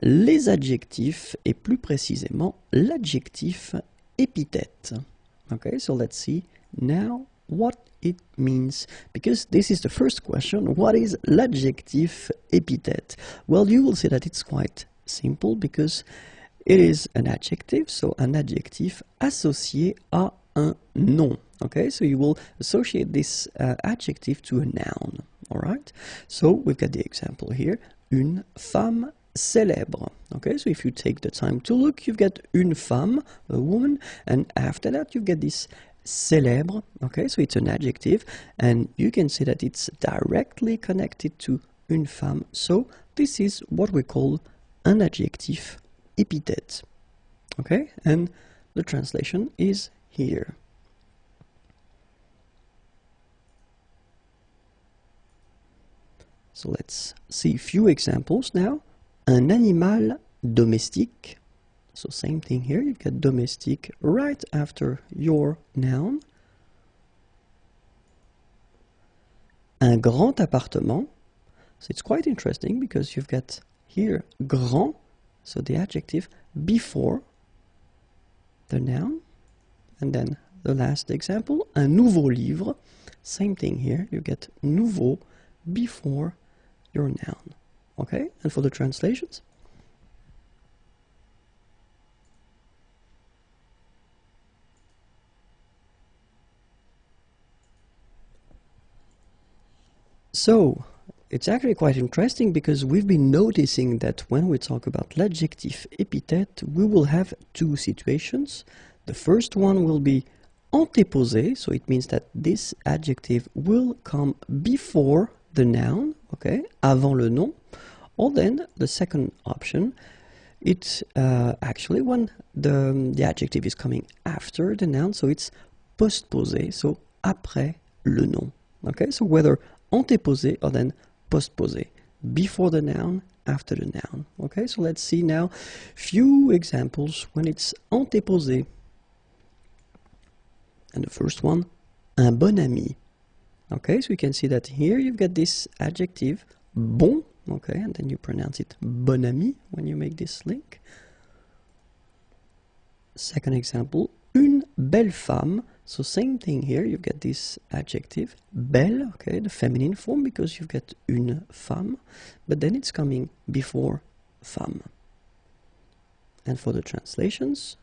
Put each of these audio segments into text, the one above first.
les adjectifs et plus précisément l'adjectif épithète. Okay, so let's see now what it means, because this is the first question. What is l'adjectif épithète? Well, you will see that it's quite simple because it is an adjective, so un adjectif associé à un nom. Okay, so you will associate this adjective to a noun. All right, so we've got the example here, une femme célèbre. Okay, so if you take the time to look, you've got une femme, a woman, and after that you get this célèbre. Okay, so it's an adjective, and you can see that it's directly connected to une femme. So this is what we call un adjectif épithète. Okay, and the translation is here. So let's see a few examples now. Un animal domestique. So same thing here, you've got domestique right after your noun. Un grand appartement. So it's quite interesting because you've got here grand, so the adjective before the noun. And then the last example, un nouveau livre. Same thing here, you get nouveau before your noun. Okay, and for the translations? So, it's actually quite interesting because we've been noticing that when we talk about l'adjectif épithète, we will have two situations. The first one will be antéposé, so it means that this adjective will come before the noun, okay, avant le nom. Or then the second option, it's actually when the adjective is coming after the noun, so it's postposé, so après le nom. Okay, so whether antéposé or then postposé, before the noun, after the noun. Okay, so let's see now few examples when it's antéposé. And the first one, un bon ami. Okay, so you can see that here you've got this adjective, bon, okay, and then you pronounce it bon ami when you make this link. Second example, une belle femme. So same thing here, you've got this adjective, belle, okay, the feminine form because you've got une femme, but then it's coming before femme. And for the translations,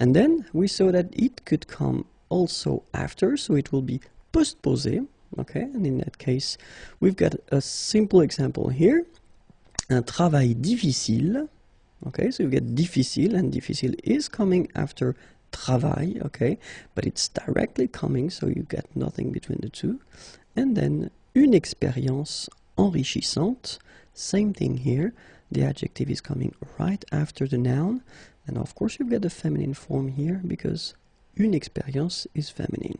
and then we saw that it could come also after, so it will be postposé, okay, and in that case we've got a simple example here, un travail difficile, okay, so you get difficile, and difficile is coming after travail, okay, but it's directly coming, so you get nothing between the two. And then une expérience enrichissante, same thing here, the adjective is coming right after the noun, and of course you get the feminine form here because une expérience is feminine.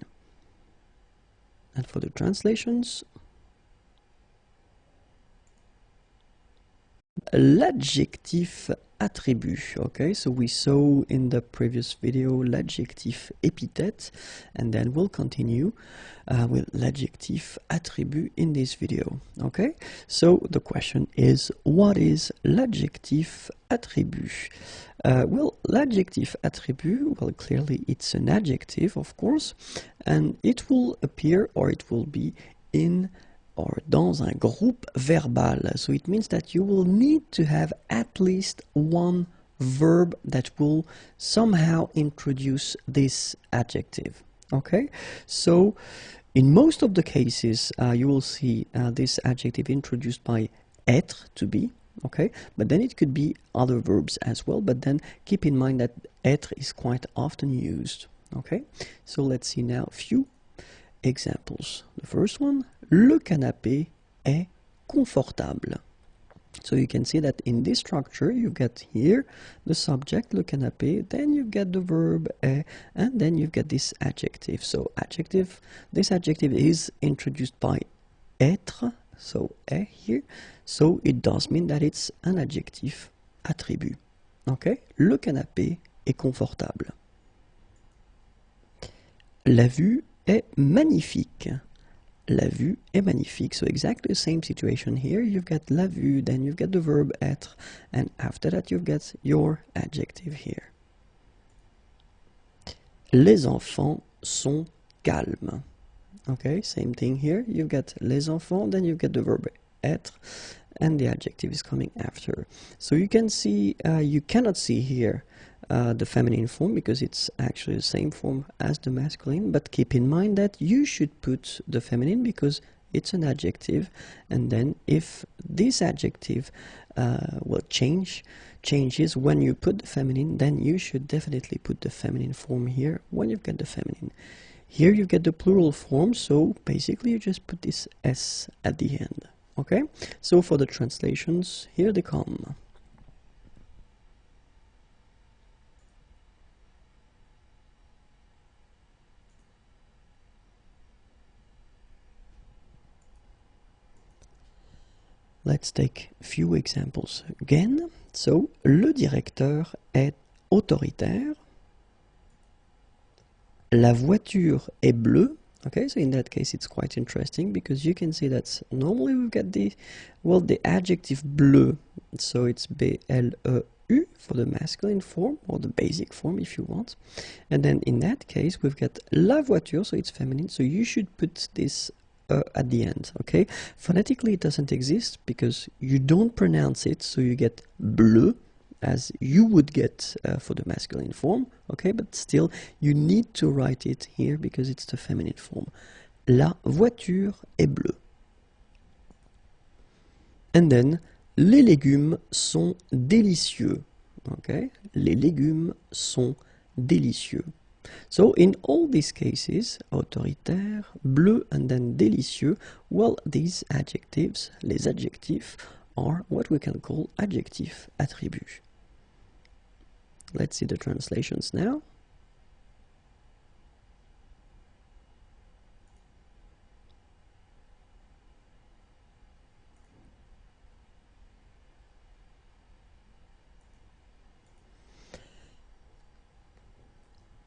And for the translations, l'adjectif attribut. Okay, so we saw in the previous video l'adjectif épithète, and then we'll continue with l'adjectif attribut in this video. Okay, so the question is, what is l'adjectif attribut? Well, l'adjectif attribut, well, clearly it's an adjective, of course, and it will appear, or it will be in or dans un groupe verbal. So it means that you will need to have at least one verb that will somehow introduce this adjective. Okay, so in most of the cases you will see this adjective introduced by être, to be, okay, but then it could be other verbs as well, but then keep in mind that être is quite often used. Okay, so let's see now a few examples. The first one, le canapé est confortable. So you can see that in this structure you get here the subject, le canapé, then you get the verb est, and then you get this adjective. So adjective, this adjective is introduced by être, so est here, so it does mean that it's an adjective attribut. Okay, le canapé est confortable. La vue est magnifique. la vue est magnifique. So exactly the same situation here. You've got la vue, then you've got the verb être, and after that you've got your adjective here. Les enfants sont calmes. Okay, same thing here. You've got les enfants, then you've got the verb être, and the adjective is coming after. So you can see, you cannot see here the feminine form because it's actually the same form as the masculine, but keep in mind that you should put the feminine because it's an adjective, and then if this adjective changes when you put the feminine, then you should definitely put the feminine form here when you've got the feminine. Here you get the plural form, so basically you just put this S at the end. Okay, so for the translations, here they come. Let's take a few examples again. So, le directeur est autoritaire. La voiture est bleue. Okay, so in that case it's quite interesting because you can see that normally we've got the adjective bleu. So it's B-L-E-U for the masculine form, or the basic form if you want. And then in that case we've got la voiture, so it's feminine, so you should put this at the end, okay? Phonetically it doesn't exist because you don't pronounce it, so you get bleu as you would get for the masculine form, okay? But still you need to write it here because it's the feminine form. La voiture est bleue. And then, les légumes sont délicieux, okay? Les légumes sont délicieux. So in all these cases, autoritaire, bleu, and then délicieux, well, these adjectives, les adjectifs, are what we can call adjectif attribut. Let's see the translations now.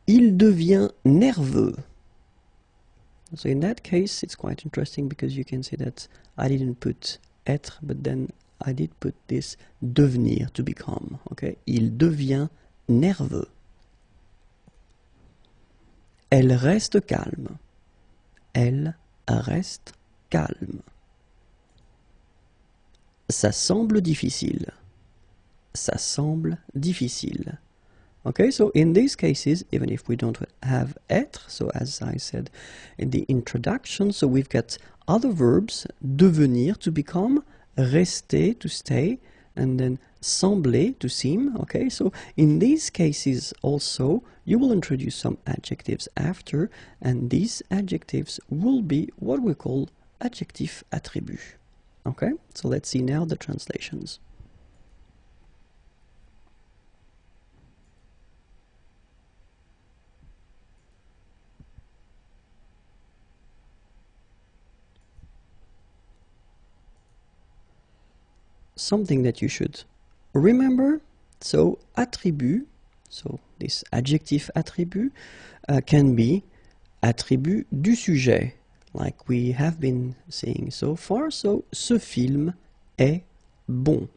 Il devient nerveux. So in that case, it's quite interesting because you can see that I didn't put être, but then I did put this devenir, to become. Okay, il devient nerveux. Elle reste calme. Elle reste calme. Ça semble difficile. Ça semble difficile. Okay, so in these cases, even if we don't have être, so as I said in the introduction, so we've got other verbs, devenir, to become, rester, to stay, and then sembler, to seem, okay? So in these cases also, you will introduce some adjectives after, and these adjectives will be what we call adjectif attribut, okay? So let's see now the translations. Something that you should remember, so attribut, so this adjectif attribut can be attribut du sujet, like we have been seeing so far. So ce film est bon.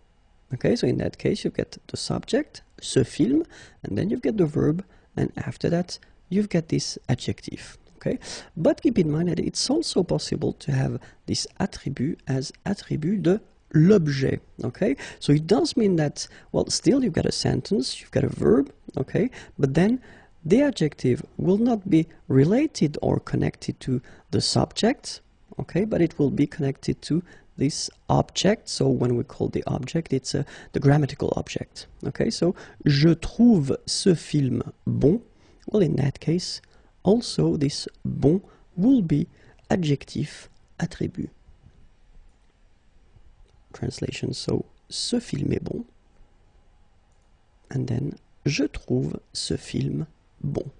Okay, so in that case you've got the subject, ce film, and then you've got the verb, and after that you've got this adjective. Okay, but keep in mind that it's also possible to have this attribut as attribut de l'objet, okay? So it does mean that, well, still you've got a sentence, you've got a verb, okay? But then the adjective will not be related or connected to the subject, okay? But it will be connected to this object. So when we call the object, it's the grammatical object, okay? So, je trouve ce film bon. Well, in that case, also this bon will be adjectif attribut. Translation, so ce film est bon, and then je trouve ce film bon.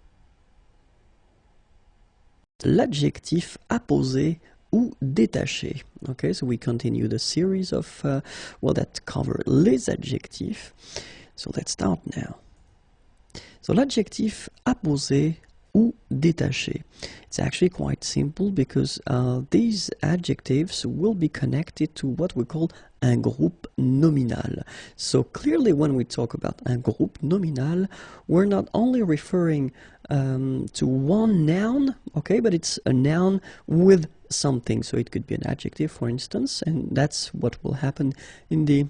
L'adjectif apposé ou détaché. Okay, so we continue the series of that cover les adjectifs. So let's start now. So l'adjectif apposé ou détaché. It's actually quite simple because these adjectives will be connected to what we call un groupe nominal. So clearly when we talk about un groupe nominal, we're not only referring to one noun, okay, but it's a noun with something. So it could be an adjective, for instance, and that's what will happen in the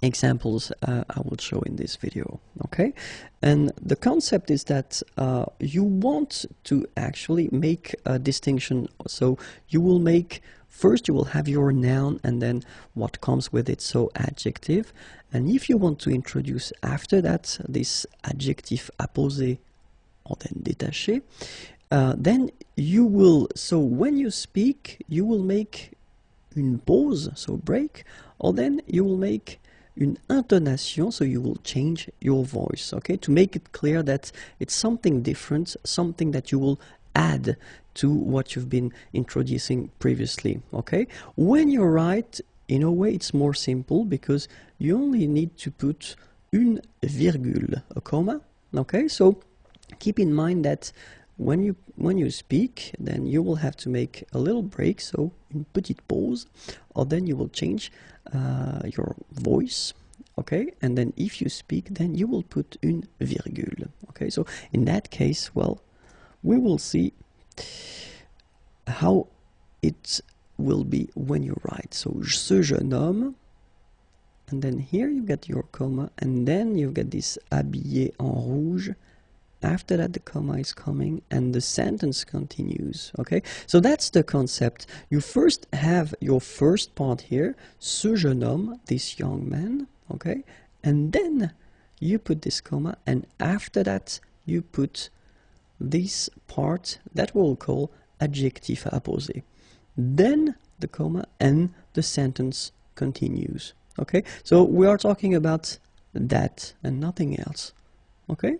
examples I will show in this video, okay? And the concept is that you want to actually make a distinction. So you will make, first you will have your noun and then what comes with it, so adjective. And if you want to introduce after that this adjectif apposé or then détaché, then you will, so when you speak, you will make une pause, so break, or then you will make une intonation, so you will change your voice, okay, to make it clear that it's something different, something that you will add to what you've been introducing previously, okay? When you write, in a way it's more simple because you only need to put une virgule, a comma, okay? So keep in mind that when you speak, then you will have to make a little break, so une petite pause, or then you will change your voice, okay? And then if you speak, then you will put une virgule, okay? So in that case, well, we will see how it will be when you write. So ce jeune homme, and then here you get your comma, and then you get this habillé en rouge. After that, the comma is coming and the sentence continues, okay? So that's the concept. You first have your first part here, ce jeune homme, this young man, okay? And then you put this comma, and after that, you put this part that we'll call adjectif apposé. Then the comma and the sentence continues, okay? So we are talking about that and nothing else, okay?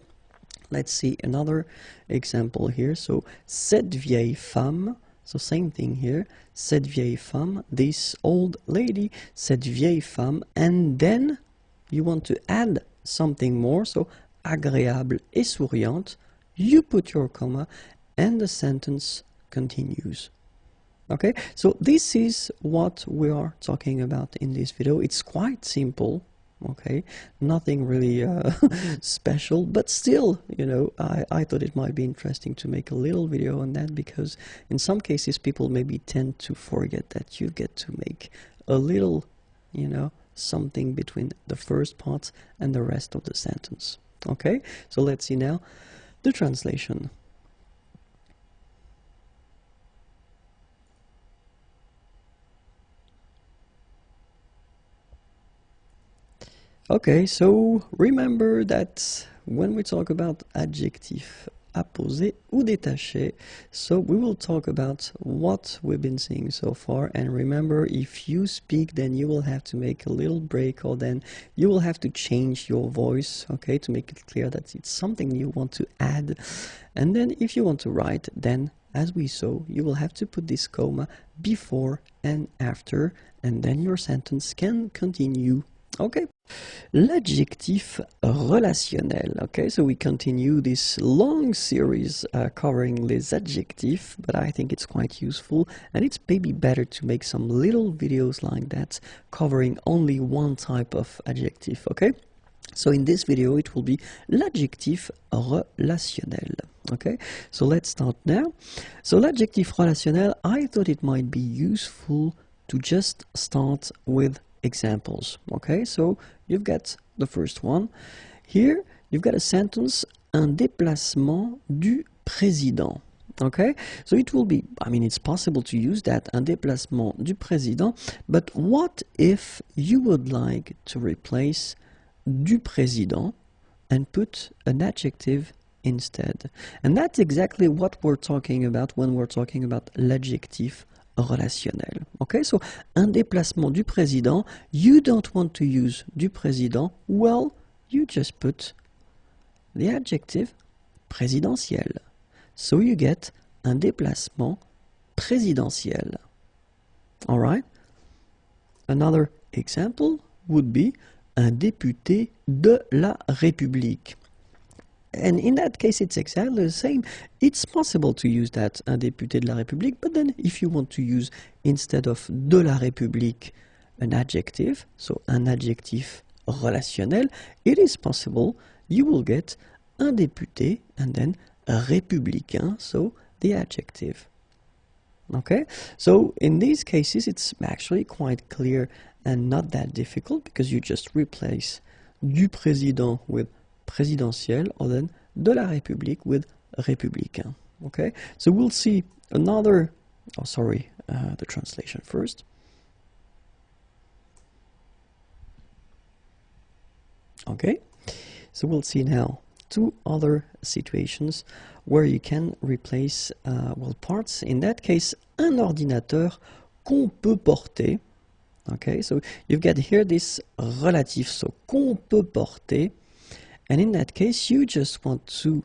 Let's see another example here. So, cette vieille femme, so same thing here, cette vieille femme, this old lady, cette vieille femme, and then you want to add something more, so agréable et souriante, you put your comma, and the sentence continues. Okay, so this is what we are talking about in this video. It's quite simple. Okay, nothing really special, but still, you know, I thought it might be interesting to make a little video on that, because in some cases people maybe tend to forget that you get to make a little, you know, something between the first part and the rest of the sentence. Okay, so let's see now the translation. Okay, so remember that when we talk about adjectif apposé ou détaché, so we will talk about what we've been seeing so far, and remember, if you speak, then you will have to make a little break, or then you will have to change your voice, okay, to make it clear that it's something you want to add. And then if you want to write, then as we saw, you will have to put this comma before and after, and then your sentence can continue. Okay, l'adjectif relationnel. Okay, so we continue this long series covering les adjectifs, but I think it's quite useful, and it's maybe better to make some little videos like that covering only one type of adjective. Okay, so in this video it will be l'adjectif relationnel. Okay, so let's start now. So l'adjectif relationnel, I thought it might be useful to just start with examples. Okay, so you've got the first one. Here you've got a sentence, un déplacement du président. Okay, so it will be, I mean, it's possible to use that, un déplacement du président, but what if you would like to replace du président and put an adjective instead? And that's exactly what we're talking about when we're talking about l'adjectif relationnel. Okay, so un déplacement du président, you don't want to use du président, well, you just put the adjective présidentiel. So you get un déplacement présidentiel. All right? Another example would be un député de la République. And in that case, it's exactly the same. It's possible to use that, un député de la République, but then if you want to use, instead of de la République, an adjective, so un adjectif relationnel, it is possible you will get un député and then républicain, so the adjective. Okay, so in these cases it's actually quite clear and not that difficult, because you just replace du président with présidentiel, or then de la République with républicain. Okay, so we'll see another, the translation first. Okay, so we'll see now two other situations where you can replace parts. In that case, un ordinateur qu'on peut porter. Okay, so you've got here this relative, so qu'on peut porter, and in that case you just want to,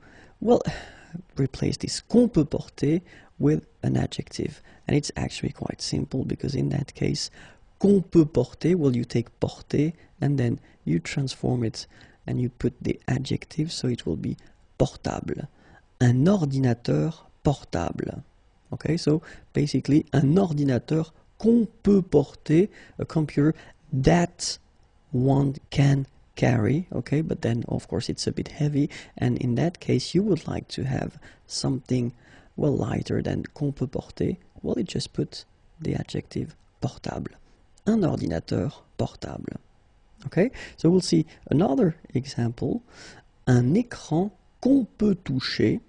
replace this qu'on peut porter with an adjective. And it's actually quite simple, because in that case, qu'on peut porter, you take porter and then you transform it and you put the adjective, so it will be portable. Un ordinateur portable. Okay, so basically un ordinateur qu'on peut porter, a computer that one can carry. Okay, but then of course it's a bit heavy, and in that case you would like to have something lighter than qu'on peut porter. It just put the adjective portable. Un ordinateur portable. Okay, so we'll see another example. Un écran qu'on peut toucher.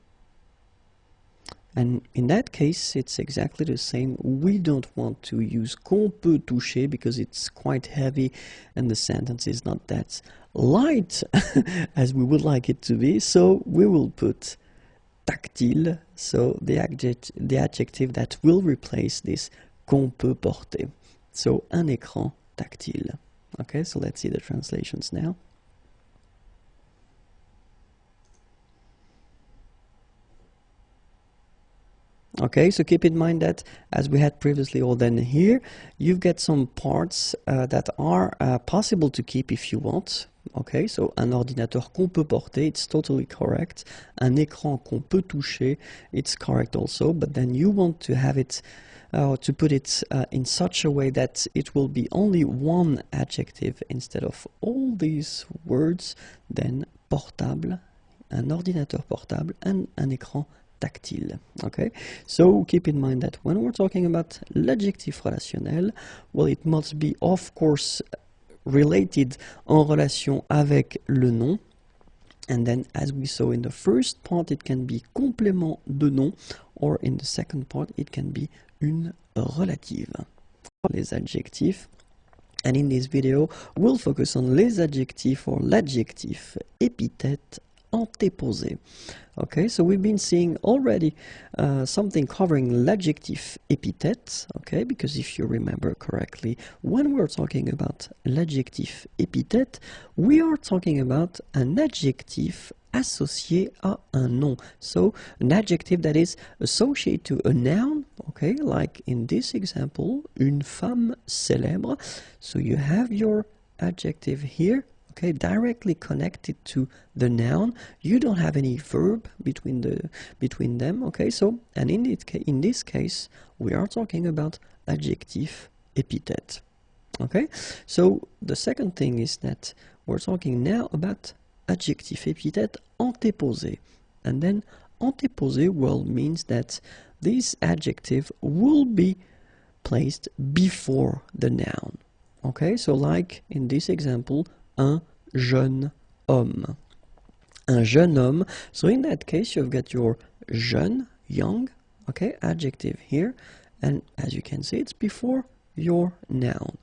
And in that case, it's exactly the same. We don't want to use qu'on peut toucher because it's quite heavy and the sentence is not that light as we would like it to be. So we will put tactile, so the adjective that will replace this qu'on peut porter. So un écran tactile. Okay, so let's see the translations now. Okay, so keep in mind that, as we had previously, or then here, you've got some parts that are possible to keep if you want. Okay, so un ordinateur qu'on peut porter, it's totally correct. Un écran qu'on peut toucher, it's correct also, but then you want to have it, to put it in such a way that it will be only one adjective instead of all these words. Then portable, un ordinateur portable, and un écran tactile. Okay, so keep in mind that when we're talking about l'adjectif relationnel, it must be of course related en relation avec le nom, and then as we saw in the first part, it can be complément de nom, or in the second part it can be une relative. Les adjectifs, and in this video we'll focus on les adjectifs or l'adjectif épithète antéposé. Okay, so we've been seeing already something covering l'adjectif épithète, okay, because if you remember correctly, when we're talking about l'adjectif épithète, we are talking about an adjectif associé à un nom. So an adjective that is associated to a noun, okay, like in this example, une femme célèbre. So you have your adjective here, okay, directly connected to the noun. You don't have any verb between them, okay, so, and in this case we are talking about adjectif épithète. Okay, so the second thing is that we're talking now about adjectif épithète antéposé, and then antéposé means that this adjective will be placed before the noun. Okay, so like in this example, un jeune homme. Un jeune homme. So in that case, you've got your jeune, young, okay, adjective here, and as you can see, it's before your noun.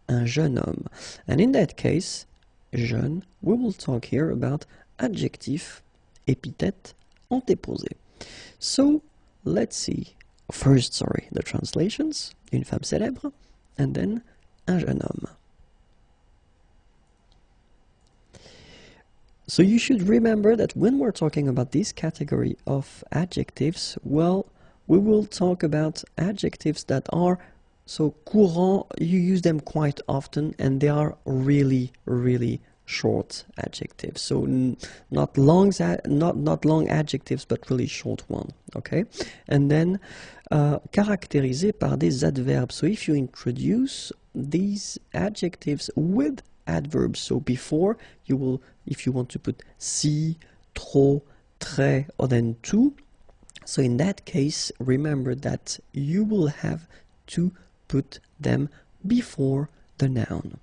Un jeune homme. And in that case, jeune, we will talk here about adjectif épithète antéposé. So let's see. First, the translations. Une femme célèbre, and then un jeune homme. So you should remember that when we're talking about this category of adjectives, we will talk about adjectives that are so courant, you use them quite often, and they are really, really short adjectives. So not long adjectives, but really short one. Okay, and then caractérisé par des adverbes. So if you introduce these adjectives with adverbs, so before you will, if you want to put si, trop, très, or then tout, so in that case, remember that you will have to put them before the noun.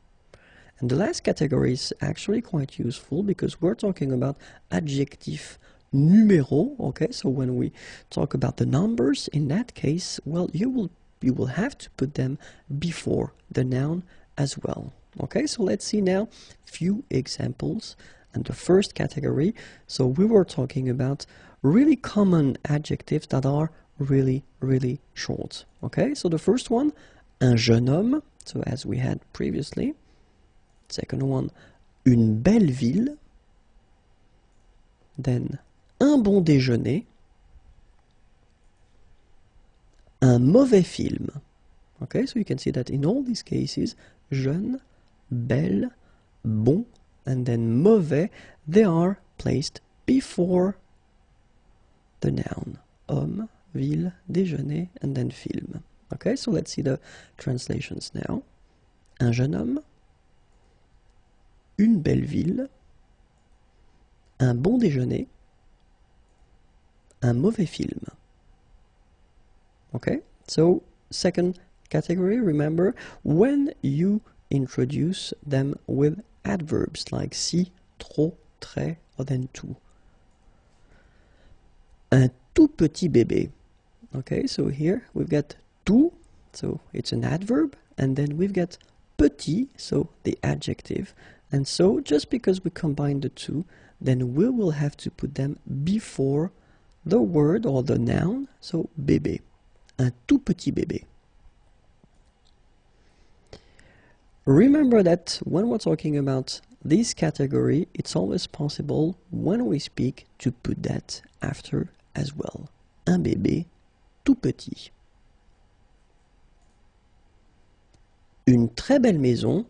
And the last category is actually quite useful because we're talking about adjectif numéro, okay? So when we talk about the numbers, in that case, well, you will have to put them before the noun as well. Okay, so let's see now few examples. And the first category, so we were talking about really common adjectives that are really, really short. Okay, so the first one, un jeune homme, so as we had previously. Second one, une belle ville. Then, un bon déjeuner. Un mauvais film. Okay, so you can see that in all these cases, jeune, belle, bon, and then mauvais, they are placed before the noun. Homme, ville, déjeuner, and then film. Okay, so let's see the translations now. Un jeune homme. Une belle ville, un bon déjeuner, un mauvais film. Okay, so second category, remember, when you introduce them with adverbs like si, trop, très, or then tout. Un tout petit bébé. Okay, so here we've got tout, so it's an adverb, and then we've got petit, so the adjective. And so, just because we combine the two, then we will have to put them before the word or the noun, so bébé, un tout petit bébé. Remember that when we're talking about this category, it's always possible when we speak to put that after as well. Un bébé tout petit. Une très belle maison.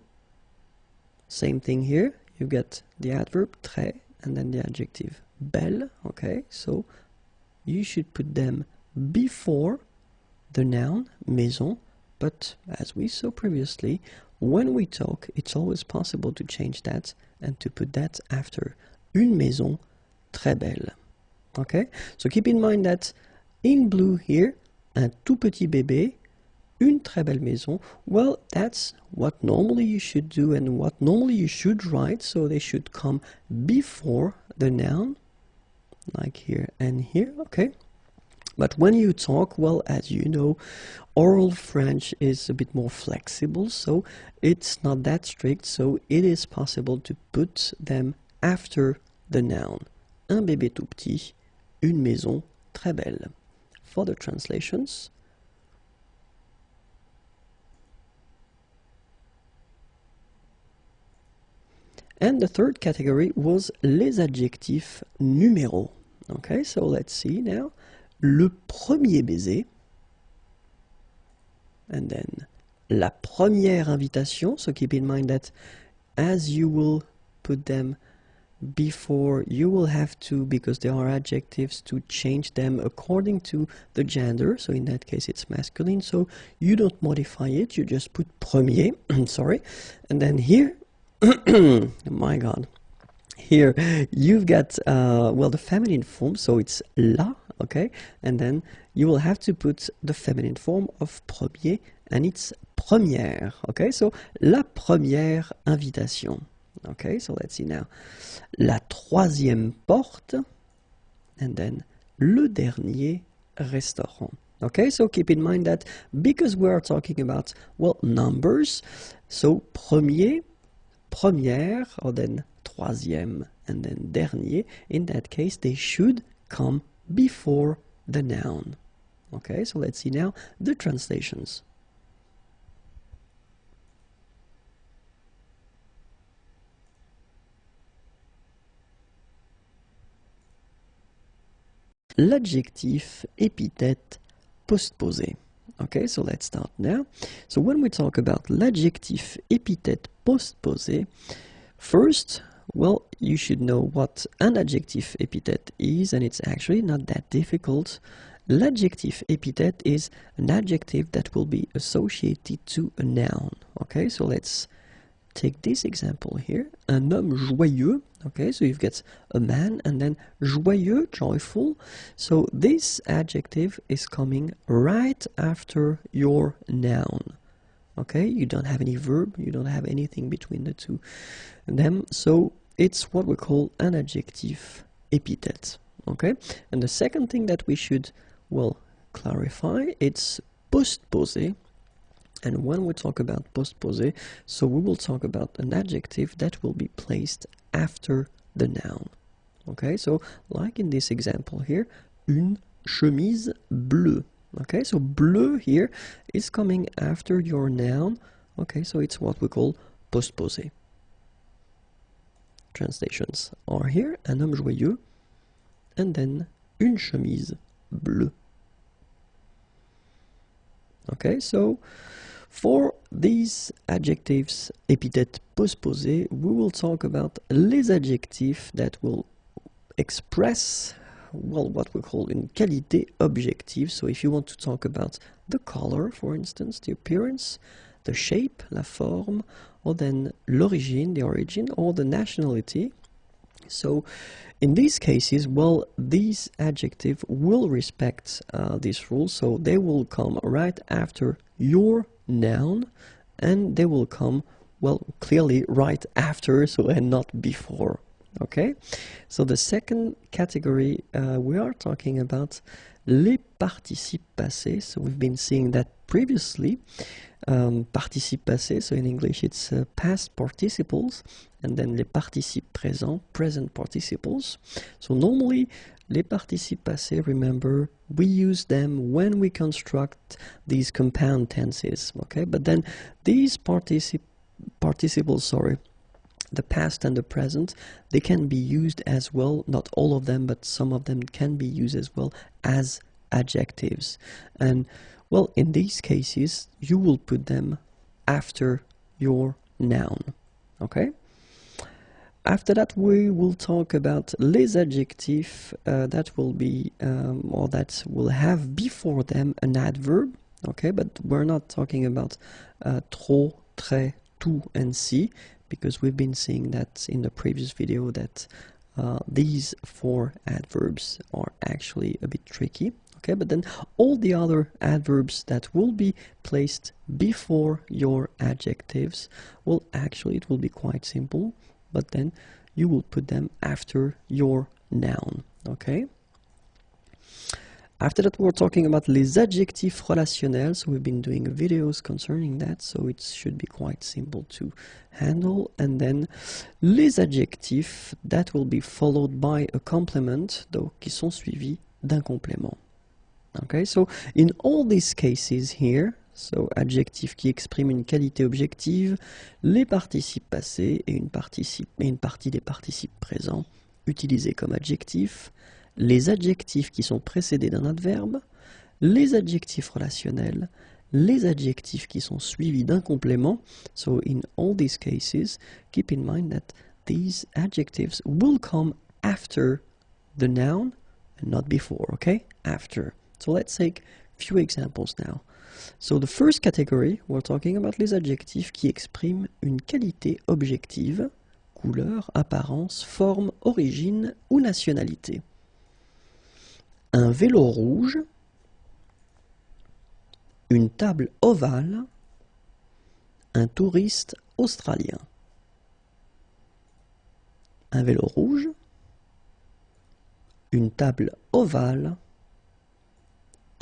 Same thing here, you get the adverb très and then the adjective belle, okay? So you should put them before the noun maison, but as we saw previously, when we talk, it's always possible to change that and to put that after. Une maison très belle, okay? So keep in mind that in blue here, un tout petit bébé, une très belle maison, well, that's what normally you should do and what normally you should write, so they should come before the noun, like here and here, okay? But when you talk, well, as you know, oral French is a bit more flexible, so it's not that strict, so it is possible to put them after the noun. Un bébé tout petit, une maison très belle. For the translations, and the third category was les adjectifs numéros. Okay, so let's see now. Le premier baiser. And then la première invitation. So keep in mind that as you will put them before, you will have to, because they are adjectives, to change them according to the gender. So in that case, it's masculine. So you don't modify it. You just put premier. Sorry. And then here, my God, here you've got well, the feminine form, so it's la, okay, and then you will have to put the feminine form of premier, and it's première, okay, so la première invitation. Okay, so let's see now. La troisième porte, and then le dernier restaurant. Okay, so keep in mind that because we are talking about, well, numbers, so premier, première, or then troisième, and then dernier, in that case, they should come before the noun. Okay, so let's see now the translations. L'adjectif épithète postposé. Okay, so let's start now. So when we talk about l'adjectif épithète postposé, First, well, you should know what an adjective epithet is, and it's actually not that difficult. L'adjective epithet is an adjective that will be associated to a noun. Okay, so let's take this example here. Un homme joyeux. Okay, so you've got a man and then joyeux, joyful. So this adjective is coming right after your noun. Okay, you don't have any verb, you don't have anything between the two of them, so it's what we call an adjective epithet. Okay, and the second thing that we should, well, clarify, it's postposé. And when we talk about postposé, so we will talk about an adjective that will be placed after the noun. Okay, so like in this example here, une chemise bleue. Okay, so bleu here is coming after your noun. Okay, so it's what we call postposé. Translations are here, un homme joyeux, and then une chemise bleue. Okay, so for these adjectives épithètes postposés, we will talk about les adjectifs that will express, well, what we call une qualité objective. So if you want to talk about the color, for instance, the appearance, the shape, la forme, or then l'origine, the origin, or the nationality. So in these cases, well, these adjectives will respect this rule, so they will come right after your noun, and they will come, well, clearly right after, so and not before. Okay, so the second category we are talking about les participes passés. So we've been seeing that previously. Participes passés, so in English it's past participles, and then les participes présents, present participles. So normally les participes passés, remember, we use them when we construct these compound tenses. Okay, but then these participles, sorry, the past and the present, they can be used as well, not all of them, but some of them can be used as well as adjectives. And well, in these cases, you will put them after your noun. Okay? After that, we will talk about les adjectifs that will be, or that will have before them an adverb. Okay, but we're not talking about trop, très, tout, and si, because we've been seeing that in the previous video that these four adverbs are actually a bit tricky. Okay, but then all the other adverbs that will be placed before your adjectives, well, actually it will be quite simple, but then you will put them after your noun. Okay. After that, we're talking about les adjectifs relationnels. So we've been doing videos concerning that, so it should be quite simple to handle. And then les adjectifs that will be followed by a complement, donc qui sont suivis d'un complément. Okay, so in all these cases here, so adjectif qui exprime une qualité objective, les participes passés et une partie des participes présents utilisés comme adjectifs, les adjectifs qui sont précédés d'un adverbe, les adjectifs relationnels, les adjectifs qui sont suivis d'un complément. So in all these cases, keep in mind that these adjectives will come after the noun and not before, okay? After. So let's take a few examples now. So the first category, we're talking about les adjectifs qui expriment une qualité objective, couleur, apparence, forme, origine ou nationalité. Un vélo rouge, une table ovale, un touriste australien. Un vélo rouge, une table ovale,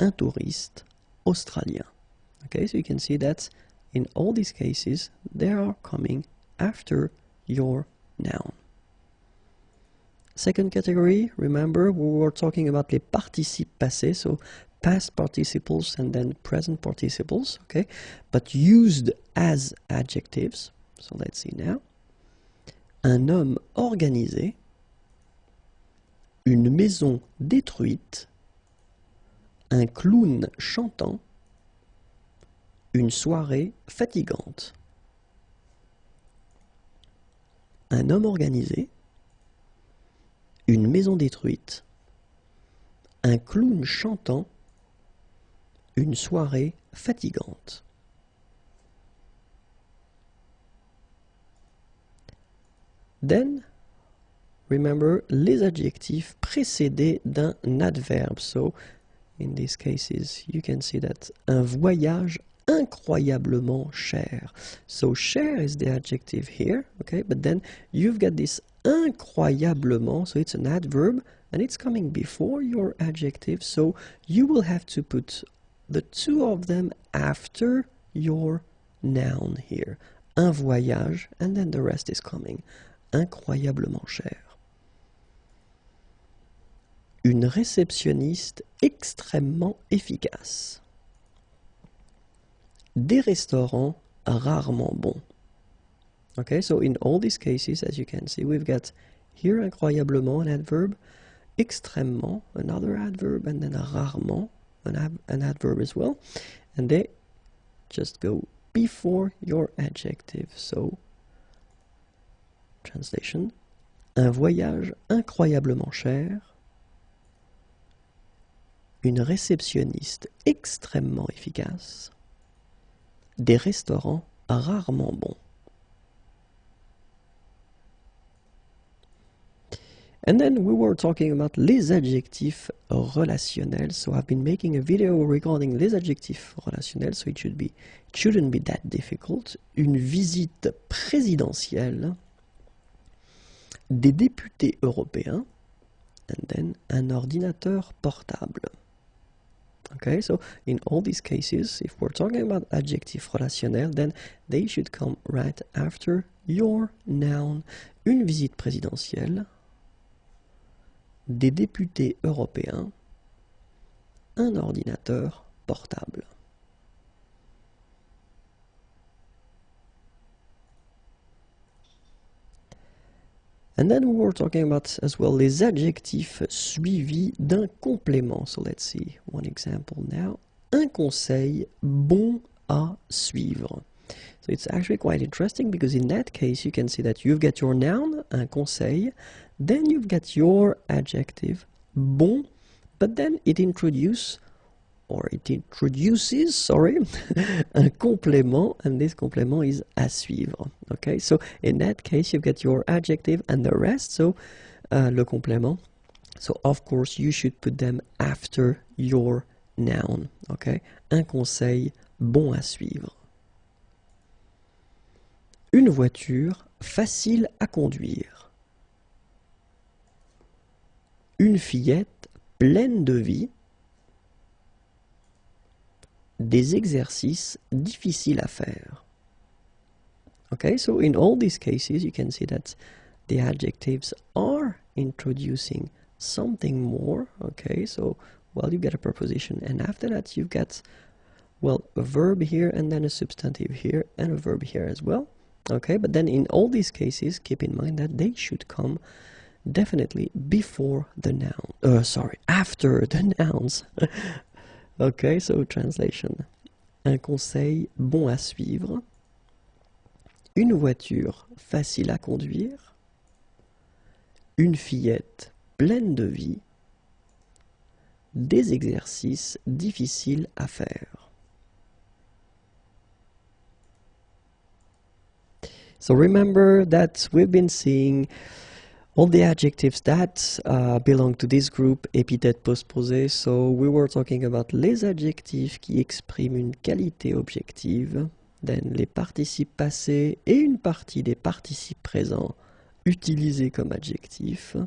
un touriste australien. Okay, so you can see that in all these cases, they are coming after your noun. Second category, remember, we were talking about les participes passés, so past participles and then present participles, okay, but used as adjectives. So let's see now. Un homme organisé, une maison détruite, un clown chantant, une soirée fatigante. un homme organisé, une maison détruite, un clown chantant, une soirée fatigante. Then, remember les adjectifs précédés d'un adverbe. So, in these cases, you can see that un voyage incroyablement cher. So, cher is the adjective here, okay? But then you've got this incroyablement, so it's an adverb, and it's coming before your adjective, so you will have to put the two of them after your noun here. Un voyage, and then the rest is coming. Incroyablement cher. Une réceptionniste extrêmement efficace. Des restaurants rarement bons. Okay, so in all these cases, as you can see, we've got here incroyablement, an adverb, extrêmement, another adverb, and then rarement, an adverb as well. And they just go before your adjective. So, translation, un voyage incroyablement cher, une réceptionniste extrêmement efficace, des restaurants rarement bons. And then we were talking about les adjectifs relationnels. So I've been making a video regarding les adjectifs relationnels, so it shouldn't be that difficult. Une visite présidentielle, des députés européens, and then un ordinateur portable. Okay, so in all these cases, if we're talking about adjectifs relationnels, then they should come right after your noun. Une visite présidentielle, des députés européens, un ordinateur portable. And then we were talking about as well les adjectifs suivis d'un complément. So let's see one example now. Un conseil bon à suivre. So it's actually quite interesting because in that case you can see that you've got your noun, un conseil, then you've got your adjective, bon, but then it introduces, un complément, and this complément is à suivre. Okay, so in that case you've got your adjective and the rest, so le complément. So of course you should put them after your noun. Okay, un conseil bon à suivre. Une voiture facile à conduire. Une fillette pleine de vie. Des exercices difficiles à faire. Okay, so in all these cases you can see that the adjectives are introducing something more. Okay, so well, you get a preposition, and after that you've got, well, a verb here and then a substantive here and a verb here as well. Okay, but then in all these cases, keep in mind that they should come definitely before the noun. After the nouns. Okay, so translation. Un conseil bon à suivre. Une voiture facile à conduire. Une fillette pleine de vie. Des exercices difficiles à faire. So remember that we've been seeing all the adjectives that belong to this group, épithète postposée. So we were talking about les adjectifs qui expriment une qualité objective, then les participes passés et une partie des participes présents utilisés comme adjectifs,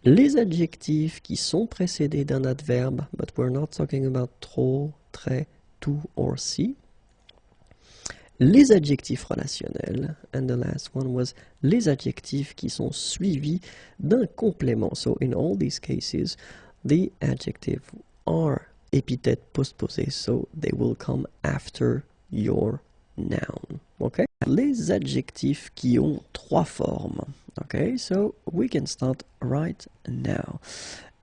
les adjectifs qui sont précédés d'un adverbe, but we're not talking about trop, très, tout or si. Les adjectifs relationnels, and the last one was les adjectifs qui sont suivis d'un complément. So in all these cases, the adjectives are épithètes postposées, so they will come after your noun. Okay? Les adjectifs qui ont trois formes. Okay, so we can start right now.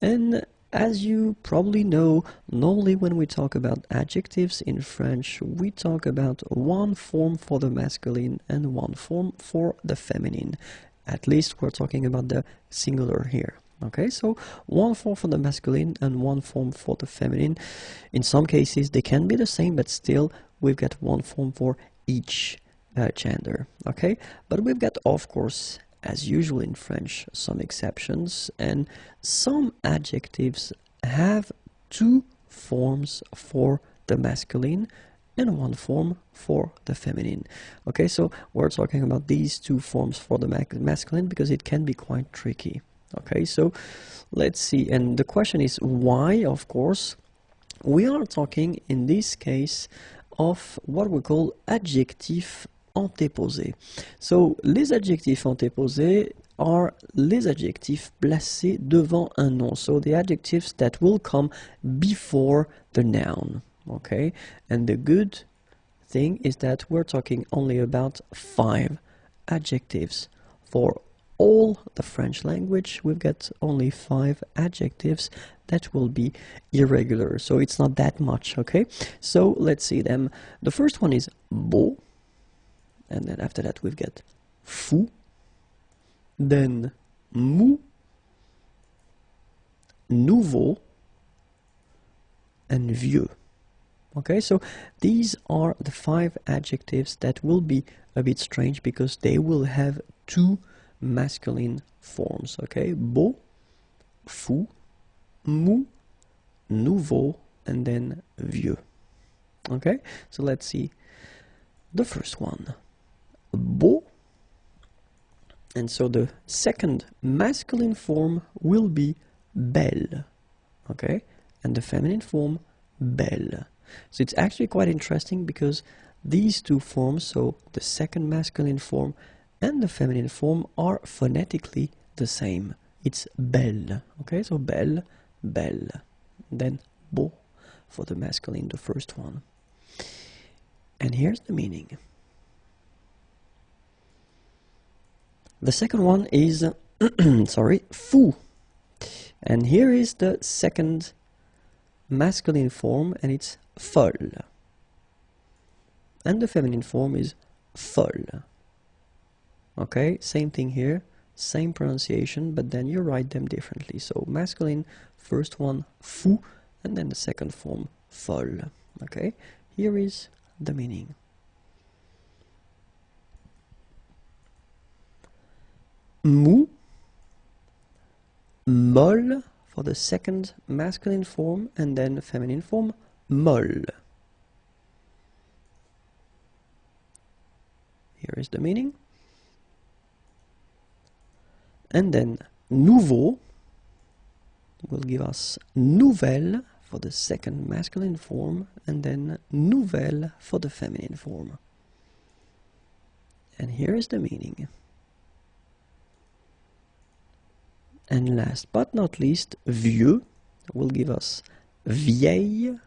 And as you probably know, normally when we talk about adjectives in French, we talk about one form for the masculine and one form for the feminine. At least we're talking about the singular here. Okay, so one form for the masculine and one form for the feminine. In some cases they can be the same, but still we've got one form for each gender. Okay, but we've got, of course, as usual in French, some exceptions, and some adjectives have two forms for the masculine and one form for the feminine. Okay, so we're talking about these two forms for the masculine because it can be quite tricky. Okay, so let's see, and the question is why. Of course, we are talking in this case of what we call adjectifs antéposés. So les adjectifs antéposés are les adjectifs placés devant un nom, so the adjectives that will come before the noun. Okay, and the good thing is that we're talking only about 5 adjectives for all the French language. We've got only 5 adjectives that will be irregular, so it's not that much. Okay, so let's see them. The first one is beau, and then after that we've got fou, then mou, nouveau, and vieux. Okay, so these are the 5 adjectives that will be a bit strange because they will have 2 masculine forms. Okay, beau, fou, mou, nouveau, and then vieux. Okay, so let's see the first one, beau, and so the second masculine form will be belle. Okay, and the feminine form belle. So it's actually quite interesting because these two forms, so the second masculine form and the feminine form, are phonetically the same. It's belle. Okay, so belle, belle. Then beau for the masculine, the first one. And here's the meaning. The second one is, sorry, fou. And here is the second masculine form, and it's folle. And the feminine form is folle. Okay, same thing here, same pronunciation, but then you write them differently. So masculine, first one, fou, and then the second form, folle. Okay, here is the meaning. Mou, molle for the second masculine form, and then the feminine form, molle. Here is the meaning. And then nouveau will give us nouvelle for the second masculine form, and then nouvelle for the feminine form. And here is the meaning. And last but not least, vieux will give us vieille,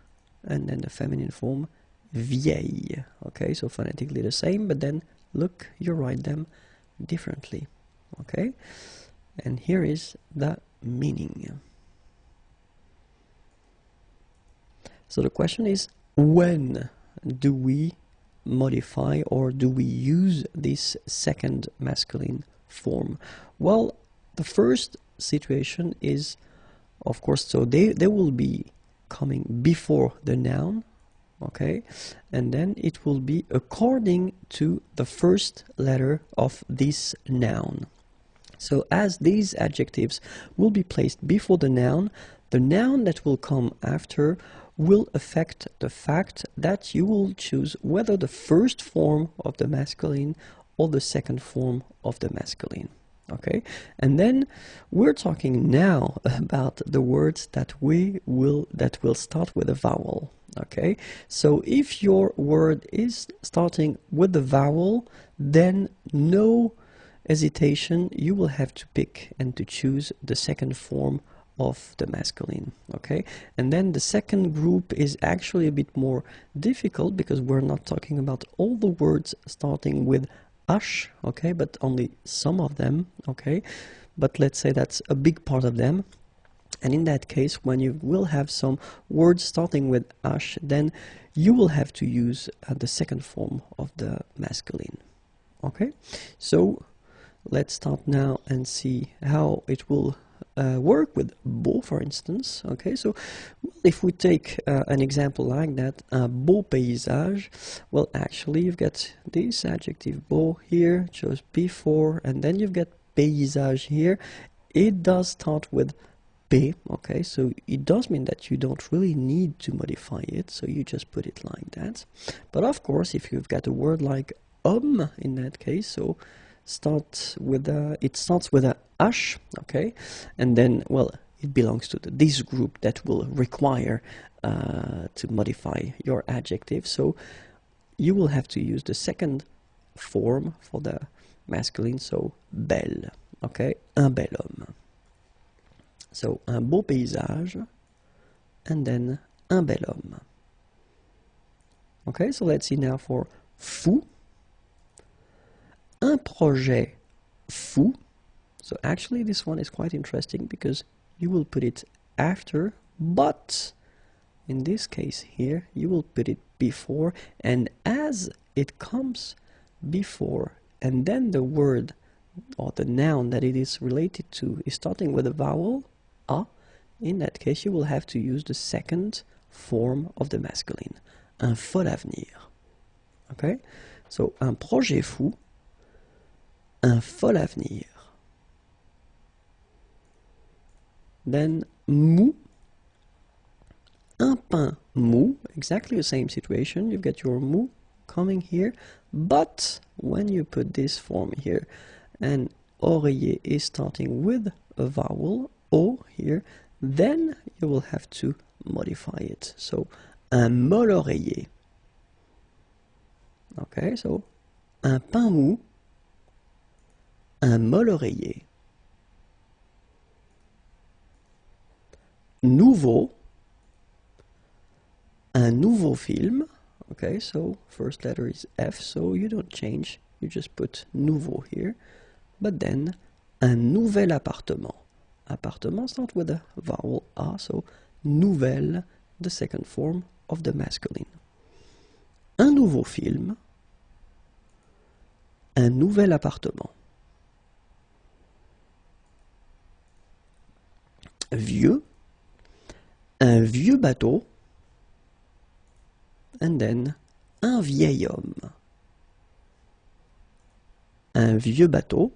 and then the feminine form, vieille. Okay, so phonetically the same, but then look, you write them differently. Okay, and here is the meaning. So the question is, when do we modify or do we use this second masculine form? Well, the first situation is, of course, so they will be coming before the noun, okay, and then it will be according to the first letter of this noun. So as these adjectives will be placed before the noun that will come after will affect the fact that you will choose whether the first form of the masculine or the second form of the masculine. Okay, and then we're talking now about the words that will start with a vowel. Okay, so if your word is starting with the vowel, then no hesitation, you will have to pick and to choose the second form of the masculine. Okay, and then the second group is actually a bit more difficult because we're not talking about all the words starting with ash, okay, but only some of them, okay, but let's say that's a big part of them. And in that case, when you will have some words starting with ash, then you will have to use the second form of the masculine. Okay, so let's start now and see how it will work with beau, for instance. Okay, so if we take an example like that, un beau paysage, well, actually you've got this adjective beau here, chose before, and then you've got paysage here. It does start with P, okay, so it does mean that you don't really need to modify it, so you just put it like that. But of course, if you've got a word like homme in that case, so it starts with a H, okay, and then, well, it belongs to this group that will require to modify your adjective, so you will have to use the second form for the masculine, so belle, okay, un bel homme. So, un beau paysage, and then un bel homme. Okay, so let's see now for fou. Un projet fou. So actually this one is quite interesting because you will put it after, but in this case here, you will put it before, and as it comes before, and then the word or the noun that it is related to is starting with a vowel, a, in that case you will have to use the second form of the masculine, un fol avenir. Okay, so un projet fou, un fol avenir. Then mou, un pain mou, exactly the same situation. You've got your mou coming here, but when you put this form here, and oreiller is starting with a vowel, O here, then you will have to modify it. So, un mol oreiller. Okay, so, un pain mou, un mol oreiller. Nouveau, un nouveau film. Okay, so first letter is F, so you don't change, you just put nouveau here. But then, un nouvel appartement. Appartement starts with a vowel A, so nouvelle, the second form of the masculine. Un nouveau film, un nouvel appartement. Vieux, un vieux bateau, and then un vieil homme. Un vieux bateau,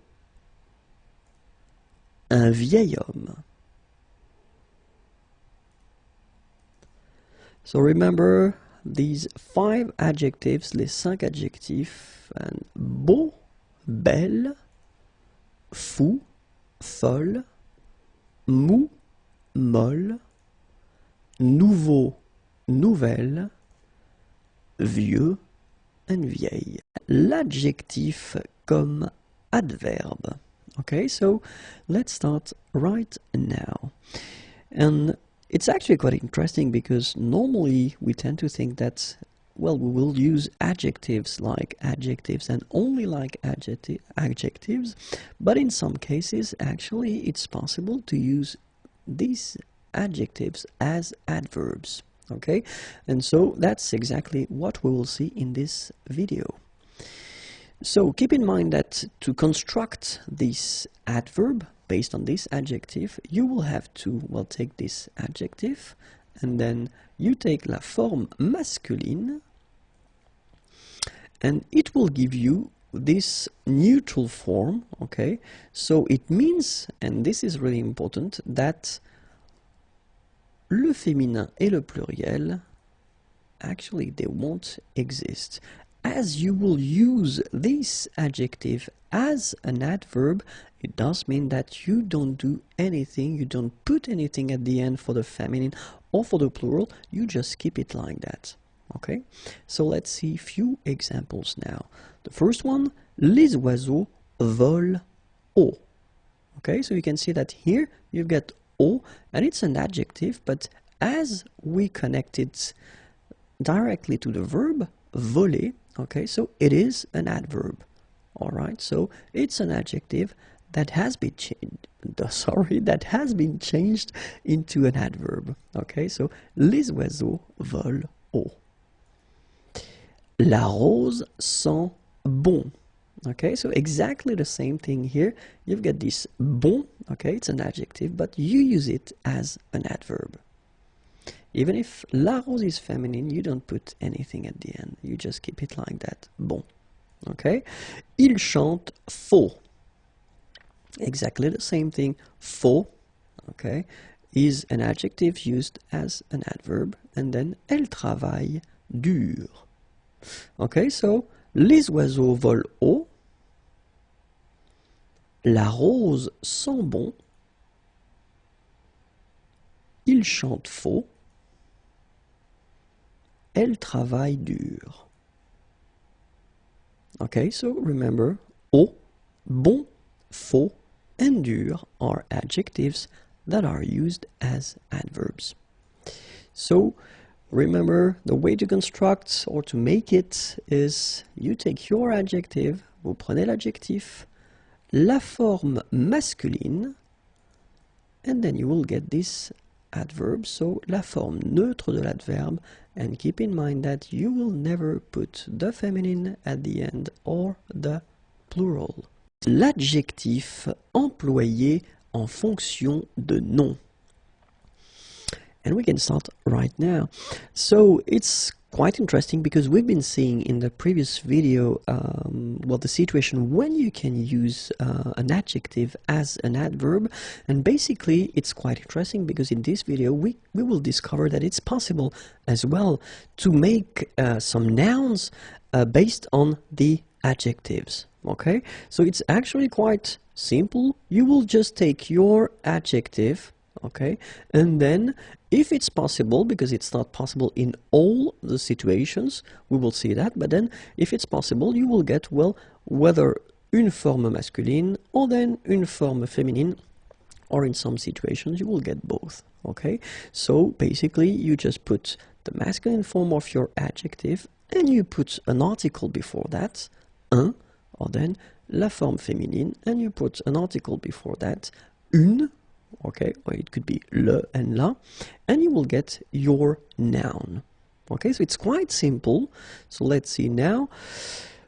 un vieil homme. So remember these 5 adjectives, les 5 adjectifs, and beau, belle, fou, folle, mou, molle, nouveau, nouvelle, vieux, and vieille. L'adjectif comme adverbe. Okay, so let's start right now. And it's actually quite interesting because normally we tend to think that, well, we will use adjectives like adjectives and only like adjectives, but in some cases actually it's possible to use these adjectives as adverbs. Okay, and so that's exactly what we will see in this video. So keep in mind that to construct this adverb based on this adjective, you will have to, well, take this adjective and then you take la forme masculine and it will give you this neutral form, okay? So it means, and this is really important, that le féminin et le pluriel, actually they won't exist. As you will use this adjective as an adverb, it does mean that you don't do anything, you don't put anything at the end for the feminine or for the plural, you just keep it like that. Okay? So let's see a few examples now. The first one, les oiseaux volent haut. Okay, so you can see that here you've got haut, and it's an adjective, but as we connect it directly to the verb, voler, okay, so it is an adverb. All right, so it's an adjective that has been changed. That has been changed into an adverb. Okay, so les oiseaux volent haut. La rose sent bon. Okay, so exactly the same thing here. You've got this bon, okay, it's an adjective, but you use it as an adverb. Even if la rose is feminine, you don't put anything at the end. You just keep it like that. Bon. Okay? Il chante faux. Exactly the same thing. Faux, okay, is an adjective used as an adverb. And then, elle travaille dur. Okay, so, les oiseaux volent haut. La rose sent bon. Il chante faux. Elle travaille dur. Okay, so remember, haut, bon, faux, and dur are adjectives that are used as adverbs. So remember, the way to construct or to make it is you take your adjective, vous prenez l'adjectif, la forme masculine, and then you will get this adverb, so la forme neutre de l'adverbe, and keep in mind that you will never put the feminine at the end or the plural. L'adjectif employé en fonction de nom. And we can start right now. So it's quite interesting because we've been seeing in the previous video well, the situation when you can use an adjective as an adverb, and basically it's quite interesting because in this video we will discover that it's possible as well to make some nouns based on the adjectives. Okay, so it's actually quite simple. You will just take your adjective, okay, and then if it's possible, because it's not possible in all the situations, we will see that, but then if it's possible, you will get, well, whether une forme masculine or then une forme féminine, or in some situations you will get both. Okay, so basically you just put the masculine form of your adjective and you put an article before that, un, or then la forme féminine, and you put an article before that, une, okay, or it could be le and la, and you will get your noun. Okay, so it's quite simple. So let's see now.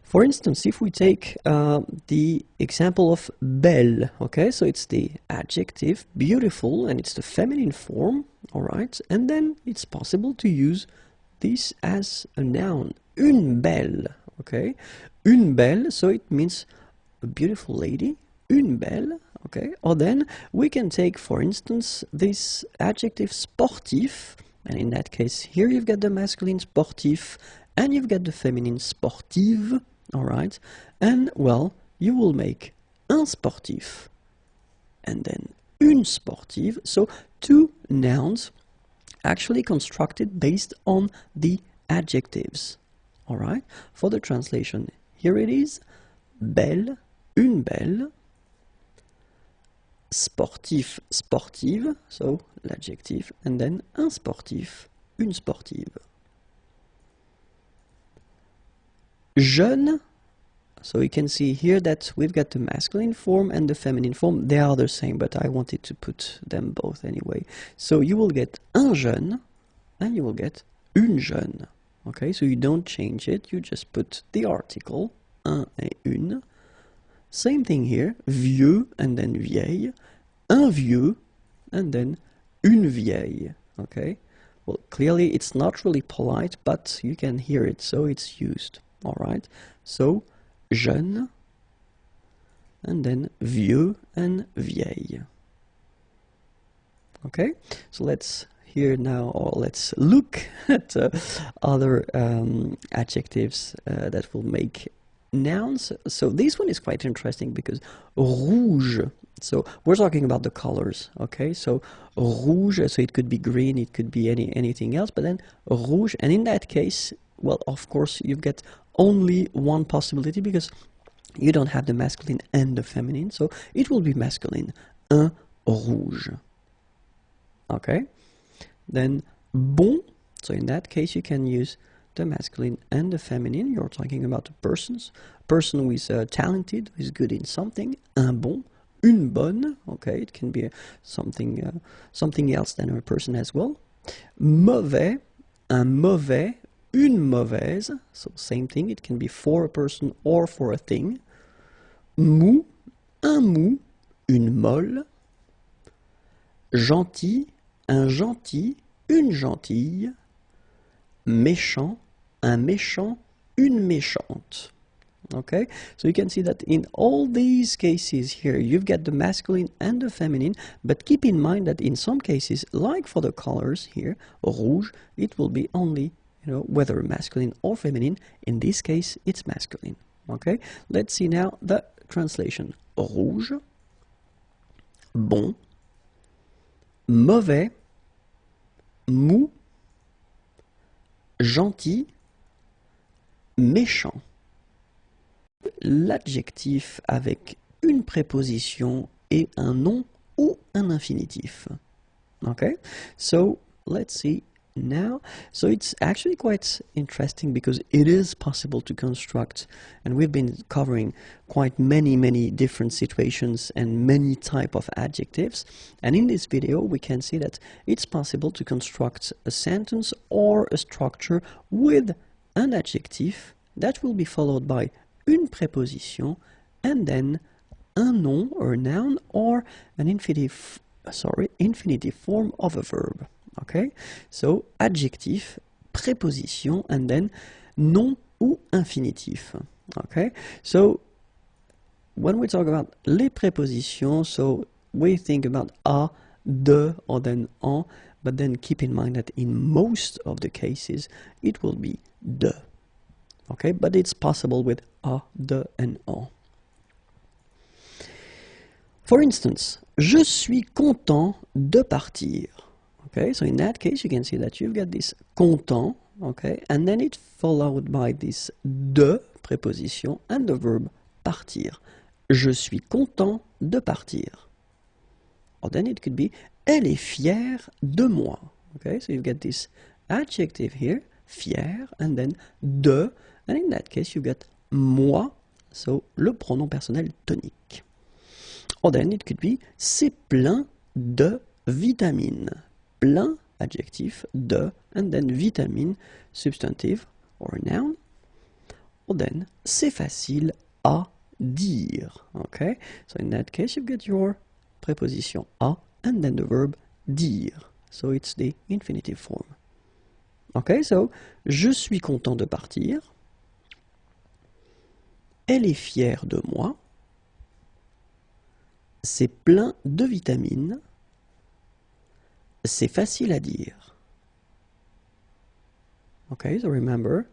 For instance, if we take the example of belle, okay, so it's the adjective beautiful and it's the feminine form, all right, and then it's possible to use this as a noun, une belle, okay, une belle, so it means a beautiful lady, une belle, okay, or then we can take, for instance, this adjective sportif, and in that case here you've got the masculine sportif and you've got the feminine sportive, all right, and well, you will make un sportif and then une sportive, so two nouns actually constructed based on the adjectives. All right, for the translation, here it is, belle, une belle, sportif, sportive, so l'adjective, and then un sportif, une sportive. Jeune, so you can see here that we've got the masculine form and the feminine form. They are the same, but I wanted to put them both anyway. So you will get un jeune, and you will get une jeune. Okay, so you don't change it, you just put the article, un et une. Same thing here, vieux and then vieille, un vieux and then une vieille, okay? Well, clearly it's not really polite, but you can hear it, so it's used, all right? So, jeune and then vieux and vieille. Okay, so let's hear now, or let's look at other adjectives that will make nouns. So this one is quite interesting because rouge, so we're talking about the colors, okay, so rouge, so it could be green, it could be anything else, but then rouge, and in that case, well, of course you've got only one possibility because you don't have the masculine and the feminine, so it will be masculine, un rouge. Okay, then bon, so in that case you can use the masculine and the feminine. You're talking about a person who is talented, who is good in something, un bon, une bonne, okay, it can be something else than a person as well. Mauvais, un mauvais, une mauvaise, so same thing, it can be for a person or for a thing, mou, un mou, une molle. Gentil, un gentil, une gentille. Méchant, un méchant, une méchante. Okay, so you can see that in all these cases here, you've got the masculine and the feminine, but keep in mind that in some cases, like for the colors here, rouge, it will be only, whether masculine or feminine. In this case, it's masculine. Okay, let's see now the translation. Rouge, bon, mauvais, mou, gentil, méchant. L'adjectif avec une préposition et un nom ou un infinitif. Okay, so let's see now. So it's actually quite interesting because it is possible to construct, and we've been covering quite many different situations and many type of adjectives, and in this video we can see that it's possible to construct a sentence or a structure with an adjective that will be followed by une préposition and then un nom or a noun or an infinitive form of a verb. Okay, so adjectif, préposition, and then nom ou infinitif. Okay, so when we talk about les prépositions, so we think about a, de, or then en, but then keep in mind that in most of the cases it will be de. Okay, but it's possible with a, de, and en. For instance, je suis content de partir. Okay, so in that case, you can see that you've got this content, okay, and then it's followed by this de préposition and the verb partir. Je suis content de partir. Or then it could be elle est fière de moi. Okay, so you've got this adjective here, fier, and then de, and in that case, you've got moi, so le pronom personnel tonique. Or then it could be c'est plein de vitamines. Plein, adjectif, de, and then vitamine, substantive, or noun. Or then, c'est facile à dire. Okay, so in that case, you've got your preposition à, and then the verb dire. So it's the infinitive form. Okay, so, je suis content de partir. Elle est fière de moi. C'est plein de vitamines. C'est facile à dire. Okay, so remember,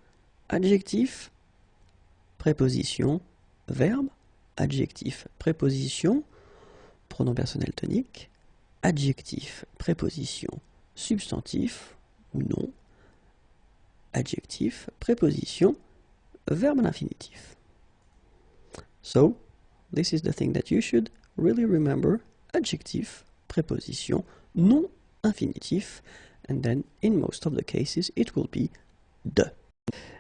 adjectif, préposition, verbe, adjectif, préposition, pronom personnel tonique, adjectif, préposition, substantif ou nom, adjectif, préposition, verbe à l'infinitif. So, this is the thing that you should really remember, adjectif, préposition, nom, infinitif, and then in most of the cases it will be de.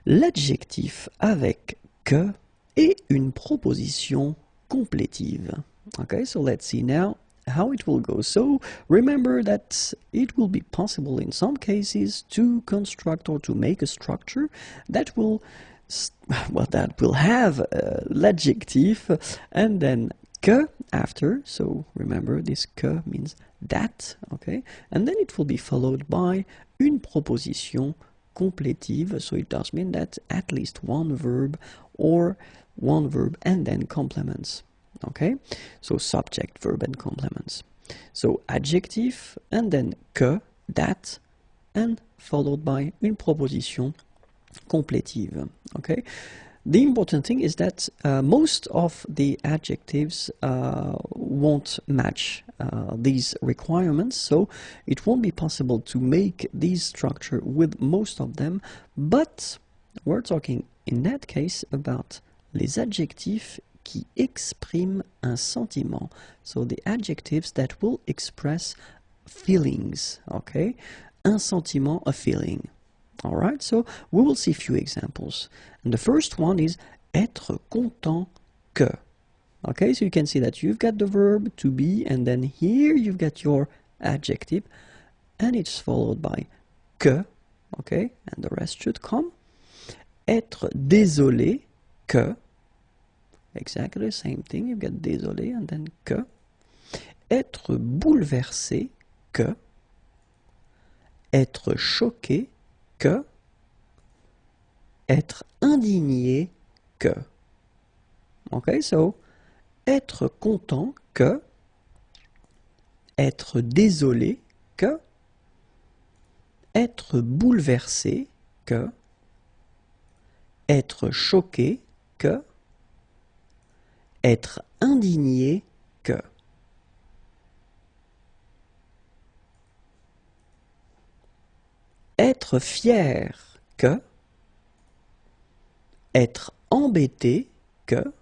L'adjectif avec que est une proposition complétive. Okay, so let's see now how it will go. So remember that it will be possible in some cases to construct or to make a structure that will have l'adjectif and then que after, so remember this que means that, okay, and then it will be followed by une proposition complétive, so it does mean that at least one verb or one verb and then complements, okay, so subject, verb and complements. So adjective and then que, that, and followed by une proposition complétive, okay. The important thing is that most of the adjectives won't match these requirements, so it won't be possible to make this structure with most of them, but we're talking in that case about les adjectifs qui expriment un sentiment, so the adjectives that will express feelings, okay, un sentiment, a feeling. Alright, so we will see a few examples. And the first one is être content que. Okay, so you can see that you've got the verb to be, and then here you've got your adjective, and it's followed by que, okay, and the rest should come. Être désolé que, exactly the same thing. You've got désolé and then que. Être bouleversé, que. Être choqué, que. Être indigné, que. Okay, so être content, que. Être désolé, que. Être bouleversé, que. Être choqué, que. Être indigné, que. Être fier, que. Être embêté, que.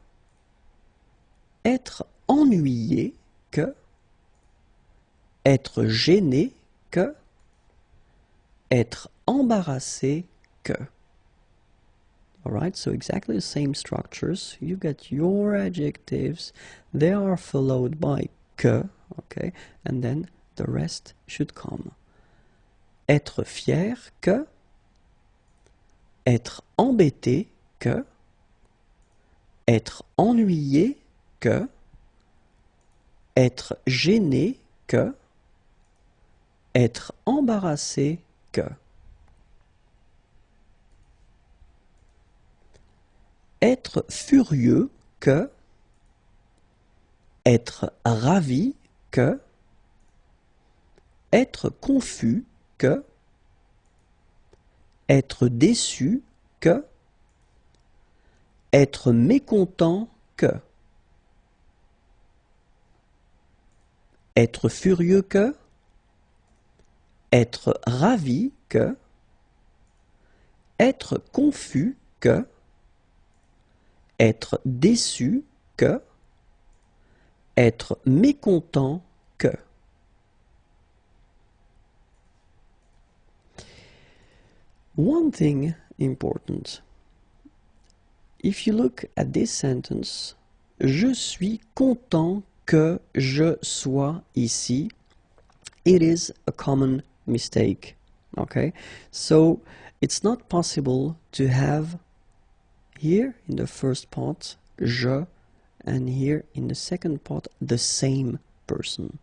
Être ennuyé, que. Être gêné, que. Être embarrassé, que. Alright, so exactly the same structures. You get your adjectives. They are followed by que, okay, and then the rest should come. Être fier, que. Être embêté, que. Être ennuyé, que. Être gêné, que. Être embarrassé, que. Être furieux, que. Être ravi, que. Être confus, que. Être déçu, que. Être mécontent, que. Être furieux, que. Être ravi, que. Être confus, que. Être déçu, que. Être mécontent, que. One thing important. If you look at this sentence, je suis content que je sois ici. It is a common mistake. Okay? So it's not possible to have here in the first part, je, and here in the second part, the same person.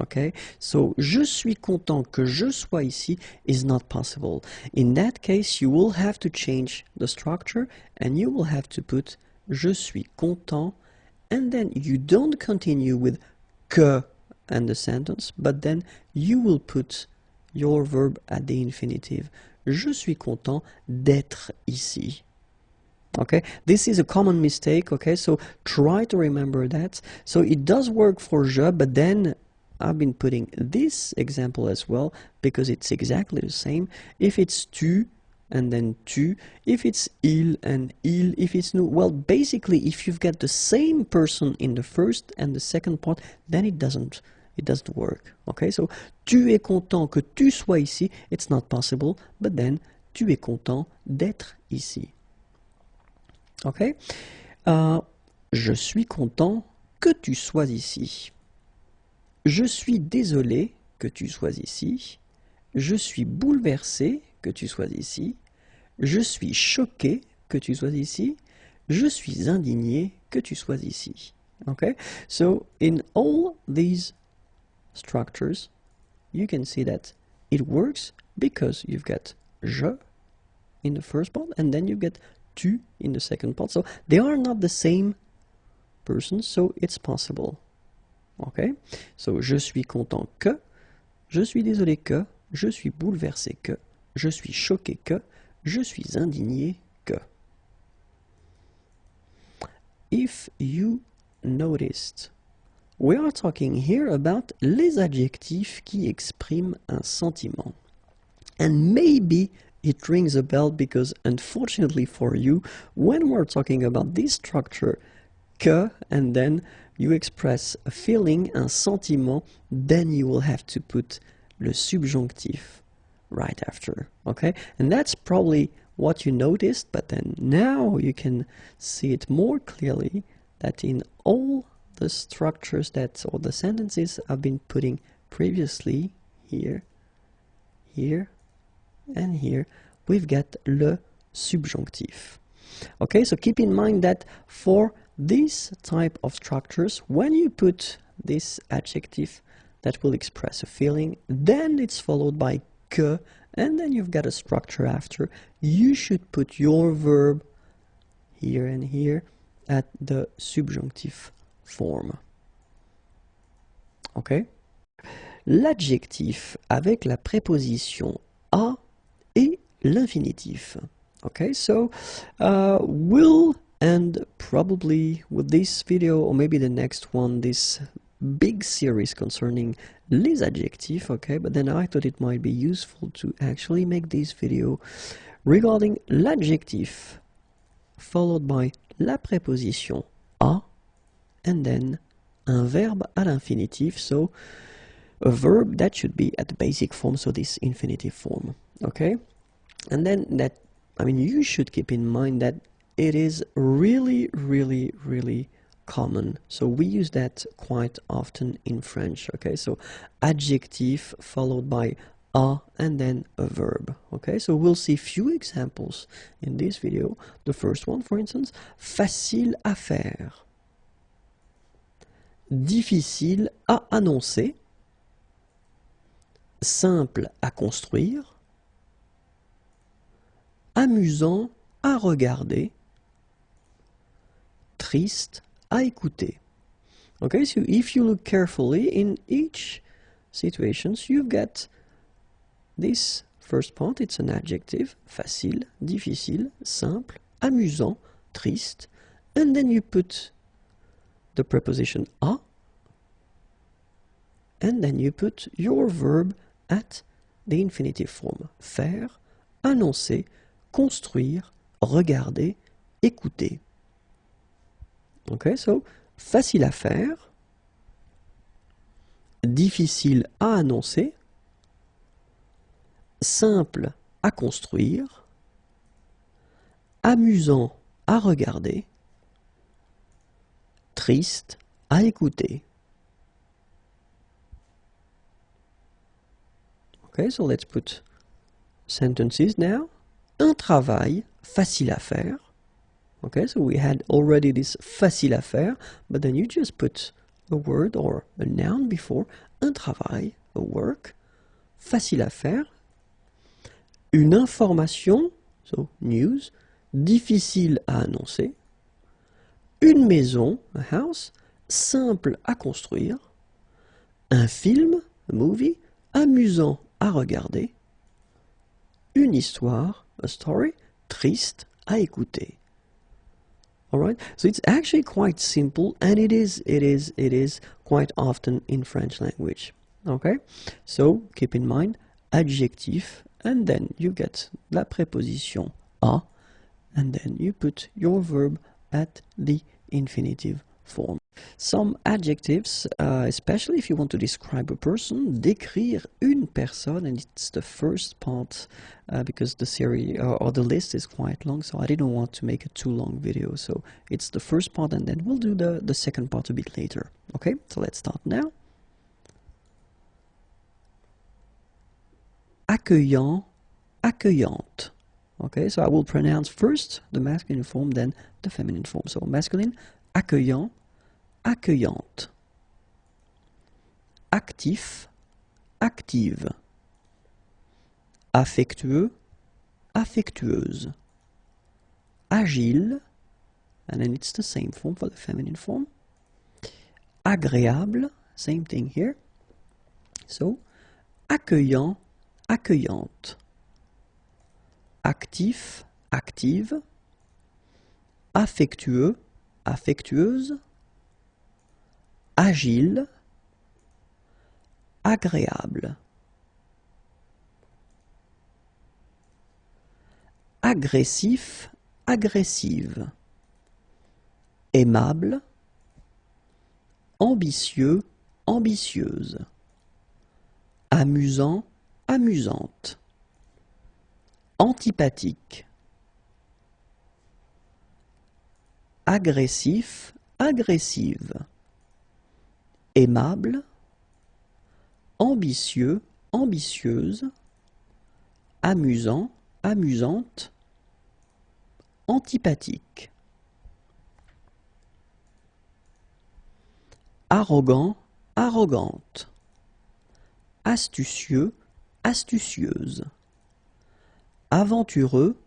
Okay, so je suis content que je sois ici is not possible. In that case, you will have to change the structure and you will have to put je suis content, and then you don't continue with que and the sentence, but then you will put your verb at the infinitive. Je suis content d'être ici. Okay, this is a common mistake, okay, so try to remember that. So it does work for je, but then I've been putting this example as well because it's exactly the same. If it's tu and then tu, if it's il and il, if it's nous, well, basically if you've got the same person in the first and the second part, then it doesn't work. Okay, so tu es content que tu sois ici, it's not possible, but then tu es content d'être ici. Okay, je suis content que tu sois ici. Je suis désolé que tu sois ici. Je suis bouleversé que tu sois ici. Je suis choqué que tu sois ici. Je suis indigné que tu sois ici. Okay? So in all these structures, you can see that it works because you've got je in the first part and then you get tu in the second part. So they are not the same person, so it's possible. Okay? So, je suis content que, je suis désolé que, je suis bouleversé que, je suis choqué que, je suis indigné que. If you noticed, we are talking here about les adjectifs qui expriment un sentiment. And maybe it rings a bell because unfortunately for you, when we're talking about this structure, que, and then you express a feeling, un sentiment, then you will have to put le subjonctif right after, okay? And that's probably what you noticed, but then now you can see it more clearly that in all the structures that, or the sentences I've been putting previously, here, here, and here, we've got le subjonctif. Okay, so keep in mind that for this type of structures, when you put this adjective that will express a feeling, then it's followed by que, and then you've got a structure after. You should put your verb here and here at the subjunctive form. Okay? L'adjectif avec la préposition a et l'infinitif. Okay, so we'll end probably with this video, or maybe the next one, this big series concerning les adjectifs, okay, but then I thought it might be useful to actually make this video regarding l'adjectif followed by la préposition a and then un verbe à l'infinitif, so a verb that should be at the basic form, so this infinitive form, okay? And then that, I mean, you should keep in mind that it is really, really, really common. So we use that quite often in French, okay? So adjective followed by a and then a verb, okay? So we'll see few examples in this video. The first one, for instance, facile à faire, difficile à annoncer, simple à construire, amusant à regarder, triste à écouter. Okay, so if you look carefully in each situations, you've got this first part, it's an adjective, facile, difficile, simple, amusant, triste, and then you put the preposition à, and then you put your verb at the infinitive form, faire, annoncer, construire, regarder, écouter. Okay, so facile à faire, difficile à annoncer, simple à construire, amusant à regarder, triste à écouter. Okay, so let's put sentences now. Un travail facile à faire. Okay, so we had already this facile à faire, but then you just put a word or a noun before. Un travail, a work, facile à faire. Une information, so news, difficile à annoncer. Une maison, a house, simple à construire. Un film, a movie, amusant à regarder. Une histoire, a story, triste à écouter. All right, so it's actually quite simple, and it is quite often in French language. Okay, so keep in mind adjectif, and then you get la préposition à, and then you put your verb at the infinitive form. Some adjectives, especially if you want to describe a person, décrire une personne, and it's the first part because the series or the list is quite long, so I didn't want to make a too long video. So it's the first part, and then we'll do the second part a bit later. Okay, so let's start now. Accueillant, accueillante. Okay, so I will pronounce first the masculine form, then the feminine form. So masculine, accueillant, accueillante. Actif, active. Affectueux, affectueuse. Agile, and then it's the same form for the feminine form. Agréable, same thing here. So, accueillant, accueillante. Actif, active. Affectueux, affectueuse. Agile, agréable. Agressif, agressive. Aimable, ambitieux, ambitieuse. Amusant, amusante. Antipathique. Agressif, agressive. Aimable, ambitieux, ambitieuse, amusant, amusante, antipathique. arrogant, arrogante, astucieux, astucieuse, aventureux,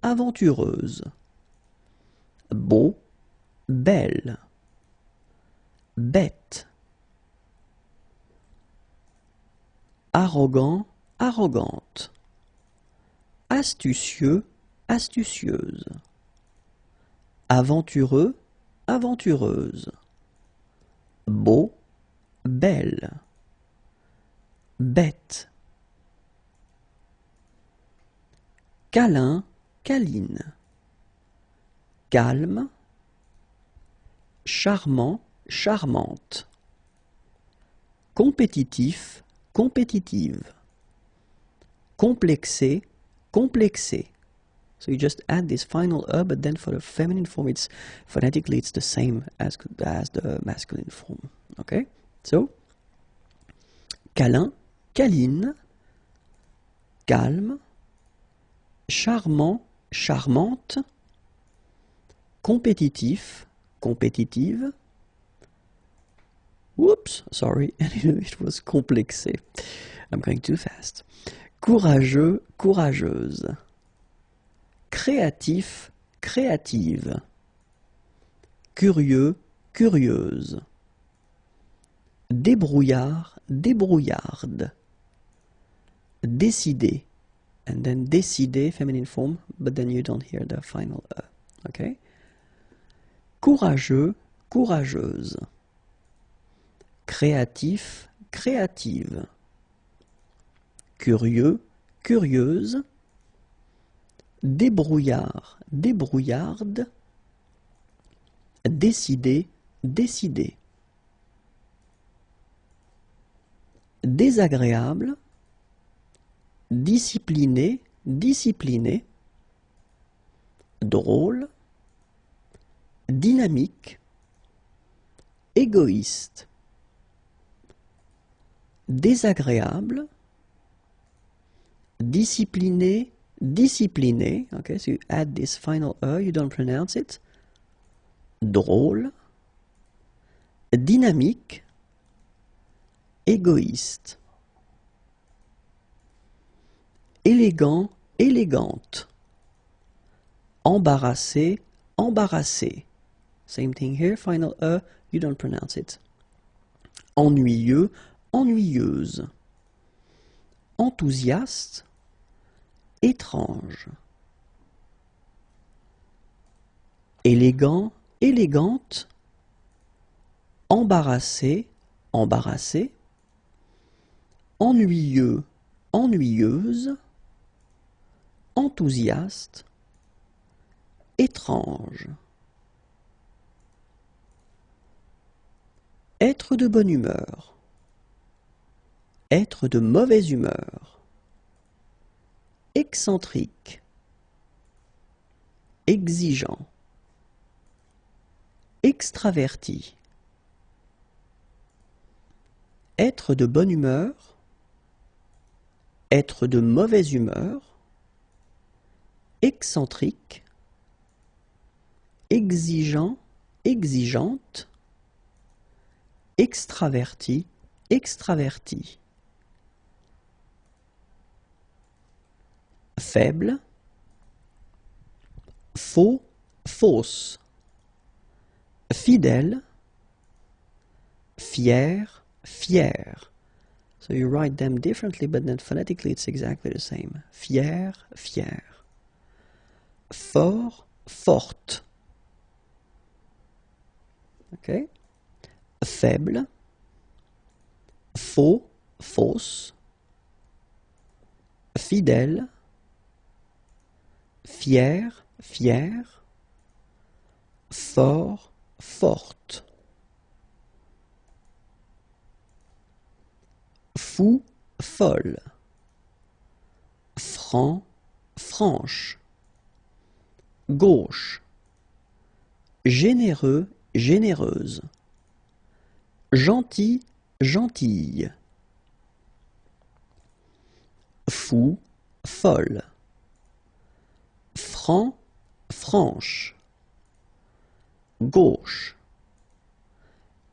aventureuse, beau, belle, bête, arrogant, arrogante, astucieux, astucieuse, aventureux, aventureuse, beau, belle, bête, câlin, câline, calme, charmant, charmante, compétitif, compétitive, complexé, complexé. So you just add this final E, but then for the feminine form, it's phonetically it's the same as the masculine form. Okay? So, câlin, câline, calme, charmant, charmante, compétitif, compétitive. Whoops, sorry, it was complexé. I'm going too fast. Courageux, courageuse. Créatif, créative. Curieux, curieuse. Débrouillard, débrouillarde. Décidé. And then décidé, feminine form, but then you don't hear the final E. Okay? Courageux, courageuse. Créatif, créative. Curieux, curieuse. Débrouillard, débrouillarde. Décidé, décidé. Désagréable. Discipliné, discipliné. Drôle. Dynamique. Égoïste. Désagréable. Discipliné, discipliné. Okay, so you add this final E, you don't pronounce it. Drôle. Dynamique. Égoïste. Élégant, élégante. Embarrassé, embarrassé. Same thing here, final E, you don't pronounce it. Ennuyeux, ennuyeuse. Enthousiaste, étrange. Élégant, élégante. Embarrassé, embarrassé. Ennuyeux, ennuyeuse. Enthousiaste, étrange. Être de bonne humeur. Être de mauvaise humeur. Excentrique. Exigeant. Extraverti. Être de bonne humeur. Être de mauvaise humeur. Excentrique. Exigeant, exigeante. Extraverti, extraverti. Faible. Faux, fausse. Fidèle. Fier, fier. So you write them differently, but then phonetically it's exactly the same. Fier, fier. Fort, forte. Okay? Faible. Faux, fausse. Fidèle. Fier, fier. Fort, forte. Fou, folle. Franc, franche. Gauche. Généreux, généreuse. Gentil, gentille. Fou, folle. Franc, franche. Gauche.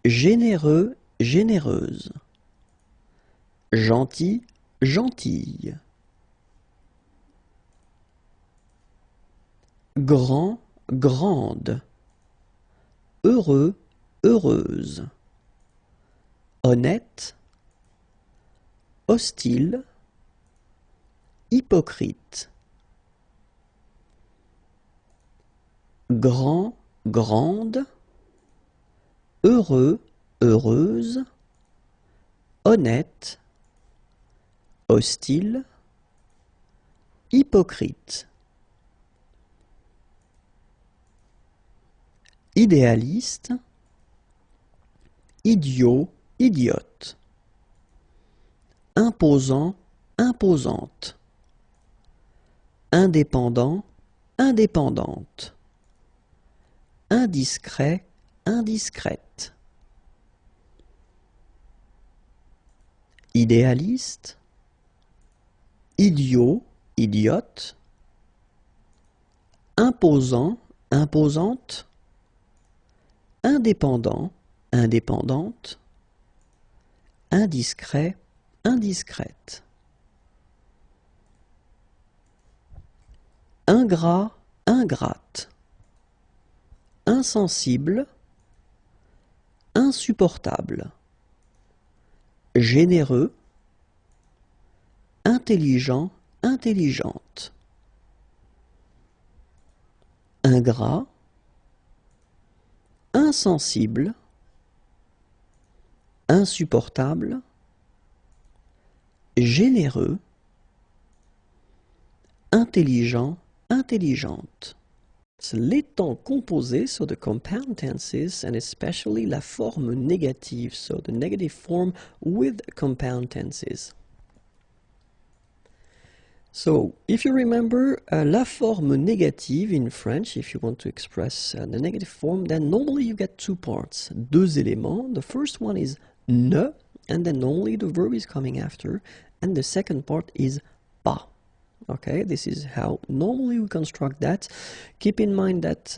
généreux, généreuse. Gentil, gentille. Grand, grande. Heureux, heureuse. Honnête, hostile, hypocrite. Grand, grande. Heureux, heureuse. Honnête, hostile, hypocrite. Idéaliste, idiot, idiote. Imposant, imposante. Indépendant, indépendante. Indiscret, indiscrète. Idéaliste, idiot, idiote. Imposant, imposante. Indépendant, indépendante. Indiscret, indiscrète. Ingrat, ingrate. Insensible, insupportable. Généreux, intelligent, intelligente. Ingrat, insensible, insupportable, généreux, intelligent, intelligente. Les temps composés, so the compound tenses, and especially la forme négative, so the negative form with compound tenses. So, if you remember, la forme négative in French, if you want to express the negative form, then normally you get two parts, deux éléments. The first one is ne, and then normally the verb is coming after, and the second part is pas. Okay, this is how normally we construct that. Keep in mind that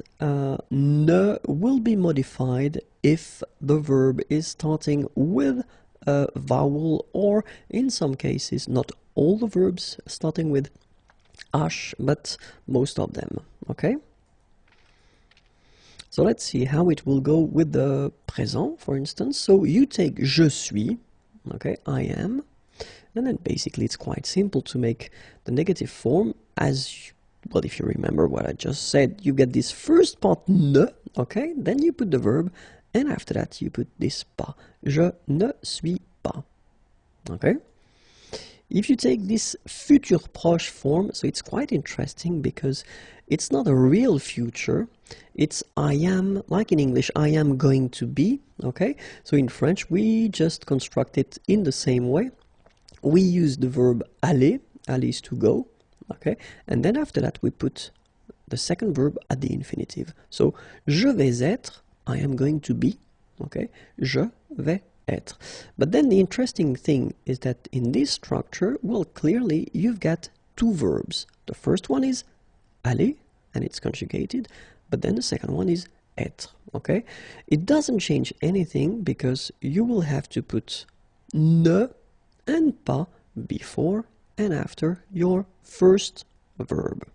ne will be modified if the verb is starting with a vowel, or in some cases, not all the verbs starting with h, but most of them. Okay? So let's see how it will go with the présent, for instance. So you take je suis, okay, I am. And then basically it's quite simple to make the negative form as, well, if you remember what I just said, you get this first part ne, okay, then you put the verb, and after that you put this pas. Je ne suis pas, okay? If you take this futur proche form, so it's quite interesting because it's not a real future, it's I am, like in English, I am going to be, okay? So in French we just construct it in the same way. We use the verb aller, aller is to go, okay? And then after that we put the second verb at the infinitive. So, je vais être, I am going to be, okay? Je vais être. But then the interesting thing is that in this structure, well, clearly you've got two verbs. The first one is aller, and it's conjugated, but then the second one is être, okay? It doesn't change anything because you will have to put ne and pas before and after your first verb.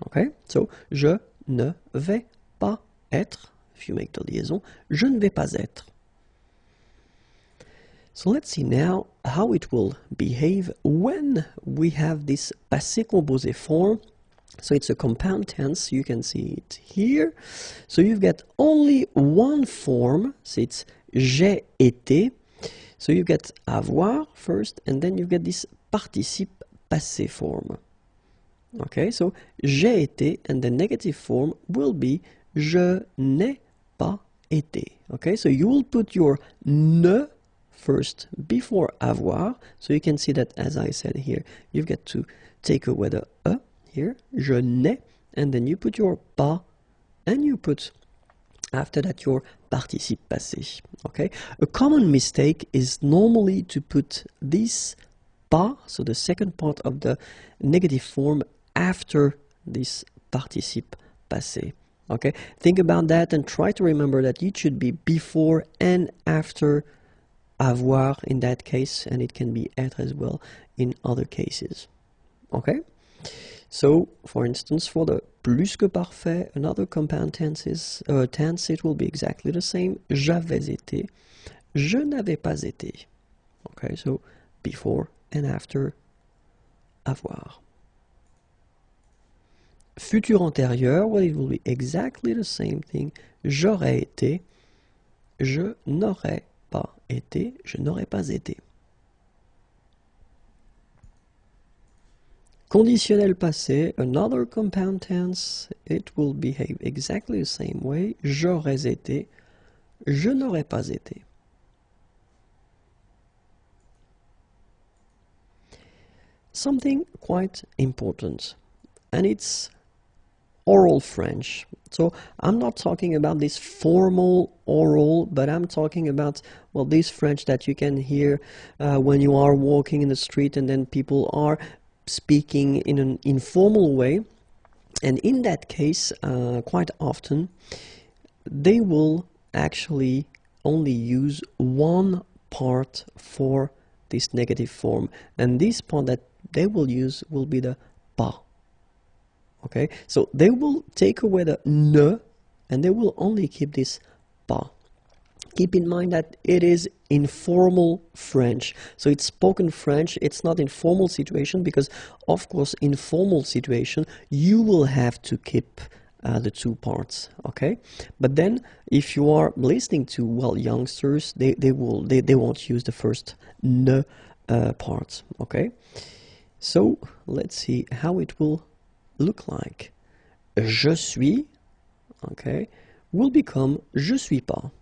Okay, so je ne vais pas être. If you make the liaison, je ne vais pas être. So let's see now how it will behave when we have this passé composé form. So it's a compound tense, you can see it here. So you've got only one form, so it's j'ai été. So you get avoir first, and then you get this participe passé form. Okay, so j'ai été, and the negative form will be je n'ai pas été. Okay, so you will put your ne first before avoir. So you can see that, as I said here, you've got to take away the e here, je n'ai, and then you put your pas, and you put after that your participe passé. Okay, a common mistake is normally to put this pas, so the second part of the negative form, after this participe passé. Okay, think about that and try to remember that it should be before and after avoir in that case, and it can be être as well in other cases. Okay, so for instance, for the plus que parfait, another compound tense, it will be exactly the same. J'avais été, je n'avais pas été. Okay, so before and after avoir. Futur antérieur, well, it will be exactly the same thing. J'aurais été, je n'aurais pas été, je n'aurais pas été. Conditionnel passé, another compound tense, it will behave exactly the same way. J'aurais été, je n'aurais pas été. Something quite important, and it's oral French. So I'm not talking about this formal oral, but I'm talking about, well, this French that you can hear when you are walking in the street and then people are speaking in an informal way. And in that case, quite often, they will actually only use one part for this negative form. And this part that they will use will be the pas. Okay, so they will take away the ne and they will only keep this pas. Keep in mind that it is informal French. So it's spoken French, it's not in formal situation because, of course, in formal situation, you will have to keep the two parts, okay? But then, if you are listening to, well, youngsters, they won't use the first ne part, okay? So, let's see how it will look like. Je suis, okay, will become je suis pas.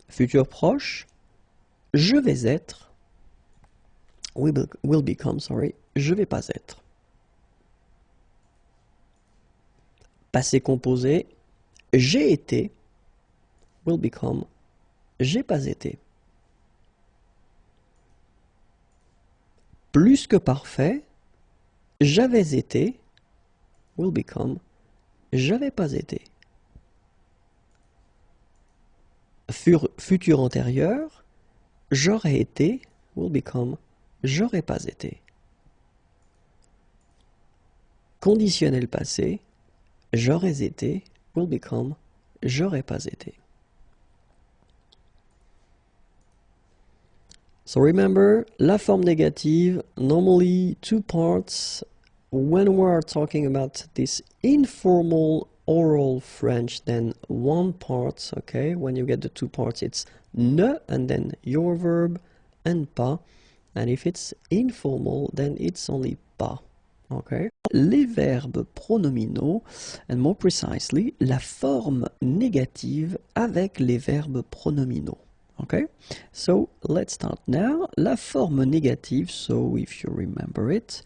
Futur proche, je vais être, will become, sorry, je vais pas être. Passé composé, j'ai été, will become j'ai pas été. Plus que parfait, j'avais été, will become j'avais pas été. Futur antérieur, j'aurais été, will become j'aurais pas été. Conditionnel passé, j'aurais été, will become j'aurais pas été. So remember, la forme négative, normally two parts. When we are talking about this informal oral French, then one part, okay? When you get the two parts, it's ne and then your verb and pas. And if it's informal, then it's only pas, okay? Les verbes pronominaux, and more precisely, la forme négative avec les verbes pronominaux. Okay, so let's start now. La forme négative, so if you remember it,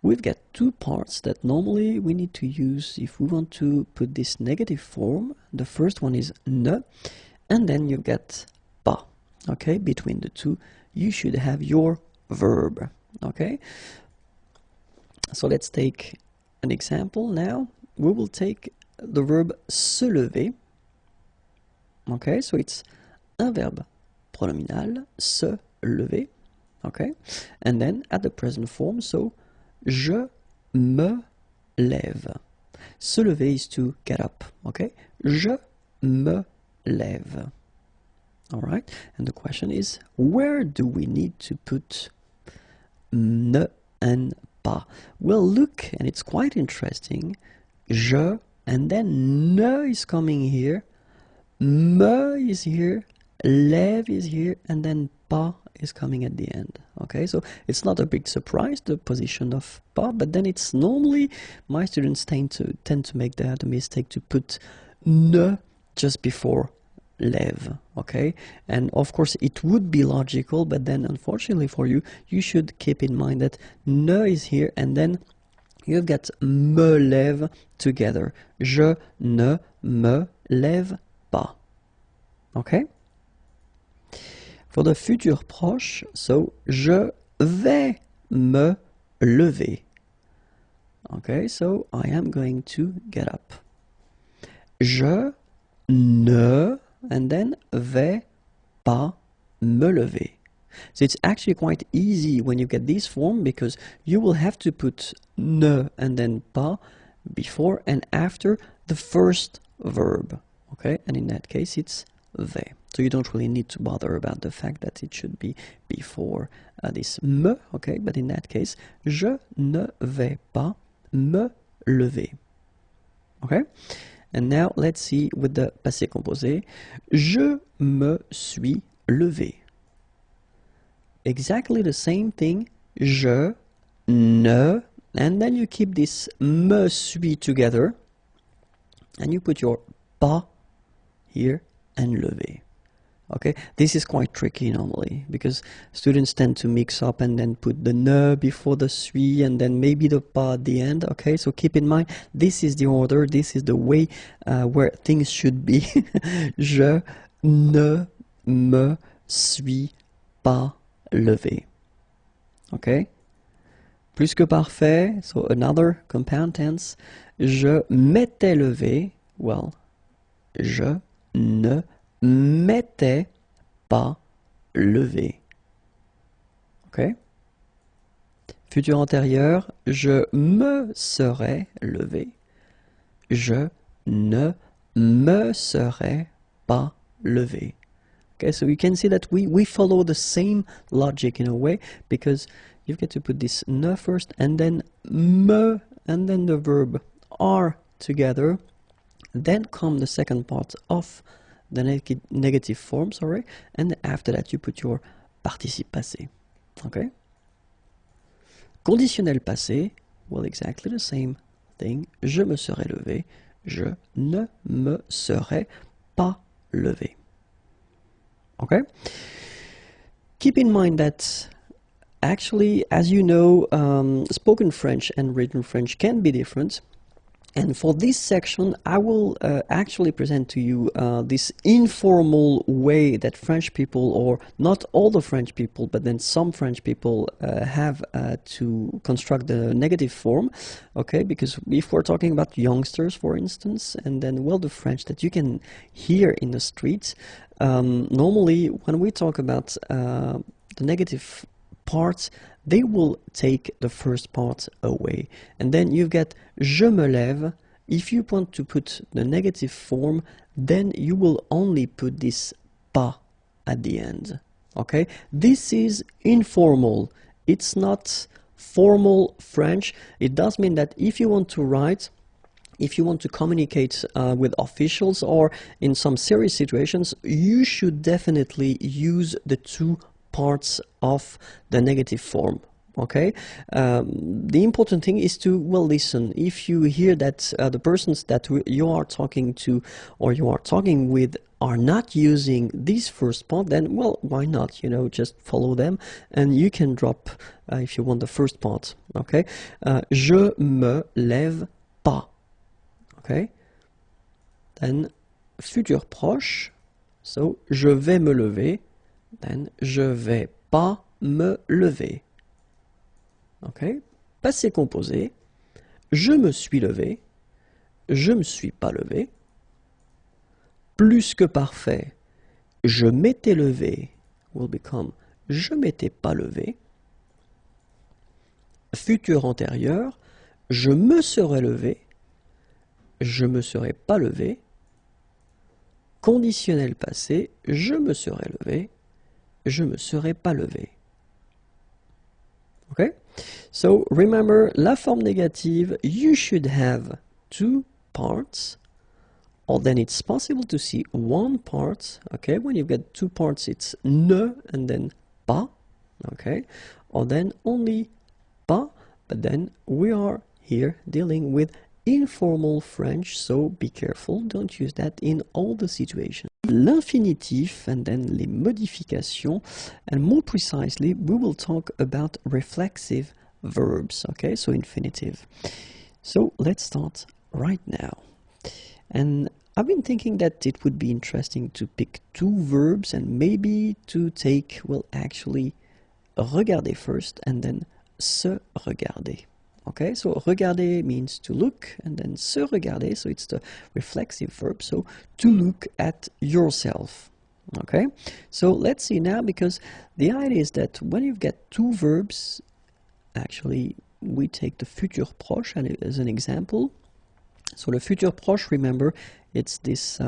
we've got two parts that normally we need to use if we want to put this negative form. The first one is ne, and then you get pas. Okay, between the two, you should have your verb. Okay, so let's take an example now. We will take the verb se lever. Okay, so it's un verbe pronominal, se lever, okay? And then at the present form, so je me lève. Se lever is to get up, okay? Je me lève. All right? And the question is, where do we need to put ne and pas? Well, look, and it's quite interesting. Je, and then ne is coming here. Me is here, lève is here, and then pas is coming at the end. Okay, so it's not a big surprise, the position of pas, but then it's normally, my students tend to make the mistake to put ne just before lève, okay? And of course it would be logical, but then unfortunately for you, you should keep in mind that ne is here, and then you've got me lève together. Je ne me lève pas. Okay? For the futur proche, so je vais me lever. Okay, so I am going to get up. Je ne, and then vais pas me lever. So it's actually quite easy when you get this form, because you will have to put ne and then pas before and after the first verb. Okay, and in that case it's vais. So you don't really need to bother about the fact that it should be before this me, okay, but in that case, je ne vais pas me lever. Okay, and now let's see with the passé composé. Je me suis levé. Exactly the same thing. Je, ne, and then you keep this me suis together, and you put your pas here and lever. Okay, this is quite tricky normally, because students tend to mix up and then put the ne before the suis and then maybe the pas at the end. Okay, so keep in mind, this is the order, this is the way where things should be. Je ne me suis pas levé. Okay, plus que parfait, so another compound tense. Je m'étais levé, well, je ne m'étais pas levé. Ok? Futur antérieur, je me serais levé. Je ne me serais pas levé. Okay, so you can see that we follow the same logic in a way, because you've got to put this ne first and then me and then the verb are together. Then come the second part of the negative form, sorry, and after that you put your participe passé. Okay? Conditionnel passé, well, exactly the same thing. Je me serais levé. Je ne me serais pas levé. Okay? Keep in mind that actually, as you know, spoken French and written French can be different. And for this section, I will actually present to you this informal way that French people, or not all the French people, but then some French people have to construct the negative form, okay? Because if we're talking about youngsters, for instance, and then, well, the French that you can hear in the streets, normally when we talk about the negative parts, they will take the first part away. And then you get je me lève. If you want to put the negative form, then you will only put this pas at the end. Okay? This is informal. It's not formal French. It does mean that if you want to write, if you want to communicate with officials or in some serious situations, you should definitely use the two parts of the negative form. Okay, the important thing is to, well, listen. If you hear that the persons that you are talking to or you are talking with are not using this first part, then, well, why not? You know, just follow them and you can drop if you want the first part. Okay, je me lève pas. Okay, then futur proche, so je vais me lever. Then je vais pas me lever. Ok. Passé composé. Je me suis levé. Je me suis pas levé. Plus que parfait. Je m'étais levé will become je m'étais pas levé. Futur antérieur. Je me serais levé. Je me serais pas levé. Conditionnel passé. Je me serais levé. Je me serais pas levé. Okay? So remember, la forme négative, you should have two parts, or then it's possible to see one part. Okay? When you've got two parts, it's ne and then pas. Okay? Or then only pas, but then we are here dealing with informal French, so be careful, don't use that in all the situations. L'infinitif and then les modifications, and more precisely we will talk about reflexive verbs, okay, so infinitive. So let's start right now. And I've been thinking that it would be interesting to pick two verbs and maybe to take, well, actually regarder first and then se regarder. Okay, so regarder means to look, and then se regarder, so it's the reflexive verb, so to look at yourself. Okay, so let's see now, because the idea is that when you've got two verbs, actually we take the futur proche as an example. So the futur proche, remember, it's this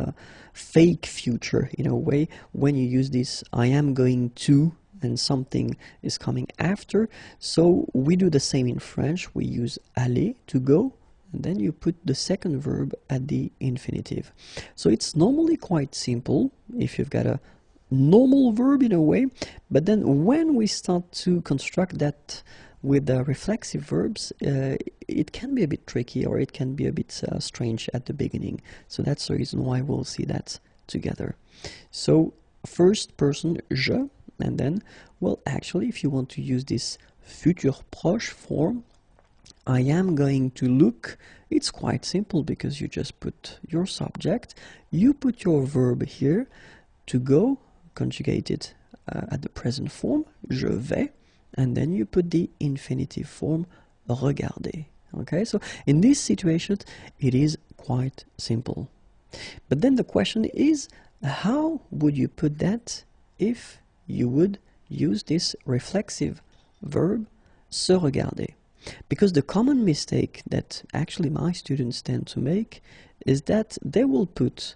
fake future in a way. When you use this I am going to and something is coming after, so we do the same in French. We use aller, to go, and then you put the second verb at the infinitive. So it's normally quite simple if you've got a normal verb in a way, but then when we start to construct that with the reflexive verbs, it can be a bit tricky, or it can be a bit strange at the beginning. So that's the reason why we'll see that together. So first person, je, and then, well, actually, if you want to use this futur proche form, I am going to look, it's quite simple, because you just put your subject, you put your verb here, to go, conjugated at the present form, je vais, and then you put the infinitive form, regarder. Okay, so in this situation, it is quite simple. But then the question is, how would you put that if you would use this reflexive verb, se regarder? Because the common mistake that actually my students tend to make is that they will put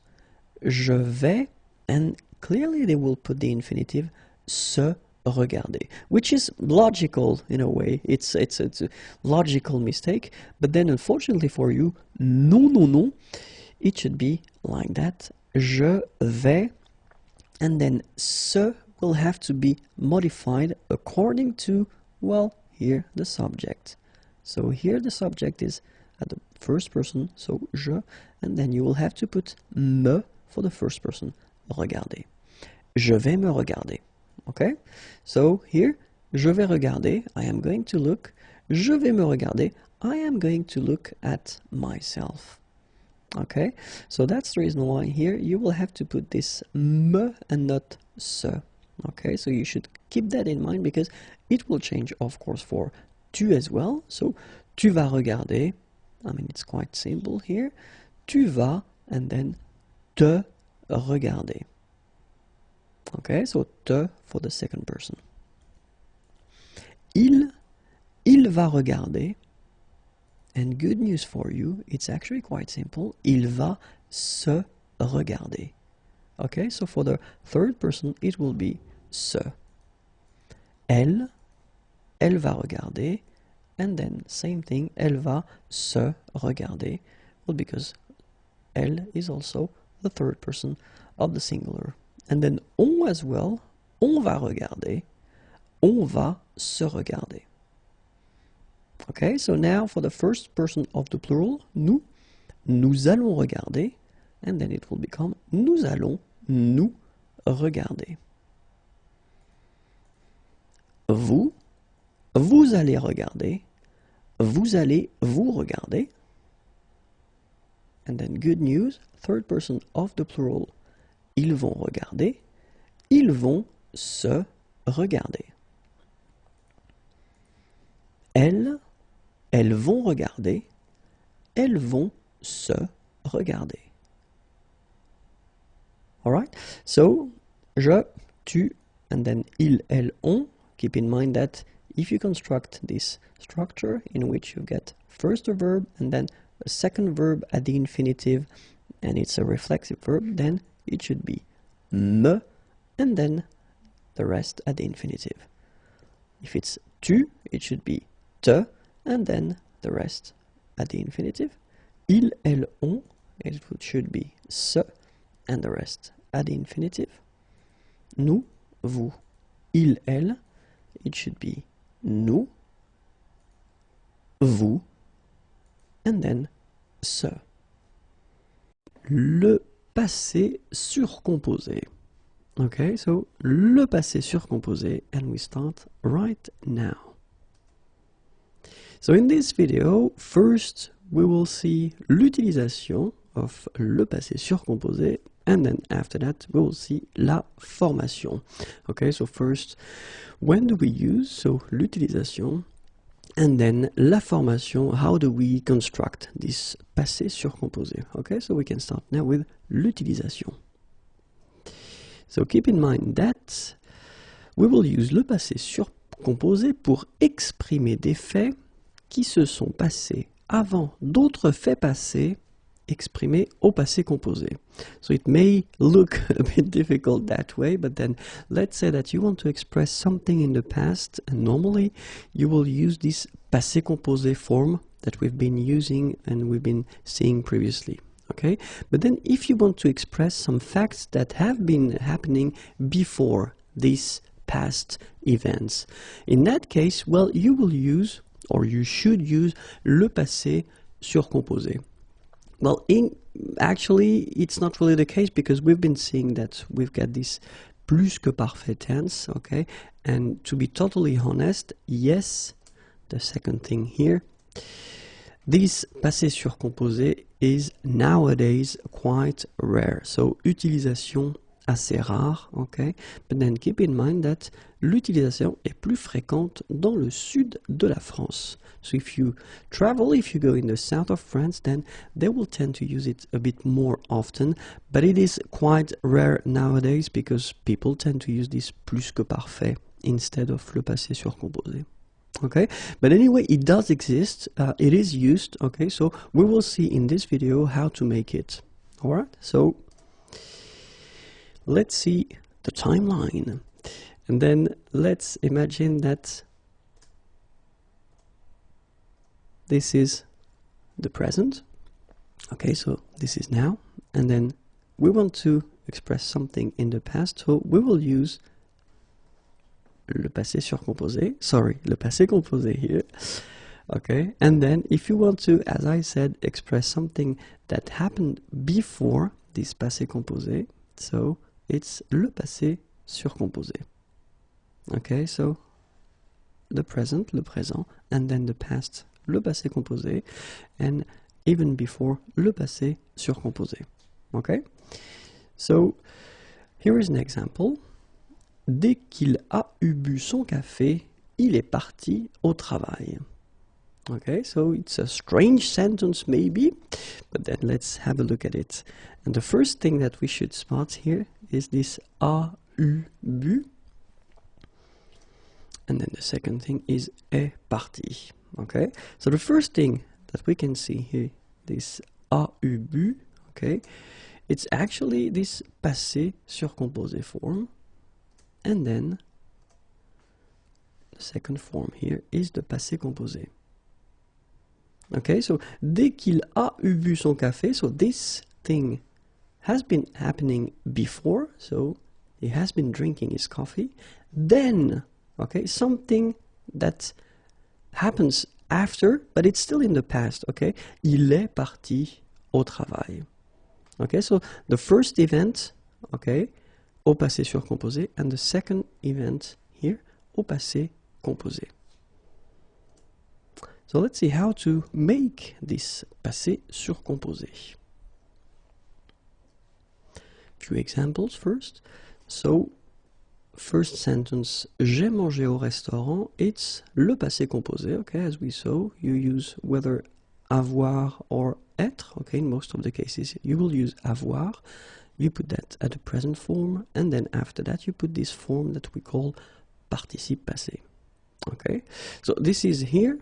je vais, and clearly they will put the infinitive se regarder, which is logical in a way. It's a logical mistake, but then unfortunately for you, non, it should be like that. Je vais, and then se will have to be modified according to, well, here the subject. So here the subject is at the first person, so je, and then you will have to put me for the first person, regarder. Je vais me regarder. Okay? So here, je vais regarder, I am going to look. Je vais me regarder, I am going to look at myself. Okay? So that's the reason why here you will have to put this me and not se. Okay, so you should keep that in mind, because it will change, of course, for tu as well. So tu vas regarder, I mean, it's quite simple here. Tu vas, and then te regarder. Okay, so te for the second person. Il va regarder, and good news for you, it's actually quite simple. Il va se regarder. Okay, so for the third person, it will be se. Elle va regarder, and then same thing, elle va se regarder. Well, because elle is also the third person of the singular. And then on as well, on va regarder, on va se regarder. Okay, so now for the first person of the plural, nous allons regarder, and then it will become nous allons nous regarder. Vous allez regarder, vous allez vous regarder. And then good news, third person of the plural, ils vont regarder, ils vont se regarder. Elles vont regarder, elles vont se regarder. Alright, so je, tu, and then il, elle, on. Keep in mind that if you construct this structure in which you get first a verb and then a second verb at the infinitive, and it's a reflexive verb, then it should be me and then the rest at the infinitive. If it's tu, it should be te and then the rest at the infinitive. Il, elle, on, it should be se and the rest at the infinitive. Nous, vous, il, elle, it should be nous, vous, and then se. Le passé surcomposé. Okay, so le passé surcomposé, and we start right now. So in this video, first we will see l'utilisation of le passé surcomposé, and then after that we will see la formation. Okay, so first, when do we use, so l'utilisation, And then la formation, how do we construct this passé surcomposé? Okay, so we can start now with l'utilisation. So keep in mind that we will use le passé surcomposé pour exprimer des faits qui se sont passés avant d'autres faits passés exprimés au passé composé. So it may look a bit difficult that way, but then let's say that you want to express something in the past, and normally you will use this passé composé form that we've been using and we've been seeing previously. Okay? But then if you want to express some facts that have been happening before these past events, in that case, well, you will use, or you should use, le passé surcomposé. Well, actually, it's not really the case, because we've been seeing that we've got this plus que parfait tense, okay? And to be totally honest, yes, the second thing here, this passé surcomposé is nowadays quite rare. So, utilisation assez rare, okay? But then keep in mind that l'utilisation est plus fréquente dans le sud de la France. So if you travel, if you go in the south of France, then they will tend to use it a bit more often, but it is quite rare nowadays because people tend to use this plus que parfait instead of le passé surcomposé. Okay, but anyway, it does exist, it is used, okay, so we will see in this video how to make it. Alright, so let's see the timeline, and then let's imagine that this is the present. Okay, so this is now, and then we want to express something in the past, so we will use le passé surcomposé, le passé composé here. Okay, and then if you want to, as I said, express something that happened before this passé composé, so it's le passé surcomposé. Okay, so the present, le présent, and then the past, le passé composé, and even before, le passé surcomposé. Okay, so here is an example. Dès qu'il a eu bu son café, il est parti au travail. Okay, so it's a strange sentence maybe, but then let's have a look at it. And the first thing that we should spot here is this a eu bu. And then the second thing is est parti. Okay, so the first thing that we can see here, this a eu bu, okay, it's actually this passé surcomposé form. And then the second form here is the passé composé. Okay, so dès qu'il a eu bu son café, so this thing has been happening before, so he has been drinking his coffee. Then, okay, something that happens after, but it's still in the past, okay? Il est parti au travail. Okay, so the first event, okay, au passé surcomposé, and the second event here, au passé composé. So let's see how to make this passé surcomposé. Few examples first. So, first sentence, j'ai mangé au restaurant, it's le passé composé, okay, as we saw, you use whether avoir or être, okay, in most of the cases you will use avoir. You put that at the present form, and then after that you put this form that we call participe passé. Okay, so this is here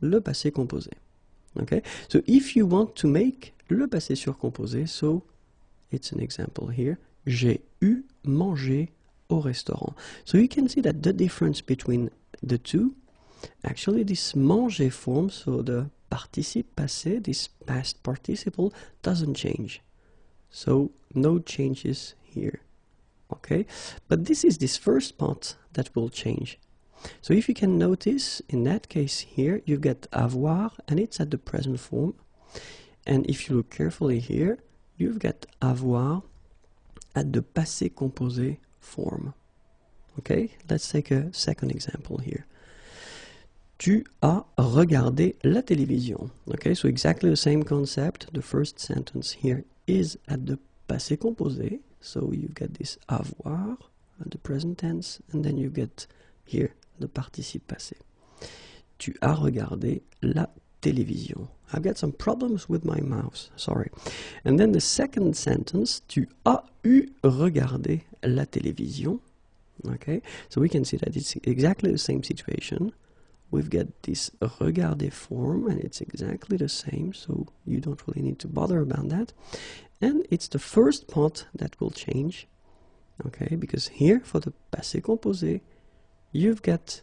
le passé composé. Okay, so if you want to make le passé surcomposé, so it's an example here, j'ai eu mangé au restaurant. So you can see that the difference between the two, actually this manger form, so the participe passé, this past participle, doesn't change. So no changes here, okay? But this is this first part that will change. So if you can notice, in that case here, you get avoir, and it's at the present form. And if you look carefully here, you've got avoir at the passé composé form. Okay, let's take a second example here. Tu as regardé la télévision. Okay, so exactly the same concept. The first sentence here is at the passé composé, so you get this avoir at the present tense, and then you get here the participe passé. Tu as regardé la télévision. I've got some problems with my mouse, sorry. And then the second sentence, tu as eu regardé la télévision. Okay, so we can see that it's exactly the same situation. We've got this regarder form and it's exactly the same, so you don't really need to bother about that. And it's the first part that will change, okay, because here for the passé composé, you've got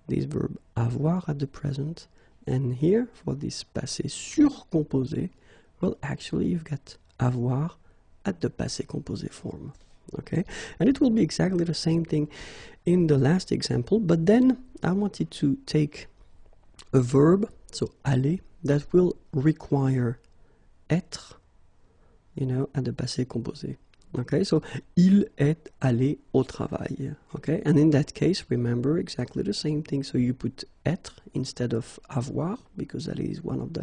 this verb avoir at the present, and here for this passé surcomposé, well, actually you've got avoir at the passé composé form. Okay, and it will be exactly the same thing in the last example, but then I wanted to take a verb, so aller, that will require être, you know, at the passé composé. Okay, so il est allé au travail. Okay, and in that case, remember exactly the same thing. So you put être instead of avoir, because that is one of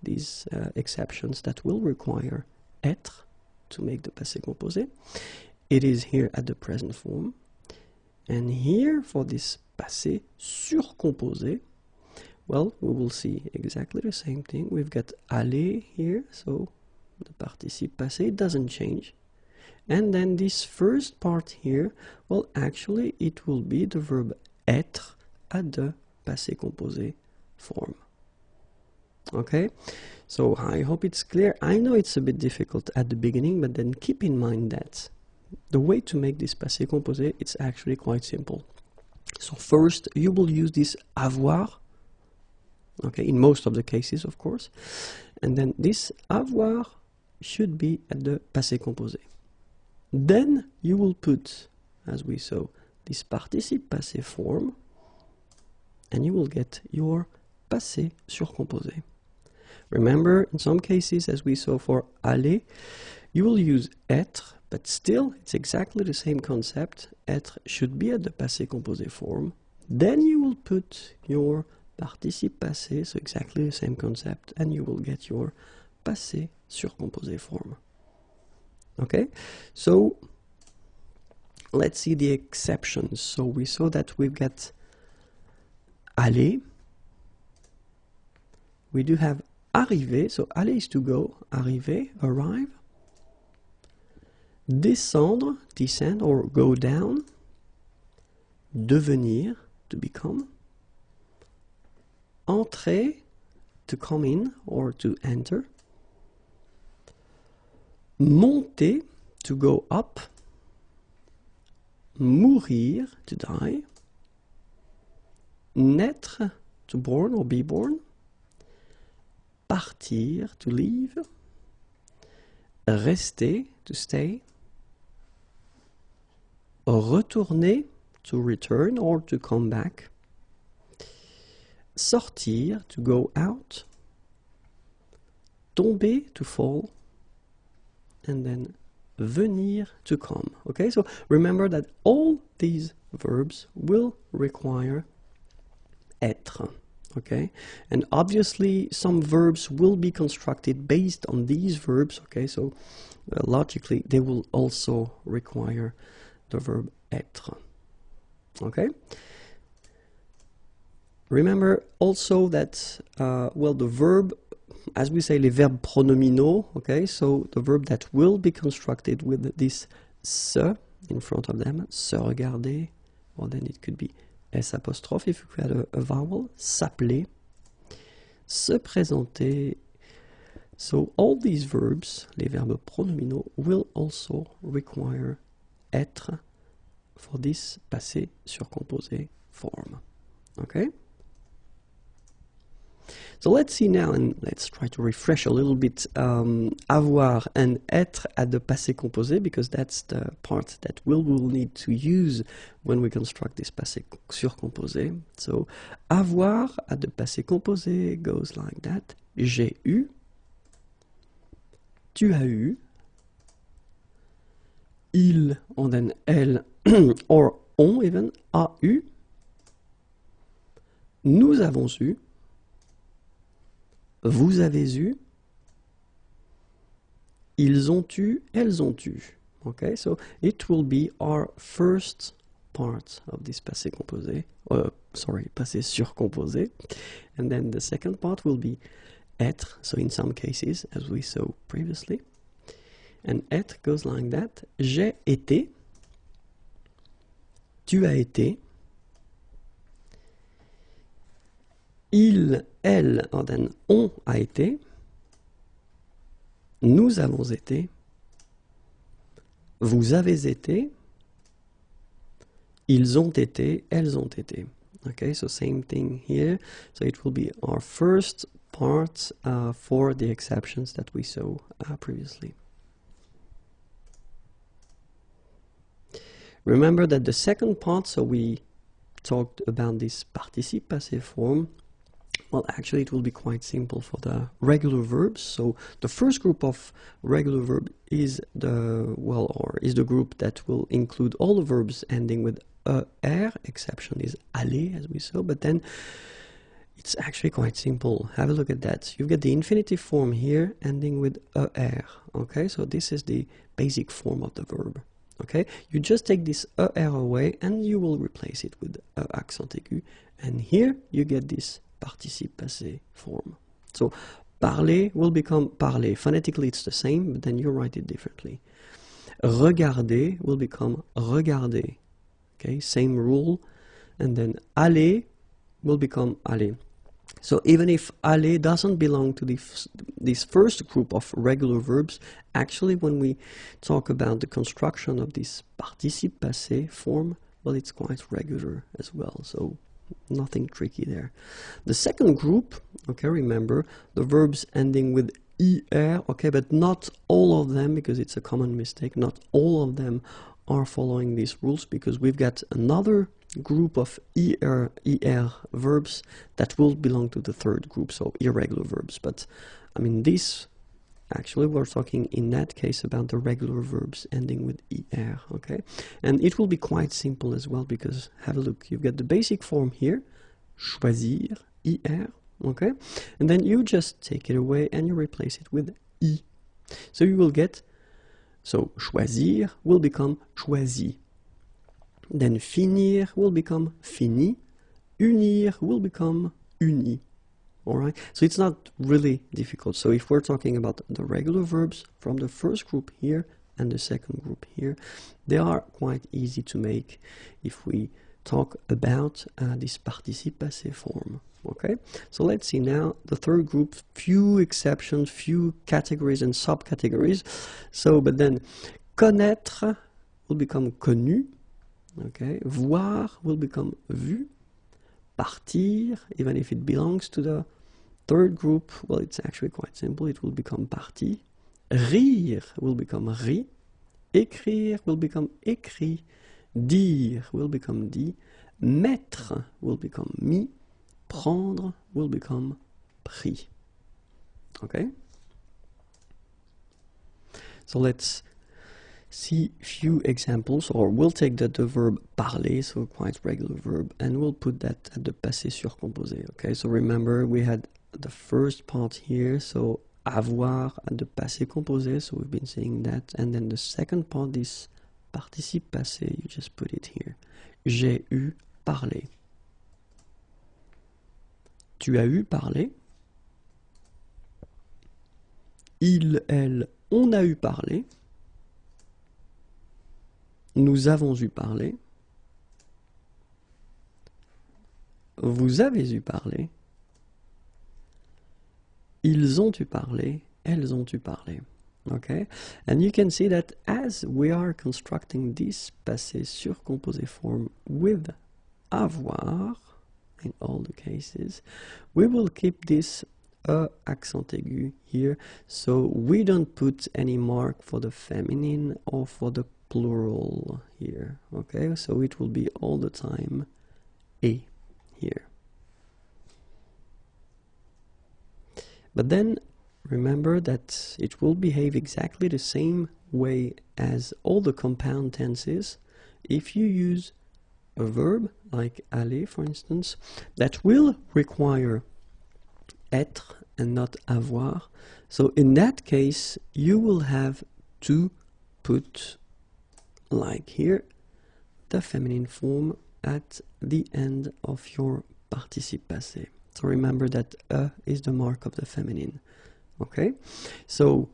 these exceptions that will require être to make the passé composé. It is here at the present form. And here for this passé surcomposé, well, we will see exactly the same thing. We've got aller here, so the participe passé doesn't change. And then this first part here, well, actually it will be the verb être at the passé composé form. Okay, so I hope it's clear. I know it's a bit difficult at the beginning, but then keep in mind that the way to make this passé composé, it's actually quite simple. So first, you will use this avoir, okay, in most of the cases, of course. And then this avoir should be at the passé composé. Then you will put, as we saw, this participe passé form, and you will get your passé surcomposé. Remember, in some cases, as we saw for aller, you will use être, but still, it's exactly the same concept. Être should be at the passé composé form. Then you will put your participe passé, so exactly the same concept, and you will get your passé surcomposé form. Okay, so let's see the exceptions. So we saw that we've got aller. We do have arriver, so aller is to go, arriver, arrive. Descendre, descend or go down. Devenir, to become. Entrer, to come in or to enter. Monter, to go up. Mourir, to die. Naître, to born or be born. Partir, to leave. Rester, to stay. Retourner, to return or to come back. Sortir, to go out. Tomber, to fall. And then venir, to come. Okay, so remember that all these verbs will require être. Okay, and obviously some verbs will be constructed based on these verbs. Okay, so logically they will also require the verb être. Okay, remember also that well, the verb, as we say, les verbes pronominaux, okay, so the verb that will be constructed with this se in front of them, se regarder, or then it could be S apostrophe if we had a vowel, s'appeler, se présenter. So all these verbs, les verbes pronominaux, will also require être for this passé surcomposé form. Okay? So let's see now, and let's try to refresh a little bit avoir and être at the passé composé, because that's the part that we'll need to use when we construct this passé surcomposé. So avoir at the passé composé goes like that. J'ai eu, tu as eu, il, and then elle, or on even, a eu, nous avons eu, vous avez eu, ils ont eu, elles ont eu. Okay, so it will be our first part of this passé composé, passé surcomposé. And then the second part will be être, so in some cases, as we saw previously. And être goes like that. J'ai été. Tu as été. Il, elle, or then on a été. Nous avons été. Vous avez été. Ils ont été. Elles ont été. Okay, so same thing here. So it will be our first part for the exceptions that we saw previously. Remember that the second part, so we talked about this participe passé form. Well, actually it will be quite simple for the regular verbs. So the first group of regular verb is the group that will include all the verbs ending with er. Exception is aller, as we saw, but then it's actually quite simple. Have a look at that. You get the infinitive form here ending with er. Okay, so this is the basic form of the verb. Okay, you just take this er away and you will replace it with accent aigu, and here you get this participe passé form. So parler will become parler. Phonetically it's the same, but then you write it differently. Regarder will become regarder. Okay, same rule. And then aller will become aller. So even if aller doesn't belong to this first group of regular verbs, actually when we talk about the construction of this participe passé form, well, it's quite regular as well, so nothing tricky there. The second group, okay, remember, the verbs ending with er, okay, but not all of them, because it's a common mistake, not all of them are following these rules, because we've got another group of er verbs that will belong to the third group, so irregular verbs. But I mean, this actually we're talking in that case about the regular verbs ending with er, okay? And it will be quite simple as well, because have a look, you've got the basic form here, choisir, er, okay? And then you just take it away and you replace it with I. So you will get, so choisir will become choisi. Then finir will become fini. Unir will become uni. Alright, so it's not really difficult. So if we're talking about the regular verbs from the first group here and the second group here, they are quite easy to make if we talk about this participe passé form. Okay, so let's see now the third group, few exceptions, few categories and subcategories. So, but then connaître will become connu. Okay, voir will become vu. Partir, even if it belongs to the third group, well, it's actually quite simple. It will become parti. Rire will become ri. Écrire will become écrit. Dire will become dit. Mettre will become mis. Prendre will become pris. Okay? So let's see few examples, or we'll take the verb parler, so quite regular verb, and we'll put that at the passé surcomposé. Okay, so remember we had the first part here, so avoir at the passé composé, so we've been saying that, and then the second part, this participe passé, you just put it here. J'ai eu parler. Tu as eu parler. Il, elle, on a eu parler. Nous avons eu parler. Vous avez eu parler. Ils ont eu parler. Elles ont eu parler. Okay? And you can see that as we are constructing this passé surcomposé form with avoir, in all the cases, we will keep this accent aigu here, so we don't put any mark for the feminine or for the plural here. Okay, so it will be all the time a here. But then remember that it will behave exactly the same way as all the compound tenses if you use a verb like aller, for instance, that will require être and not avoir. So in that case, you will have to put, like here, the feminine form at the end of your participe passé. So remember that is the mark of the feminine. Okay? So,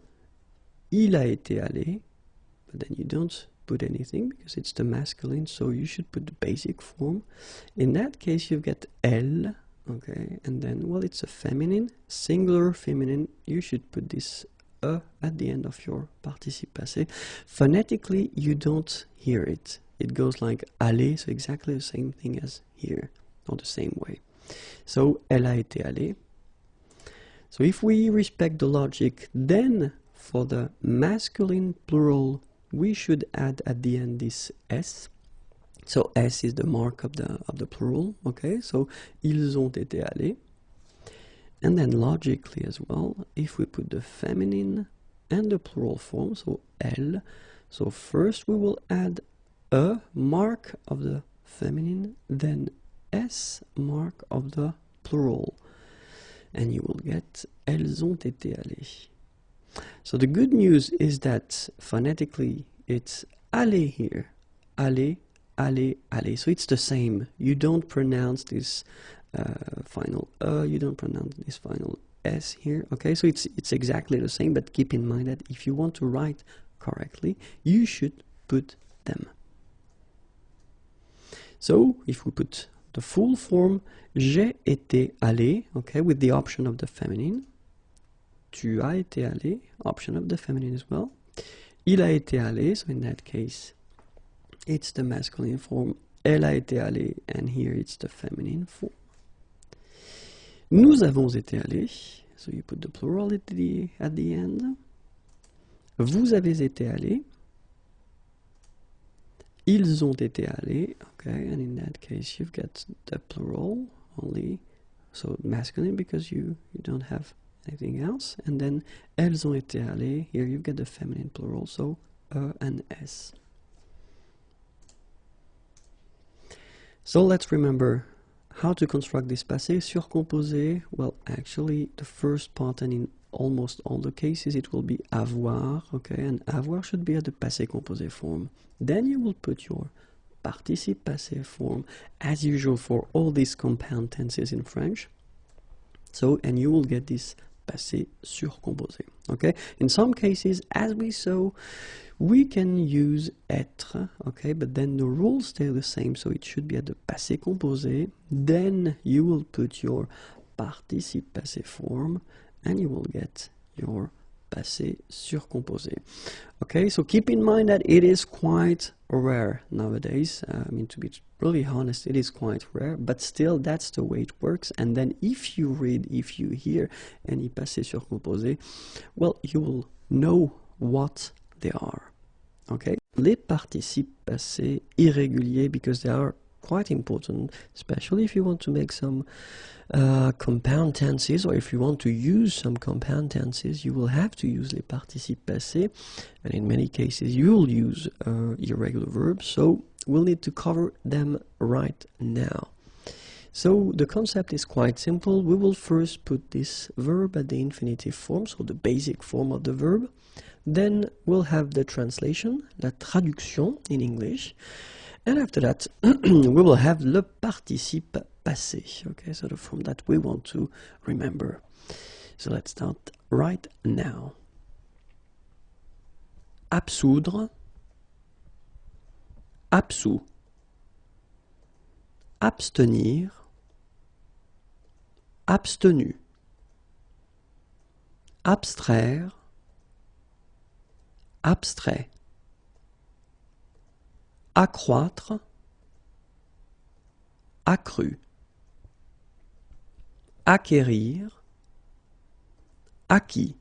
il a été allé, but then you don't put anything because it's the masculine, so you should put the basic form. In that case, you get elle, okay? And then, well, it's a feminine, singular feminine. You should put this at the end of your participe passé. Phonetically, you don't hear it. It goes like aller, so exactly the same thing as here, or the same way. So, elle a été allée. So if we respect the logic, then for the masculine plural, we should add at the end this S. So S is the mark of the plural, okay? So ils ont été allés. And then logically as well, if we put the feminine and the plural form, so elle, so first we will add a mark of the feminine, then S mark of the plural. And you will get elles ont été allées. So the good news is that phonetically it's aller here. Aller, aller, aller. So it's the same. You don't pronounce this final you don't pronounce this final S here. Okay, so it's exactly the same, but keep in mind that if you want to write correctly, you should put them. So if we put the full form, j'ai été allé, okay, with the option of the feminine. Tu as été allé, option of the feminine as well. Il a été allé, so in that case, it's the masculine form. Elle a été allée, and here it's the feminine form. Nous avons été allés, so you put the plural at the end. Vous avez été allés. Ils ont été allés, okay, and in that case you've got the plural only, so masculine because you don't have anything else, and then elles ont été allées, here you've got the feminine plural, so and S. So let's remember how to construct this passé surcomposé. Well, actually the first part, and in almost all the cases it will be avoir, okay, and avoir should be at the passé composé form. Then you will put your participe passé form as usual for all these compound tenses in French. So, and you will get this passé surcomposé, okay? In some cases, as we saw, we can use être, okay, but then the rules stay the same, so it should be at the passé composé. Then you will put your participe passé form, and you will get your passé surcomposé. Okay, so keep in mind that it is quite rare nowadays. I mean, to be really honest, it is quite rare, but still that's the way it works. And then if you hear any passé surcomposé, well, you will know what they are. Okay, les participes passés irréguliers, because they are quite important, especially if you want to make some compound tenses, or if you want to use some compound tenses, you will have to use les participes passés, and in many cases you will use irregular verbs, so we'll need to cover them right now. So the concept is quite simple. We will first put this verb at the infinitive form, so the basic form of the verb. Then we'll have the translation, la traduction in English. And after that, we will have le participe passé, okay, so the form that we want to remember. So let's start right now. Absoudre, absous. Abstenir, abstenu. Abstraire, abstrait. Accroître, accru. Acquérir, acquis.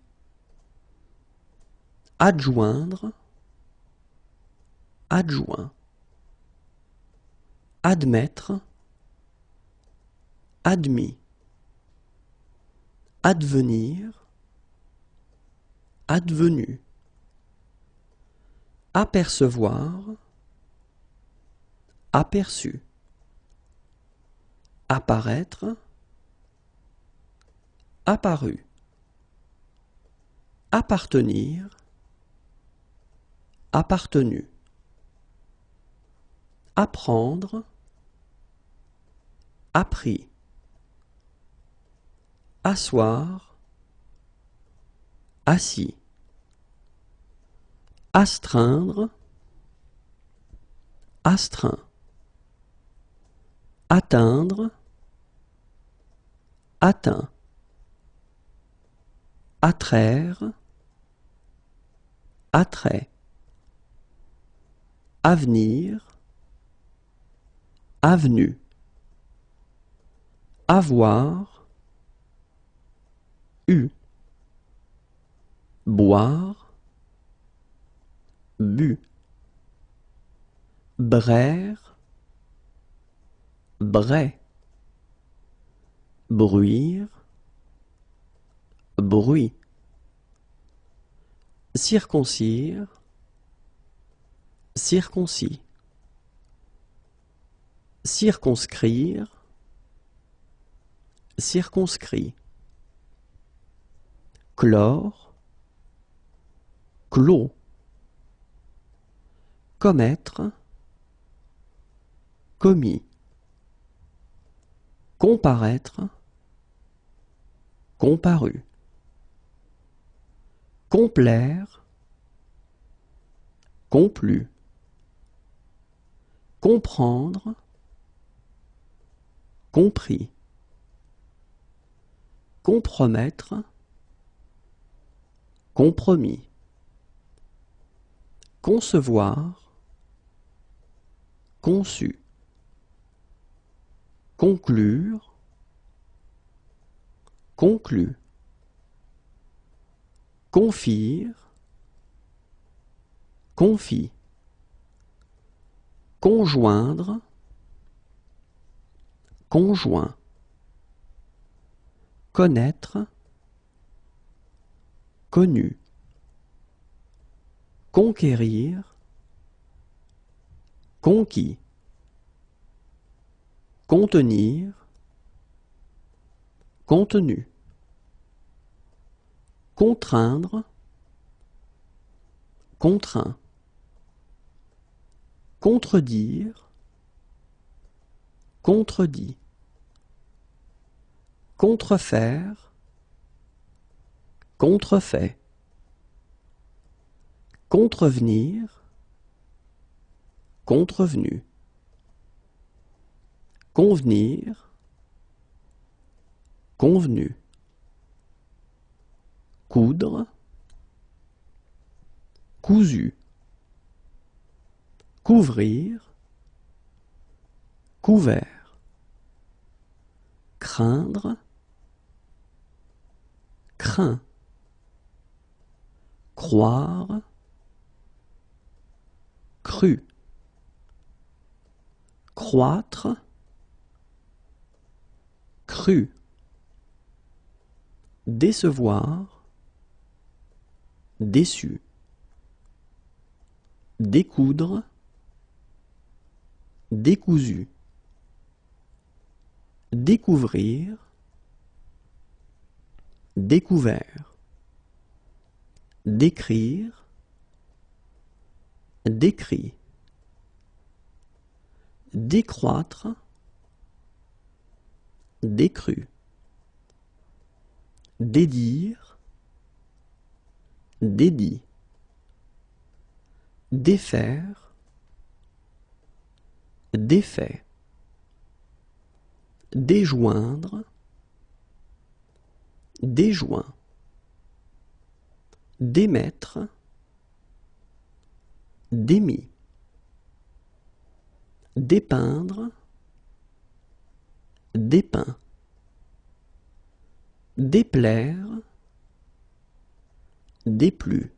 Adjoindre, adjoint. Admettre, admis. Advenir, advenu. Apercevoir, aperçu. Apparaître, apparu. Appartenir, appartenu. Apprendre, appris, asseoir, assis, astreindre, astreint, atteindre, atteint, attraire, attrait, avenir, avenue, avoir, eu, boire, bu, braire, brais, bruire, bruit, circoncire, circoncis, circonscrire, circonscrit, clore, clos, commettre, commis, comparaître, comparu, complaire, complu, comprendre, compris, compromettre, compromis, concevoir, conçu, conclure, conclu, confire, confie, conjoindre, conjoint, connaître, connu, conquérir, conquis, contenir, contenu, contraindre, contraint, contredire, contredit, contrefaire, contrefait, contrevenir, contrevenu, convenir, convenu, coudre, cousu, couvrir, couvert, craindre, craint, croire, cru, croître, cru, décevoir, déçu, découdre, décousu, découvrir, découvert, décrire, décrit, décroître, décru, dédire, dédit, défaire, défait, déjoindre, déjoint, démettre, démis, dépeindre, dépeint, déplaire, déplu,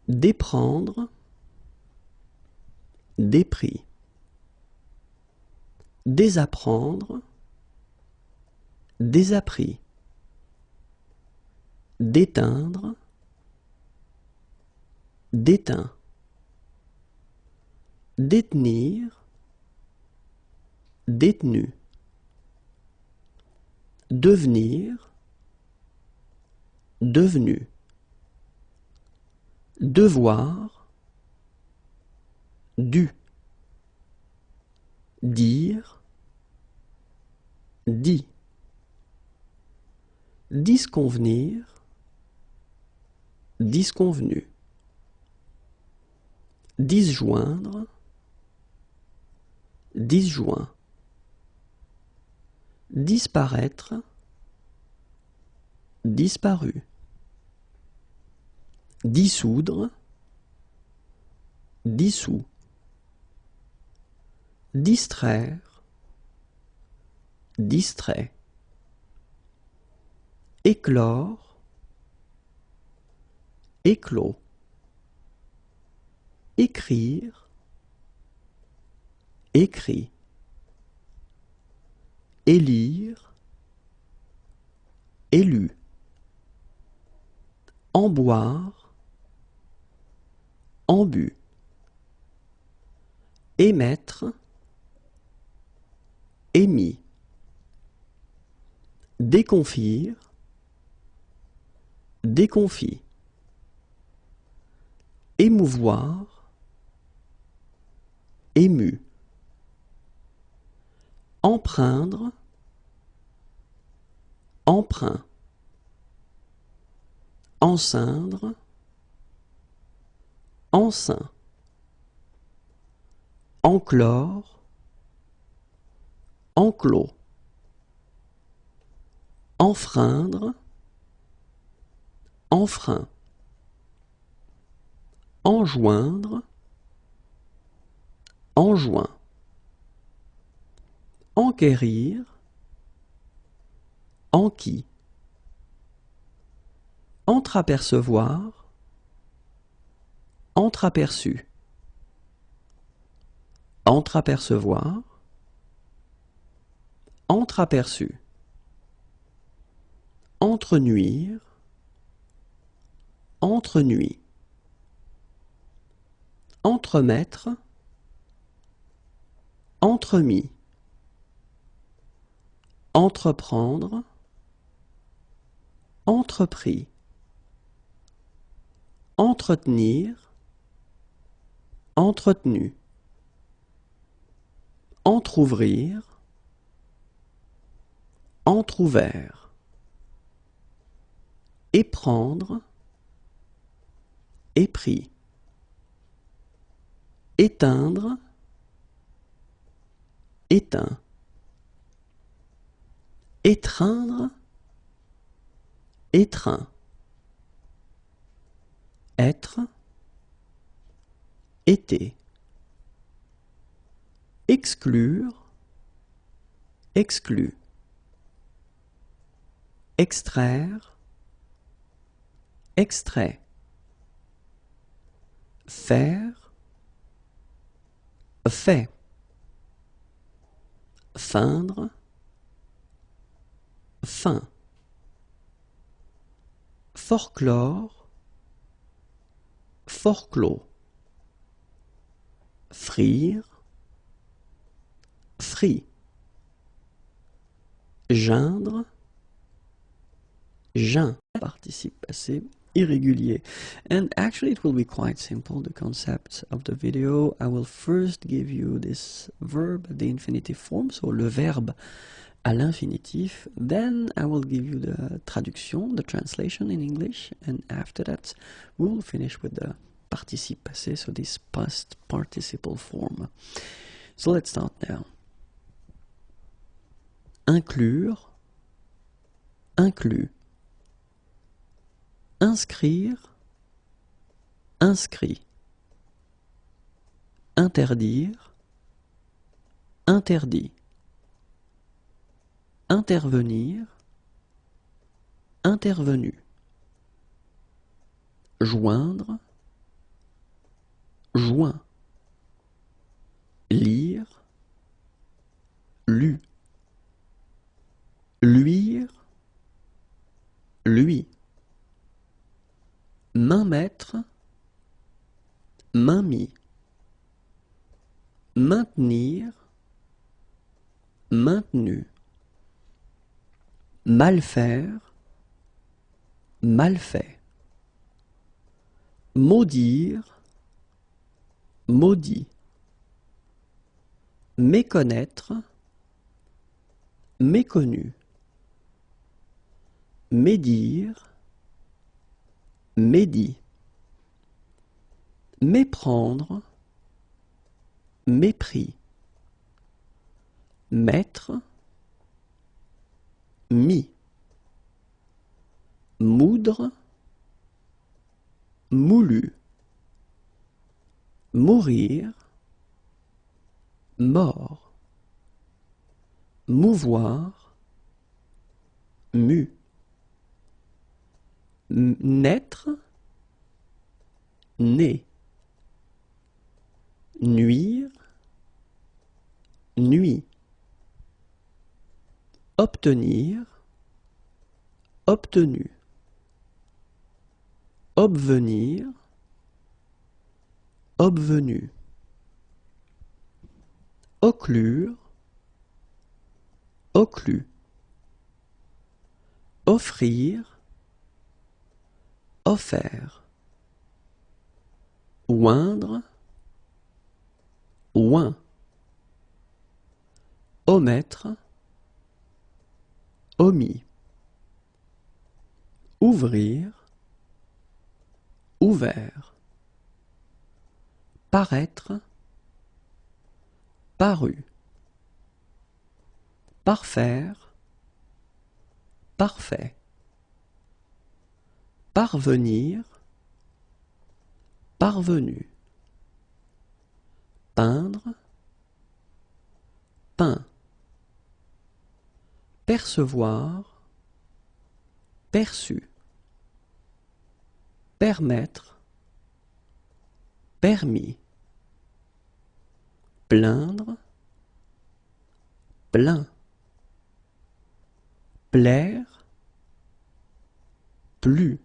déprendre, dépris, désapprendre, désappris, déteindre, déteint, détenir, détenu, devenir, devenu, devoir, dû, dire, dit, disconvenir, disconvenu, disjoindre, disjoint, disparaître, disparu, dissoudre, dissous, distraire, distrait, éclore, éclos, écrire, écrit, élire, élu, emboire, embu, émettre, émis, déconfire, déconfit, émouvoir, ému, empreindre, emprunt, enceindre, enceint, enclore, enclos, enfreindre, enfreint, enjoindre, enjoint, enquérir, enquis, entreapercevoir, entreaperçu, entreapercevoir, entreaperçu, entrenuire, entrenuit, entremettre, entremis, entreprendre, entrepris, entretenir, entretenu, entr'ouvrir, entr'ouvert, éprendre, épris, éteindre, éteint, étreindre, étreint, être, été, exclure, exclu, extraire, extrait, faire, fait, feindre, fin, forclore, forclos, frire, frit, geindre, geint, participe passé irrégulier. And actually it will be quite simple, the concept of the video. I will first give you this verb, the infinitive form, so le verbe à l'infinitif. Then I will give you the traduction, the translation in English, and after that we will finish with the participe passé, so this past participle form. So let's start now. Inclure, inclus, inscrire, inscrit, interdire, interdit, intervenir, intervenu, joindre, joint, lire, lu, luire, lui, main mettre, main mis, maintenir, maintenu, mal faire, mal fait, maudire, maudit, méconnaître, méconnu, médire, médit, méprendre, mépris, mettre, mis, moudre, moulu, mourir, mort, mouvoir, mu, naître, né, nuire, nuit, obtenir, obtenu, obvenir, obvenu, occlure, occlus, offrir, offert, oindre, oint, omettre, omis, ouvrir, ouvert, paraître, paru, parfaire, parfait, parvenir, parvenu, peindre, peint, percevoir, perçu, permettre, permis, plaindre, plaint, plaire, plu,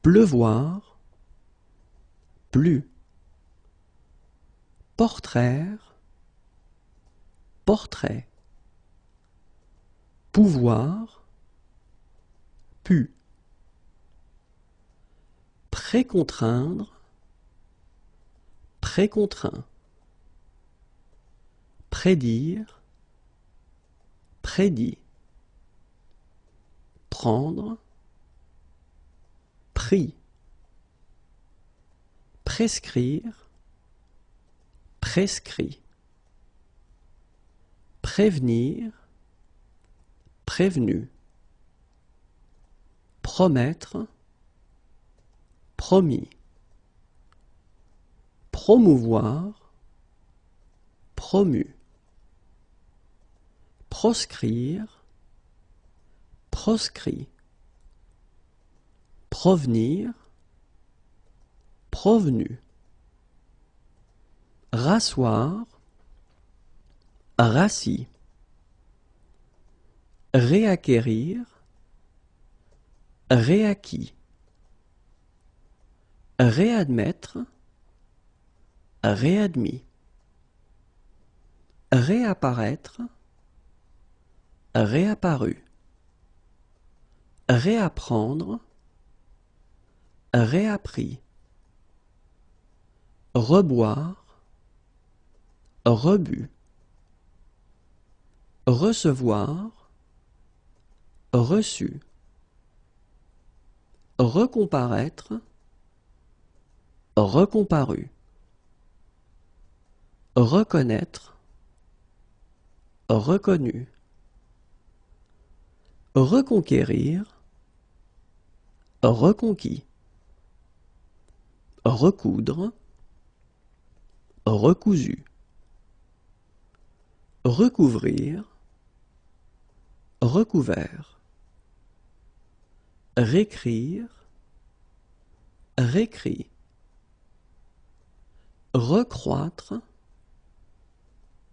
pleuvoir, plu, portraire, portrait, pouvoir, pu, précontraindre, précontraint, prédire, prédit, prendre, pris, prescrire, prescrit, prévenir, prévenu, promettre, promis, promouvoir, promu, proscrire, proscrit, provenir, provenu, rasseoir, rassis, réacquérir, réacquis, réadmettre, réadmis, réapparaître, réapparu, réapprendre, réappris, reboire, rebu, recevoir, reçu, recomparaître, recomparu, reconnaître, reconnu, reconquérir, reconquis, recoudre, recousu, recouvrir, recouvert, réécrire, réécrit, recroître,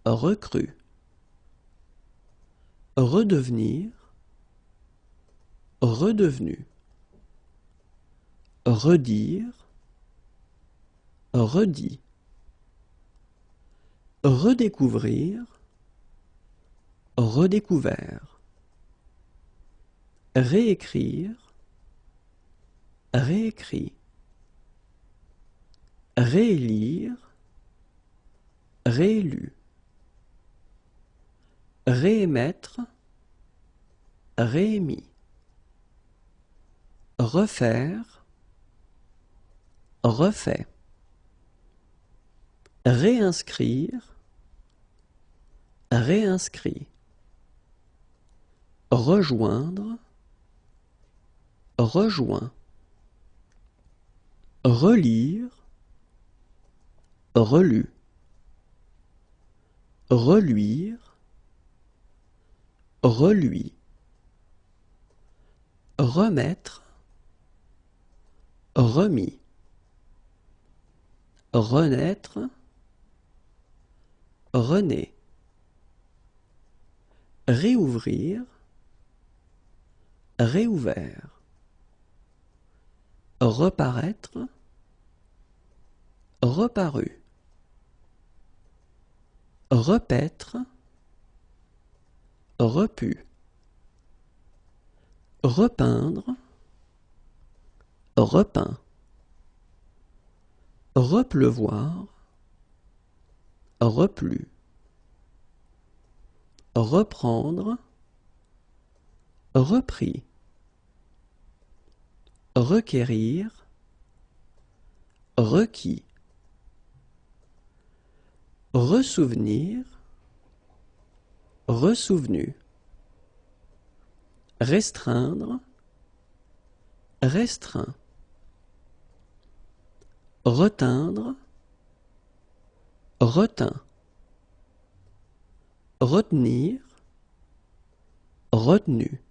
recru, redevenir, redevenu, redire, redit, redécouvrir, redécouvert, réécrire, réécrit, réélire, réélu, réémettre, réémis, refaire, refait, réinscrire, réinscrit, rejoindre, rejoint, relire, relu, reluire, reluit, remettre, remis, renaître, renaît, réouvrir, réouvert, reparaître, reparu, repaître, repu, repeindre, repeint, repleuvoir, replu, reprendre, repris, requérir, requis, ressouvenir, ressouvenu, restreindre, restreint, reteindre, retint, retenir, retenu,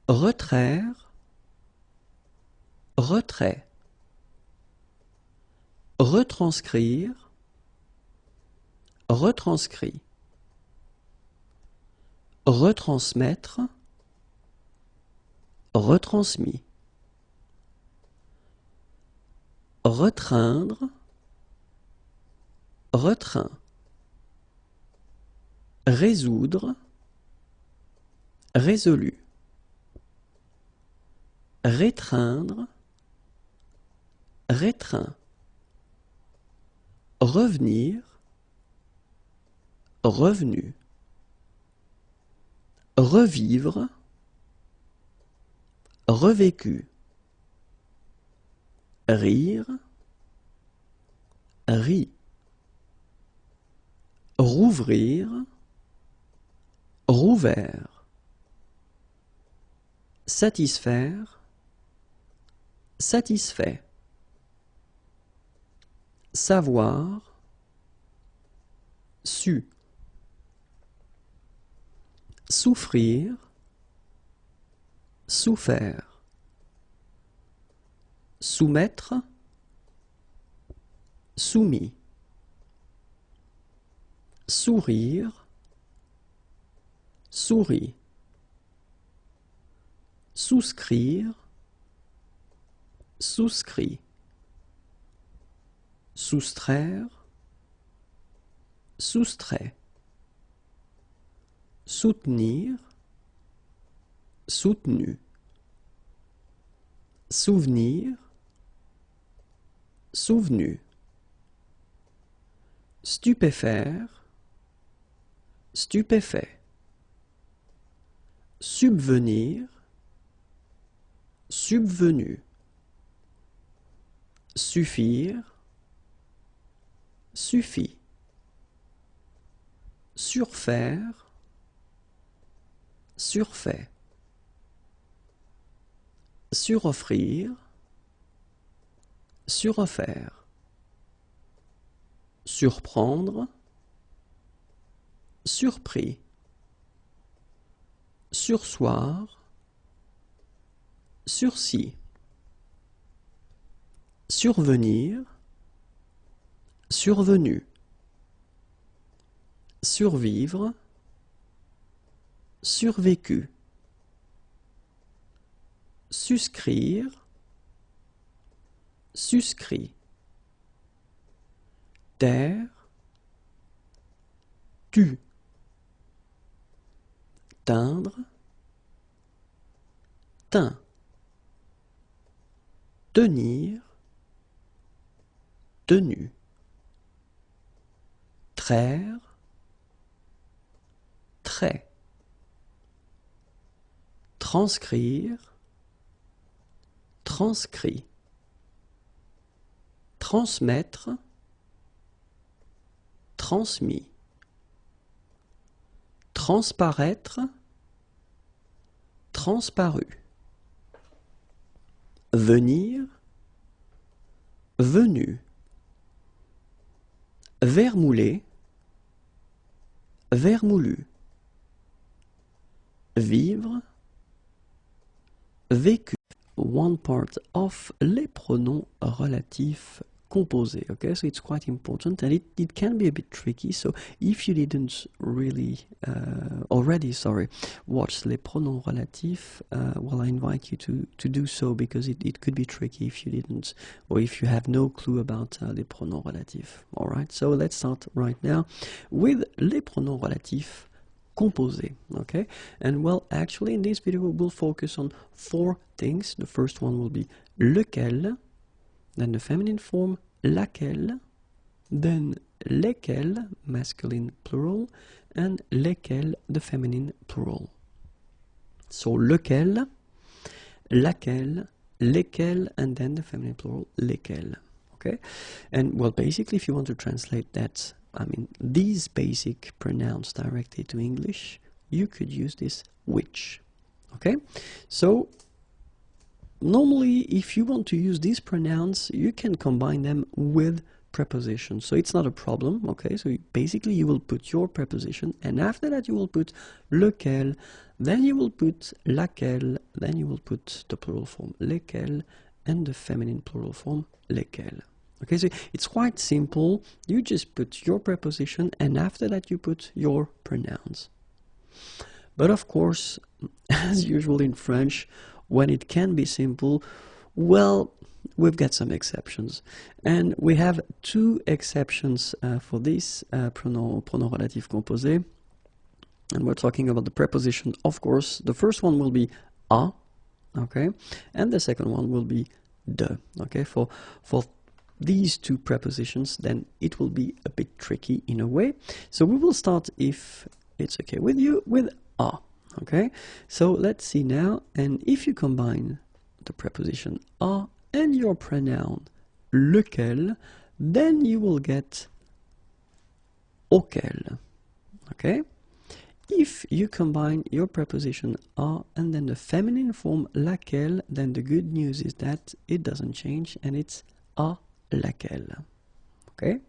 retraire, retrait, retranscrire, retranscrit, retransmettre, retransmis, retreindre, retreint, résoudre, résolu, rétreindre, rétreint, revenir, revenu, revivre, revécu, rire, rit, rouvrir, rouvert, satisfaire, satisfait, savoir, su, souffrir, souffert, soumettre, soumis, sourire, souris, souscrire, souscrit, soustraire, soustrait, soutenir, soutenu, souvenir, souvenu, stupéfaire, stupéfait, subvenir, subvenu, suffire, suffit, surfaire, surfait, suroffrir, suroffert, surprendre, surpris, sursoir, sursis, survenir, survenu, survivre, survécu, suscrire, suscrit, taire, tu, teindre, teint, tenir, tenu, traire, très, transcrire, transcrit, transmettre, transmis, transparaître, transparu, venir, venu, vermouler, vermoulu, vivre, vécu. One part of les pronoms relatifs composés. Okay, so it's quite important, and it can be a bit tricky. So if you didn't really already watch les pronoms relatifs, well, I invite you to do so, because it could be tricky if you didn't, or if you have no clue about les pronoms relatifs. All right, so let's start right now with les pronoms relatifs composé, okay? And well, actually in this video we'll focus on 4 things. The first one will be lequel, then the feminine form laquelle, then lesquels, masculine plural, and lesquels, the feminine plural. So lequel, laquelle, lesquels, and then the feminine plural lesquels, okay? And well, basically if you want to translate that, I mean, these basic pronouns directly to English, you could use this which, okay? So normally if you want to use these pronouns, you can combine them with prepositions, so it's not a problem, okay? So basically you will put your preposition, and after that you will put lequel, then you will put laquelle, then you will put the plural form lesquels, and the feminine plural form lesquels. Okay, so it's quite simple. You just put your preposition, and after that you put your pronouns. But of course, as usual in French, when it can be simple, well, we've got some exceptions. And we have 2 exceptions for this pronom relatif composé. And we're talking about the preposition, of course. The first one will be a, okay? And the second one will be de, okay? For these 2 prepositions, then it will be a bit tricky in a way. So we will start, if it's okay with you, with a, okay? So let's see now, and if you combine the preposition a and your pronoun lequel, then you will get auquel, okay? If you combine your preposition a and then the feminine form laquelle, then the good news is that it doesn't change, and it's a laquelle, okay?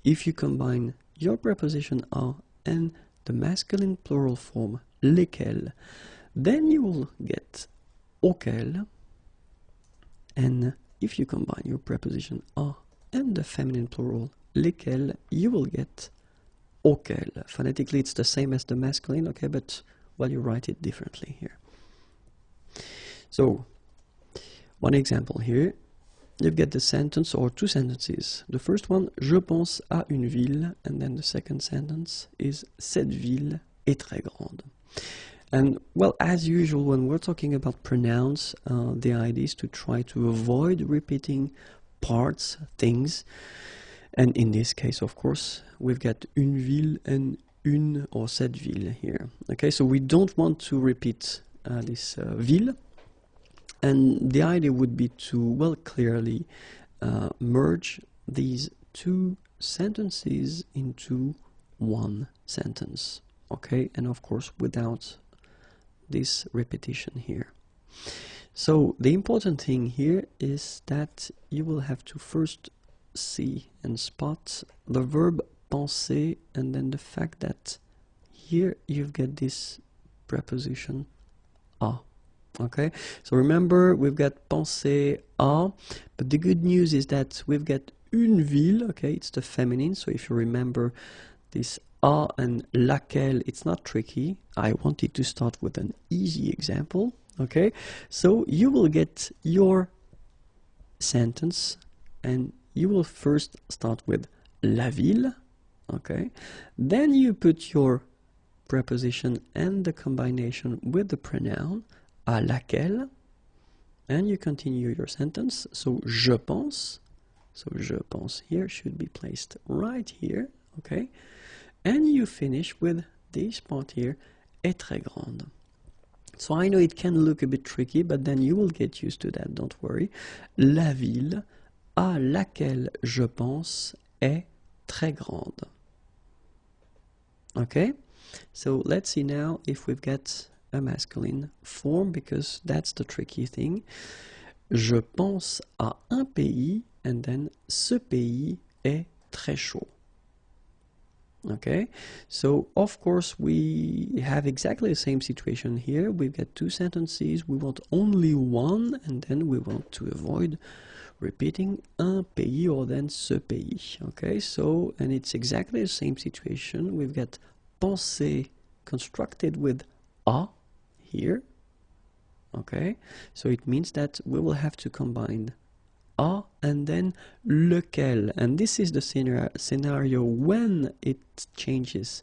If you combine your preposition a and the masculine plural form lesquels, then you will get auquel, and if you combine your preposition a and the feminine plural lesquels, you will get auquel. Phonetically it's the same as the masculine, okay, but well, you write it differently here. So one example here. You've got the sentence, or 2 sentences. The first one, je pense à une ville, and then the second sentence is cette ville est très grande. And well, as usual, when we're talking about pronouns, the idea is to try to avoid repeating parts, things. And in this case, of course, we've got une ville and une or cette ville here. Okay, so we don't want to repeat this ville. And the idea would be to, well, clearly merge these 2 sentences into one sentence, okay? And of course, without this repetition here. So the important thing here is that you will have to first see and spot the verb penser, and then the fact that here you've got this preposition a. Okay, so remember we've got penser à, but the good news is that we've got une ville, okay, it's the feminine, so if you remember this à and laquelle, it's not tricky. I wanted to start with an easy example, okay, so you will get your sentence, and you will first start with la ville, okay, then you put your preposition and the combination with the pronoun à laquelle, and you continue your sentence. So je pense, so je pense here should be placed right here, okay, and you finish with this part here est très grande. So I know it can look a bit tricky, but then you will get used to that, don't worry. La ville à laquelle je pense est très grande. Okay? So let's see now if we've got a masculine form, because that's the tricky thing. Je pense à un pays, and then ce pays est très chaud. Okay, so of course we have exactly the same situation here. We've got two sentences, we want only one, and then we want to avoid repeating un pays or then ce pays. Okay, so, and it's exactly the same situation. We've got penser constructed with a here. Okay, so it means that we will have to combine a and then lequel, and this is the scenario when it changes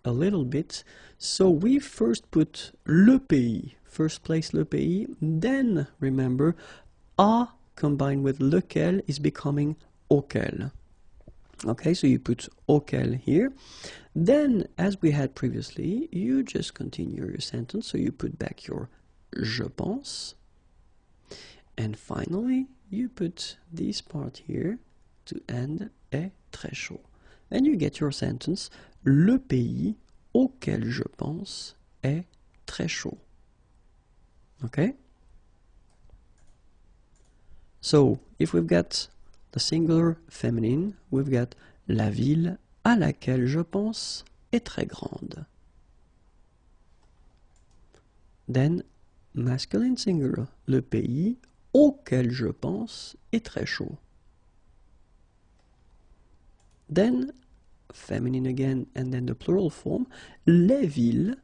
a little bit. So we first put le pays, first place le pays, then remember a combined with lequel is becoming auquel. Okay, so you put auquel here, then as we had previously you just continue your sentence, so you put back your je pense, and finally you put this part here to end est très chaud. And you get your sentence, le pays auquel je pense est très chaud. Okay? So, if we've got the singular feminine, we've got la ville à laquelle je pense est très grande. Then, masculine singular, le pays auquel je pense est très chaud. Then, feminine again, and then the plural form, les villes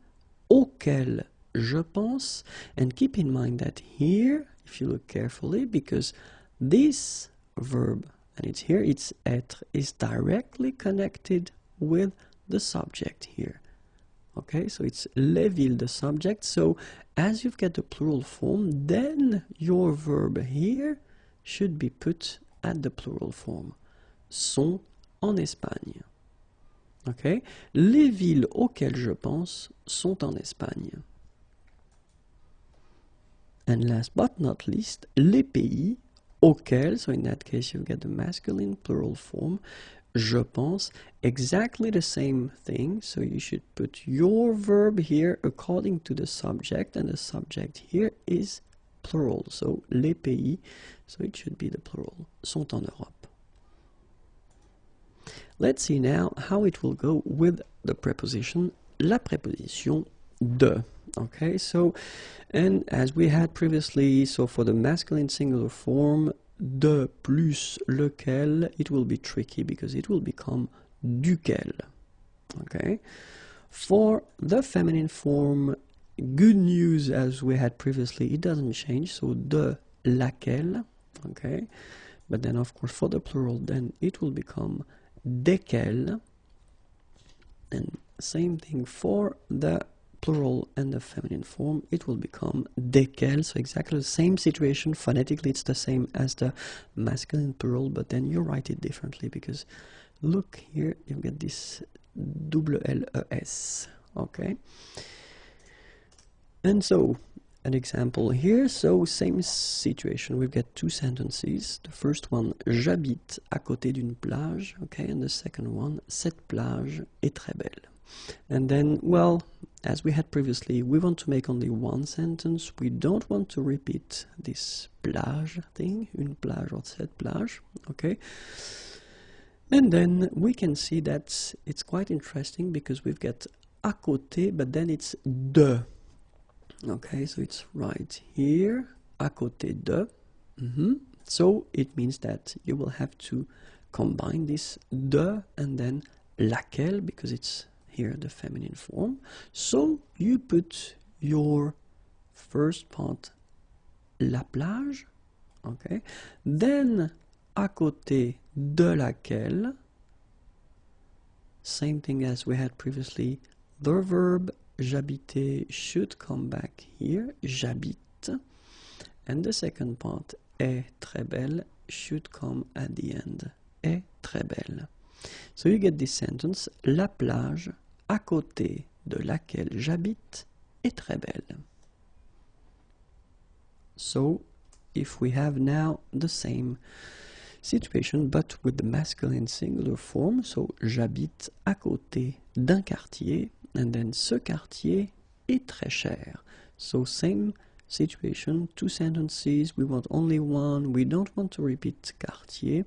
auxquelles je pense, and keep in mind that here, if you look carefully, because this verb, and it's here, it's être, is directly connected with the subject here. Okay, so it's les villes, the subject. So as you've got the plural form, then your verb here should be put at the plural form. Sont en Espagne. Okay, les villes auxquelles je pense sont en Espagne. And last but not least, les pays auxquels, so in that case you've got the masculine plural form, je pense, exactly the same thing, so you should put your verb here according to the subject, and the subject here is plural, so les pays, so it should be the plural, sont en Europe. Let's see now how it will go with the preposition, la préposition de. Okay, so, and as we had previously, so for the masculine singular form, de plus lequel, it will be tricky because it will become duquel. Okay, for the feminine form, good news, as we had previously, it doesn't change, so de laquelle. Okay, but then of course for the plural, then it will become desquelles, and same thing for the plural and the feminine form, it will become desquelles, so exactly the same situation. Phonetically it's the same as the masculine plural, but then you write it differently, because look here, you get this double L-E-S. Okay, and so an example here, so same situation, we've got two sentences. The first one, j'habite à côté d'une plage, okay, and the second one, cette plage est très belle. And then, well, as we had previously, we want to make only one sentence. We don't want to repeat this plage thing, une plage or cette plage, okay? And then we can see that it's quite interesting because we've got à côté, but then it's de. Okay, so it's right here, à côté de. So it means that you will have to combine this de and then laquelle, because it's here the feminine form. So you put your first part, la plage, okay, then à côté de laquelle, same thing as we had previously, the verb j'habiter should come back here, j'habite, and the second part, est très belle, should come at the end, est très belle. So you get this sentence, la plage à côté de laquelle j'habite est très belle. So, if we have now the same situation but with the masculine singular form, so j'habite à côté d'un quartier, and then ce quartier est très cher. So same situation, two sentences, we want only one, we don't want to repeat quartier,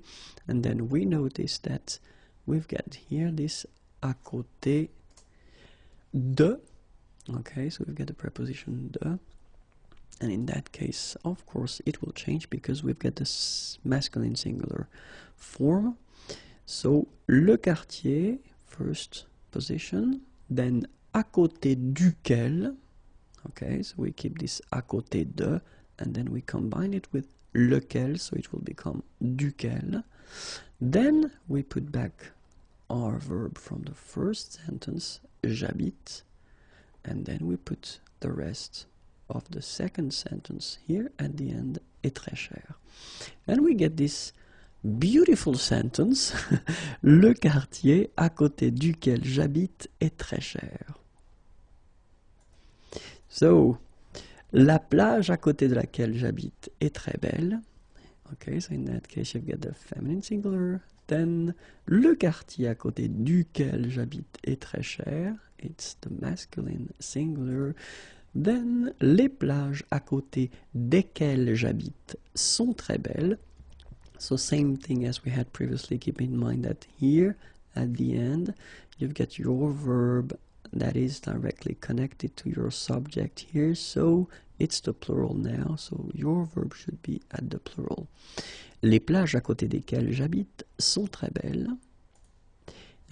and then we notice that we've got here this à côté de, okay, so we've got the preposition de, and in that case, of course, it will change because we've got this masculine singular form. So, le quartier, first position, then à côté duquel, okay, so we keep this à côté de, and then we combine it with lequel, so it will become duquel. Then we put back our verb from the first sentence, j'habite, and then we put the rest of the second sentence here at the end, est très cher. And we get this beautiful sentence, le quartier à côté duquel j'habite est très cher. So, la plage à côté de laquelle j'habite est très belle. Okay, so in that case you've got the feminine singular. Then, le quartier à côté duquel j'habite est très cher. It's the masculine singular. Then, les plages à côté desquelles j'habite sont très belles. So same thing as we had previously, keep in mind that here at the end you've got your verb that is directly connected to your subject here, so it's the plural now, so your verb should be at the plural. Les plages à côté desquelles j'habite sont très belles.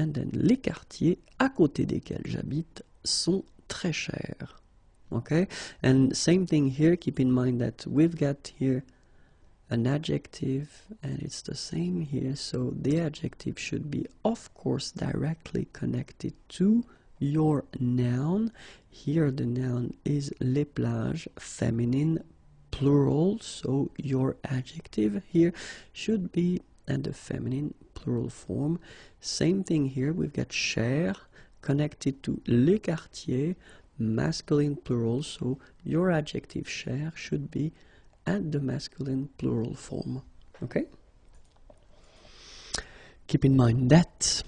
And then, les quartiers à côté desquels j'habite sont très chers. Okay, and same thing here, keep in mind that we've got here an adjective and it's the same here, so the adjective should be of course directly connected to your noun. Here the noun is les plages, feminine, plural, so your adjective here should be at the feminine plural form. Same thing here, we've got cher connected to les quartiers, masculine plural, so your adjective cher should be at the masculine plural form. Okay? Keep in mind that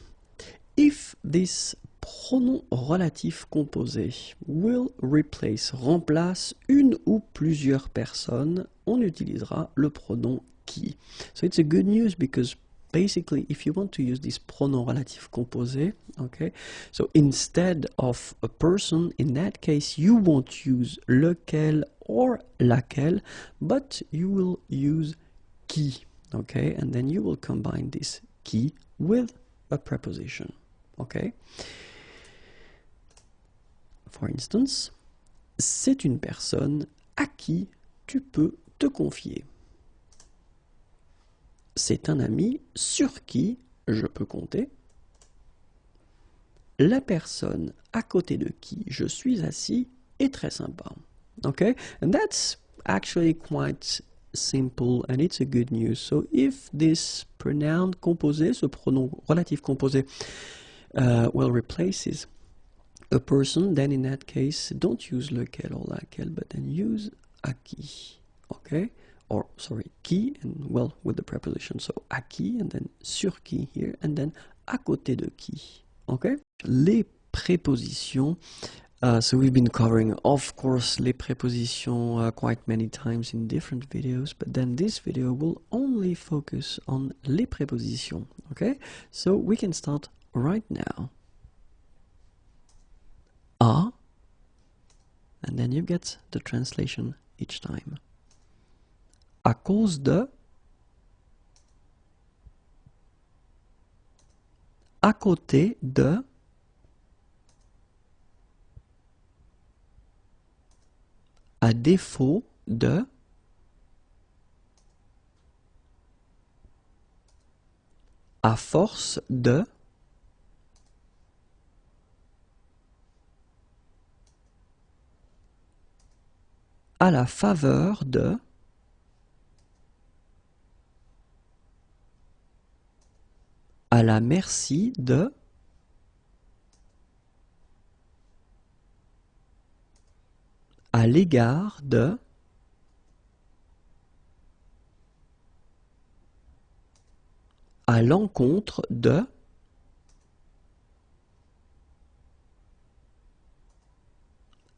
if this pronom relatif composé will replace, remplace une ou plusieurs personnes, on utilisera le pronom qui. So it's a good news because basically, if you want to use this pronom relatif composé, okay, so instead of a person, in that case, you won't use lequel or laquelle, but you will use qui, okay, and then you will combine this qui with a preposition, okay. For instance, c'est une personne à qui tu peux te confier. C'est un ami sur qui je peux compter. La personne à côté de qui je suis assis est très sympa. Okay, and that's actually quite simple and it's a good news. So if this pronoun composé, ce pronom relatif composé, well replaces a person, then in that case don't use lequel or laquelle, but then use à qui. Okay, or sorry, qui, and well with the preposition, so à qui and then sur qui here and then à côté de qui. Okay, les prépositions. So we've been covering, of course, les prépositions quite many times in different videos, but then this video will only focus on les prépositions, okay? So we can start right now. À, and then you get the translation each time. À cause de, à côté de, à défaut de, à force de, à la faveur de, à la merci de, à l'égard de, à l'encontre de,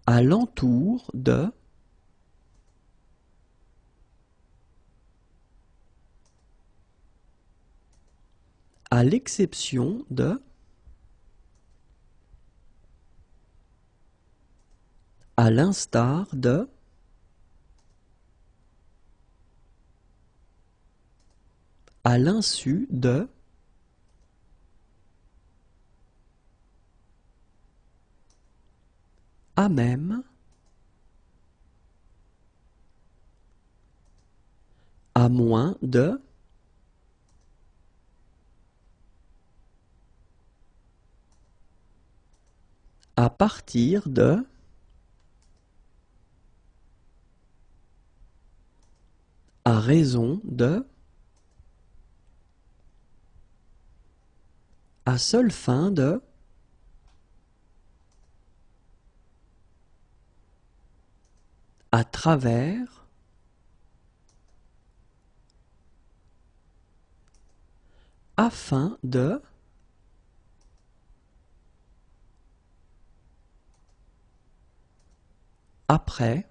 à l'entour de, à l'exception de, à l'instar de, à l'insu de, à même, à moins de, à partir de, à raison de, à seule fin de, à travers, afin de, après,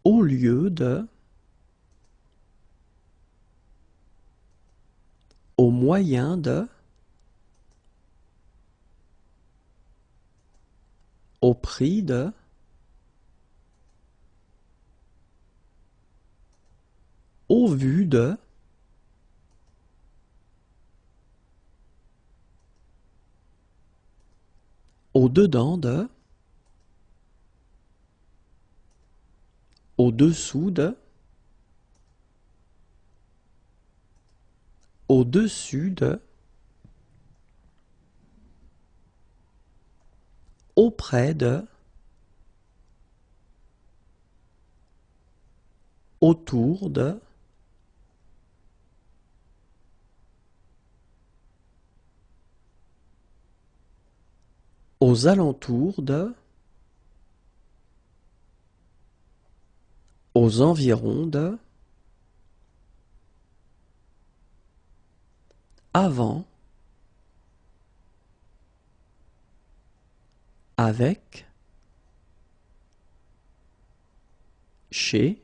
au lieu de, au moyen de, au prix de, au vu de, au dedans de, au dessous de, au dessus de, auprès de, autour de, aux alentours de, aux environs de, avant, avec, chez,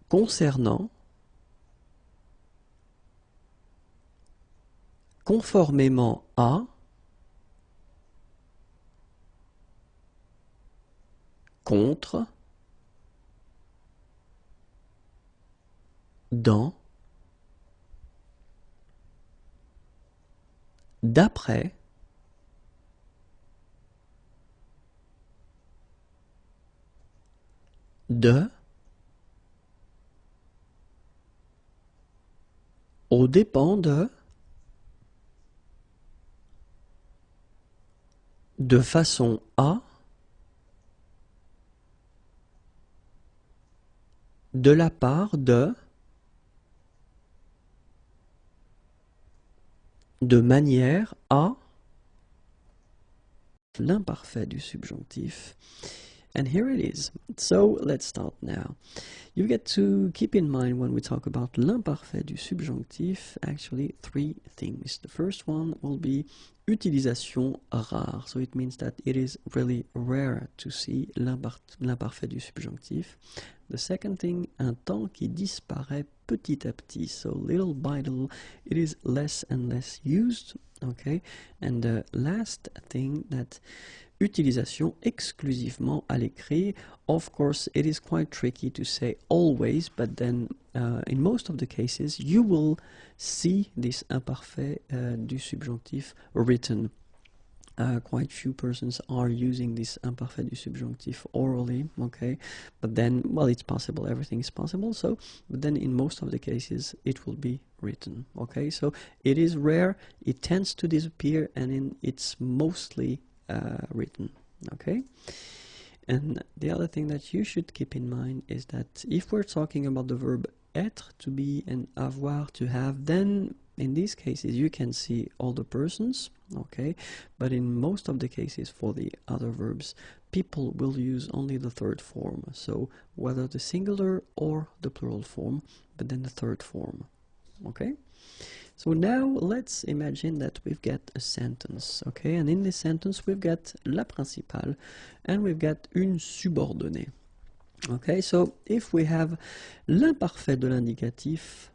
concernant, conformément à, contre, dans, d'après, de, aux dépens de façon à, de la part de manière à, l'imparfait du subjonctif. And here it is. So let's start now. You get to keep in mind when we talk about l'imparfait du subjonctif, actually three things. The first one will be utilisation rare. So it means that it is really rare to see l'imparfait du subjonctif. The second thing, un temps qui disparaît petit à petit. So little by little, it is less and less used. Okay. And the last thing, that utilisation exclusivement à l'écrit. Of course, it is quite tricky to say always, but then in most of the cases, you will see this imparfait du subjonctif written. Quite few persons are using this imparfait du subjonctif orally, okay? But then, well, it's possible, everything is possible, so, but then in most of the cases, it will be written, okay? So, it is rare, it tends to disappear, and it's mostly written, okay? And the other thing that you should keep in mind is that if we're talking about the verb être, to be, and avoir, to have, then in these cases you can see all the persons, okay, but in most of the cases for the other verbs, people will use only the third form, so whether the singular or the plural form, but then the third form, okay? So now let's imagine that we've got a sentence, okay, and in this sentence we've got la principale and we've got une subordonnée. Okay, so if we have l'imparfait de l'indicatif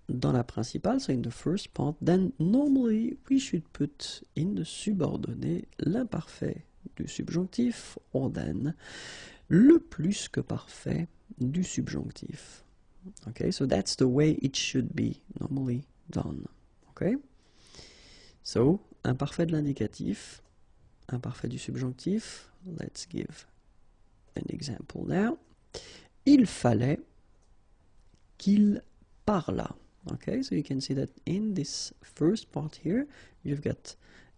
dans la principale, so in the first part, then normally we should put in the subordonnée l'imparfait du subjonctif, or then le plus que parfait du subjonctif. Okay, so that's the way it should be normally done. Okay, so imparfait de l'indicatif, imparfait du subjonctif. Let's give an example now. Il fallait qu'il parlât. Okay, so you can see that in this first part here, you've got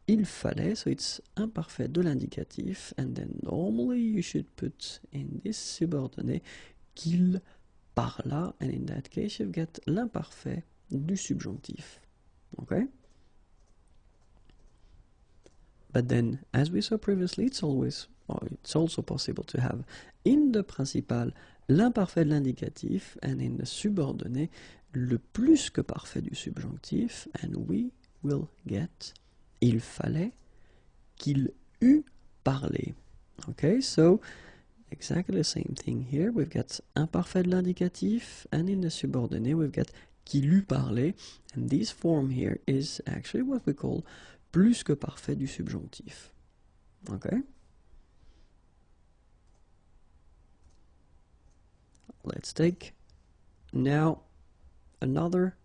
il fallait, so it's imparfait de l'indicatif, and then normally you should put in this subordonnée qu'il parlât, and in that case you've got l'imparfait du subjonctif. Okay? But then, as we saw previously, it's also possible to have in the principal l'imparfait de l'indicatif and in the subordonnée le plus que parfait du subjonctif, and we will get il fallait qu'il eût parlé. Okay, so exactly the same thing here. We've got imparfait de l'indicatif, and in the subordonnée we've got qu'il eût parlé, and this form here is actually what we call plus que parfait du subjonctif. Okay? Let's take now another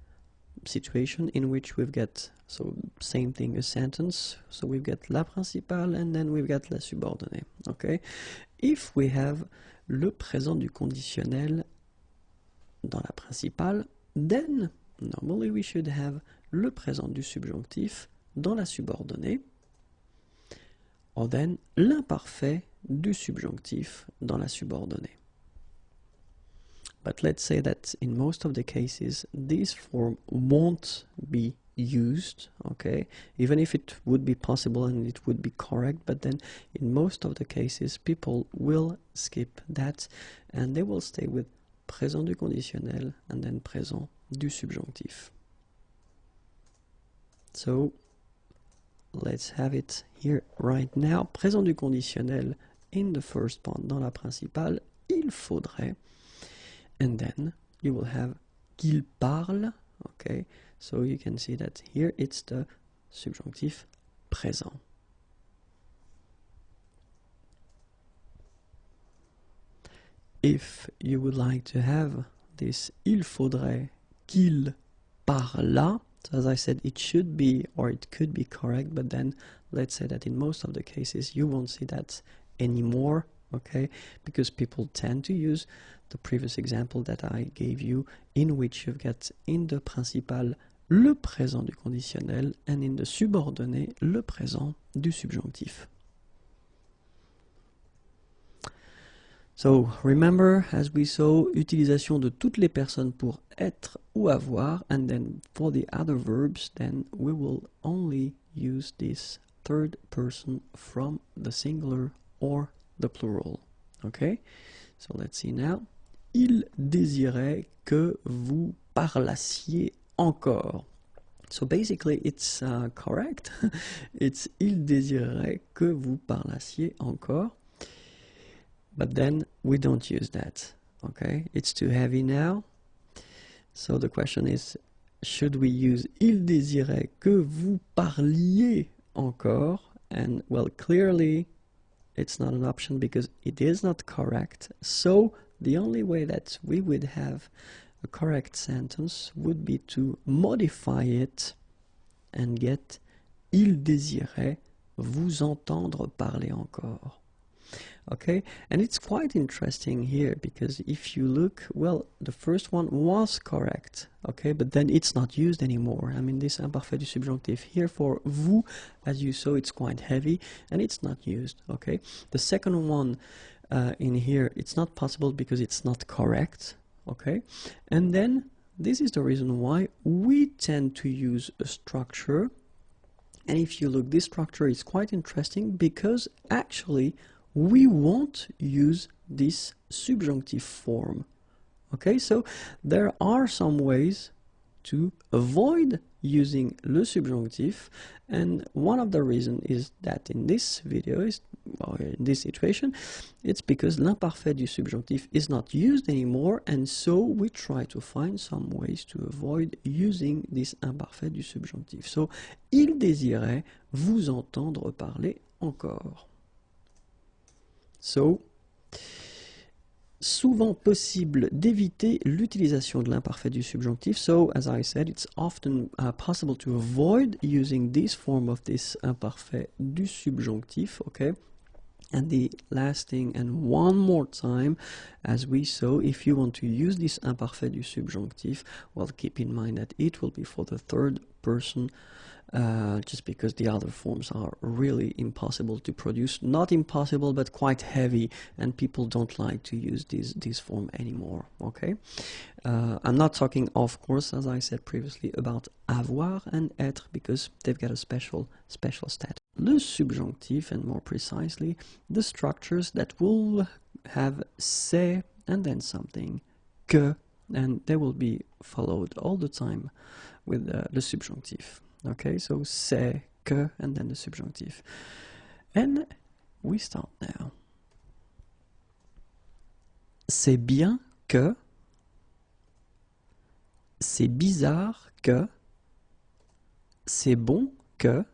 situation in which we've got, so same thing, a sentence, so we've got la principale and then we've got la subordonnée. Okay? If we have le présent du conditionnel dans la principale, then normally we should have le présent du subjonctif dans la subordonnée, or then l'imparfait du subjonctif dans la subordonnée. But let's say that in most of the cases this form won't be used, okay, even if it would be possible and it would be correct, but then in most of the cases people will skip that and they will stay with présent du conditionnel and then présent du subjonctif. So let's have it here right now. Présent du conditionnel in the first part, dans la principale, il faudrait, and then you will have qu'il parle, okay, so you can see that here it's the subjonctif présent. If you would like to have this il faudrait qu'il parlât, so as I said, it should be or it could be correct, but then let's say that in most of the cases you won't see that anymore, okay, because people tend to use the previous example that I gave you, in which you've got in the principal le présent du conditionnel and in the subordonnée le présent du subjonctif. So remember, as we saw, utilisation de toutes les personnes pour être ou avoir, and then for the other verbs, then we will only use this third person from the singular or the plural. Okay? So let's see now. Il désirait que vous parlassiez encore. So basically it's correct. It's il désirait que vous parlassiez encore. But then we don't use that, okay? It's too heavy now. So the question is, should we use il désirait que vous parliez encore? And well, clearly it's not an option because it is not correct. So the only way that we would have a correct sentence would be to modify it and get il désirait vous entendre parler encore. Okay, and it's quite interesting here because if you look, well, the first one was correct, okay, but then it's not used anymore. I mean, this imparfait du subjonctif here for vous, as you saw, it's quite heavy and it's not used, okay. The second one in here, it's not possible because it's not correct, okay? And then this is the reason why we tend to use a structure. And if you look, this structure is quite interesting because actually we won't use this subjunctive form. Okay, so there are some ways to avoid using le subjunctif, and one of the reasons is that in this video, in this situation, it's because l'imparfait du subjonctif is not used anymore, and so we try to find some ways to avoid using this imparfait du subjonctif. So, il désirait vous entendre parler encore. So, souvent possible d'éviter l'utilisation de l'imparfait du subjonctif. So, as I said, it's often possible to avoid using this form of this imparfait du subjonctif, okay? And the last thing, and one more time, as we saw, if you want to use this imparfait du subjonctif, well, keep in mind that it will be for the third person, just because the other forms are really impossible to produce. Not impossible, but quite heavy, and people don't like to use this form anymore, okay? I'm not talking, of course, as I said previously, about avoir and être, because they've got a special status. Le subjonctif, and more precisely, the structures that will have c'est and then something, que, and they will be followed all the time with le subjonctif. Okay, so c'est, que, and then the subjunctive. And we start now. C'est bien que, c'est bizarre que, c'est bon que,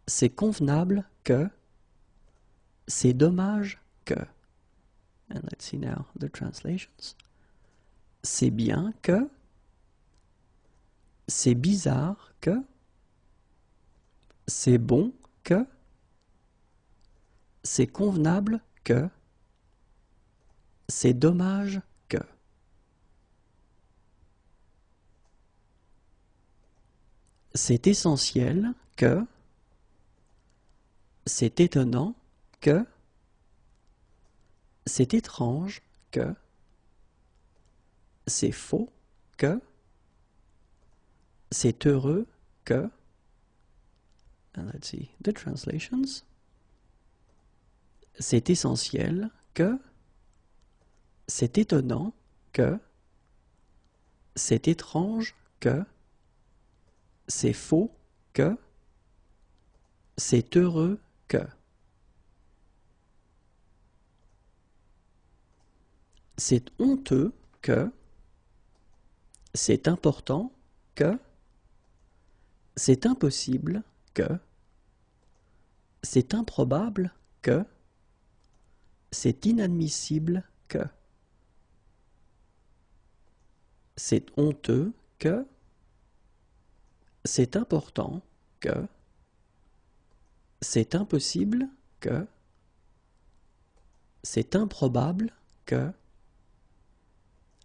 c'est convenable que, c'est dommage que. And let's see now the translations. C'est bien que, c'est bizarre que, c'est bon que, c'est convenable que, c'est dommage que. C'est essentiel que, c'est étonnant que, c'est étrange que, c'est faux que, c'est heureux que, and let's see the translations. C'est essentiel que, c'est étonnant que, c'est étrange que, c'est faux que, c'est heureux que. C'est honteux que, c'est important que, c'est impossible que, c'est improbable que, c'est inadmissible que. C'est honteux que, c'est important que, c'est impossible que, c'est improbable que,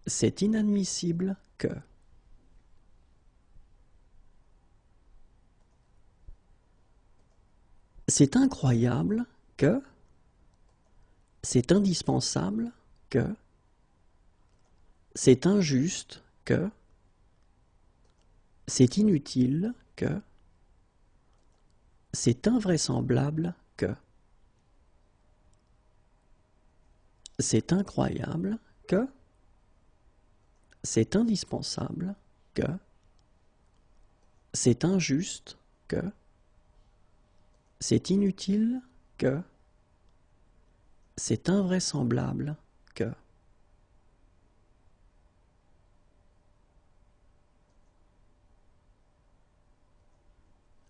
c'est inadmissible que. C'est incroyable que, c'est indispensable que, c'est injuste que, c'est inutile que, c'est invraisemblable que, c'est incroyable que, c'est indispensable que, c'est injuste que, c'est inutile que, c'est invraisemblable que.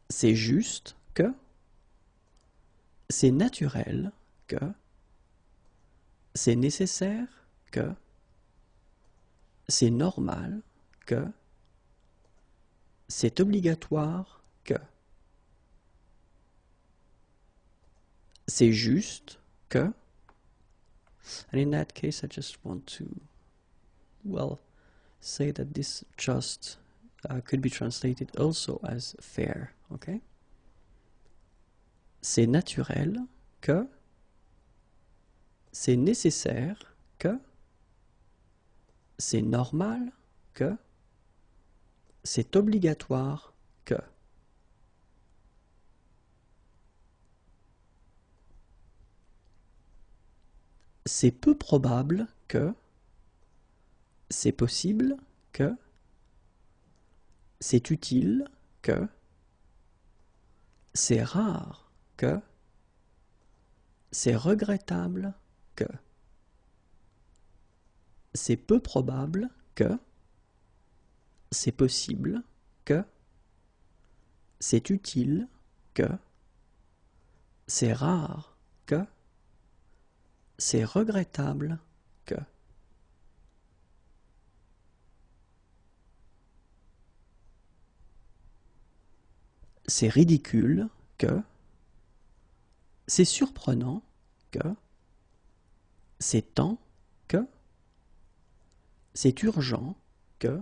C'est juste que, c'est naturel que, c'est nécessaire que, c'est normal que, c'est obligatoire que. C'est juste que, and in that case I just want to, well, say that this just could be translated also as fair, okay? C'est naturel que, c'est nécessaire que, c'est normal que, c'est obligatoire que. C'est peu probable que, c'est possible que, c'est utile que, c'est rare que, c'est regrettable que, c'est peu probable que, c'est possible que, c'est utile que, c'est rare que, c'est regrettable que. C'est ridicule que, c'est surprenant que, c'est temps que, c'est urgent que,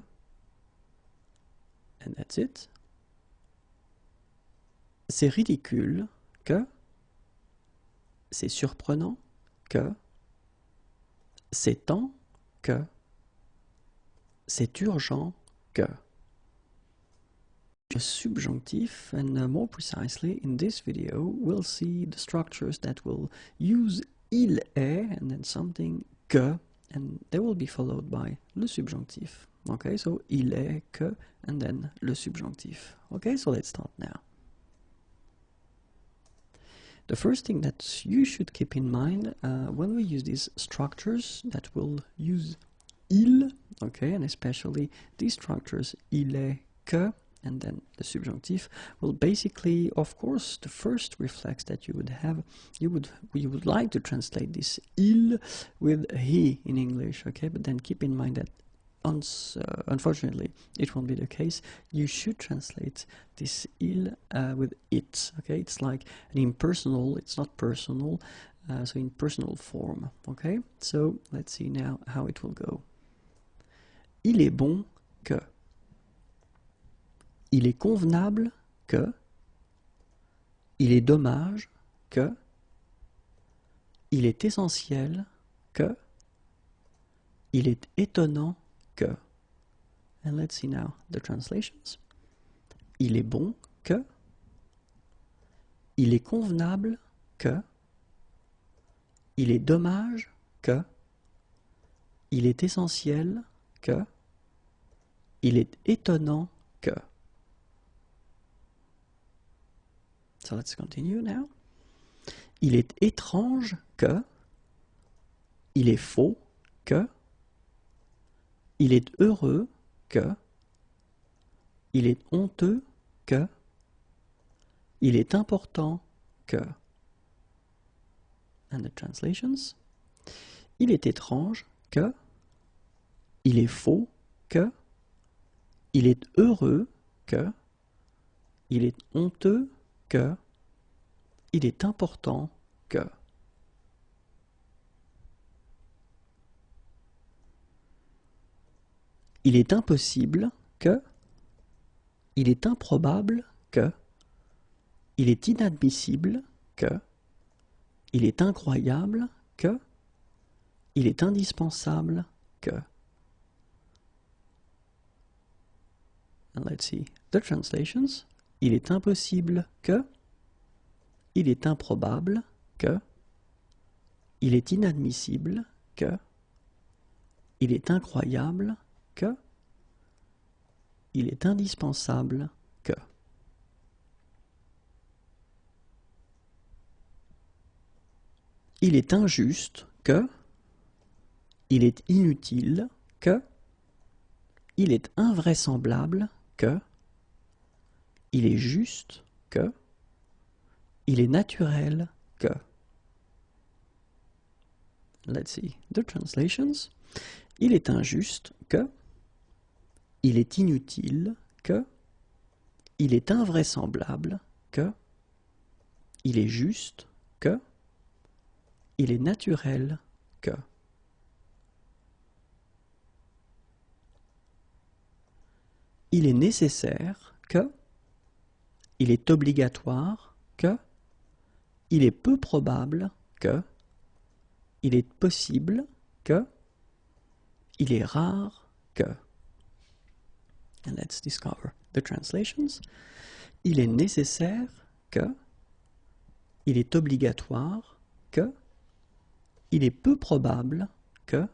and that's it. C'est ridicule que, c'est surprenant que, c'est temps que, c'est urgent que. A subjunctive, and more precisely in this video we'll see the structures that will use il est and then something que, and they will be followed by le subjonctif. Okay, so il est que and then le subjonctif. Okay, so let's start now. The first thing that you should keep in mind when we use these structures that will use il, okay, and especially these structures il est que and then the subjunctive, well, basically, of course, the first reflex that you would have, you would like to translate this il with he in English, okay, but then keep in mind that unfortunately it won't be the case. You should translate this il with it, okay. It's like an impersonal, it's not personal, so in personal form, okay. So let's see now how it will go. Il est bon que. Il est convenable que. Il est dommage que. Il est essentiel que. Il est étonnant que. And let's see now the translations. Il est bon que. Il est convenable que. Il est dommage que. Il est essentiel que. Il est étonnant que. So let's continue now. Il est étrange que. Il est faux que. Il est heureux que. Il est honteux que. Il est important que. And the translations. Il est étrange que. Il est faux que. Il est heureux que. Il est honteux que. Il est important que. Il est impossible que. Il est improbable que. Il est inadmissible que. Il est incroyable que. Il est indispensable que. And let's see the translations. Il est impossible que. Il est improbable que. Il est inadmissible que. Il est incroyable que. Il est indispensable que. Il est injuste que. Il est inutile que. Il est invraisemblable que. Il est juste que. Il est naturel que. Let's see the translations. Il est injuste que. Il est inutile que. Il est invraisemblable que. Il est juste que. Il est naturel que. Il est nécessaire que. Il est obligatoire que. Il est peu probable que. Il est possible que. il est rare que. And let's discover the translations. Il est nécessaire que. Il est obligatoire que. Il est peu probable que.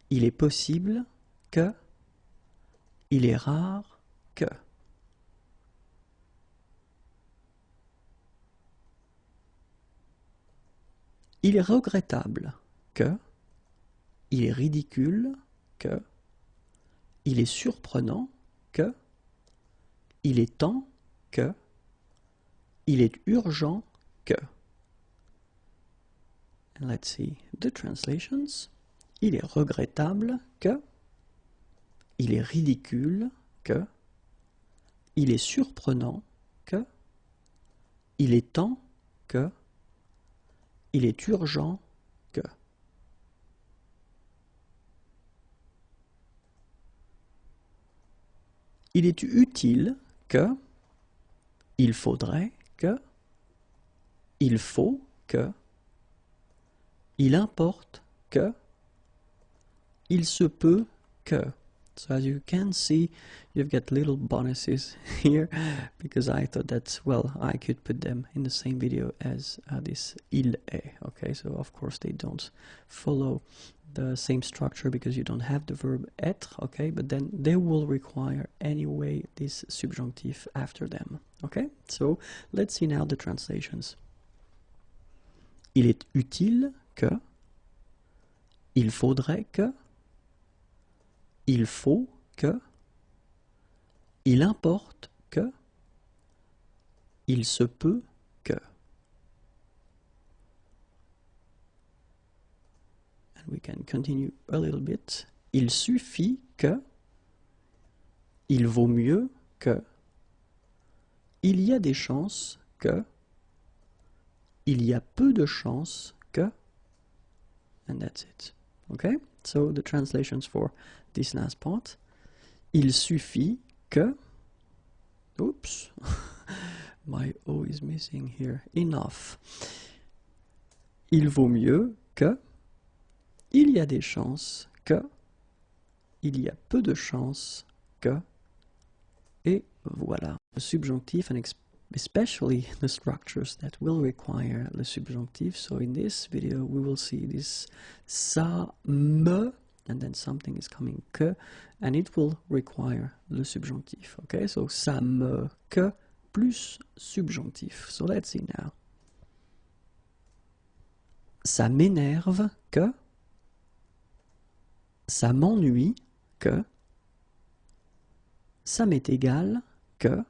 Il est possible que. Il est rare que. Il est regrettable que. Il est ridicule que. Il est surprenant que. Il est temps que. Il est urgent que. And let's see the translations. Il est regrettable que. Il est ridicule que. Il est surprenant que. Il est temps que. Il est urgent que. Il est utile que. Il faudrait que. Il faut que. Il importe que. Il se peut que. So as you can see, you've got little bonuses here, because I thought that, well, I could put them in the same video as this il est, okay? So of course they don't follow the same structure because you don't have the verb être, okay? But then they will require anyway this subjunctive after them, okay? So let's see now the translations. Il est utile que. Il faudrait que. Il faut que. Il importe que. Il se peut que. And we can continue a little bit. Il suffit que. Il vaut mieux que. Il y a des chances que. Il y a peu de chances que. And that's it. Okay? So the translations for this last part. Il suffit que. Oops. My O is missing here. Enough. Il vaut mieux que. Il y a des chances que. Il y a peu de chances que. Et voilà. Le subjonctif, and especially the structures that will require the subjunctive. So in this video we will see this ça me, and then something is coming que, and it will require le subjonctif. Okay, so ça me que plus subjonctif. So let's see now. Ça m'énerve que. Ça m'ennuie que. Ça m'est égal que.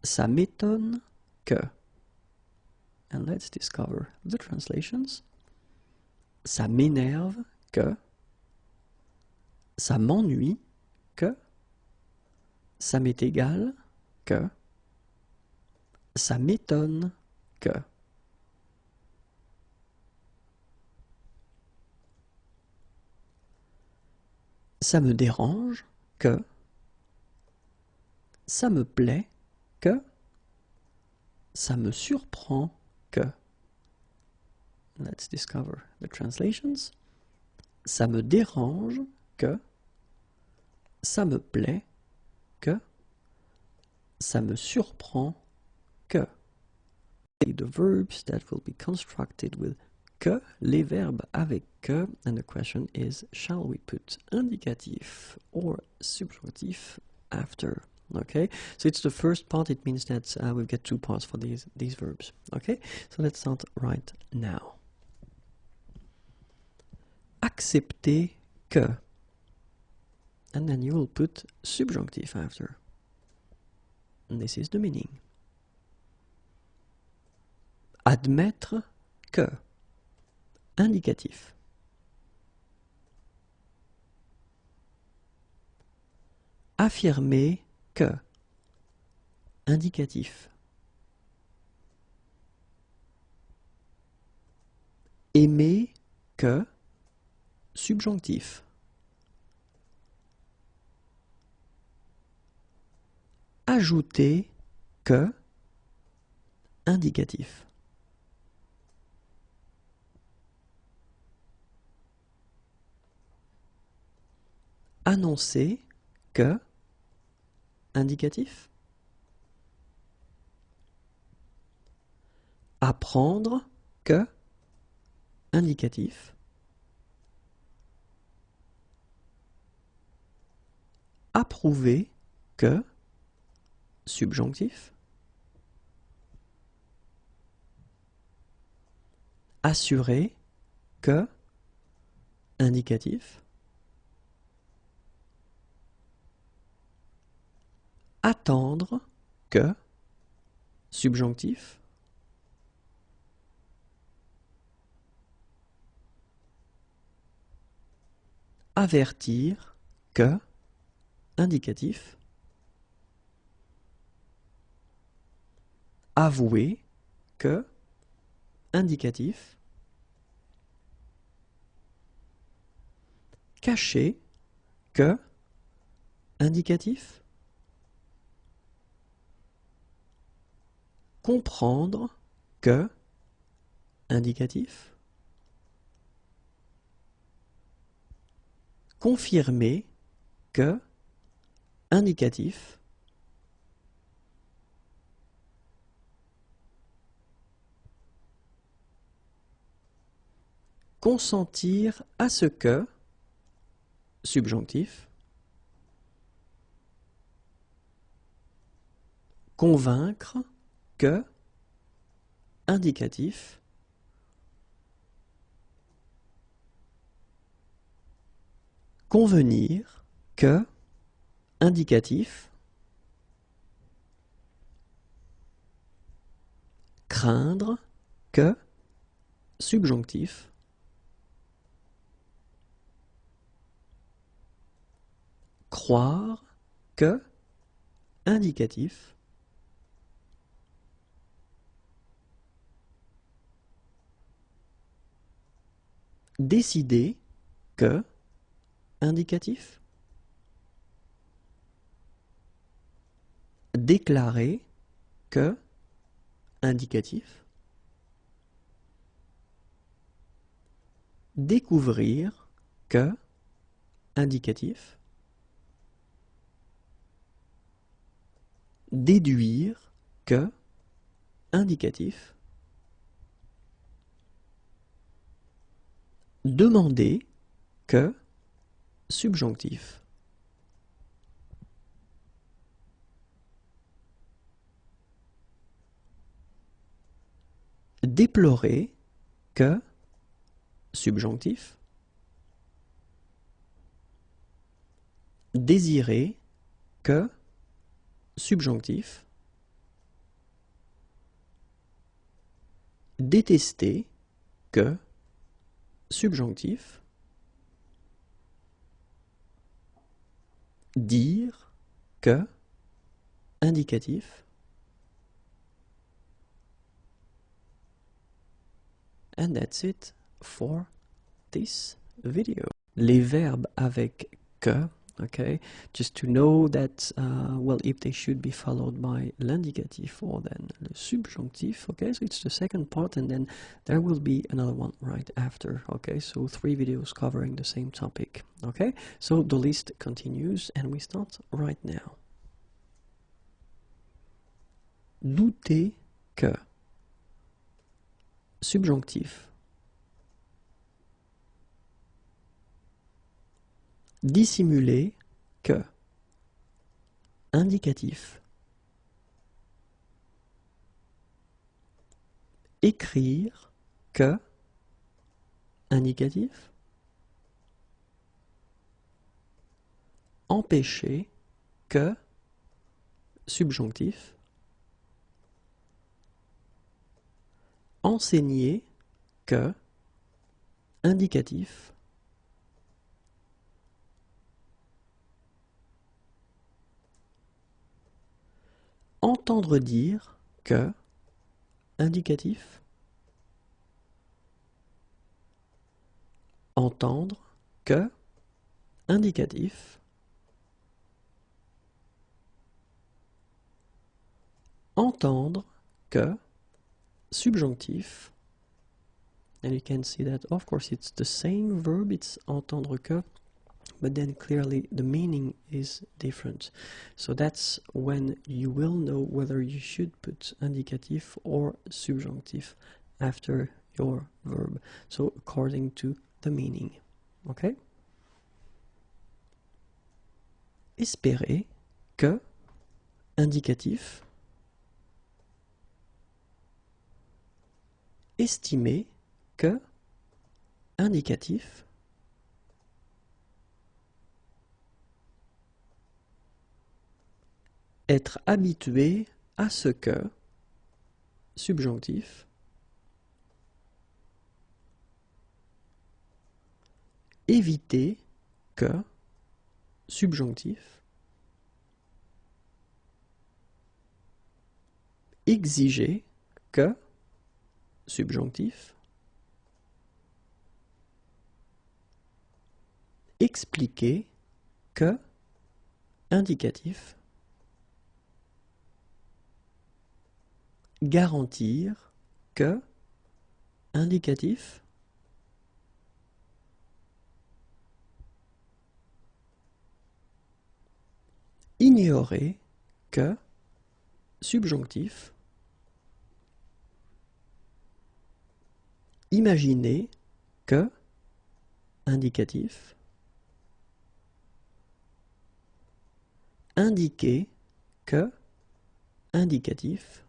Ça m'étonne que. And let's discover the translations. Ça m'énerve que. Ça m'ennuie que. Ça m'est égal que. Ça m'étonne que. Ça me dérange que. Ça me plaît que. Ça me surprend que. Let's discover the translations. Ça me dérange que. Ça me plaît que. Ça me surprend que. The verbs that will be constructed with que, les verbes avec que, and the question is, shall we put indicatif or subjunctif after? Okay, so it's the first part. It means that we've got two parts for these verbs. Okay, so let's start right now. Accepter que, and then you will put subjunctif after. And this is the meaning. Admettre que, indicatif. Affirmer que, indicatif. Aimer que, subjonctif. Ajouter que, indicatif. annoncer que, indicatif. Apprendre que, indicatif. Approuver que, subjonctif. Assurer que, indicatif. Attendre que, subjonctif. Avertir que, indicatif. Avouer que, indicatif. Cacher que, indicatif. Comprendre que, indicatif. Confirmer que, indicatif. Consentir à ce que, subjonctif. Convaincre que, indicatif. Convenir que, indicatif. Craindre que, subjonctif. Croire que, indicatif. Décider que, indicatif. Déclarer que, indicatif. Découvrir que, indicatif. Déduire que, indicatif. Demander que, subjonctif. Déplorer que, subjonctif. Désirer que, subjonctif. Détester que, subjonctif. Dire que, indicatif. And that's it for this video. Les verbes avec que, okay, just to know that, well, if they should be followed by l'indicatif or then le subjonctif, okay, so it's the second part and then there will be another one right after, okay, so 3 videos covering the same topic, okay, so the list continues and we start right now. Douter que, subjonctif. Dissimuler que, indicatif. Écrire que, indicatif. Empêcher que, subjonctif. Enseigner que, indicatif. Entendre dire que, indicatif. Entendre que, indicatif. Entendre que, subjonctif. And you can see that, of course, it's the same verb, it's entendre que, but then clearly the meaning is different. So that's when you will know whether you should put indicatif or subjonctif after your verb. So according to the meaning. Okay? Espérer que, indicatif. Estimer que, indicatif. Être habitué à ce que, subjonctif. Éviter que, subjonctif. Exiger que, subjonctif. Expliquer que, indicatif. Garantir que, indicatif. Ignorer que, subjonctif. Imaginer que, indicatif. Indiquer que, indicatif.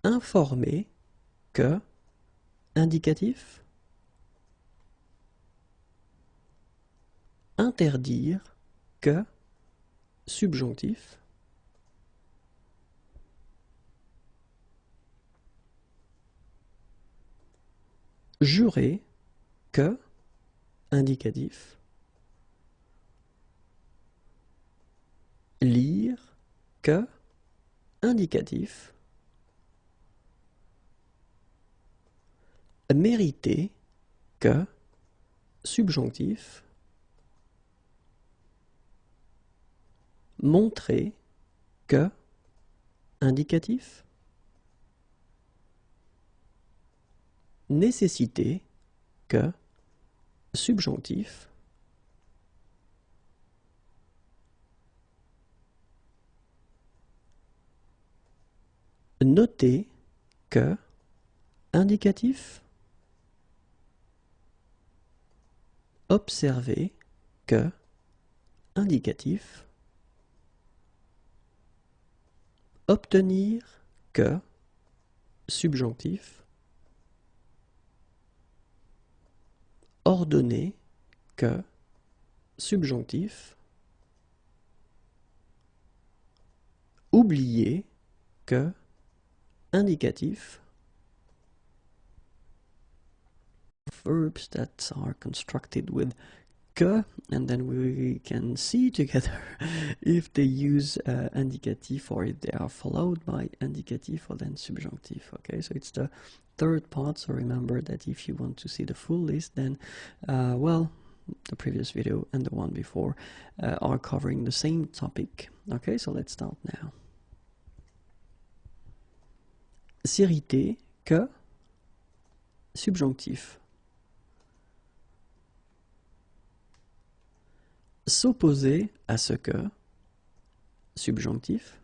Informer que, indicatif. Interdire que, subjonctif. Jurer que, indicatif. Lire que, indicatif. Mériter que, subjonctif. Montrer que, indicatif. Nécessiter que, subjonctif. Noter que, indicatif. Observer que, indicatif. Obtenir que, subjonctif. Ordonner que, subjonctif. Oublier que, indicatif. Verbs that are constructed with que, and then we can see together if they use indicatif or if they are followed by indicatif or then subjunctive. Okay, so it's the third part, so remember that if you want to see the full list, then well, the previous video and the one before are covering the same topic. Okay, so let's start now. S'irriter que, subjonctif. S'opposer à ce que, subjonctif.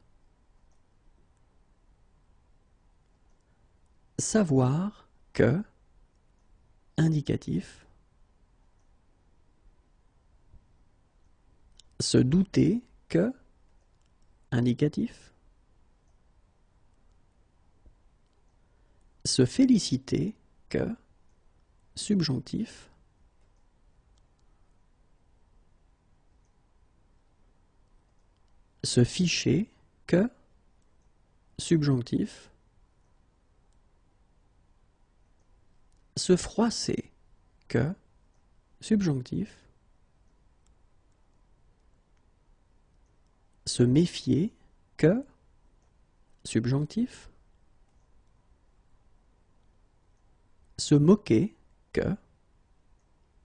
Savoir que, indicatif. Se douter que, indicatif. Se féliciter que, subjonctif. Se ficher que, subjonctif. Se froisser que, subjonctif. Se méfier que, subjonctif. Se moquer que,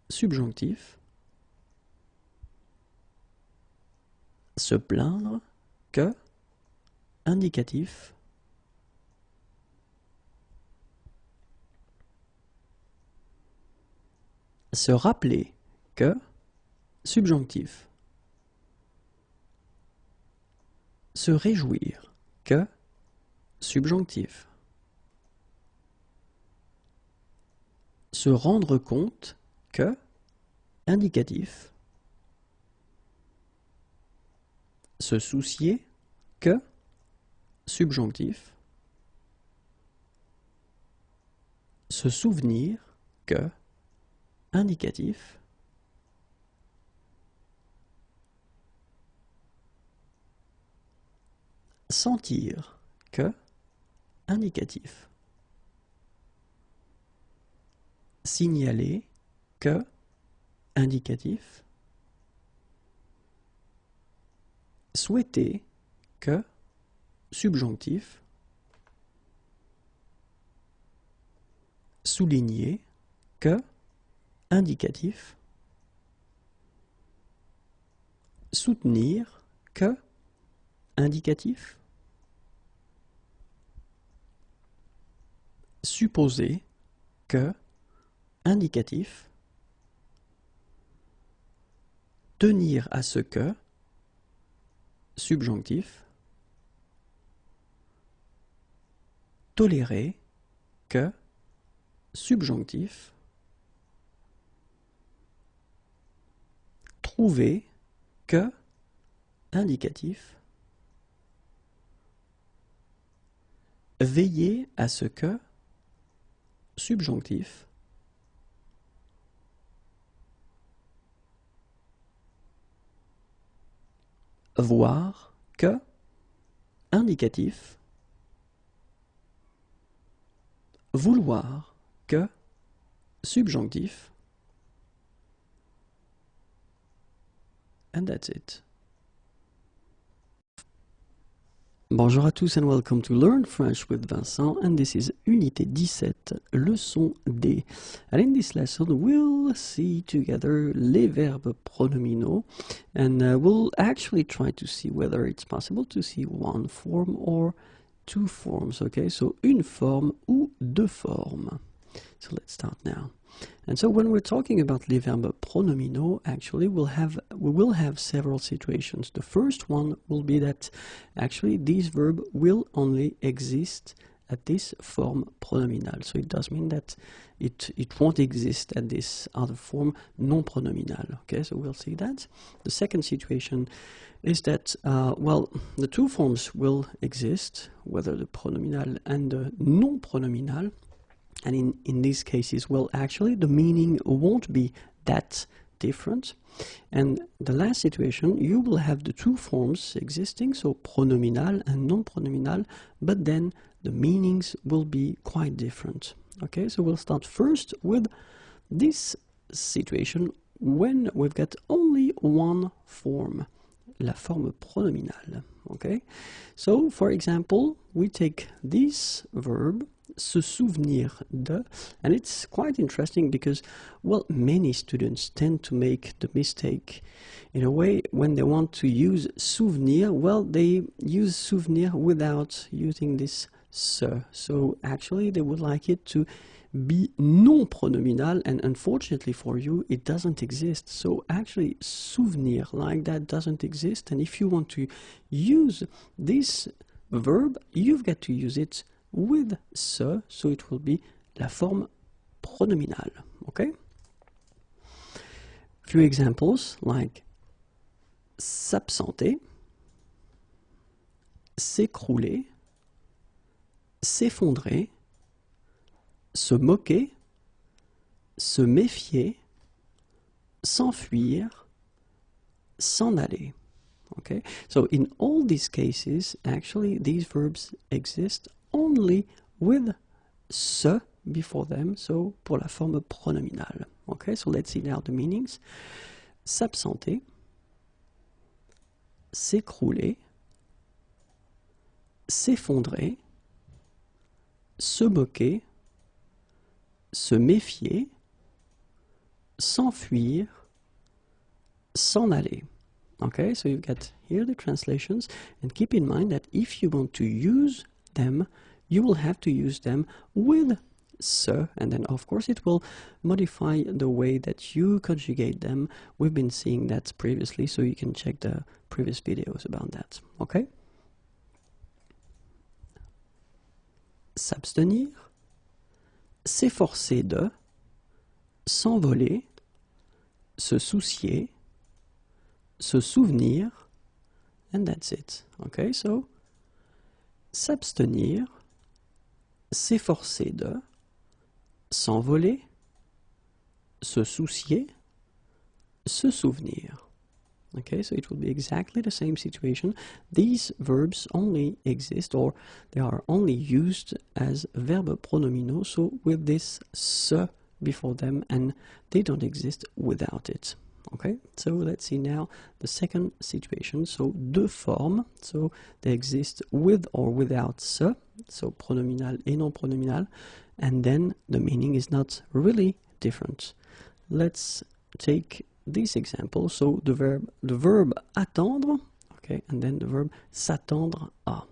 subjonctif. Se plaindre que, indicatif. Se rappeler que, subjonctif. Se réjouir que, subjonctif. Se rendre compte que, indicatif. Se soucier que, subjonctif. Se souvenir que, indicatif. Sentir que, indicatif. Signaler que, indicatif. Souhaiter que, subjonctif. Souligner que, indicatif. Soutenir que, indicatif. Supposer que, indicatif. Tenir à ce que, subjonctif. Tolérer que, subjonctif. Trouver que, indicatif. Veiller à ce que, subjonctif. Voir que, indicatif. Vouloir que, subjonctif. And that's it. Bonjour à tous and welcome to Learn French with Vincent, and this is Unité 17, leçon D. And in this lesson we'll see together les verbes pronominaux, and we'll actually try to see whether it's possible to see one form or two forms, okay? So une forme ou deux formes. So let's start now. And so when we're talking about les verbes pronominaux, actually we will have several situations. The first one will be that actually this verb will only exist at this form pronominal. So it does mean that it won't exist at this other form non-pronominal. Okay, so we'll see that. The second situation is that, well, the two forms will exist, whether the pronominal and the non-pronominal. And in these cases, well, actually, the meaning won't be that different. And the last situation, you will have the two forms existing, so pronominal and non-pronominal, but then the meanings will be quite different. Okay, so we'll start first with this situation when we've got only one form, la forme pronominale. Okay, so for example, we take this verb, se souvenir de, and it's quite interesting because, well, many students tend to make the mistake in a way when they want to use souvenir, well, they use souvenir without using this se. So actually they would like it to be non-pronominal, and unfortunately for you it doesn't exist. So actually souvenir like that doesn't exist, and if you want to use this verb, you've got to use it with se, so it will be la forme pronominale. Okay? Few examples like s'absenter, s'écrouler, s'effondrer, se moquer, se méfier, s'enfuir, s'en aller. Okay? So in all these cases, actually these verbs exist only with se before them, so pour la forme pronominale. Okay, so let's see now the meanings. S'absenter, s'écrouler, s'effondrer, se moquer, se méfier, s'enfuir, s'en aller. Okay, so you've got here the translations, and keep in mind that if you want to use them, you will have to use them with se, and then of course it will modify the way that you conjugate them. We've been seeing that previously, so you can check the previous videos about that, okay? S'abstenir, s'efforcer de, s'envoler, se soucier, se souvenir, and that's it, okay? So, s'abstenir, s'efforcer de, s'envoler, se soucier, se souvenir. Okay, so it will be exactly the same situation. These verbs only exist, or they are only used as verb pronominaux, so with this se before them, and they don't exist without it. Okay, so let's see now the second situation. So deux formes, so they exist with or without se, so pronominal et non pronominal, and then the meaning is not really different. Let's take this example. So the verb attendre, okay, and then the verb s'attendre à.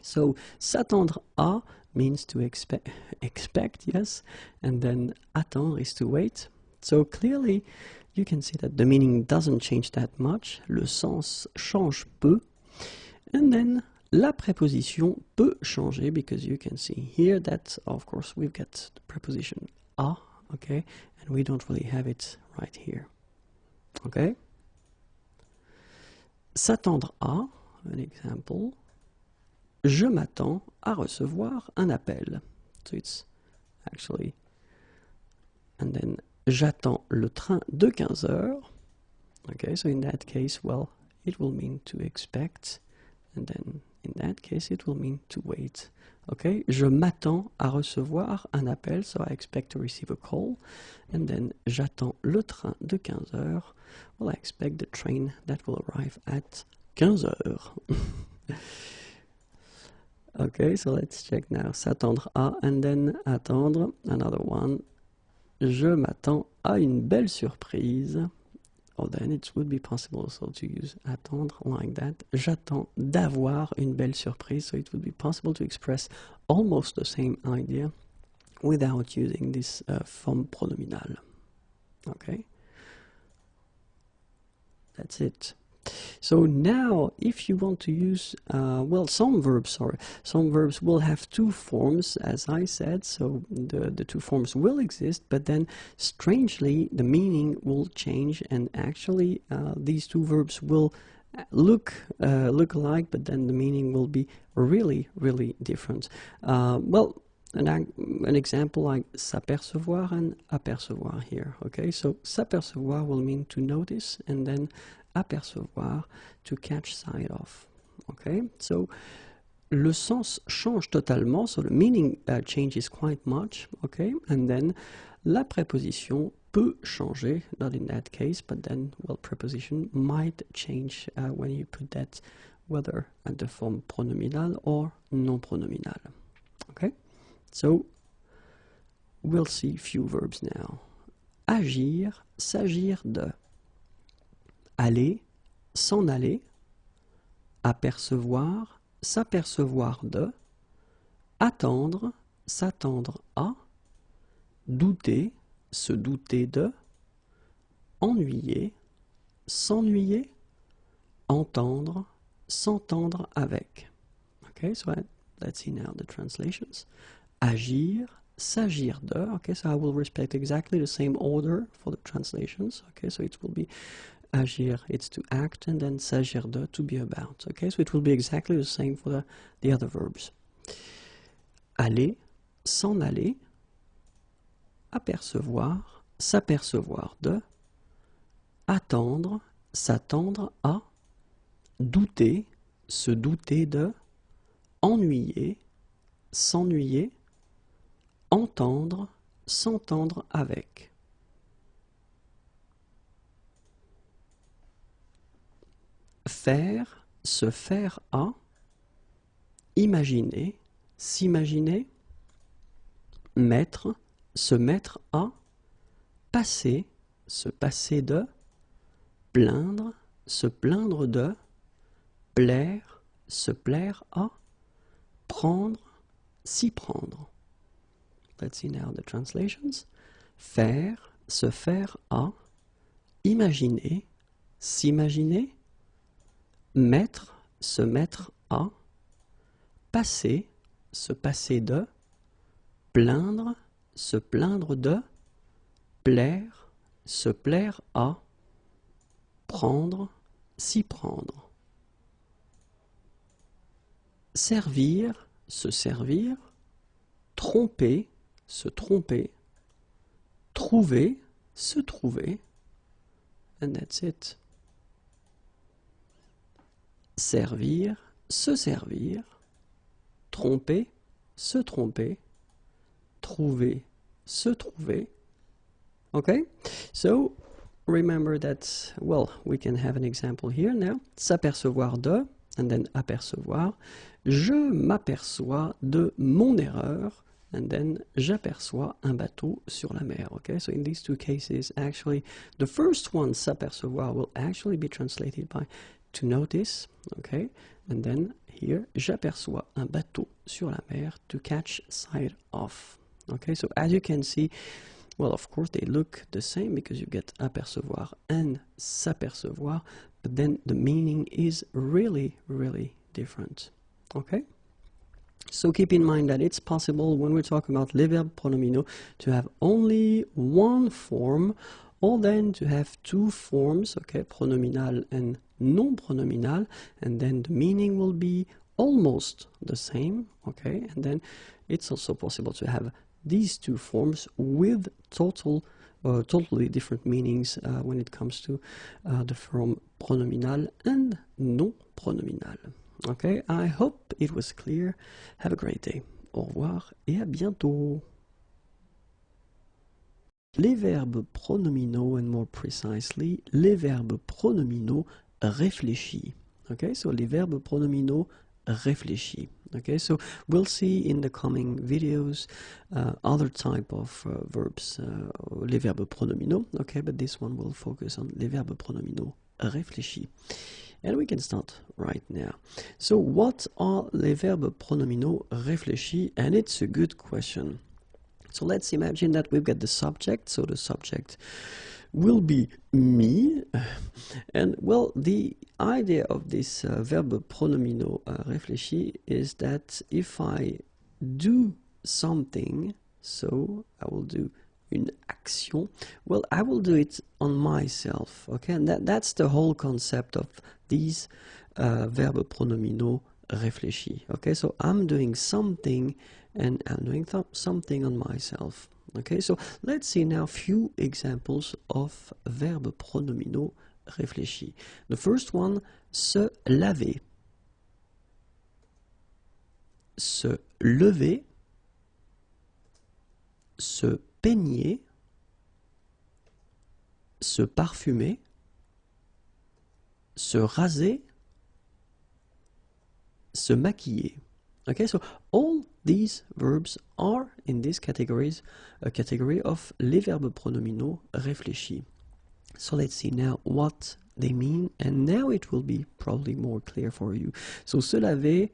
So s'attendre à means to expect, yes, and then attendre is to wait. So clearly you can see that the meaning doesn't change that much. Le sens change peu, and then la préposition peut changer, because you can see here that of course we've got the preposition à, okay, and we don't really have it right here. Okay. S'attendre à, an example. Je m'attends à recevoir un appel. So it's actually, and then j'attends le train de 15 heures. Okay, so in that case, well, it will mean to expect, and then in that case, it will mean to wait. Okay, je m'attends à recevoir un appel, so I expect to receive a call, and then j'attends le train de 15 heures. Well, I expect the train that will arrive at 15 heures. Okay, so let's check now. S'attendre à, and then attendre, another one. Je m'attends à une belle surprise. Or then it would be possible also to use attendre like that. J'attends d'avoir une belle surprise. So it would be possible to express almost the same idea without using this form pronominal. Okay? That's it. So now, if you want to use, well, some verbs will have two forms, as I said, so the two forms will exist, but then strangely the meaning will change, and actually these two verbs will look alike, but then the meaning will be really, really different. Well, an example like s'apercevoir and apercevoir here, okay? So s'apercevoir will mean to notice, and then apercevoir, to catch sight of. Okay, so le sens change totalement, so the meaning changes quite much. Okay, and then la préposition peut changer, not in that case, but then, well, preposition might change when you put that, whether at the form pronominal or non pronominal. Okay, so we'll see few verbs now. Agir, s'agir de. Aller, s'en aller, apercevoir, s'apercevoir de, attendre, s'attendre à, douter, se douter de, ennuyer, s'ennuyer, entendre, s'entendre avec. Okay, so let's see now the translations. Agir, s'agir de. Okay, so I will respect exactly the same order for the translations. Okay, so it will be agir, it's to act, and then s'agir de, to be about. Okay, so it will be exactly the same for the other verbs. Aller, s'en aller, apercevoir, s'apercevoir de, attendre, s'attendre à, douter, se douter de, ennuyer, s'ennuyer, entendre, s'entendre avec. Faire, se faire à, imaginer, s'imaginer, mettre, se mettre à, passer, se passer de, plaindre, se plaindre de, plaire, se plaire à, prendre, s'y prendre. Let's see now the translations. Faire, se faire à, imaginer, s'imaginer, mettre, se mettre à, passer, se passer de, plaindre, se plaindre de, plaire, se plaire à, prendre, s'y prendre. Servir, se servir, tromper, se tromper, trouver, se trouver, and that's it. Servir, se servir, tromper, se tromper, trouver, se trouver. Okay, so remember that, well, we can have an example here now. S'apercevoir de, and then apercevoir. Je m'aperçois de mon erreur, and then j'aperçois un bateau sur la mer. Okay, so in these two cases, actually, the first one, s'apercevoir, will actually be translated by to notice. Okay, and then here, j'aperçois un bateau sur la mer, to catch sight of. Okay, so as you can see, well, of course, they look the same because you get apercevoir and s'apercevoir, but then the meaning is really, really different. Okay? So keep in mind that it's possible when we're talking about les verbes pronominaux to have only one form, or then to have two forms, okay, pronominal and non-pronominal, and then the meaning will be almost the same, okay? And then it's also possible to have these two forms with totally different meanings when it comes to the form pronominal and non-pronominal. Okay, I hope it was clear. Have a great day. Au revoir et à bientôt. Les verbes pronominaux, and more precisely, les verbes pronominaux réfléchis. Okay, so les verbes pronominaux réfléchis. Okay, so we'll see in the coming videos other type of verbs, les verbes pronominaux. Okay, but this one will focus on les verbes pronominaux réfléchis. And we can start right now. So what are les verbes pronominaux réfléchis? And it's a good question. So let's imagine that we've got the subject. So the subject will be me. And well, the idea of this verbe pronominaux réfléchis is that if I do something, so I will do une action, well, I will do it on myself, okay? And that's the whole concept of these verbes pronominaux réfléchis, okay? So I'm doing something, and I'm doing something on myself, okay? So let's see now a few examples of verbes pronominaux réfléchis. The first one, se laver, se lever, se peigner, se parfumer, se raser, se maquiller. Okay, so all these verbs are in these categories, a category of les verbes pronominaux réfléchis. So let's see now what they mean, and now it will be probably more clear for you. So se laver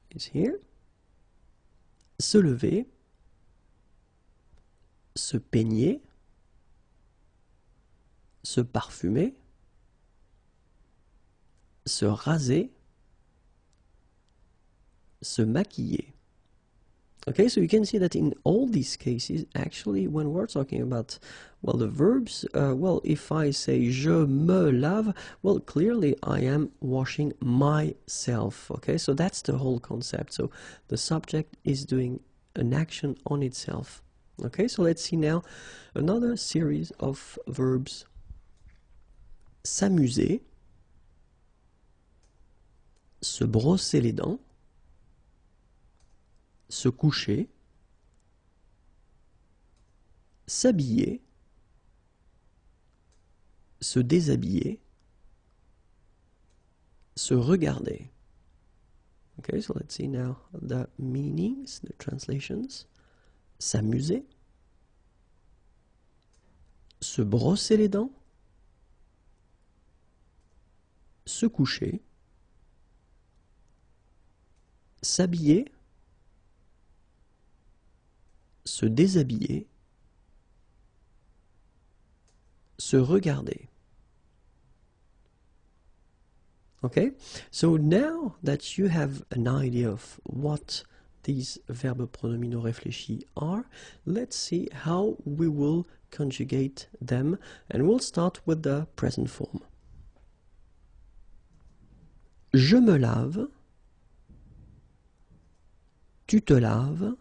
is here, se lever, se peigner, se parfumer, se raser, se maquiller. Okay, so you can see that in all these cases, actually, when we're talking about, well, the verbs, well, if I say je me lave, well, clearly I am washing myself. Okay, so that's the whole concept. So the subject is doing an action on itself. Okay, so let's see now another series of verbs. S'amuser, se brosser les dents, se coucher, s'habiller, se déshabiller, se regarder. Okay, so let's see now the meanings, the translations. S'amuser, se brosser les dents, se coucher, s'habiller, se déshabiller, se regarder. Okay, so now that you have an idea of what these verbes pronominaux réfléchis are, let's see how we will conjugate them, and we'll start with the present form. Je me lave, tu te laves,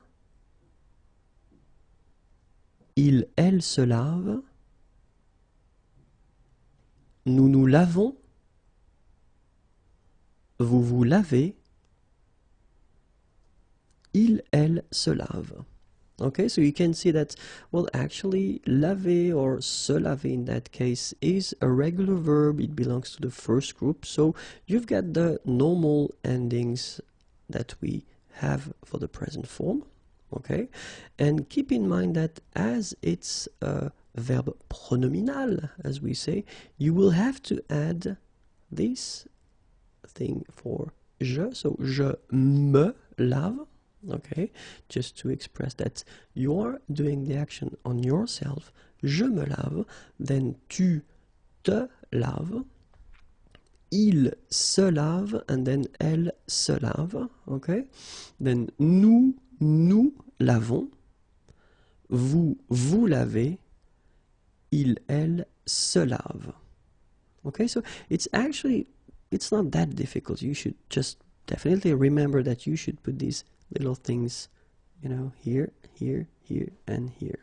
il, elle se lave, nous nous lavons, vous vous lavez, il, elle se lave. Okay, so you can see that, well, actually, laver or se laver in that case is a regular verb. It belongs to the first group. So you've got the normal endings that we have for the present form. Okay, and keep in mind that as it's a verb pronominal, as we say, you will have to add this thing for je. So je me lave. Okay, just to express that you are doing the action on yourself. Je me lave, then tu te laves, il se lave, and then elle se lave. Okay, then nous nous lavons, vous vous lavez, il, elle se lave. Okay, so it's not that difficult. You should just definitely remember that you should put these little things, you know, here, here, here, and here.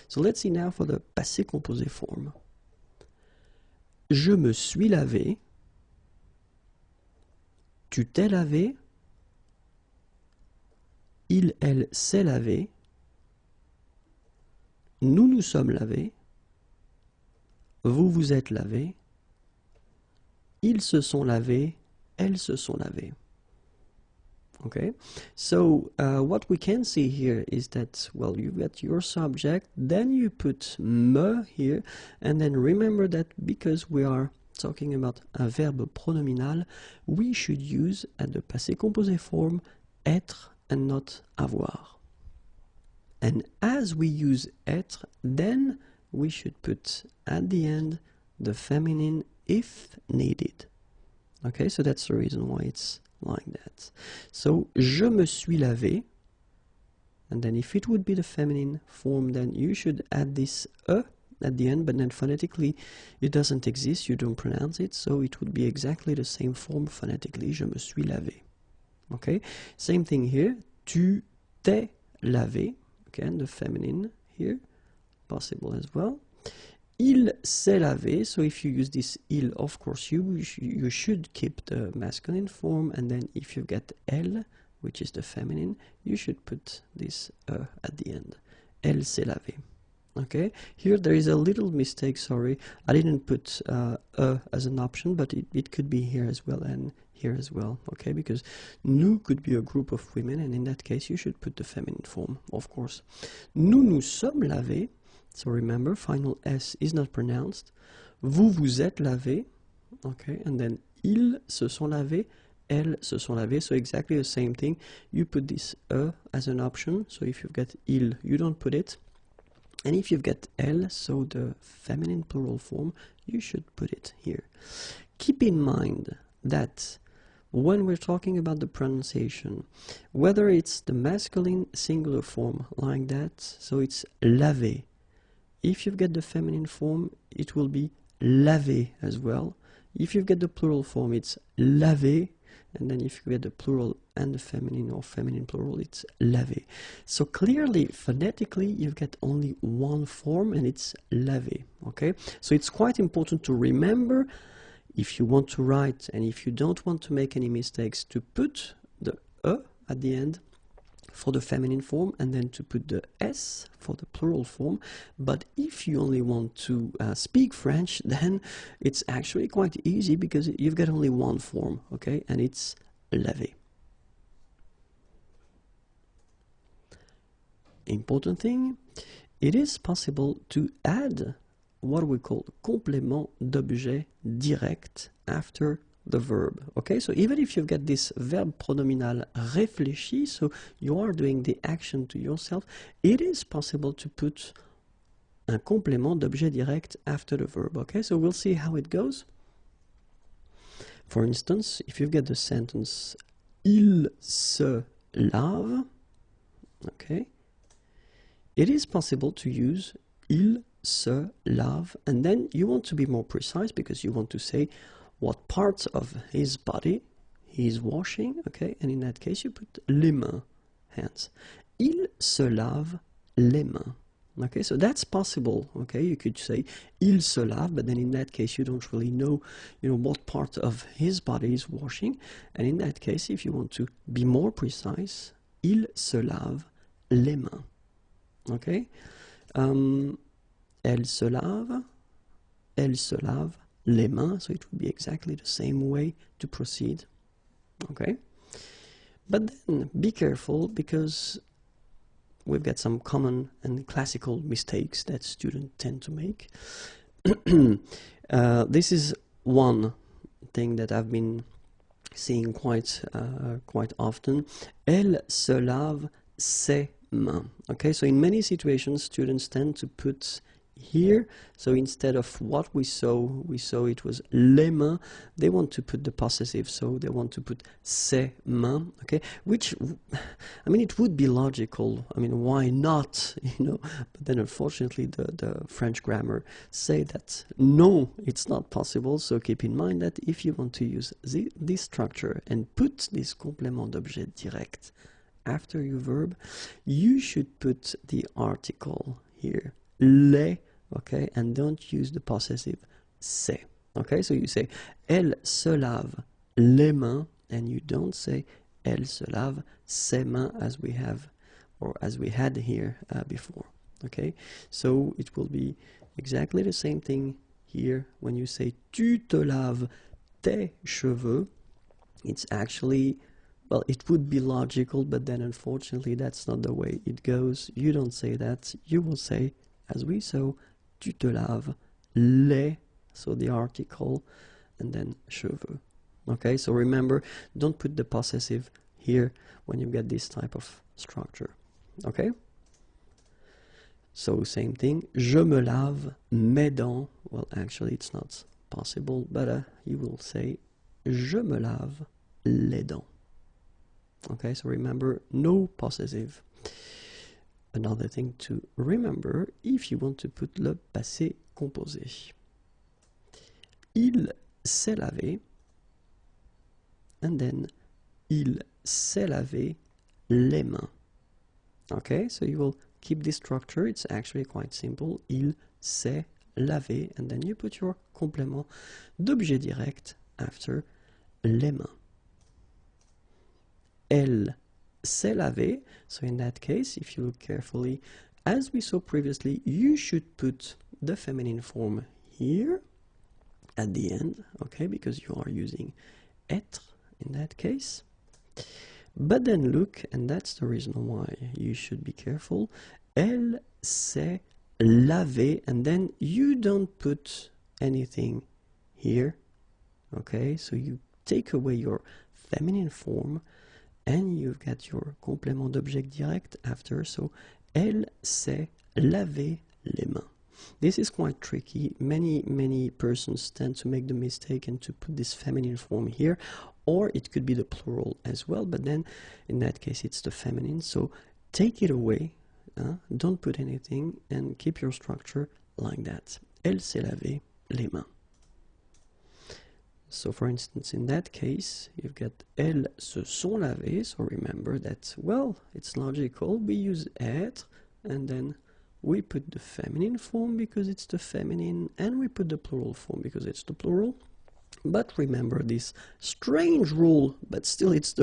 So let's see now for the passé composé form. Je me suis lavé, tu t'es lavé, il, elle s'est lavé, nous nous sommes lavés, vous vous êtes lavés, ils se sont lavés, elles se sont lavées. Okay, so what we can see here is that, well, you've got your subject, then you put me here, and then remember that because we are talking about a verbe pronominal, we should use at the passé composé form être and not avoir. And as we use être, then we should put at the end the feminine if needed. Okay, so that's the reason why it's like that. So, je me suis lavé, and then if it would be the feminine form, then you should add this e at the end, but then phonetically it doesn't exist, you don't pronounce it, so it would be exactly the same form phonetically, je me suis lavé. Okay, same thing here, tu t'es lavé, again the feminine here, possible as well. Il s'est lavé, so if you use this il, of course you should keep the masculine form, and then if you get elle, which is the feminine, you should put this at the end. Elle s'est lavé. Okay, here there is a little mistake, sorry, I didn't put as an option, but it could be here as well and here as well, okay, because nous could be a group of women, and in that case you should put the feminine form, of course. Nous nous sommes lavés. So remember, final S is not pronounced. Vous vous êtes lavé, okay, and then ils se sont lavés, elles se sont lavées, so exactly the same thing. You put this as an option, so if you've got il, you don't put it. And if you've got elle, so the feminine plural form, you should put it here. Keep in mind that when we're talking about the pronunciation, whether it's the masculine singular form like that, so it's lavé. If you've got the feminine form, it will be lavé as well. If you've got the plural form, it's lavé. And then if you get the plural and the feminine or feminine plural, it's lavé. So clearly, phonetically, you've got only one form, and it's lavé. Okay? So it's quite important to remember, if you want to write and if you don't want to make any mistakes, to put the e at the end for the feminine form, and then to put the S for the plural form. But if you only want to speak French, then it's actually quite easy, because you've got only one form, okay, and it's lavé. Important thing, it is possible to add what we call complément d'objet direct after the verb. Okay, so even if you've got this verb pronominal réfléchi, so you are doing the action to yourself, it is possible to put un complément d'objet direct after the verb. Okay, so we'll see how it goes. For instance, if you've got the sentence il se lave, okay, it is possible to use il se lave, and then you want to be more precise because you want to say what parts of his body he is washing, okay, and in that case you put les mains, hands. Il se lave les mains. Okay, so that's possible. Okay, you could say il se lave, but then in that case you don't really know, what part of his body is washing. And in that case, if you want to be more precise, il se lave les mains. Okay, elle se lave les mains. So it would be exactly the same way to proceed. Okay, but then be careful because we've got some common and classical mistakes that students tend to make. This is one thing that I've been seeing quite often. Elle se lave ses mains. Okay, so in many situations, students tend to put here, so instead of what we saw it was les mains, they want to put the possessive, so they want to put ses mains, okay, which, I mean, it would be logical, I mean, why not, but then unfortunately the French grammar say that no, it's not possible, so keep in mind that if you want to use this structure and put this complément d'objet direct after your verb, you should put the article here, les, okay, and don't use the possessive c'est. Okay, so you say elle se lave les mains, and you don't say elle se lave ses mains as we have, or as we had here before. Okay, so it will be exactly the same thing here when you say tu te laves tes cheveux. It's actually, well, it would be logical, but then unfortunately that's not the way it goes. You don't say that. You will say, as we saw, tu te laves les, so the article, and then cheveux. Okay, so remember, don't put the possessive here when you get this type of structure. Okay? So same thing, je me lave mes dents. Well, actually it's not possible, but you will say je me lave les dents. Okay, so remember, no possessive. Another thing to remember if you want to put le passé composé. Il s'est lavé, and then il s'est lavé les mains. Okay, so you will keep this structure. It's actually quite simple. Il s'est lavé, and then you put your complément d'objet direct after les mains. Elle s'est lavé, so in that case, if you look carefully, as we saw previously, you should put the feminine form here at the end, okay, because you are using être in that case. But then look, and that's the reason why you should be careful, elle s'est lavé, and then you don't put anything here, okay, so you take away your feminine form, and you've got your complément d'objet direct after, so elle s'est lavé les mains. This is quite tricky. Many persons tend to make the mistake and to put this feminine form here, or it could be the plural as well, but then in that case it's the feminine, so take it away, don't put anything, and keep your structure like that. Elle s'est lavé les mains. So for instance, in that case, you've got elles se sont lavées, so remember that, well, it's logical, we use être, and then we put the feminine form because it's the feminine, and we put the plural form because it's the plural. But remember this strange rule, but still it's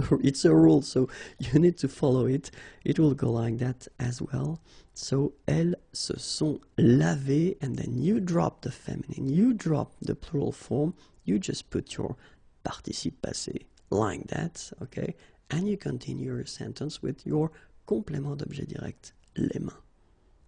a rule, so you need to follow it. It will go like that as well. So elles se sont lavées, and then you drop the feminine, you drop the plural form, you just put your participe passé like that, okay? And you continue your sentence with your complément d'objet direct, les mains.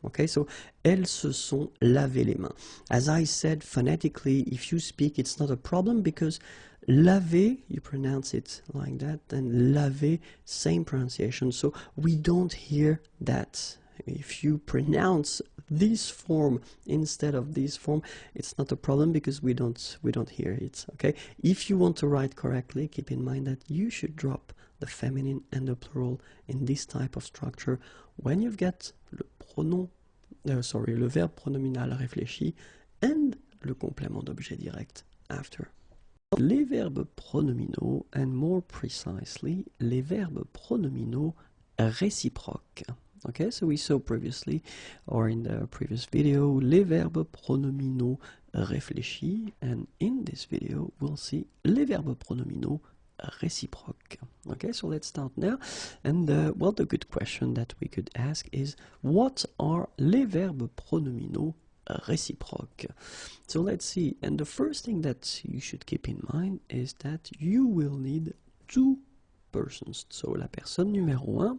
Okay, so elles se sont lavées les mains. As I said, phonetically, if you speak, it's not a problem because Laver, you pronounce it like that, and laver, same pronunciation. So we don't hear that. If you pronounce this form instead of this form, it's not a problem because we don't hear it. Okay. If you want to write correctly, keep in mind that you should drop the feminine and the plural in this type of structure when you've got le verbe pronominal réfléchi and le complément d'objet direct after. Les verbes pronominaux, and more precisely, les verbes pronominaux réciproques. Okay, so we saw previously, or in the previous video, les verbes pronominaux réfléchis, and in this video, we'll see les verbes pronominaux réciproques. Okay, so let's start now. And well, the good question that we could ask is, what are les verbes pronominaux réciproques? So let's see. And the first thing that you should keep in mind is that you will need two persons. So la personne numéro un,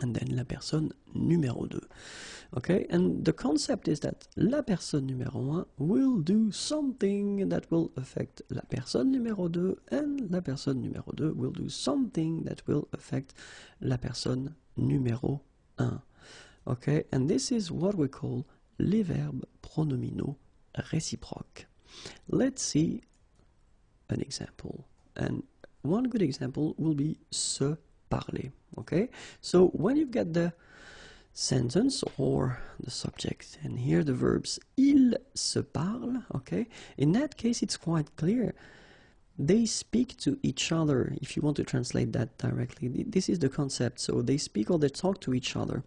and then la personne numéro deux. Okay, and the concept is that la personne numéro un will do something that will affect la personne numéro deux, and la personne numéro deux will do something that will affect la personne numéro un. Okay, and this is what we call les verbes pronominaux réciproques. Let's see an example, and one good example will be se parler. Okay, so when you've got the sentence or the subject and here the verbs ils se parlent, okay, in that case it's quite clear. They speak to each other. If you want to translate that directly, this is the concept. So they speak or they talk to each other.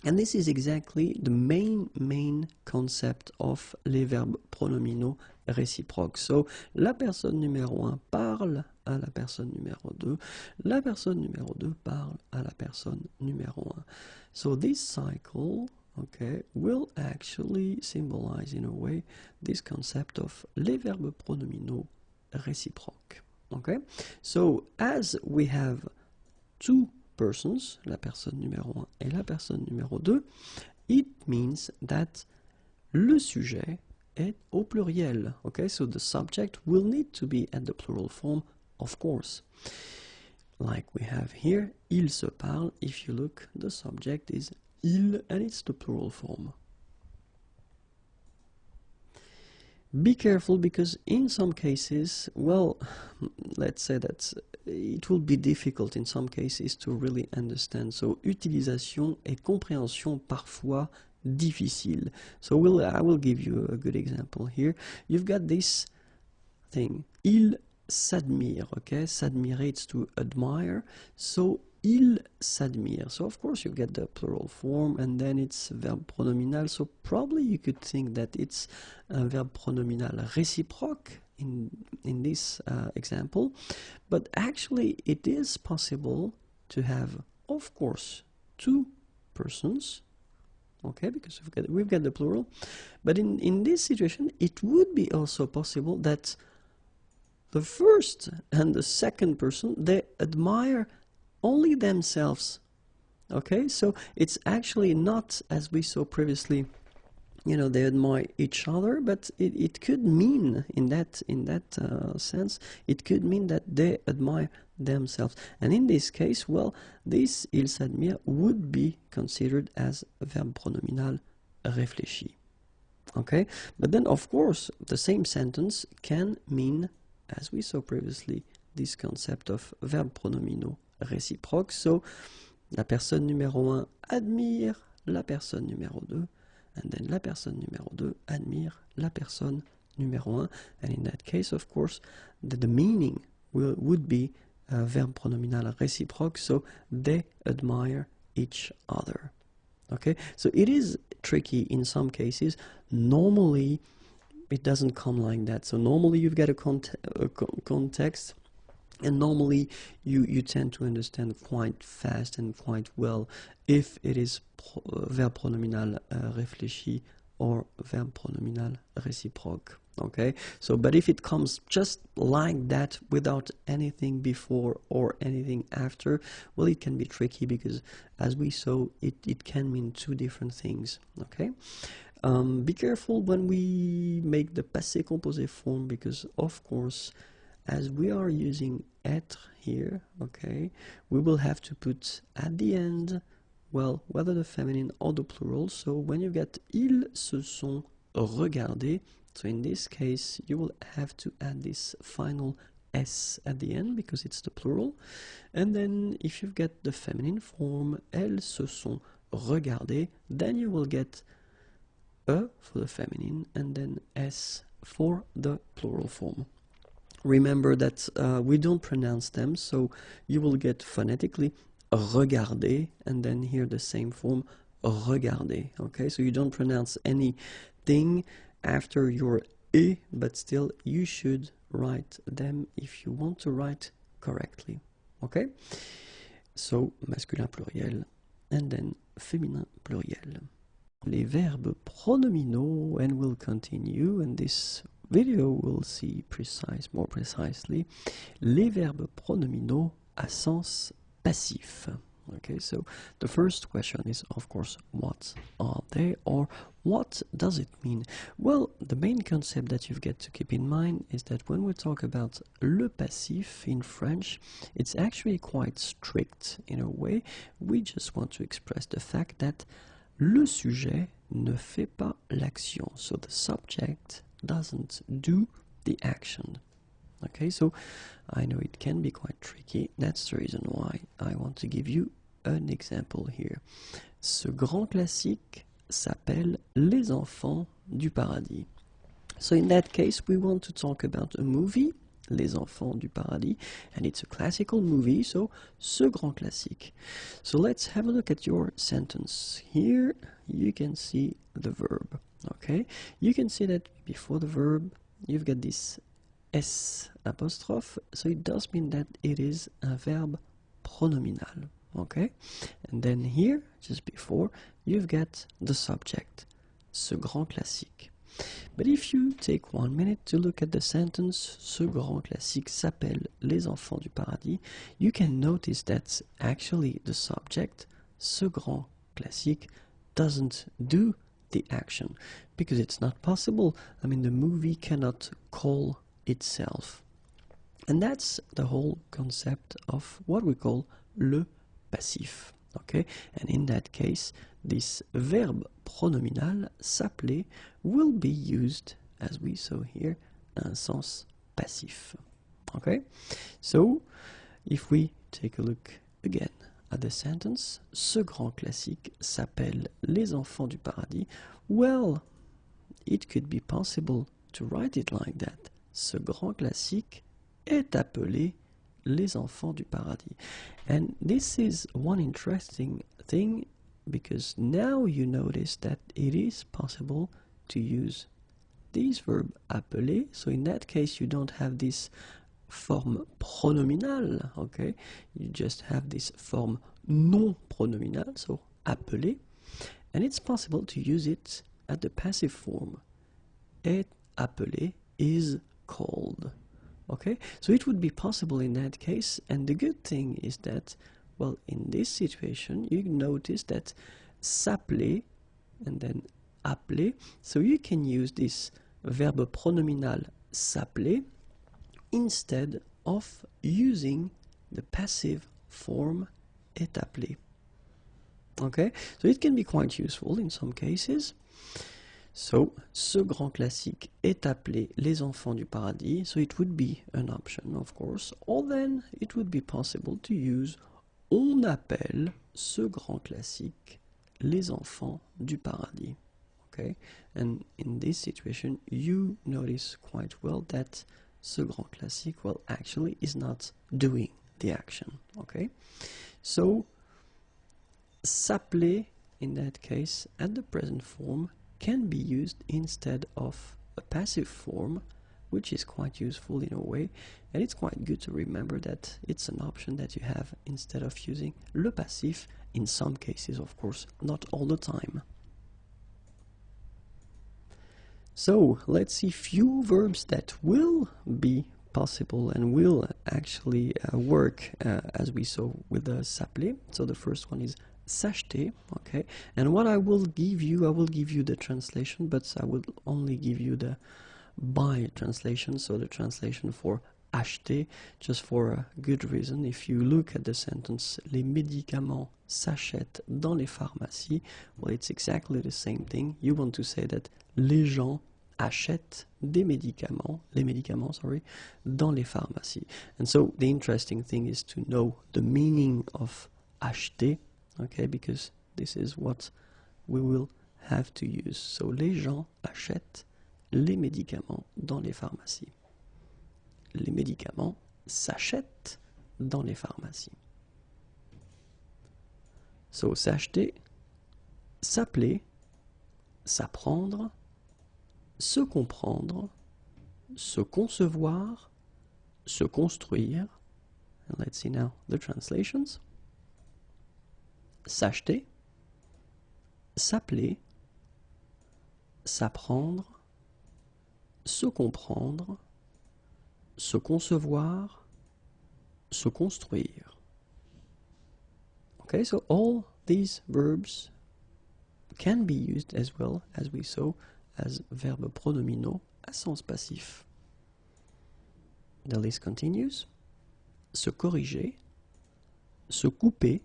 And this is exactly the main concept of les verbes pronominaux réciproques. So, la personne numéro un parle à la personne numéro deux. La personne numéro deux parle à la personne numéro un. So, this cycle, okay, will actually symbolize in a way this concept of les verbes pronominaux réciproques. Okay? So, as we have two persons, la personne numéro 1 et la personne numéro 2, it means that le sujet est au pluriel. Okay, so the subject will need to be at the plural form, of course. Like we have here, ils se parlent. If you look, the subject is il and it's the plural form. Be careful because in some cases, well, let's say that it will be difficult in some cases to really understand. So, utilisation et compréhension parfois difficile. So, I will give you a good example here. You've got this thing, il s'admire, okay? S'admirer, it's to admire. So, il s'admire. So, of course, you get the plural form and then it's verb pronominal. So, probably you could think that it's a verb pronominal réciproque in this example. But actually, it is possible to have, of course, two persons. Okay, because we've got the plural. But in this situation, it would be also possible that the first and the second person, they admire only themselves. Okay, so it's actually not, as we saw previously, you know, they admire each other, but it could mean in that sense, it could mean that they admire themselves. And in this case, well, this il s'admire would be considered as a verb pronominal réfléchi. Okay, but then of course the same sentence can mean, as we saw previously, this concept of verb pronominaux réciproques. So la personne numéro 1 admire la personne numéro 2, and then la personne numéro 2 admire la personne numéro 1, and in that case, of course, the meaning would be verb pronominal réciproque, so they admire each other. Okay, so it is tricky in some cases. Normally, it doesn't come like that. So normally you've got a context, and normally you tend to understand quite fast and quite well if it is verb pronominal réfléchi or verb pronominal réciproque. Okay, so but if it comes just like that without anything before or anything after, well, it can be tricky because, as we saw, it can mean two different things. Okay, be careful when we make the passé composé form because, of course, as we are using être here, okay, we will have to put at the end, well, whether the feminine or the plural. So when you get ils se sont regardés, so in this case you will have to add this final S at the end because it's the plural. And then if you get the feminine form, elles se sont regardées, then you will get E for the feminine and then S for the plural form. Remember that we don't pronounce them, so you will get phonetically regarder and then here the same form regarder. Okay, so you don't pronounce anything after your E, but still you should write them if you want to write correctly. Okay, so masculin pluriel and then féminin pluriel. Les verbes pronominaux, and we'll continue, and this video we'll see more precisely, les verbes pronominaux à sens passif. Okay, so the first question is, of course, what are they, or what does it mean? Well, the main concept that you've got to keep in mind is that when we talk about le passif in French, it's actually quite strict in a way. We just want to express the fact that le sujet ne fait pas l'action, so the subject doesn't do the action. Okay, so I know it can be quite tricky. That's the reason why I want to give you an example here. Ce grand classique s'appelle Les Enfants du Paradis. So in that case, we want to talk about a movie, Les Enfants du Paradis, and it's a classical movie, so ce grand classique. So let's have a look at your sentence. Here you can see the verb. Okay, you can see that before the verb you've got this S apostrophe, so it does mean that it is a verb pronominal. Okay, and then here just before you've got the subject, ce grand classique. But if you take 1 minute to look at the sentence, ce grand classique s'appelle Les Enfants du Paradis, you can notice that actually the subject, ce grand classique, doesn't do the action because it's not possible. I mean, the movie cannot call itself. And that's the whole concept of what we call le passif. Okay, and in that case, this verb pronominal s'appeler will be used, as we saw here, un sens passif. Okay, so if we take a look again at the sentence, ce grand classique s'appelle Les Enfants du Paradis, well, it could be possible to write it like that. Ce grand classique est appelé Les Enfants du Paradis. And this is one interesting thing because now you notice that it is possible to use this verb appeler. So in that case you don't have this form pronominal, okay? You just have this form non pronominal, so appeler. And it's possible to use it at the passive form. Est appelé is called. Okay, so it would be possible in that case, and the good thing is that, well, in this situation, you notice that s'appeler and then appeler, so you can use this verb pronominal s'appeler instead of using the passive form est appelé. Okay, so it can be quite useful in some cases. So, ce grand classique est appelé Les Enfants du Paradis, so it would be an option, of course, or then it would be possible to use on appelle ce grand classique Les Enfants du Paradis. Okay, and in this situation, you notice quite well that ce grand classique, well, actually is not doing the action. Okay, so s'appeler in that case at the present form can be used instead of a passive form, which is quite useful in a way, and it's quite good to remember that it's an option that you have instead of using le passif in some cases, of course, not all the time. So let's see few verbs that will be possible and will actually work as we saw with the s'appeler. So the first one is s'acheter, okay, and what I will give you the translation, but I will only give you the by translation, so the translation for acheter, just for a good reason. If you look at the sentence, les médicaments s'achètent dans les pharmacies, well, it's exactly the same thing. You want to say that les gens achètent des médicaments, les médicaments, sorry, dans les pharmacies. And so the interesting thing is to know the meaning of acheter, okay, because this is what we will have to use. So les gens achètent les médicaments dans les pharmacies. Les médicaments s'achètent dans les pharmacies. So s'acheter, s'appeler, s'apprendre, se comprendre, se concevoir, se construire. And let's see now the translations. S'acheter, s'appeler, s'apprendre, se comprendre, se concevoir, se construire. Okay, so all these verbs can be used as well, as we saw, as verbes pronominaux à sens passif. The list continues. Se corriger, se couper,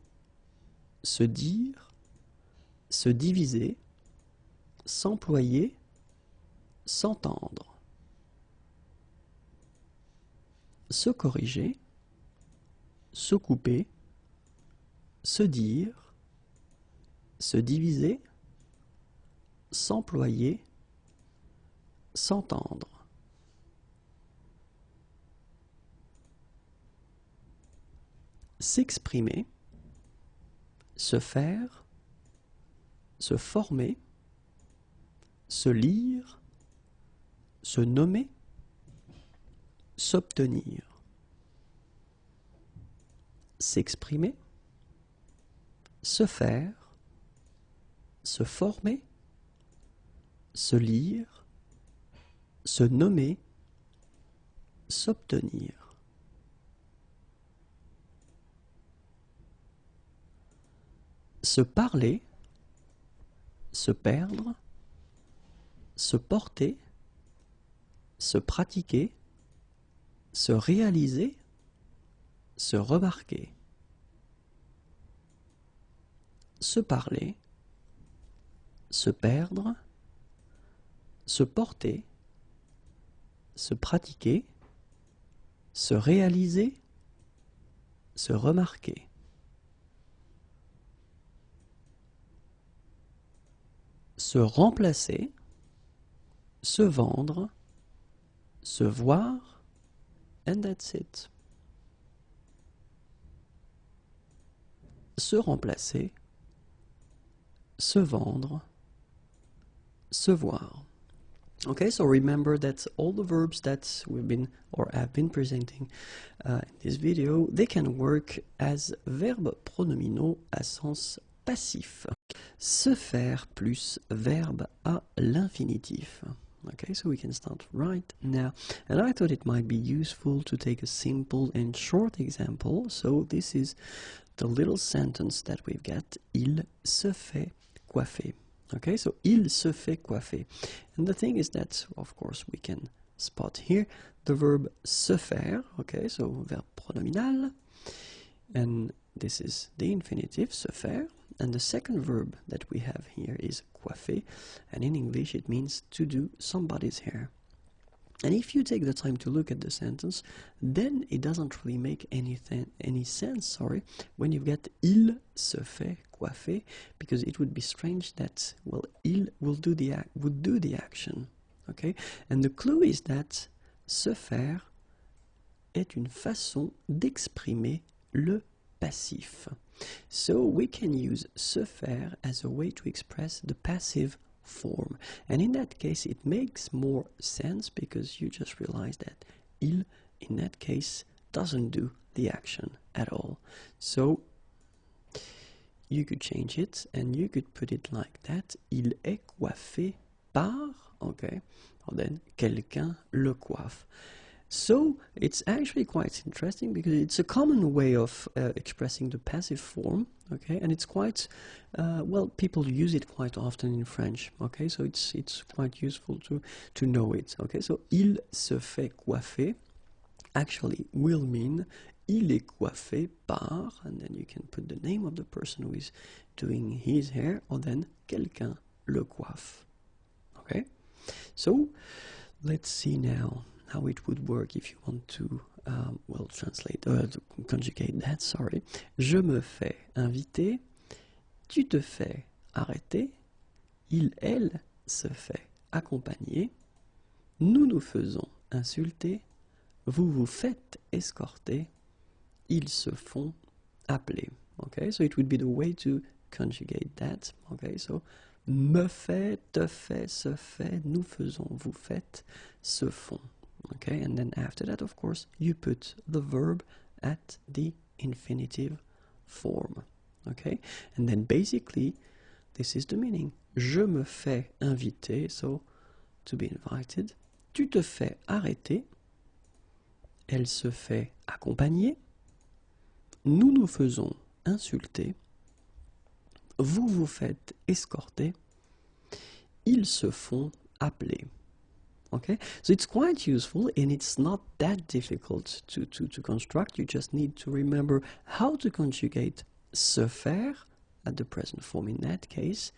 se dire, se diviser, s'employer, s'entendre. Se corriger, se couper, se dire, se diviser, s'employer, s'entendre. S'exprimer, se faire, se former, se lire, se nommer, s'obtenir. S'exprimer, se faire, se former, se lire, se nommer, s'obtenir. Se parler, se perdre, se porter, se pratiquer, se réaliser, se remarquer. Se parler, se perdre, se porter, se pratiquer, se réaliser, se remarquer. Se remplacer, se vendre, se voir, and that's it. Se remplacer, se vendre, se voir. Okay, so remember that all the verbs that we've been or have been presenting in this video, they can work as verbes pronominaux à sens passif. Se faire plus verbe à l'infinitif. Okay, so we can start right now. And I thought it might be useful to take a simple and short example. So this is the little sentence that we've got. Il se fait coiffer. Okay, so il se fait coiffer. And the thing is that, of course, we can spot here the verb se faire. Okay, so verb pronominal. And this is the infinitive, se faire. And the second verb that we have here is coiffer, and in English it means to do somebody's hair. And if you take the time to look at the sentence, then it doesn't really make any sense, when you get il se fait coiffer, because it would be strange that, well, il would do the action, okay? And the clue is that se faire est une façon d'exprimer le passif. So we can use se faire as a way to express the passive form. And in that case, it makes more sense because you just realize that il, in that case, doesn't do the action at all. So you could change it and you could put it like that. Il est coiffé par, okay, or then quelqu'un le coiffe. So it's actually quite interesting because it's a common way of expressing the passive form, okay, and it's quite well, people use it quite often in French, okay, so it's quite useful to know it, okay. So il se fait coiffer, actually will mean il est coiffé par, and then you can put the name of the person who is doing his hair, or then quelqu'un le coiffe. Okay, so let's see now how it would work if you want to translate, to conjugate that, sorry. Je me fais inviter, tu te fais arrêter, il, elle se fait accompagner, nous nous faisons insulter, vous vous faites escorter, ils se font appeler. Okay, so it would be the way to conjugate that. Okay, so me fait, te fait, se fait, nous faisons, vous faites, se font. Okay, and then after that, of course, you put the verb at the infinitive form. Okay, and then basically, this is the meaning. Je me fais inviter, so to be invited. Tu te fais arrêter. Elle se fait accompagner. Nous nous faisons insulter. Vous vous faites escorter. Ils se font appeler. Okay, so it's quite useful and it's not that difficult to construct. You just need to remember how to conjugate se faire at the present form in that case,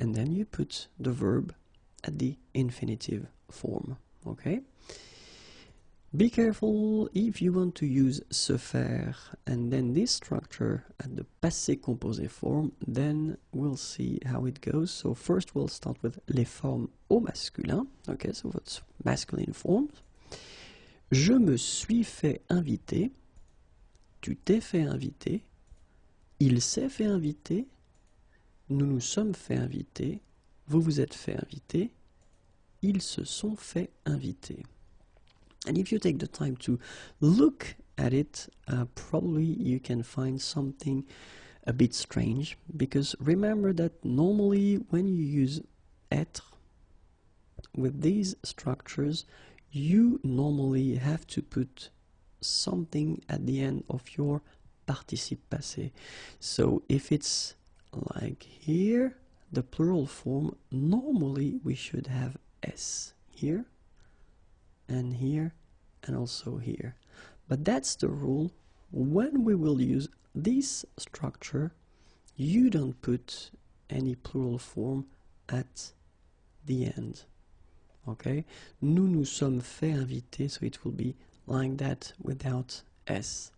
and then you put the verb at the infinitive form. Okay, be careful if you want to use se faire and then this structure at the passé composé form, then we'll see how it goes. So first we'll start with les formes au masculin. Okay, so what's masculine forms? Je me suis fait inviter, tu t'es fait inviter, il s'est fait inviter, nous nous sommes fait inviter, vous vous êtes fait inviter, ils se sont fait inviter. And if you take the time to look at it, probably you can find something a bit strange, because remember that normally when you use être with these structures, you normally have to put something at the end of your participe passé. So if it's like here, the plural form, normally we should have s here, and here, and also here. But that's the rule. When we will use this structure, you don't put any plural form at the end. Okay? Nous nous sommes fait inviter, so it will be like that without s.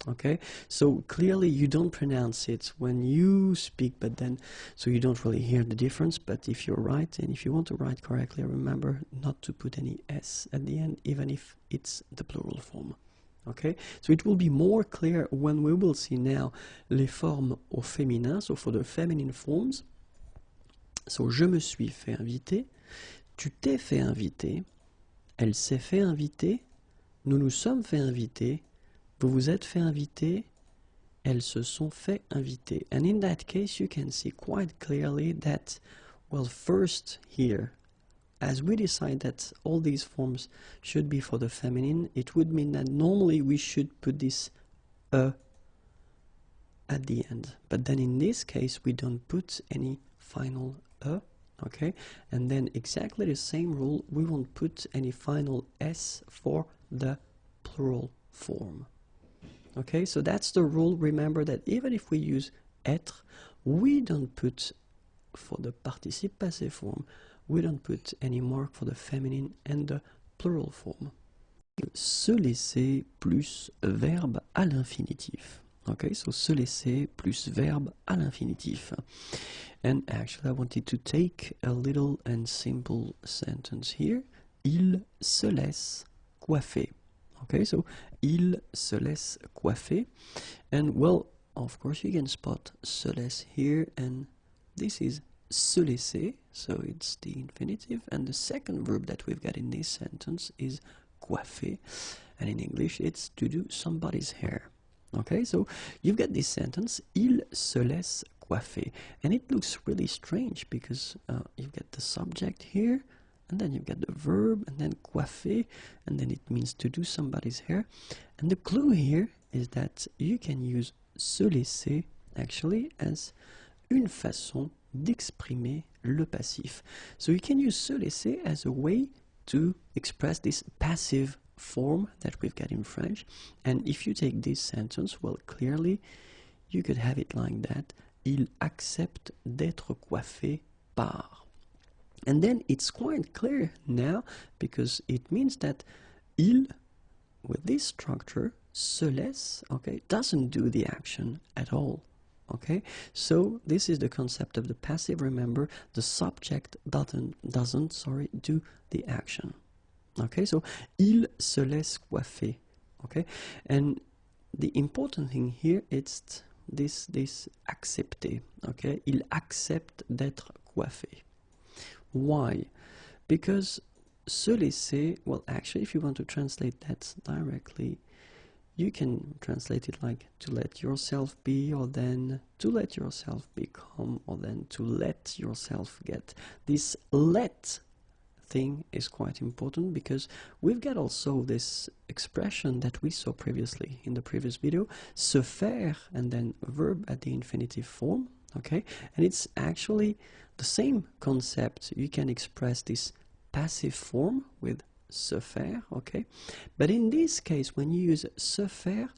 Okay, so clearly you don't pronounce it when you speak, but then so you don't really hear the difference. But if you're right, and if you want to write correctly, remember not to put any s at the end, even if it's the plural form. Okay, so it will be more clear when we will see now les formes au féminin, so for the feminine forms. So je me suis fait inviter, tu t'es fait inviter, elle s'est fait inviter, nous nous sommes fait inviter, vous vous êtes fait inviter, elles se sont fait inviter. And in that case, you can see quite clearly that, well, first here, as we decide that all these forms should be for the feminine, it would mean that normally we should put this at the end. But then in this case, we don't put any final okay? And then exactly the same rule, we won't put any final s for the plural form. Okay, so that's the rule. Remember that even if we use être, we don't put, for the participe passé form, we don't put any mark for the feminine and the plural form. Se laisser plus verbe à l'infinitif. Okay, so se laisser plus verbe à l'infinitif. And actually I wanted to take a little and simple sentence here. Il se laisse coiffer. Okay, so il se laisse coiffer, and well, of course you can spot se laisse here, and this is se laisser, so it's the infinitive, and the second verb that we've got in this sentence is coiffer, and in English it's to do somebody's hair. Okay, so you've got this sentence, il se laisse coiffer, and it looks really strange because you've got the subject here, and then you've got the verb, and then coiffer, and then it means to do somebody's hair. And the clue here is that you can use se laisser actually as une façon d'exprimer le passif. So you can use se laisser as a way to express this passive form that we've got in French. And if you take this sentence, well, clearly you could have it like that. Il accepte d'être coiffé par. And then it's quite clear now, because it means that il, with this structure, se laisse, okay, doesn't do the action at all. Okay, so this is the concept of the passive. Remember, the subject doesn't do the action. Okay, so il se laisse coiffer. Okay, and the important thing here is this accepter. Okay, il accepte d'être coiffé. Why? Because se laisser, well, actually, if you want to translate that directly, you can translate it like to let yourself be, or then to let yourself become, or then to let yourself get. This let thing is quite important, because we've got also this expression that we saw previously in the previous video, se faire, and then verb at the infinitive form. Okay, and it's actually the same concept. You can express this passive form with se faire, okay, but in this case, when you use se faire,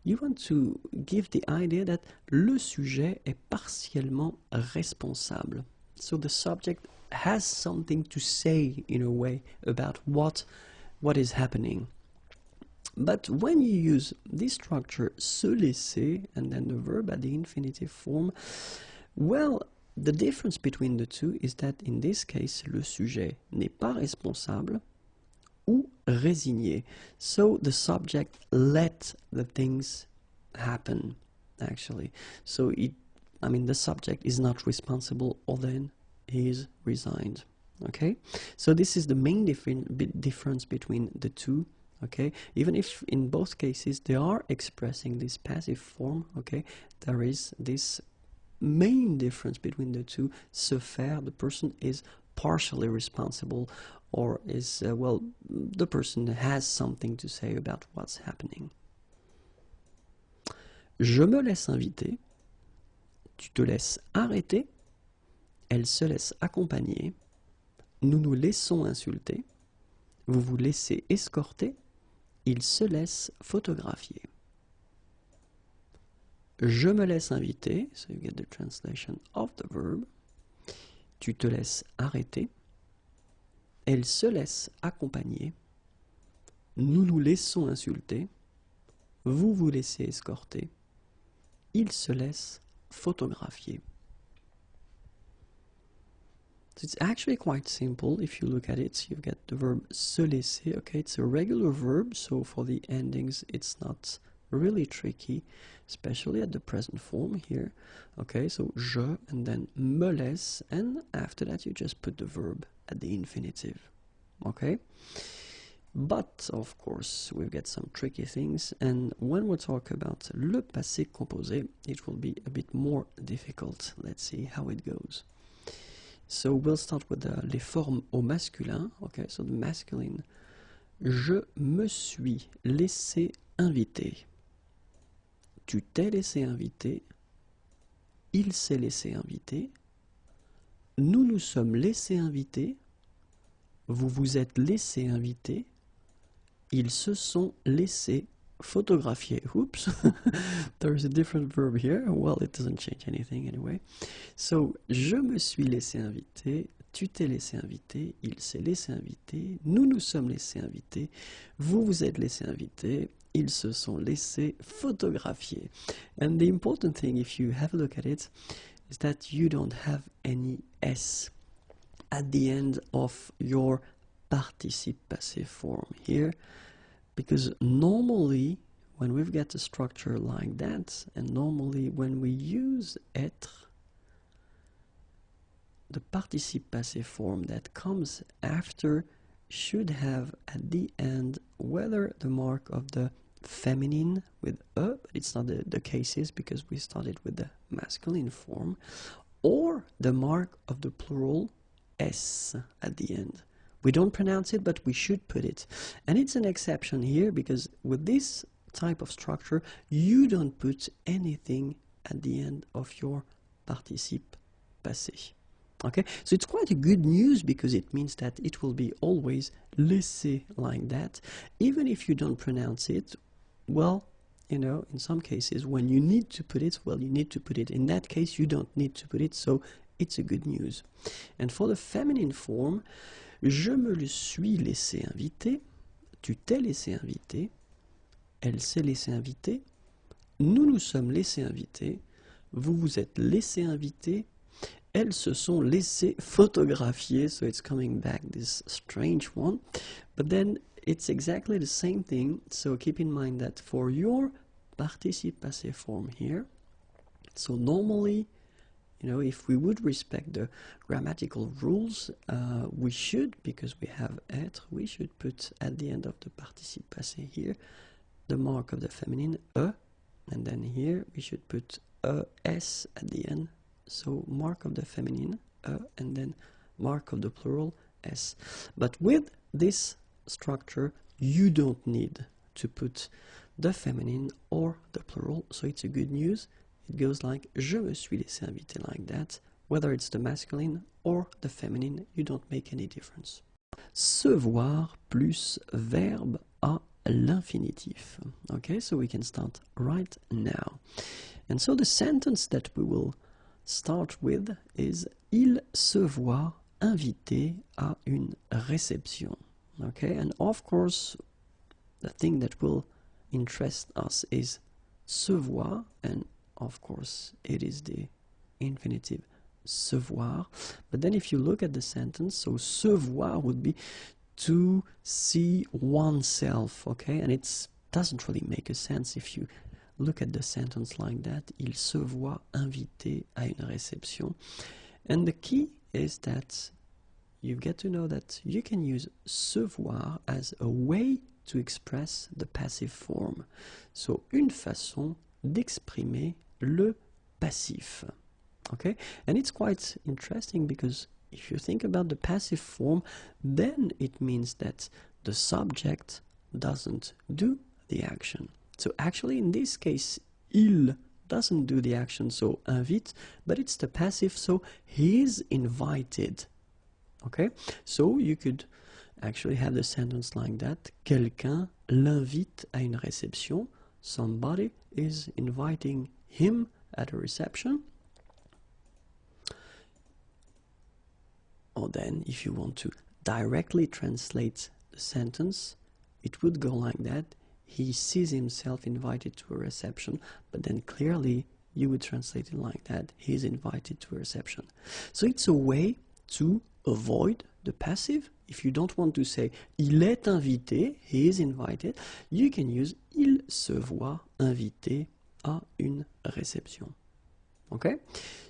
you want to give the idea that le sujet est partiellement responsable. So the subject has something to say, in a way, about what is happening. But when you use this structure, se laisser, and then the verb at the infinitive form, well, the difference between the two is that in this case, le sujet n'est pas responsable ou résigné. So the subject let the things happen, actually. So the subject is not responsible, or then he is resigned. Okay, so this is the main difference between the two. Okay, even if in both cases they are expressing this passive form, okay, there is this main difference between the two. Se faire, the person is partially responsible, or is, well, the person has something to say about what's happening. Je me laisse inviter, tu te laisses arrêter, elle se laisse accompagner, nous nous laissons insulter, vous vous laissez escorter, il se laisse photographier. Je me laisse inviter, so you get the translation of the verb. Tu te laisses arrêter, elle se laisse accompagner, nous nous laissons insulter, vous vous laissez escorter, il se laisse photographier. So it's actually quite simple. If you look at it, you've got the verb se laisser. Okay, it's a regular verb, so for the endings it's not really tricky, especially at the present form here. Okay, so je, and then me laisse, and after that you just put the verb at the infinitive. Okay, but of course we've got some tricky things, and when we talk about le passé composé, it will be a bit more difficult. Let's see how it goes. So we'll start with les formes au masculin. Okay, so the masculine. Je me suis laissé inviter. Tu t'es laissé inviter. Il s'est laissé inviter. Nous nous sommes laissés inviter. Vous vous êtes laissé inviter. Ils se sont laissés photographier. Oops, there's a different verb here. Well, it doesn't change anything anyway. So, je me suis laissé inviter, tu t'es laissé inviter, il s'est laissé inviter, nous nous sommes laissés inviter, vous vous êtes laissé inviter, ils se sont laissés photographier. And the important thing, if you have a look at it, is that you don't have any S at the end of your participe passé form here. Because normally, when we've got a structure like that, and normally when we use être, the participe passé form that comes after should have at the end whether the mark of the feminine with e, but it's not the cases because we started with the masculine form, or the mark of the plural s at the end. We don't pronounce it, but we should put it. And it's an exception here because with this type of structure, you don't put anything at the end of your participe passé. Okay, so it's quite a good news because it means that it will be always laissé like that, even if you don't pronounce it. Well, you know, in some cases when you need to put it, well, you need to put it. In that case, you don't need to put it, so it's a good news. And for the feminine form, je me le suis laissé inviter, tu t'es laissé inviter, elle s'est laissée inviter, nous nous sommes laissés inviter, vous vous êtes laissé inviter, elles se sont laissées photographier, so it's coming back, this strange one, but then it's exactly the same thing, so keep in mind that for your participe passé form here, so normally, you know, if we would respect the grammatical rules, we should, because we have être, we should put at the end of the participe passé here, the mark of the feminine, e, and then here we should put es at the end, so mark of the feminine, and then mark of the plural, s. But with this structure, you don't need to put the feminine or the plural, so it's a good news. It goes like je me suis laissé inviter, like that. Whether it's the masculine or the feminine, you don't make any difference. Se voir plus verbe à l'infinitif. Okay, so we can start right now. And so the sentence that we will start with is il se voit invité à une réception. Okay, and of course the thing that will interest us is se voir, and of course it is the infinitive se voir. But then if you look at the sentence, so se voir would be to see oneself, okay, and it doesn't really make a sense if you look at the sentence like that. Il se voit invité à une réception. And the key is that you get to know that you can use se voir as a way to express the passive form. So, une façon d'exprimer le passif. Okay? And it's quite interesting because if you think about the passive form, then it means that the subject doesn't do the action. So actually in this case, il doesn't do the action, so invite, but it's the passive, so he is invited. Okay? So you could actually have the sentence like that. Quelqu'un l'invite à une réception. Somebody is inviting him at a reception. Or then, if you want to directly translate the sentence, it would go like that. He sees himself invited to a reception, but then clearly you would translate it like that. He is invited to a reception. So it's a way to avoid the passive. If you don't want to say il est invité, he is invited, you can use il se voit invité à une réception. Okay?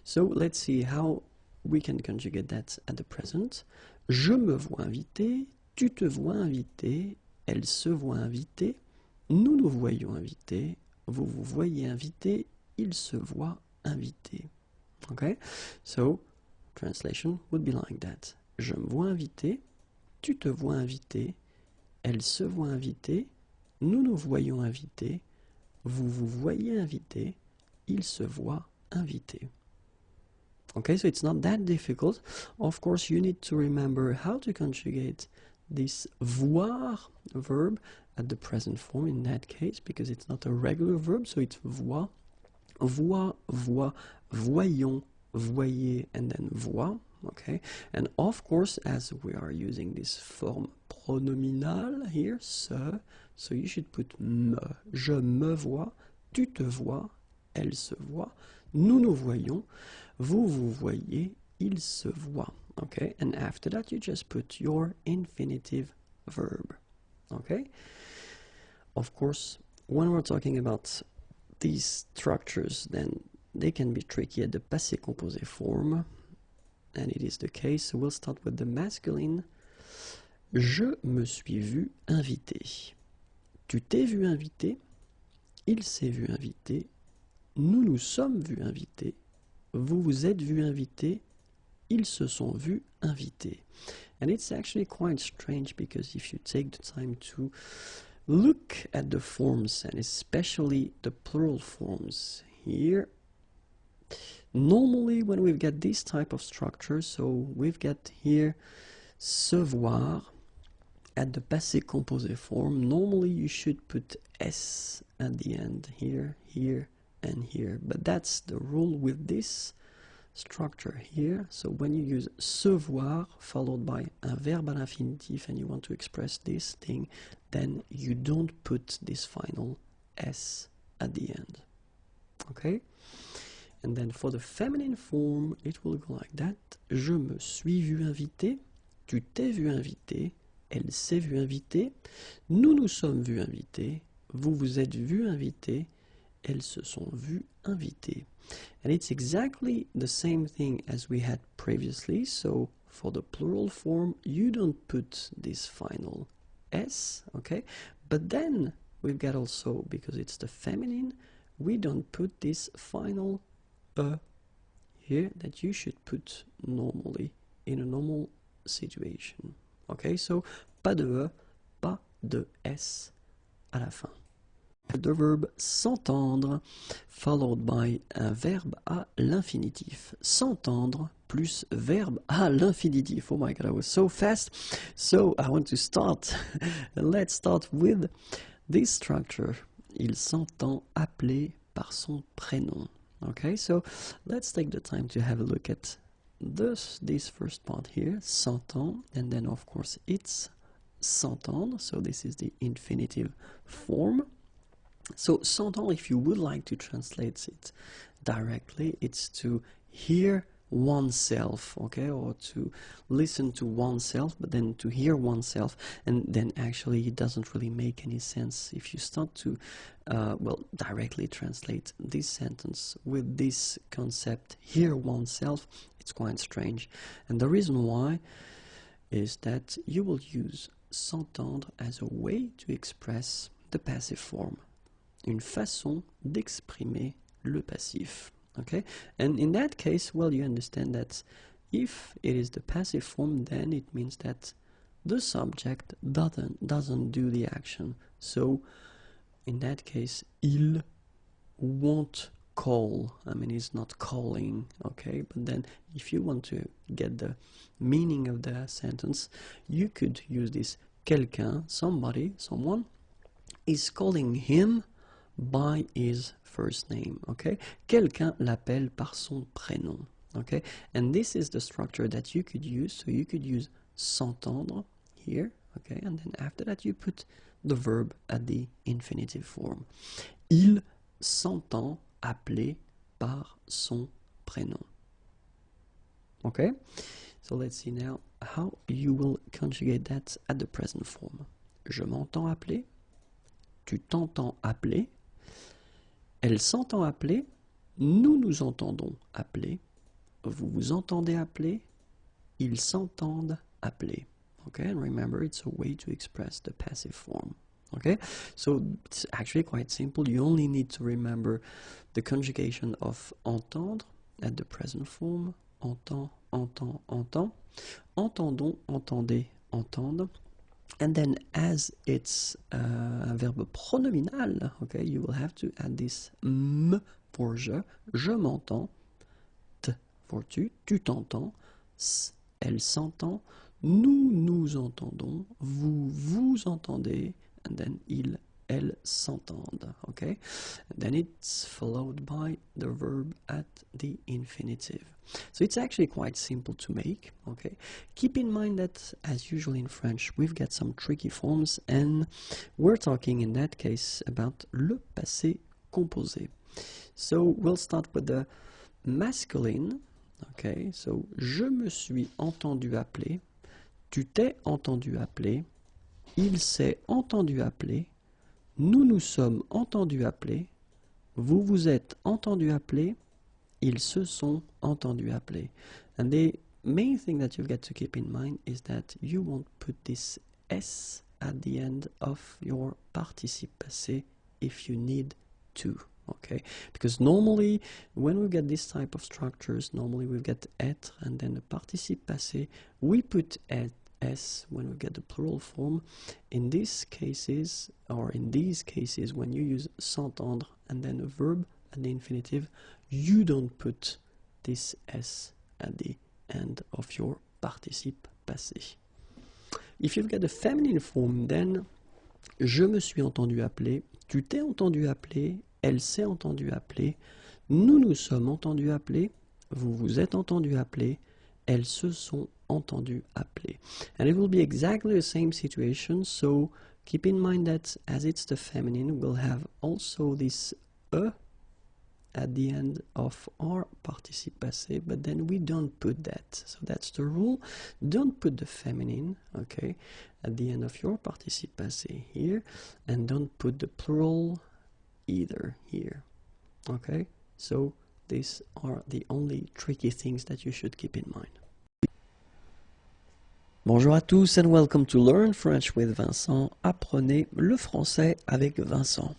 So let's see how we can conjugate that at the present. Je me vois invité, tu te vois invité, elle se voit invitée, nous nous voyons invités, vous vous voyez invité, il se voit invité. Okay? So, translation would be like that. Je me vois invité, tu te vois invité, elle se voit invitée, nous nous voyons invités, vous vous voyez invité, il se voit invité. Okay, so it's not that difficult. Of course, you need to remember how to conjugate this voir verb at the present form in that case, because it's not a regular verb, so it's voir, voit, voit, voyons, voyez, and then voit. Okay, and of course, as we are using this form pronominal here, se, so you should put me. Je me vois, tu te vois, elle se voit, nous nous voyons, vous vous voyez, il se voit. Okay, and after that you just put your infinitive verb. Okay, of course, when we're talking about these structures, then they can be tricky at the passé composé form, and it is the case. So we'll start with the masculine. Je me suis vu invité. Tu t'es vu invité, il s'est vu invité, nous nous sommes vus invités, vous vous êtes vus invités, ils se sont vus invités. And it's actually quite strange because if you take the time to look at the forms, and especially the plural forms here, Normally, when we've got this type of structure, so we've got here se voir at the passé composé form. Normally, you should put S at the end here, here, and here. But that's the rule with this structure here. So when you use se voir followed by un verbe à l'infinitif and you want to express this thing, then you don't put this final S at the end. Okay? And then for the feminine form, it will go like that. Je me suis vu inviter, tu t'es vu inviter, elle s'est vue inviter, nous nous sommes vus invités, vous vous êtes vus invités, elles se sont vues invitées. And it's exactly the same thing as we had previously. So for the plural form, you don't put this final S, okay? But then we've got also, because it's the feminine, we don't put this final here that you should put normally in a normal situation. Okay, so pas de E, pas de S à la fin. The verb s'entendre followed by un verbe à l'infinitif. S'entendre plus verbe à l'infinitif. Oh my god, I was so fast. So I want to start. Let's start with this structure. Il s'entend appeler par son prénom. Okay, so let's take the time to have a look at this first part here, s'entend, and then of course it's s'entendre, so this is the infinitive form. So s'entendre, if you would like to translate it directly, it's to hear oneself, okay, or to listen to oneself, but then to hear oneself, and then actually it doesn't really make any sense if you start to directly translate this sentence with this concept, hear oneself. It's quite strange, and the reason why is that you will use s'entendre as a way to express the passive form, une façon d'exprimer le passif. Okay, and in that case, well, you understand that if it is the passive form, then it means that the subject doesn't do the action. So in that case, il won't call. I mean, he's not calling. Okay, but then if you want to get the meaning of the sentence, you could use this quelqu'un, somebody, someone is calling him by his first name, okay? Quelqu'un l'appelle par son prénom, okay? And this is the structure that you could use. So you could use s'entendre here, okay? And then after that you put the verb at the infinitive form. Il s'entend appeler par son prénom. Okay? So let's see now how you will conjugate that at the present form. Je m'entends appeler, tu t'entends appeler, elle s'entend appeler, nous nous entendons appeler, vous vous entendez appeler, ils s'entendent appeler. Okay, and remember, it's a way to express the passive form. Okay, so it's actually quite simple. You only need to remember the conjugation of entendre at the present form. Entend, entend, entend. Entendons, entendez, entendre. And then as it's a verbe pronominal, okay, you will have to add this m for je m'entends, t for tu t'entends, s, elle s'entend, nous nous entendons, vous vous entendez, and then il, elle s'entendent, okay? And then it's followed by the verb at the infinitive. So it's actually quite simple to make, okay? Keep in mind that, as usual in French, we've got some tricky forms, and we're talking in that case about le passé composé. So we'll start with the masculine, okay? So je me suis entendu appeler, tu t'es entendu appeler, il s'est entendu appeler, nous nous sommes entendus appeler, vous vous êtes entendu appeler, ils se sont entendus appeler. And the main thing that you've got to keep in mind is that you won't put this S at the end of your participe passé if you need to, okay? Because normally, when we get this type of structures, normally we get être and then the participe passé, we put S when we get the plural form. In these cases, when you use s'entendre and then a verb at the infinitive, you don't put this S at the end of your participe passé. If you've got a feminine form, then je me suis entendu appeler, tu t'es entendu appeler, elle s'est entendue appeler, nous nous sommes entendus appeler, vous vous êtes entendu appeler, elles se sont entendues appeler. And it will be exactly the same situation, so keep in mind that as it's the feminine, we'll have also this E at the end of our participe passé, but then we don't put that. So that's the rule. Don't put the feminine, okay, at the end of your participe passé here, and don't put the plural either here, okay? So these are the only tricky things that you should keep in mind. Bonjour à tous and welcome to Learn French with Vincent. Apprenez le français avec Vincent.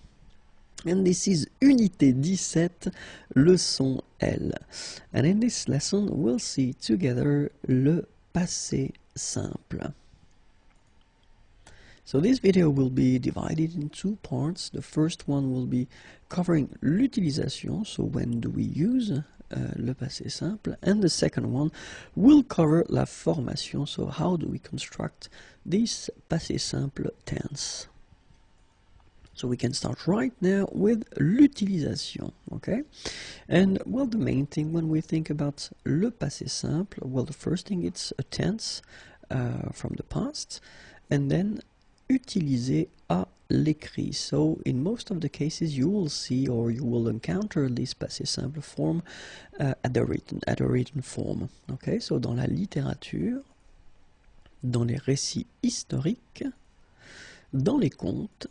And this is Unité 17, leçon L. And in this lesson, we'll see together le passé simple. So this video will be divided in two parts. The first one will be covering l'utilisation, so when do we use le passé simple, and the second one will cover la formation, so how do we construct this passé simple tense. So we can start right now with l'utilisation, okay? And well, the main thing when we think about le passé simple, well, the first thing it's a tense from the past, and then utilisé à l'écrit. So in most of the cases you will see or you will encounter this passé simple form at a written form, okay? So dans la littérature, dans les récits historiques, dans les contes,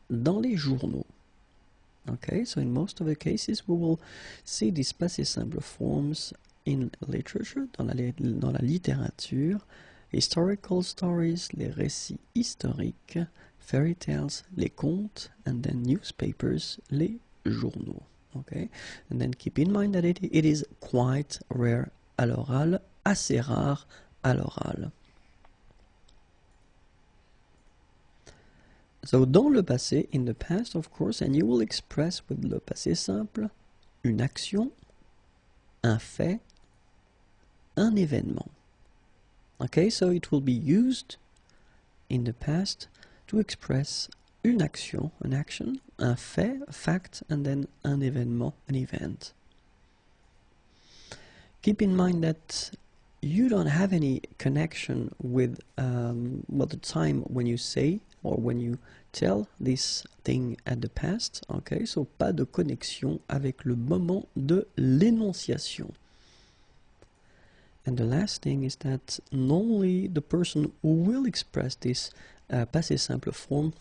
dans les journaux. Okay, so in most of the cases we will see these passé simple forms in literature, dans la littérature, historical stories, les récits historiques, fairy tales, les contes, and then newspapers, les journaux. Okay, and then keep in mind that it is quite rare à l'oral, assez rare à l'oral. So, dans le passé, in the past, of course, and you will express with le passé simple une action, un fait, un événement. Okay, so it will be used in the past to express une action, an action, un fait, a fact, and then un événement, an event. Keep in mind that you don't have any connection with the time when you say or when you tell this thing at the past, okay? So pas de connexion avec le moment de l'énonciation. And the last thing is that normally the person who will express this passé simple form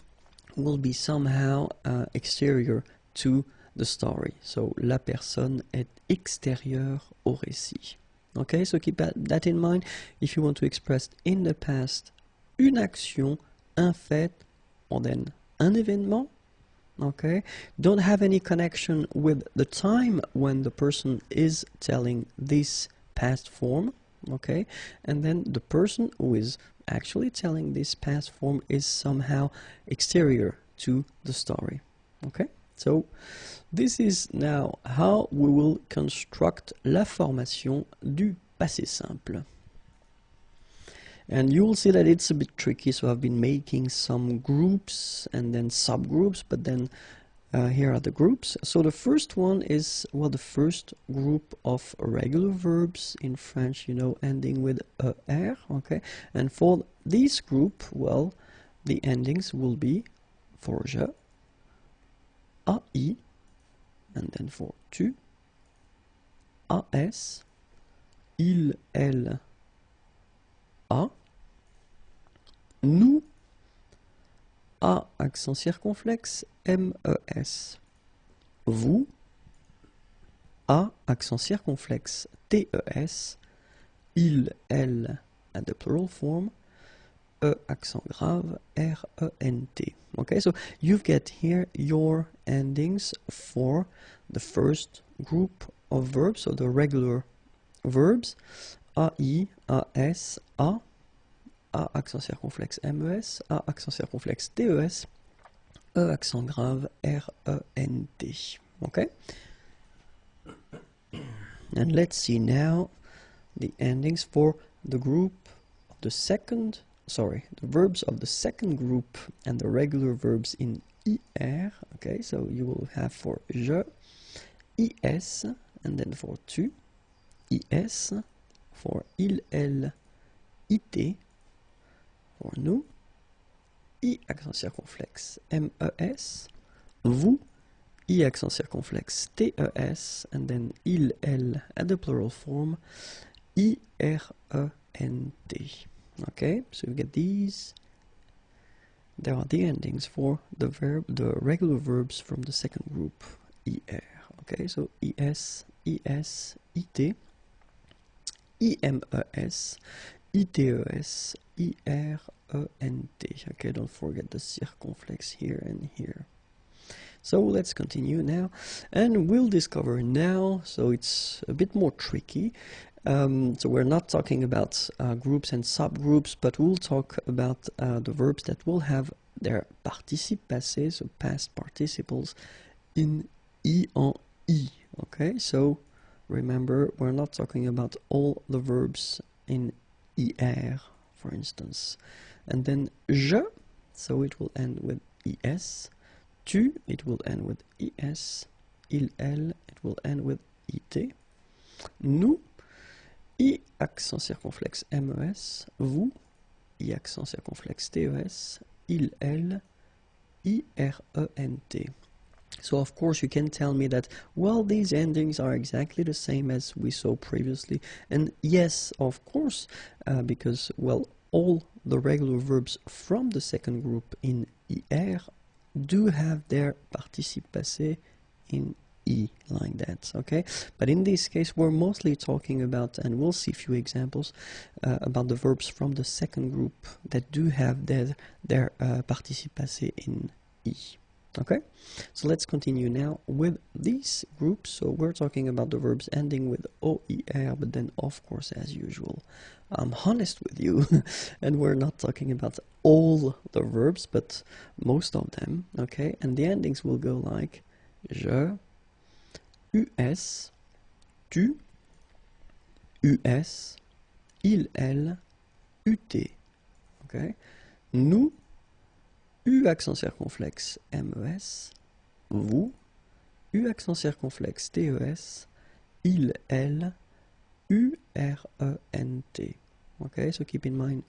will be somehow exterior to the story. So la personne est extérieure au récit. Okay, so keep that in mind if you want to express in the past une action, un fait, or then un événement. Okay, don't have any connection with the time when the person is telling this past form. Okay, and then the person who is actually telling this past form is somehow exterior to the story. Okay, so this is now how we will construct la formation du passé simple. And you will see that it's a bit tricky, so I've been making some groups and then subgroups, but then here are the groups. So the first one is, well, the first group of regular verbs in French, you know, ending with er, okay? And for this group, well, the endings will be for je, ai, and then for tu, as, il, elle, a, nous, a accent circonflexe, mes, vous, a accent circonflexe, tes, il, elle, at the plural form, accent grave, rent. Okay, so you've got here your endings for the first group of verbs, so the regular verbs, ai, as, a accent circonflexe, mes, a accent circonflexe, tes, accent grave, rent. Okay? And let's see now the endings for the group of the second, the verbs of the second group and the regular verbs in IR. Okay, so you will have for je, IS, and then for tu, IS, for il, elle, IT, for nous, I accent circonflexe, MES, vous, I accent circonflexe, TES, and then il, elle, at the plural form, IRENT. Okay, so you get these. There are the endings for the regular verbs from the second group, IR. Okay, so IS, IS, IT, IMES, ITES, IRENT. Okay, don't forget the circumflex here and here. So let's continue now, and we'll discover now, so it's a bit more tricky. So we're not talking about groups and subgroups, but we'll talk about the verbs that will have their participe passé, so past participles, in I en I. Okay, so remember, we're not talking about all the verbs in IR, for instance. And then je, so it will end with IS. Tu, it will end with IS. Il, elle, it will end with IT. Nous, I accent circonflexe MES. Vous, I accent circonflexe TES. Il, elle, IRENT. So of course you can tell me that, well, these endings are exactly the same as we saw previously. And yes, of course, because, well, all the regular verbs from the second group in IR do have their participe passé in I, like that, okay? But in this case, we're mostly talking about, and we'll see a few examples, about the verbs from the second group that do have their participe passé in I, okay? So let's continue now with these groups. So we're talking about the verbs ending with OER, but then, of course, as usual, I'm honest with you, and we're not talking about all the verbs, but most of them, okay? And the endings will go like je, US, tu, US, il, elle, UT, okay? Nous, U accent circonflexe MES, vous, U accent circonflexe TES, il, elle, URENT. Okay, so keep in mind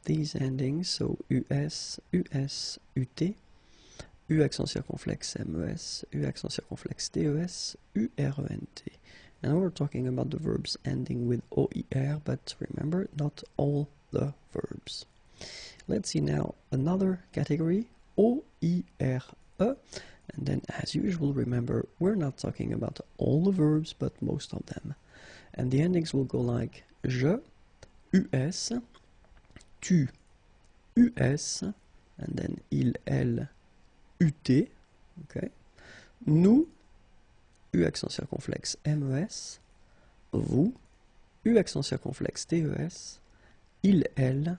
these endings, so US, US, UT, U accent circonflexe MES, U accent circonflexe TES, URENT. And we're talking about the verbs ending with OER, but remember, not all the verbs. Let's see now another category, OIRE. And then, as usual, remember, we're not talking about all the verbs, but most of them. And the endings will go like je, US, tu, US, and then il, elle, UT, okay. Nous, U accent circonflexe MES, vous, U accent circonflexe TES, il, elle,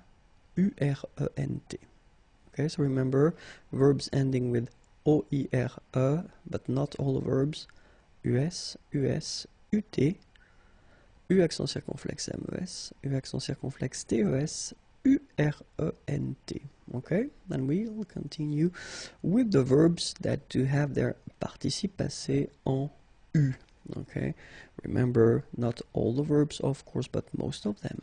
URENT. Okay, so remember, verbs ending with OIRE, but not all the verbs, US, US, UT, U accent circonflexe MES, U accent circonflexe TES, URENT. Okay, and we'll continue with the verbs that do have their participe passé en U. Okay, remember, not all the verbs, of course, but most of them.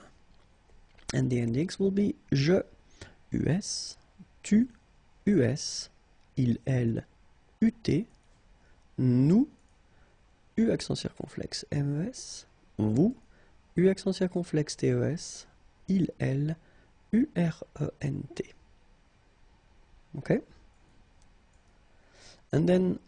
And the endings will be je, US, tu, US, il, elle, UT, nous, U accent circonflexe MES, vous, U accent circonflexe TES, il, elle, URENT. Okay? And then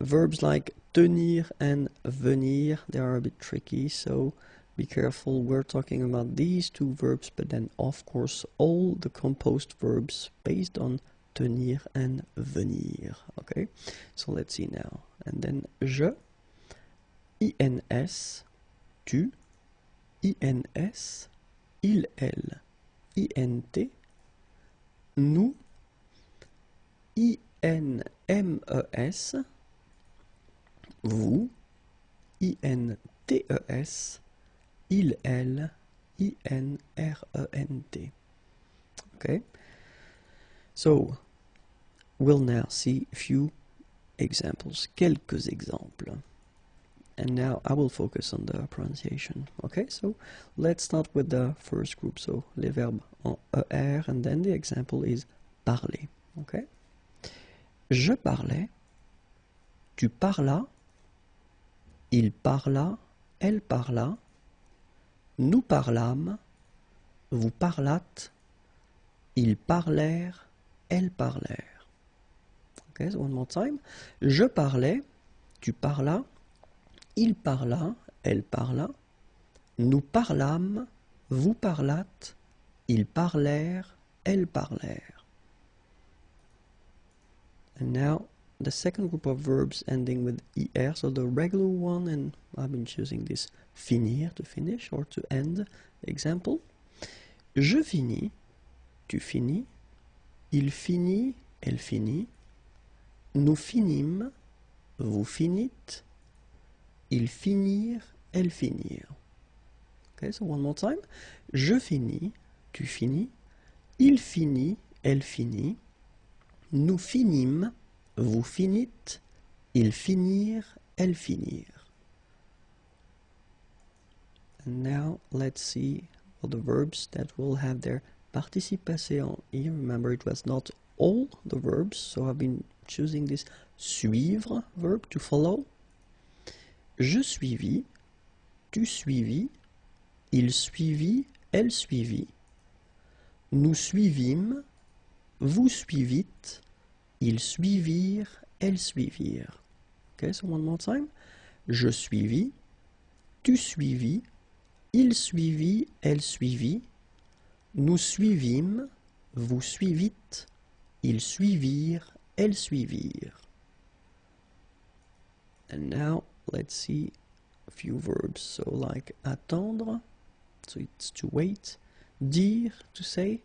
verbs like tenir and venir, they are a bit tricky, so be careful. We're talking about these two verbs, but then, of course, all the composed verbs based on tenir and venir. Okay? So let's see now. And then je, INS, tu, INS, il, elle, INT, nous, INMES, vous, I-N-T-E-S, il, elle, I-N-R-E-N-T. Okay? So, we'll now see a few examples, quelques exemples. And now I will focus on the pronunciation. Okay, so let's start with the first group. So, les verbes en ER, and then the example is parler. Okay? Je parlais, tu parlas, il parla, elle parla, nous parlâmes, vous parlâtes, ils parlèrent, elles parlèrent. Okay, so one more time. Je parlais, tu parlas, il parla, elle parla, nous parlâmes, vous parlâtes, ils parlèrent, elles parlèrent. And now the second group of verbs ending with er, so the regular one, and I've been choosing this finir, to finish or to end. Example. Je finis, tu finis, il finit, elle finit, nous finîmes, vous finîtes, ils finirent, elles finirent. Okay, so one more time. Je finis, tu finis, il finit, elle finit, nous finîmes, vous finîtes, ils finirent, elles finirent. And now let's see all the verbs that will have their participation here. Remember, it was not all the verbs, so I've been choosing this suivre verb to follow. Je suivis, tu suivis, il suivit, elle suivit, nous suivîmes, vous suivîtes, ils suivirent, elles suivirent. Okay, so one more time. Je suivis, tu suivis, il suivit, elle suivit, nous suivîmes, vous suivîtes, ils suivirent, elles suivirent. And now let's see a few verbs. So like attendre, so it's to wait, dire, to say,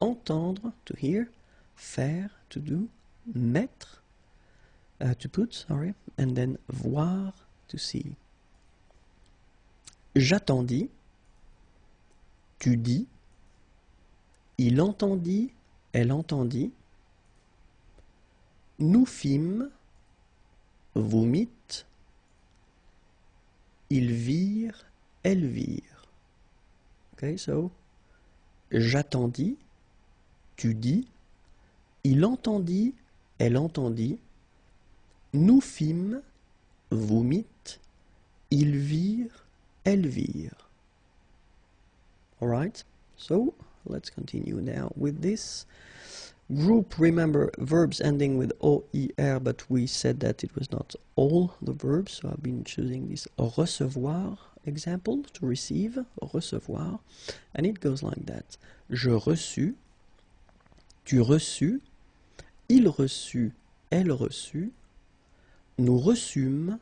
entendre, to hear, faire, to do, mettre, to put, sorry, and then voir, to see. J'attendis, tu dis, il entendit, elle entendit, nous fîmes, vous mîtes, ils virent, elles virent. Okay, so, j'attendis, tu dis, il entendit, elle entendit, nous fîmes, vous mîtes, ils virent, elles virent. Alright, so let's continue now with this group. Remember, verbs ending with OER, but we said that it was not all the verbs, so I've been choosing this recevoir example, to receive, recevoir, and it goes like that. Je reçus, tu reçus, il reçut, elle reçut, nous reçûmes,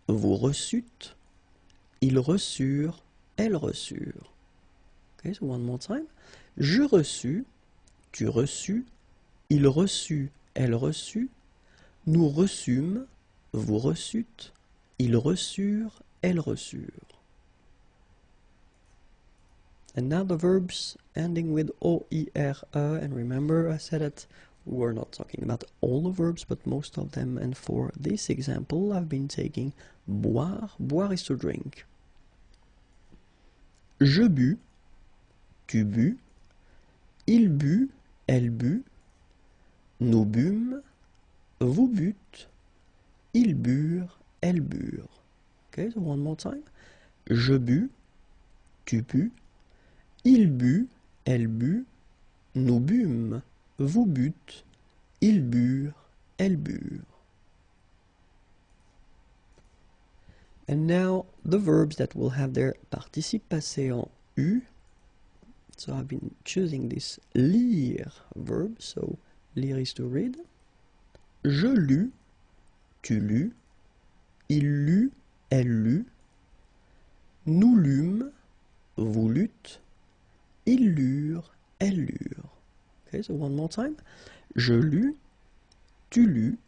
vous reçûtes, ils reçurent, elles reçurent. Okay, so one more time. Je reçus, tu reçus, il reçut, elle reçut, nous reçûmes, vous reçûtes, ils reçurent, elles reçurent. And now the verbs ending with OERE, and remember I said that we're not talking about all the verbs, but most of them, and for this example I've been taking boire, boire is to drink. Je bus, tu bus, il but, elle but, nous bûmes, vous bûtes, ils burent, elles burent. Okay, so one more time. Je bus, tu bus, il but, elle but, nous bûmes, vous bûtes, ils burent, elles burent. And now the verbs that will have their participation U. So I've been choosing this lire verb, so lire is to read. Je lus, tu lus, il lut, elle lut, nous lûmes, vous lûtes, ils lurent, elles lurent. Okay, so one more time. Je lus, tu lus,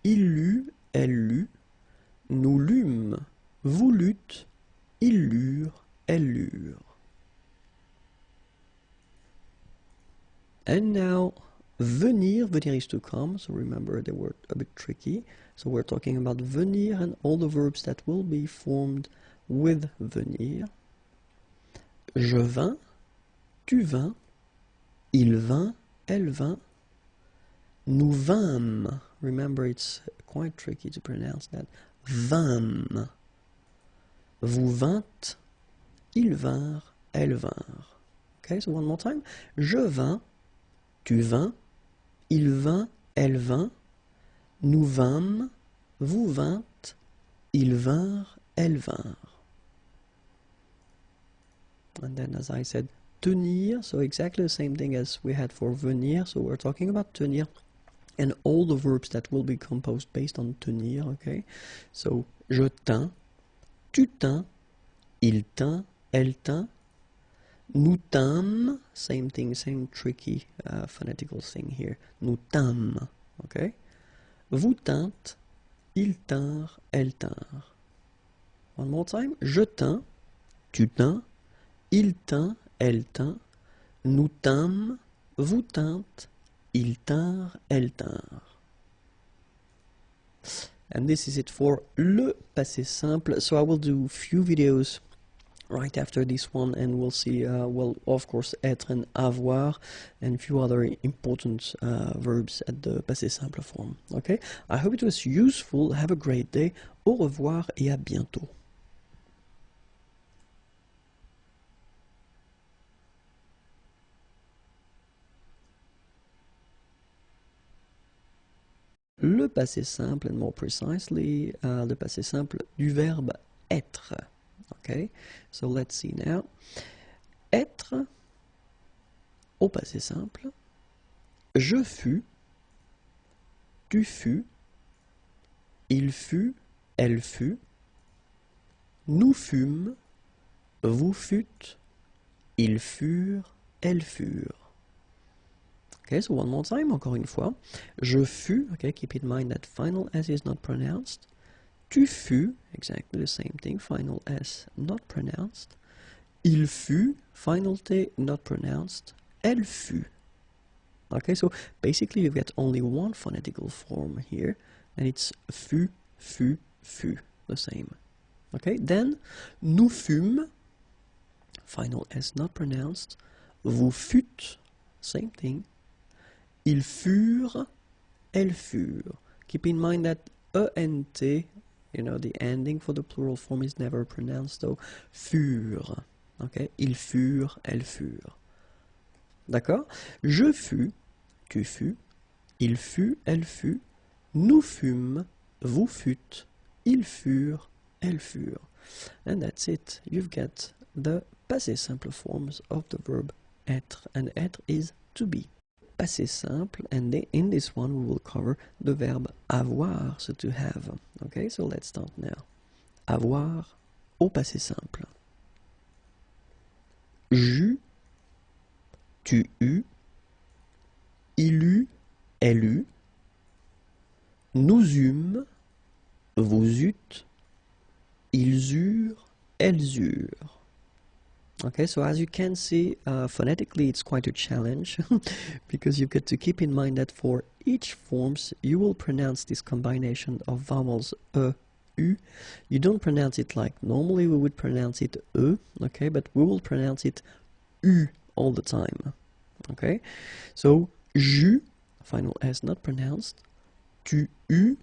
il lut, elle lut, lûtes, ils lurent, elles lurent. And now, venir is to come, so remember they were a bit tricky. So we're talking about venir and all the verbs that will be formed with venir. Je vins, tu vins, il vint, elle vint, nous vîmes. Remember, it's quite tricky to pronounce that. Vîmes. Vous vîntes, ils vinrent, elles vinrent. Okay, so one more time. Je vins, tu vins, il vint, elle vint, nous vîmes, vous vîntes, ils vinrent, elles vinrent. And then, as I said, tenir, so exactly the same thing as we had for venir, so we're talking about tenir and all the verbs that will be composed based on tenir, okay? So, je tins, tu tins, il tint, elle tint, nous tîmes, same thing, same tricky phonetical thing here, nous tîmes, okay? Vous tîntes, ils tinrent, elles tinrent. One more time, je tins, tu tins, il tint, elle tint, nous tîmes, vous tîntes, ils tinrent, elles tinrent. And this is it for le passé simple. So I will do few videos right after this one, and we'll see, well, of course, être and avoir, and few other important verbs at the passé simple form. Okay? I hope it was useful. Have a great day. Au revoir et à bientôt. Le passé simple, and more precisely, le passé simple du verbe être. Okay, so let's see now. Être, au passé simple, je fus, tu fus, il fut, elle fut, nous fûmes, vous fûtes, ils furent, elles furent. Okay, so one more time, encore une fois. Je fus, okay, keep in mind that final S is not pronounced. Tu fus, exactly the same thing, final S not pronounced. Il fut, final T not pronounced. Elle fut. Okay, so basically you get only one phonetical form here, and it's fut, the same. Okay, then nous fûmes, final S not pronounced. Vous fûtes, same thing. Ils furent, elles furent. Keep in mind that ENT, you know, the ending for the plural form is never pronounced, so furent. Okay? Ils furent, elles furent. D'accord? Je fus, tu fus, il fut, elle fut, nous fûmes, vous fûtes, ils furent, elles furent. And that's it. You've got the passé simple forms of the verb être, and être is to be. Passé simple, and in this one we will cover the verb avoir, so to have. Okay, so let's start now. Avoir au passé simple. J'eus, tu eus, il eut, elle eut, nous eûmes, vous eûtes, ils eurent, elles eurent. Okay, so as you can see, phonetically it's quite a challenge because you've got to keep in mind that for each forms you will pronounce this combination of vowels u. You don't pronounce it like normally we would pronounce it okay, but we will pronounce it u all the time. Okay, so j'eus, final S not pronounced, tu eus,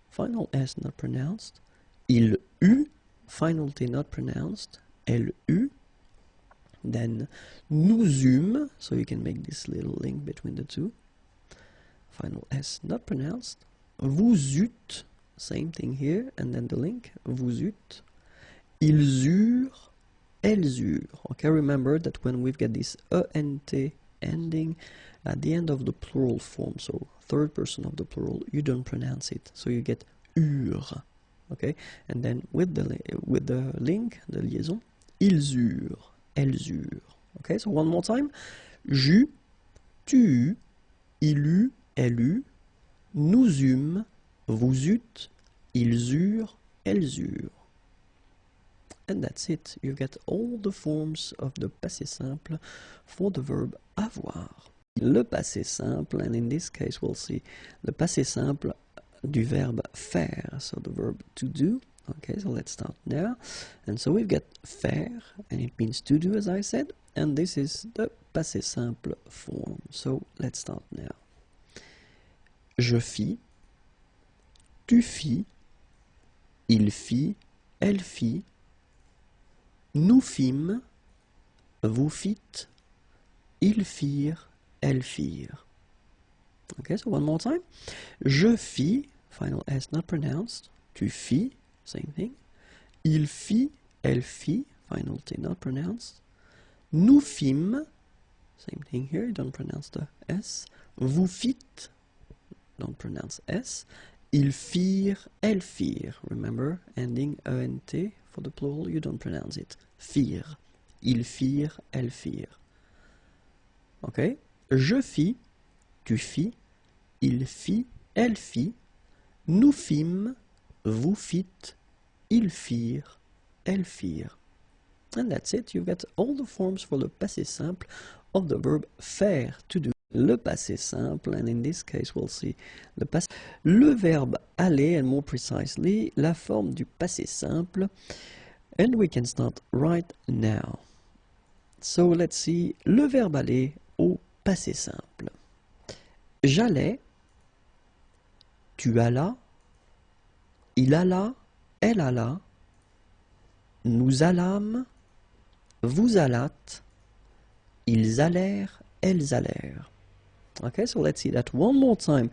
final S not pronounced, il eut, final T not pronounced, elle eut. Then nous eûmes, so you can make this little link between the two. Final S not pronounced. Vous eûtes, same thing here, and then the link, vous eûtes. Ils eurent, elles eurent. Okay, remember that when we've got this ENT ending at the end of the plural form, so third person of the plural, you don't pronounce it, so you get eurent. Okay, and then with the link, the liaison, ils eurent. Elles eurent. Okay, so one more time. J'eus, tu eus, il eut, elle eut, nous eûmes, vous eûtes, ils eurent, elles eurent. And that's it. You get all the forms of the passé simple for the verb avoir. Le passé simple, and in this case we'll see le passé simple du verbe faire, so the verb to do. Okay, so let's start there. And so we've got faire, and it means to do, as I said, and this is the passé simple form. So let's start now. Je fis, tu fis, il fit, elle fit, nous fîmes, vous fîtes, ils firent, elles firent. Okay, so one more time. Je fis, final S not pronounced. Tu fis, same thing. Il fit, elle fit, final T not pronounced. Nous fîmes, same thing here, don't pronounce the S. Vous fîtes, don't pronounce S. Ils firent, elles firent. Remember, ending ENT for the plural, you don't pronounce it. Firent. Ils firent, elles firent. Okay? Je fis, tu fis, il fit, elle fit, nous fîmes, vous fîtes, ils firent, elles firent. And that's it. You get all the forms for the passé simple of the verb faire, to do. Le passé simple, and in this case we'll see le verbe aller, and more precisely, la forme du passé simple. And we can start right now. So let's see le verbe aller au passé simple. J'allais, tu allas, il alla, elle alla, nous allâmes, vous allâtes, ils allèrent, elles allèrent. Okay, so let's see that one more time.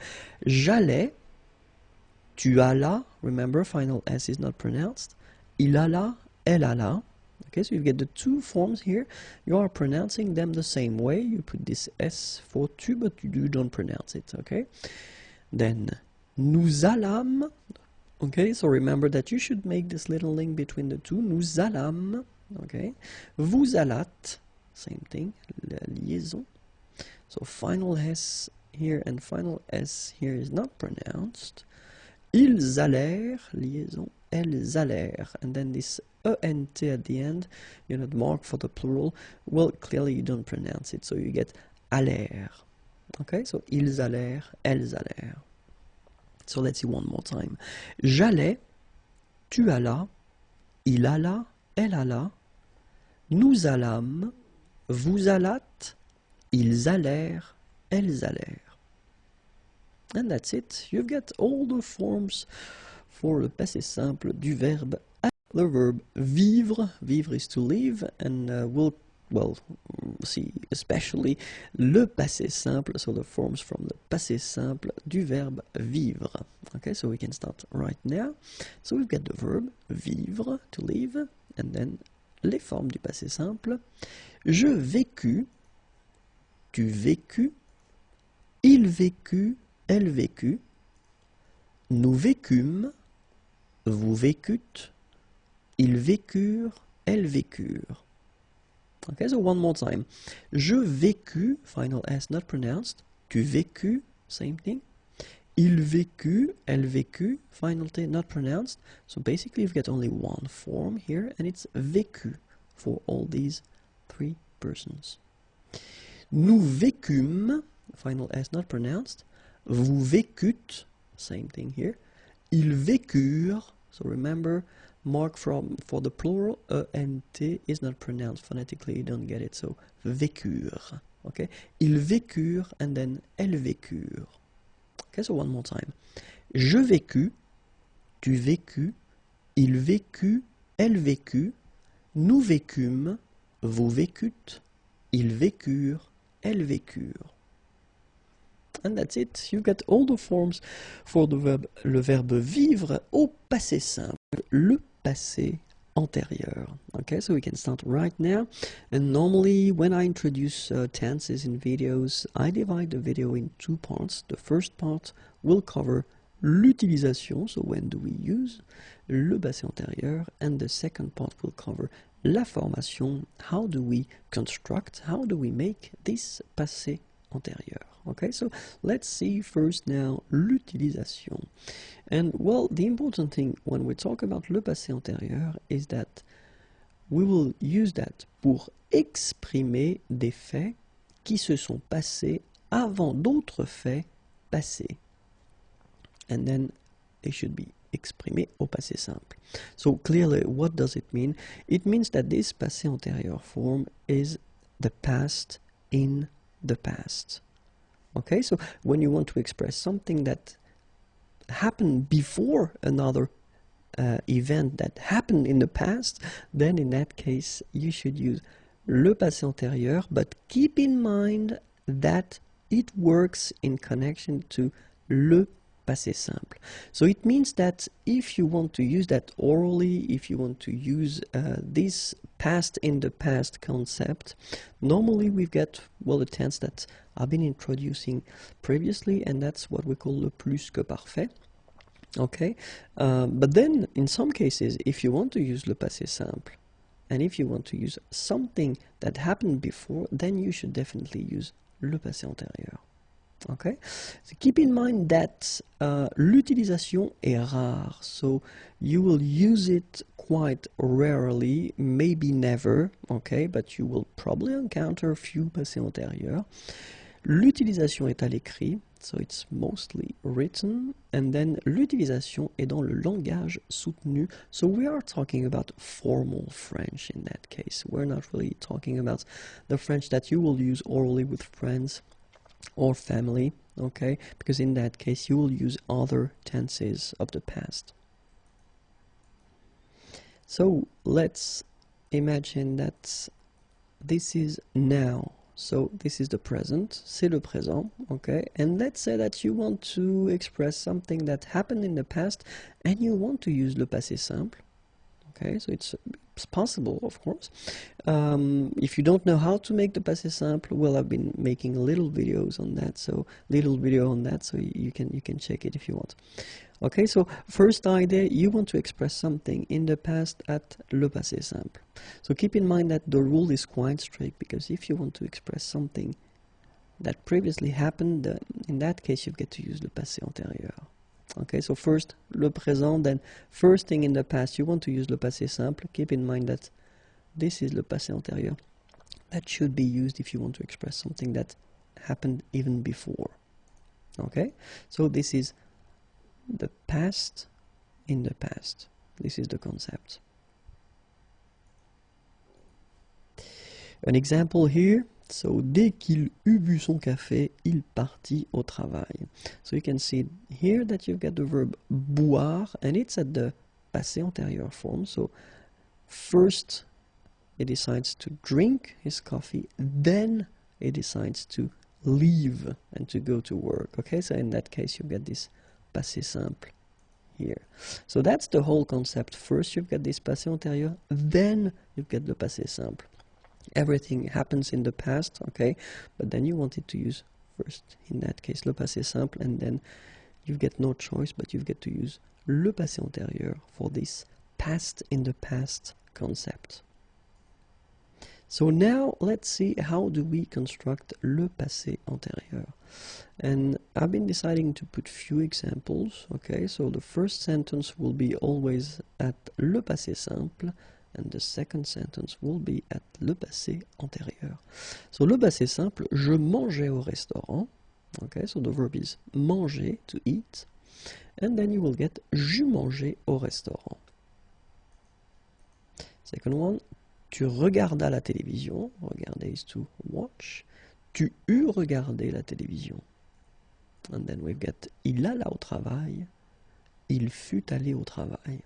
J'allais, tu allas, remember final S is not pronounced, il alla, elle alla. Okay, so you get the two forms here. You are pronouncing them the same way. You put this S for tu, but you don't pronounce it, okay? Then, nous allâmes. Okay, so remember that you should make this little link between the two. Nous allâmes, okay? Vous allâtes, same thing, la liaison. So final S here and final S here is not pronounced. Ils allèrent, liaison, elles allèrent. And then this ENT at the end, you know, mark for the plural, well, clearly you don't pronounce it, so you get allèrent. Okay, so ils allèrent, elles allèrent. So let's see one more time. J'allais, tu allas, il alla, elle alla, nous allâmes, vous allâtes, ils allèrent, elles allèrent. And that's it. You've got all the forms for le passé simple du verbe. The verb vivre, vivre is to live, and we'll see especially le passé simple, so the forms from the passé simple du verbe vivre. Okay, so we can start right now. So we've got the verb vivre, to live, and then les formes du passé simple. Je vécus, tu vécus, il vécut, elle vécut, nous vécûmes, vous vécûtes, ils vécurent, elles vécurent. Okay, so one more time. Je vécus, final S not pronounced. Tu vécus, same thing. Il vécut, elle vécut, final T not pronounced. So basically you've got only one form here, and it's vécu for all these three persons. Nous vécûmes, final S not pronounced. Vous vécûtes, same thing here. Ils vécurent, so remember, mark for the plural, ENT is not pronounced phonetically, you don't get it, so vécurent, okay? Ils vécurent, and then elles vécurent. Okay, so one more time. Je vécus, tu vécus, il vécut, elle vécut, nous vécûmes, vous vécûtes, ils vécurent, elles vécurent. And that's it. You've got all the forms for the verb, le verbe vivre au passé simple, le passé antérieur. Okay, so we can start right now. And normally when I introduce tenses in videos, I divide the video in two parts. The first part will cover l'utilisation, so when do we use, le passé antérieur, and the second part will cover la formation, how do we construct, how do we make this passé antérieur. Okay, so let's see first now l'utilisation. And well, the important thing when we talk about le passé antérieur is that we will use that pour exprimer des faits qui se sont passés avant d'autres faits passés. And then they should be exprimés au passé simple. So clearly, what does it mean? It means that this passé antérieur form is the past in the past. Okay, so when you want to express something that happened before another event that happened in the past, then in that case you should use le passé antérieur, but keep in mind that it works in connection to le passé simple. So it means that if you want to use that orally, if you want to use this past in the past concept, normally we've got, well, the tense that I've been introducing previously, and that's what we call le plus que parfait. Okay, but then in some cases, if you want to use le passé simple, and if you want to use something that happened before, then you should definitely use le passé antérieur. Okay, so keep in mind that l'utilisation est rare, so you will use it quite rarely, maybe never, okay, but you will probably encounter a few passés antérieurs. L'utilisation est à l'écrit, so it's mostly written, and then l'utilisation est dans le langage soutenu, so we are talking about formal French in that case. We're not really talking about the French that you will use orally with friends or family, okay, because in that case you will use other tenses of the past. So let's imagine that this is now. So this is the present, c'est le présent, okay? And let's say that you want to express something that happened in the past and you want to use le passé simple, okay? So it's possible, of course. If you don't know how to make the passé simple, well, I've been making little videos on that, so you can check it if you want. Okay, so first idea, you want to express something in the past at le passé simple. So keep in mind that the rule is quite strict, because if you want to express something that previously happened, in that case you get to use le passé antérieur. Okay, so first le présent, then first thing in the past you want to use le passé simple. Keep in mind that this is le passé antérieur. That should be used if you want to express something that happened even before. Okay, so this is the past in the past. This is the concept. An example here. So, dès qu'il eut bu son café, il partit au travail. So you can see here that you've got the verb boire, and it's at the passé antérieur form. So first he decides to drink his coffee, then he decides to leave and to go to work. Okay, so in that case you get this passé simple here. So that's the whole concept. First you've got this passé antérieur, then you've got the passé simple. Everything happens in the past, okay, but then you wanted to use first, in that case, le passé simple, and then you get no choice, but you get to use le passé antérieur for this past in the past concept. So now let's see how do we construct le passé antérieur. And I've been deciding to put few examples, okay, so the first sentence will be always at le passé simple, and the second sentence will be at le passé antérieur. So le passé simple, je mangeais au restaurant. Okay, so the verb is manger, to eat. And then you will get j'eus mangé au restaurant. Second one, tu regardas la télévision. Regarder is to watch. Tu eus regardé la télévision. And then we've got il alla au travail. Il fut allé au travail.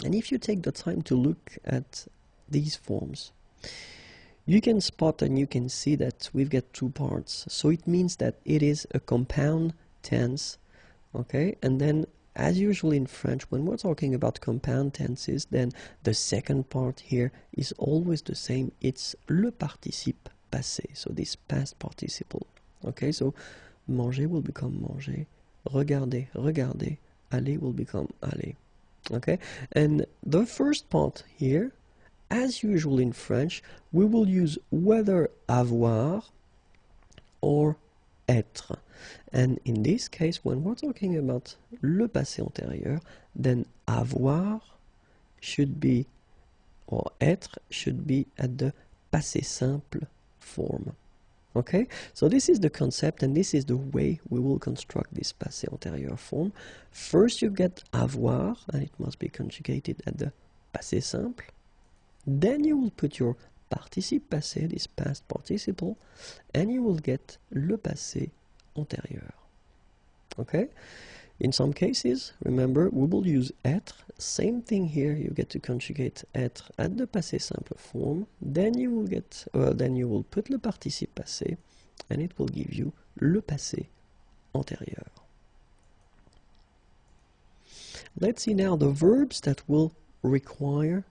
And if you take the time to look at these forms, you can spot and you can see that we've got two parts. So it means that it is a compound tense, okay? And then, as usual in French, when we're talking about compound tenses, then the second part here is always the same. It's le participe passé, so this past participle. Okay, so manger will become manger, regarder, regarder, aller will become aller. Okay, and the first part here, as usual in French, we will use whether avoir or être. And in this case, when we're talking about le passé antérieur, then avoir should be or être should be at the passé simple form. Okay, so this is the concept and this is the way we will construct this passé antérieur form. First you get avoir and it must be conjugated at the passé simple. Then you will put your participe passé, this past participle, and you will get le passé antérieur. Okay, in some cases, remember, we will use être. Same thing here, you get to conjugate être at the passé simple form. Then you will put le participe passé, and it will give you le passé antérieur. Let's see now the verbs that will require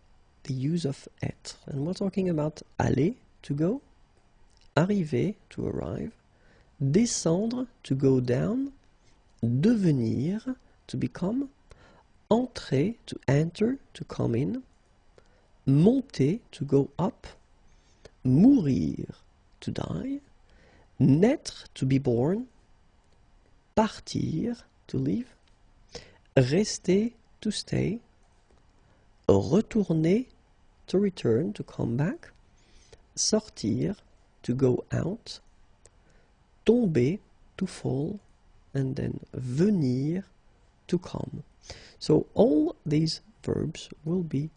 the use of être. And we're talking about aller, to go, arriver, to arrive, descendre, to go down, devenir, to become, entrer, to enter, to come in, monter, to go up, mourir, to die, naître, to be born, partir, to leave, rester, to stay, retourner, to return, to come back, sortir, to go out, tomber, to fall, and then venir, to come. So all these verbs will be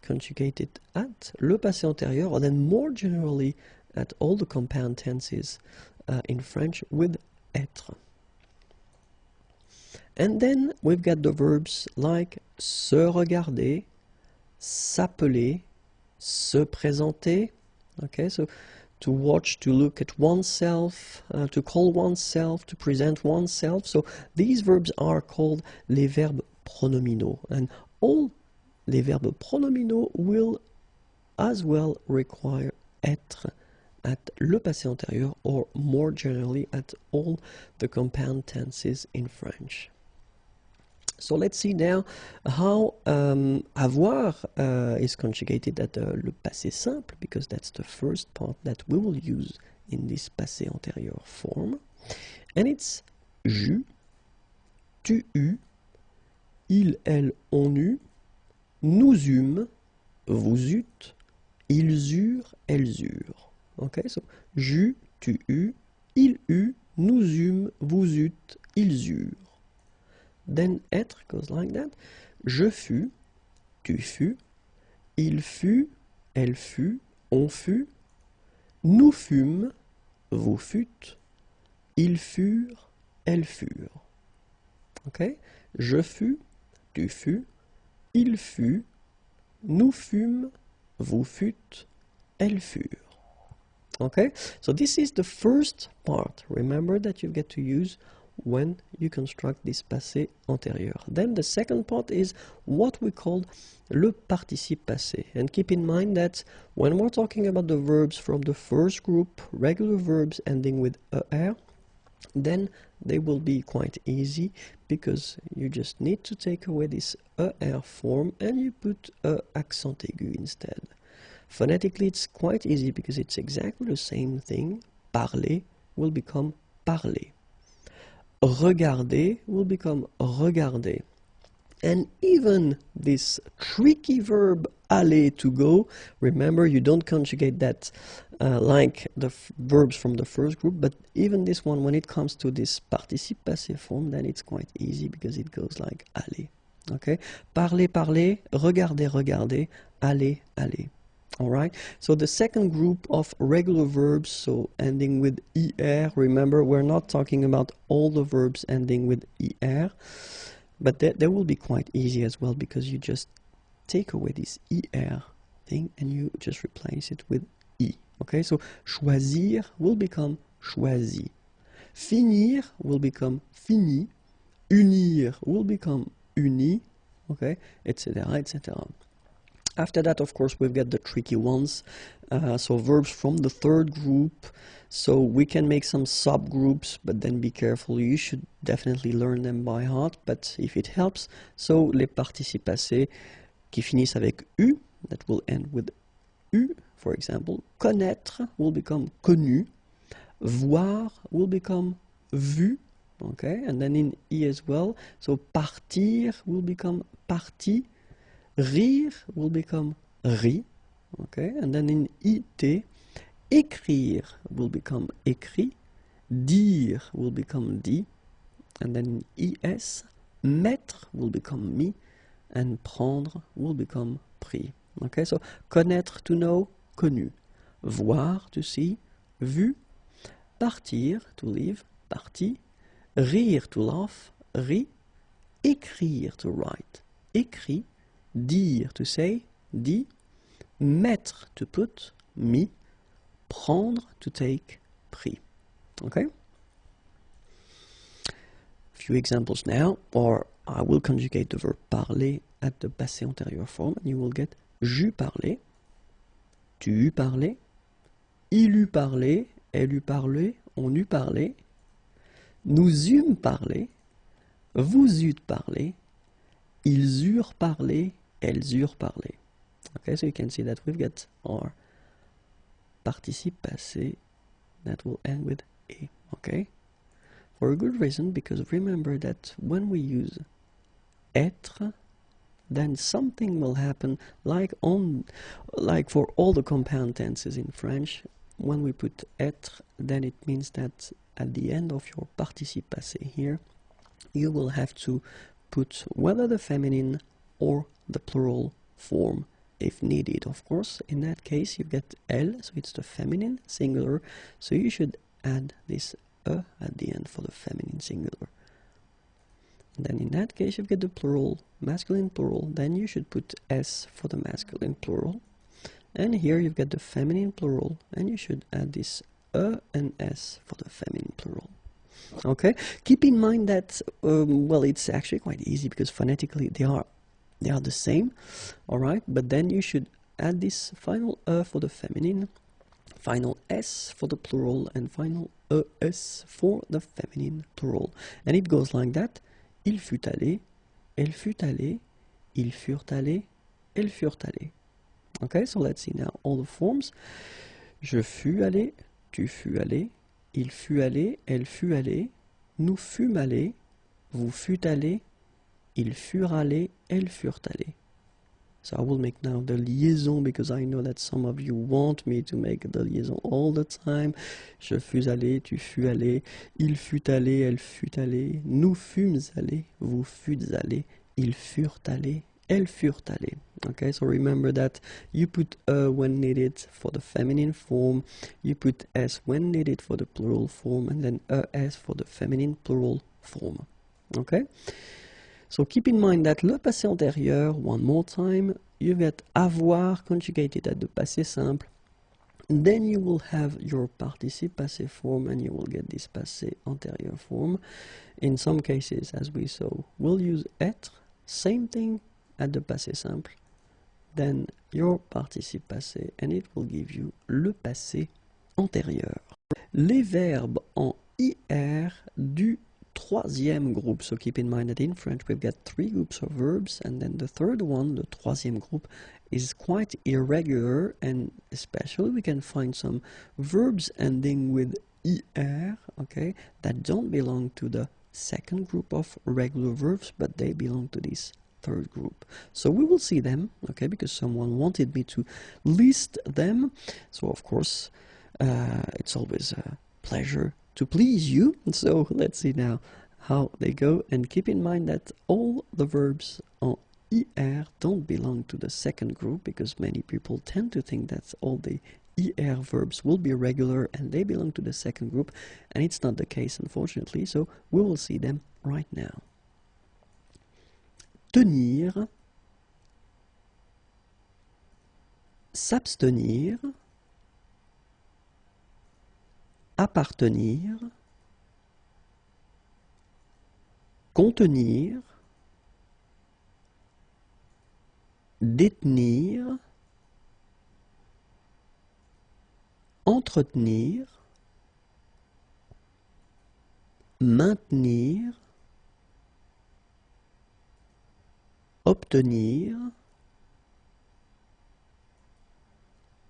conjugated at le passé antérieur, or then more generally at all the compound tenses in French with être. And then we've got the verbs like se regarder, s'appeler, se présenter. Okay, so to watch, to look at oneself, to call oneself, to present oneself. So these verbs are called les verbes pronominaux. And all les verbes pronominaux will as well require être at le passé antérieur, or more generally at all the compound tenses in French. So let's see now how avoir is conjugated at le passé simple, because that's the first part that we will use in this passé antérieur form. And it's j'eus, tu eus, il, elle, on eut, nous eûmes, vous eûtes, ils eurent, elles eurent. Okay, so j'eus, tu eus, il eut, nous eûmes, vous eûtes, ils eurent. Then être goes like that. Je fus, tu fus, il fut, elle fut, on fut, nous fûmes, vous fûtes, ils furent, elles furent. Okay? Je fus, tu fus, il fut, nous fûmes, vous fûtes, elles furent. Okay? So this is the first part. Remember that you get to use when you construct this passé antérieur. Then the second part is what we call le participe passé. And keep in mind that when we're talking about the verbs from the first group, regular verbs ending with er, then they will be quite easy, because you just need to take away this er form and you put accent aigu instead. Phonetically it's quite easy because it's exactly the same thing. Parler will become parler. Regarder will become regarder. And even this tricky verb aller, to go, remember you don't conjugate that like the verbs from the first group, but even this one, when it comes to this participe passé form, then it's quite easy because it goes like aller. Okay? Parler, parler, regarder, regarder, aller, aller. Alright, so the second group of regular verbs, so ending with er, remember we're not talking about all the verbs ending with er, but they will be quite easy as well, because you just take away this er thing and you just replace it with i. Okay, so choisir will become choisi, finir will become fini, unir will become uni, okay, etc., etc. After that, of course, we've got the tricky ones, so verbs from the third group. So we can make some subgroups, but then be careful, you should definitely learn them by heart, but if it helps, so les participes passés qui finissent avec u, that will end with u, for example. Connaître will become connu, voir will become vu, okay, and then in i as well, so partir will become parti, rire will become ri, okay, and then in it, écrire will become écrit, dire will become dit, and then in is, mettre will become mis, and prendre will become pris. Okay, so connaître, to know, connu. Voir, to see, vu. Partir, to leave, parti. Rire, to laugh, ri. Écrire, to write, écrit. Dire, to say, dit. Mettre, to put, mis. Prendre, to take, pris. Okay? Few examples now, or I will conjugate the verb parler at the passé antérieur form, and you will get j'eus parlé, tu eus parlé, il eut parlé, elle eut parlé, on eut parlé, nous eûmes parlé, vous eûtes parlé, ils eurent parlé, elles eurent parlé. Okay, so you can see that we've got our participe passé that will end with a. Okay, for a good reason, because remember that when we use être, then something will happen like for all the compound tenses in French. When we put être, then it means that at the end of your participe passé here, you will have to put whether the feminine or the plural form if needed. Of course, in that case you get elle, so it's the feminine singular, so you should add this e at the end for the feminine singular. And then in that case you get the plural, masculine plural, then you should put s for the masculine plural. And here you've got the feminine plural, and you should add this e and s for the feminine plural. Okay, keep in mind that well, it's actually quite easy because phonetically they are the same, all right, but then you should add this final e for the feminine, final s for the plural, and final es for the feminine plural, and it goes like that: il fut allé, elle fut allée, ils furent allés, elles furent allées. Okay, so let's see now all the forms. Je fus allé, tu fus allé, il fut allé, elle fut allée, nous fûmes allés, vous fûtes allés, ils furent allés, elles furent allées. So I will make now the liaison because I know that some of you want me to make the liaison all the time. Je fus allé, tu fus allé, il fut allé, elle fut allée, nous fûmes allés, vous fûtes allés, ils furent allés, elles furent allées. Okay, so remember that you put when needed for the feminine form, you put s when needed for the plural form, and then es for the feminine plural form. Okay? So keep in mind that le passé antérieur, one more time, you get avoir conjugated at the passé simple, then you will have your participe passé form and you will get this passé antérieur form. In some cases, as we saw, we'll use être, same thing at the passé simple, then your participe passé, and it will give you le passé antérieur. Les verbes en IR du troisième groupe. So keep in mind that in French we've got three groups of verbs, and then the third one, the troisième groupe, is quite irregular, and especially we can find some verbs ending with IR, okay, that don't belong to the second group of regular verbs, but they belong to this third group. So we will see them, okay, because someone wanted me to list them. So of course, it's always a pleasure to please you. So let's see now how they go, and keep in mind that all the verbs en IR don't belong to the second group, because many people tend to think that all the IR verbs will be regular and they belong to the second group, and it's not the case, unfortunately. So we will see them right now. Tenir, s'abstenir, appartenir, contenir, détenir, entretenir, maintenir, obtenir,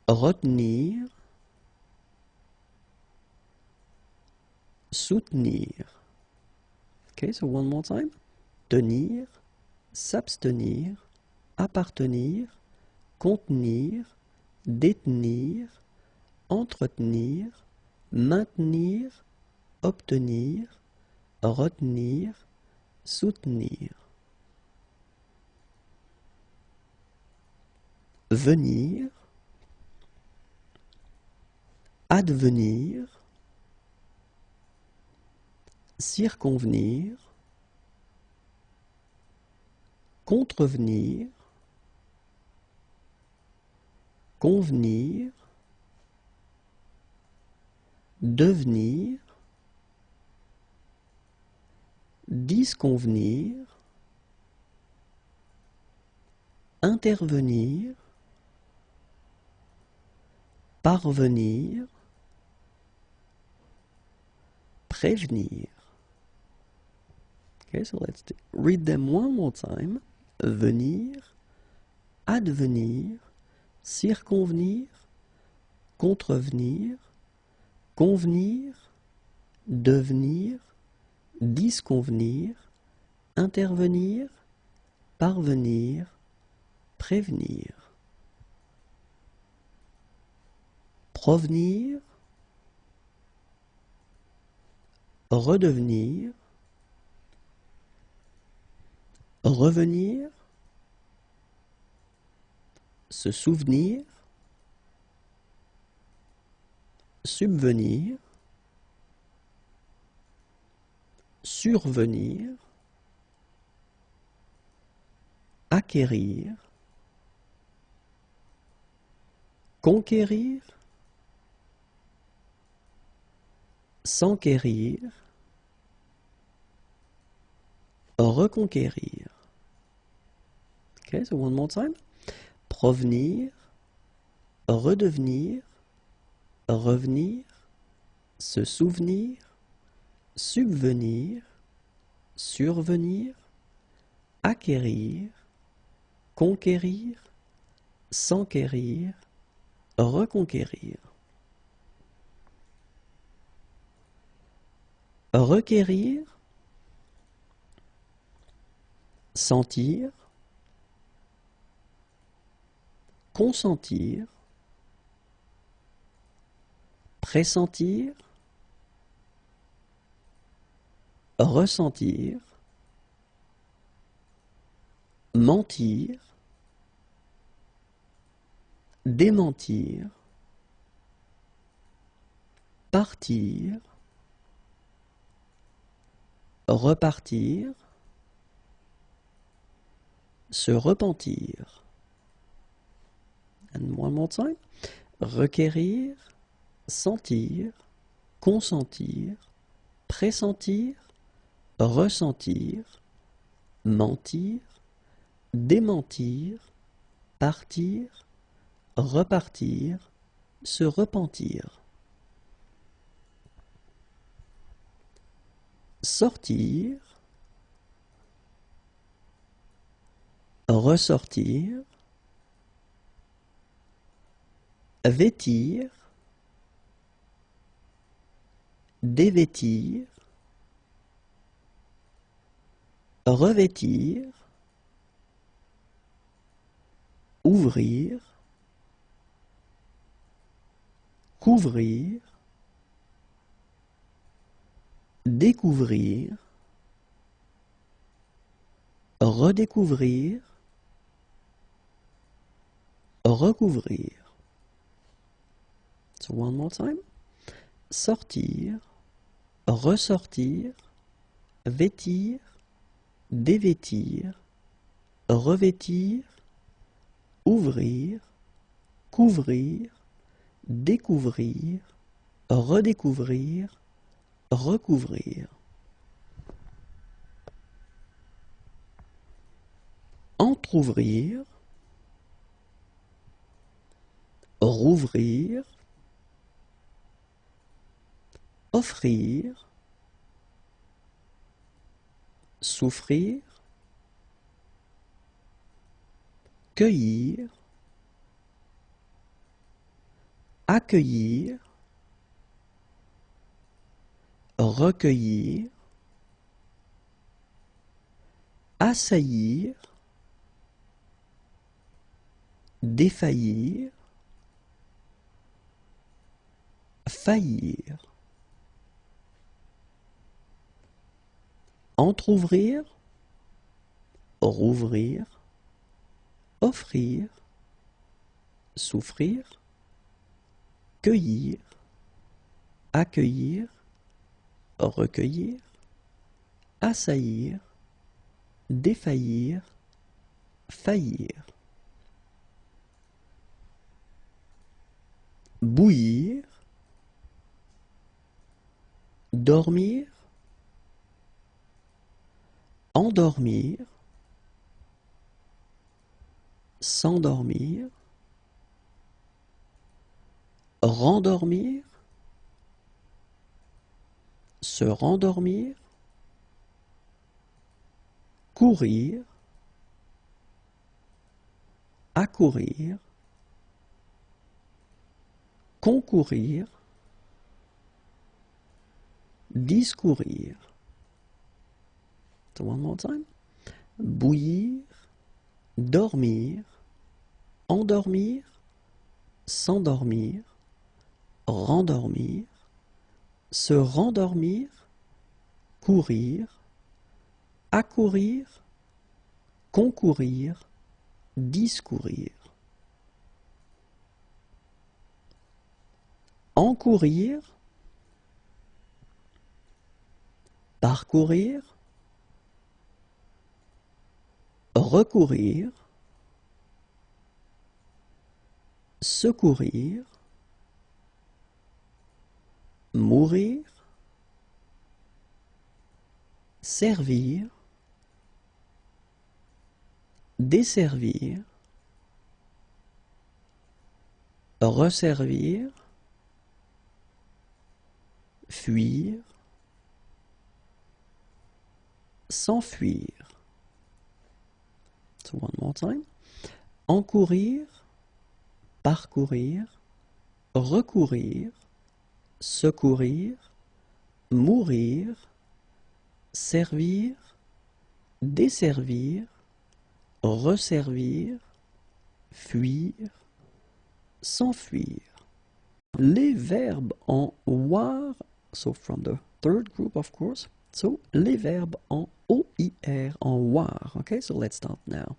retenir, soutenir. Okay, so one more time. Tenir, s'abstenir, appartenir, contenir, détenir, entretenir, maintenir, obtenir, retenir, soutenir. Venir, advenir, circonvenir, contrevenir, convenir, devenir, disconvenir, intervenir, parvenir, prévenir. Okay, so let's read them one more time. Venir, advenir, circonvenir, contrevenir, convenir, devenir, disconvenir, intervenir, parvenir, prévenir. Provenir, redevenir, revenir, se souvenir, subvenir, survenir, acquérir, conquérir, s'enquérir, reconquérir. Okay, so one more time. Provenir, redevenir, revenir, se souvenir, subvenir, survenir, acquérir, conquérir, s'enquérir, reconquérir. Requérir, sentir, consentir, pressentir, ressentir, mentir, démentir, partir, repartir, se repentir. And one more time. Requérir, sentir, consentir, pressentir, ressentir, mentir, démentir, partir, repartir, se repentir. Sortir, ressortir, vêtir, dévêtir, revêtir, ouvrir, couvrir, découvrir, redécouvrir, recouvrir. So one more time. Sortir, ressortir, vêtir, dévêtir, revêtir, ouvrir, couvrir, découvrir, redécouvrir, recouvrir. Entrouvrir, rouvrir, offrir, souffrir, cueillir, accueillir, recueillir, assaillir, défaillir, faillir, entr'ouvrir, rouvrir, offrir, souffrir, cueillir, accueillir, recueillir, assaillir, défaillir, faillir, bouillir, dormir, endormir, s'endormir, rendormir, se rendormir, courir, accourir, concourir, discourir. So one more time. Bouillir, dormir, endormir, s'endormir, rendormir, se rendormir, courir, accourir, concourir, discourir. Encourir, parcourir, recourir, secourir, mourir, servir, desservir, resservir, fuir, s'enfuir. So one more time. Encourir, parcourir, recourir, secourir, mourir, servir, desservir, resservir, fuir, s'enfuir. Les verbes en voir, so from the third group of course, so les verbes en OIR, en voir, okay, so let's start now.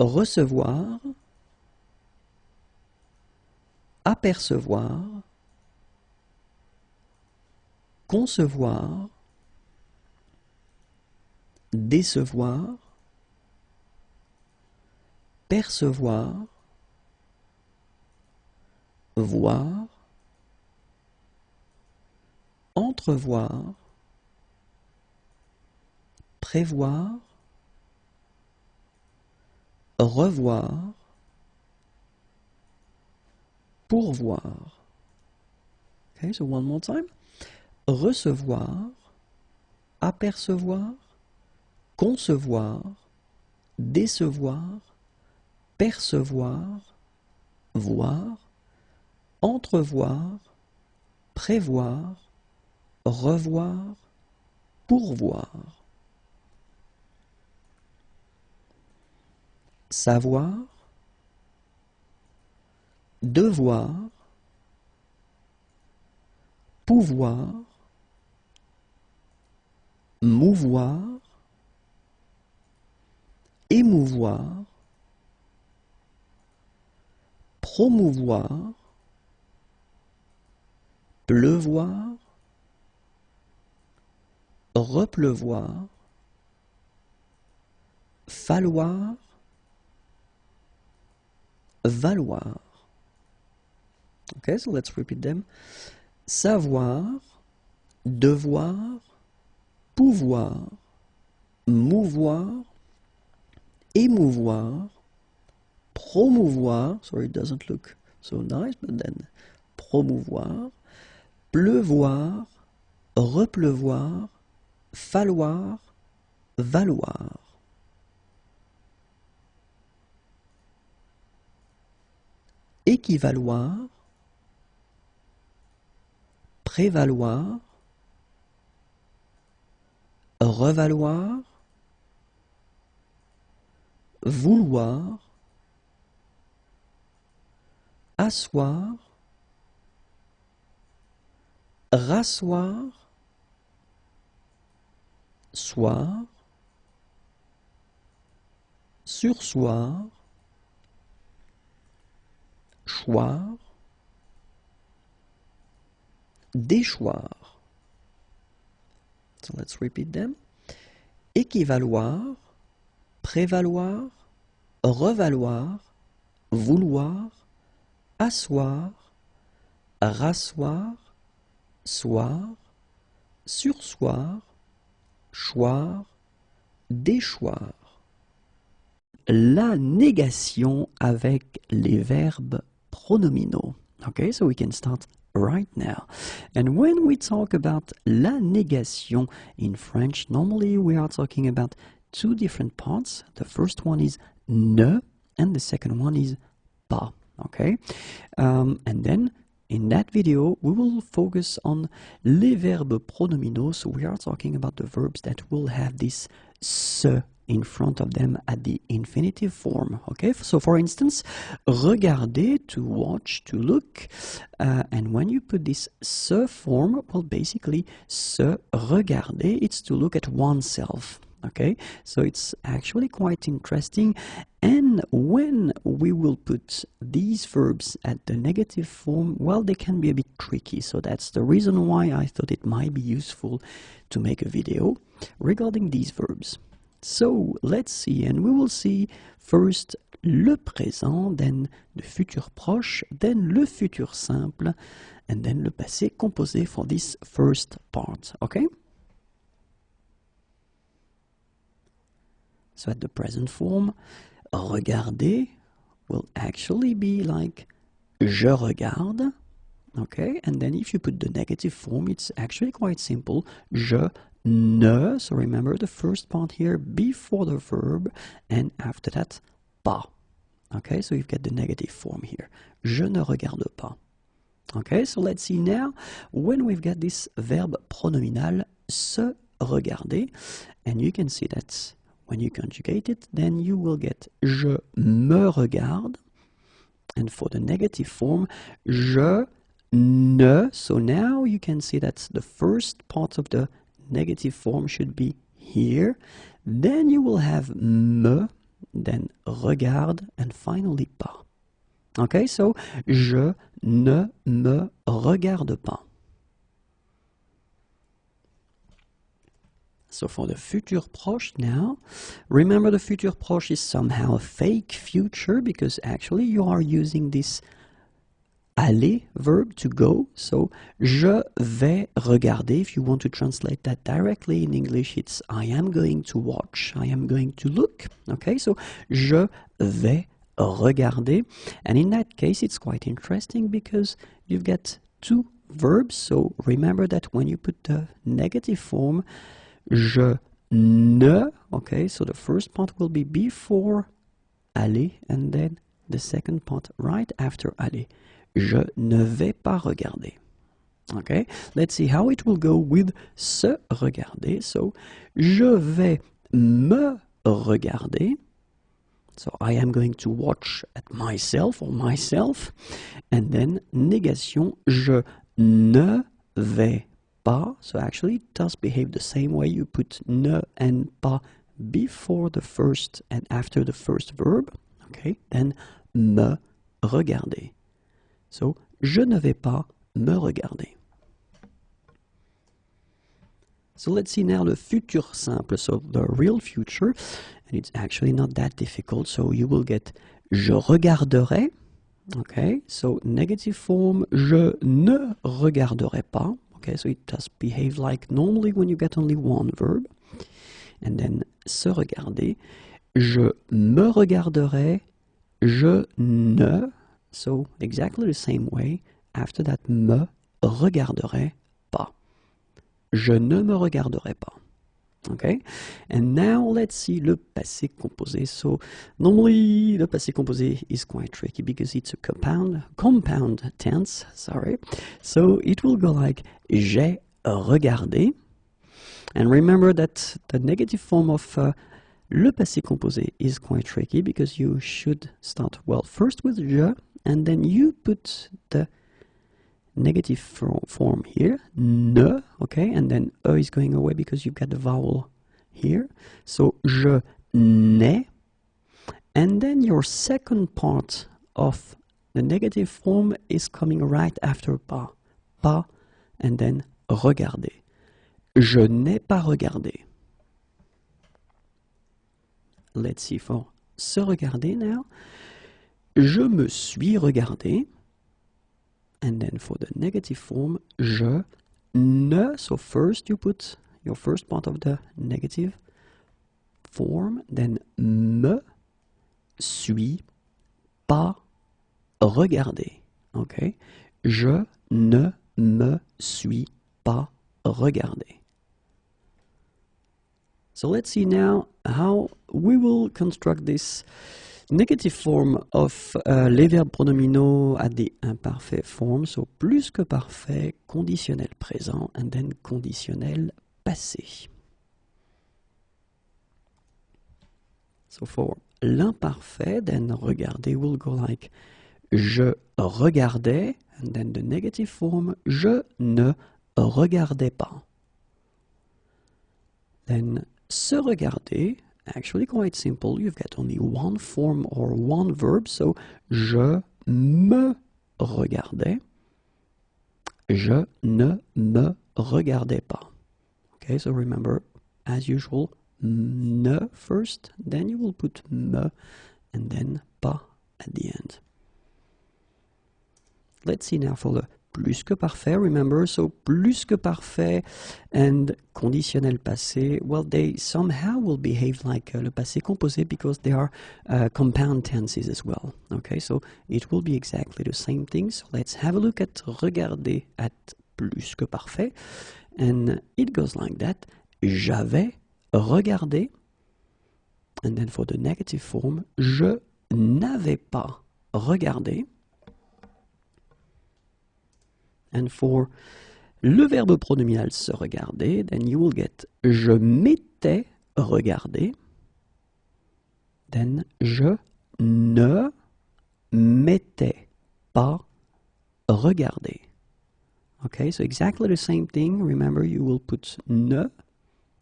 Recevoir, apercevoir, concevoir, décevoir, percevoir, voir, entrevoir, prévoir, revoir, pourvoir. Okay, so one more time. Recevoir, apercevoir, concevoir, décevoir, percevoir, voir, entrevoir, prévoir, revoir, pourvoir. Savoir, devoir, pouvoir, mouvoir, émouvoir, promouvoir, pleuvoir, repleuvoir, falloir, valoir. Okay, so let's repeat them. Savoir, devoir, pouvoir, mouvoir, émouvoir, promouvoir, sorry it doesn't look so nice, but then promouvoir, pleuvoir, repleuvoir, falloir, valoir. Équivaloir, prévaloir, revaloir, vouloir, asseoir, rasseoir, soir, sursoir, choir, déchoir. So let's repeat them. Équivaloir, prévaloir, revaloir, vouloir, asseoir, rasseoir, soir, sursoir, choir, déchoir. La négation avec les verbes pronominaux. Okay, so we can start right now. And when we talk about la négation in French, normally we are talking about two different parts. The first one is ne, and the second one is pas. Okay, and then in that video we will focus on les verbes pronominaux. So we are talking about the verbs that will have this se in front of them at the infinitive form. Okay, so for instance, regarder, to watch, to look, and when you put this se form, well, basically se regarder, it's to look at oneself. Okay, so it's actually quite interesting. And when we will put these verbs at the negative form, well, they can be a bit tricky. So that's the reason why I thought it might be useful to make a video regarding these verbs. So let's see, and we will see first le présent, then the futur proche, then le futur simple, and then le passé composé for this first part, okay? So at the present form, regarder will actually be like je regarde, okay? And then if you put the negative form, it's actually quite simple, je ne, so remember the first part here before the verb, and after that, pas. Okay, so you've got the negative form here. Je ne regarde pas. Okay, so let's see now when we've got this verb pronominal, se regarder, and you can see that when you conjugate it, then you will get je me regarde, and for the negative form, je ne, so now you can see that the first part of the negative form should be here, then you will have me, then regarde, and finally pas. Okay, so je ne me regarde pas. So for the futur proche now, remember the futur proche is somehow a fake future because actually you are using this aller verb to go. So je vais regarder. If you want to translate that directly in English, it's I am going to watch, I am going to look. Okay, so je vais regarder. And in that case, it's quite interesting because you've got two verbs. So remember that when you put the negative form, je ne, okay, so the first part will be before aller and then the second part right after aller. Je ne vais pas regarder. Okay, let's see how it will go with se regarder. So, je vais me regarder. So, I am going to watch at myself or myself. And then, négation, je ne vais pas. So, actually, it does behave the same way. You put ne and pas before the first and after the first verb. Okay, then, me regarder. So, je ne vais pas me regarder. So let's see now the futur simple, so the real future, and it's actually not that difficult. So you will get je regarderai, okay, so negative form, je ne regarderai pas, okay, so it does behave like normally when you get only one verb, and then se regarder, je me regarderai, je ne, so exactly the same way, after that me regarderai pas. Je ne me regarderai pas. Okay? And now let's see le passé composé. So normally the passé composé is quite tricky because it's a compound tense, sorry. So it will go like j'ai regardé. And remember that the negative form of le passé composé is quite tricky because you should start, well, first with je and then you put the negative form here, ne, okay, and then e is going away because you've got the vowel here. So je n'ai, and then your second part of the negative form is coming right after pas. Pas, and then regarder. Je n'ai pas regardé. Let's see for se regarder now. Je me suis regardé. And then for the negative form, je ne. So first you put your first part of the negative form, then me suis pas regardé. Okay? Je ne me suis pas regardé. So let's see now how we will construct this negative form of les verbes pronominaux at the imparfait form. So plus que parfait, conditionnel présent, and then conditionnel passé. So for l'imparfait, then regarder will go like je regardais, and then the negative form, je ne regardais pas. Then se regarder, actually quite simple. You've got only one form or one verb. So, je me regardais. Je ne me regardais pas. Okay, so remember, as usual, ne first, then you will put me, and then pas at the end. Let's see now for the plus que parfait, remember, so plus que parfait and conditionnel passé, well, they somehow will behave like le passé composé because they are compound tenses as well. Okay, so it will be exactly the same thing. So let's have a look at regarder at plus que parfait, and it goes like that. J'avais regardé, and then for the negative form, je n'avais pas regardé. And for le verbe pronominal se regarder, then you will get je m'étais regardé. Then je ne m'étais pas regardé. Okay, so exactly the same thing. Remember, you will put ne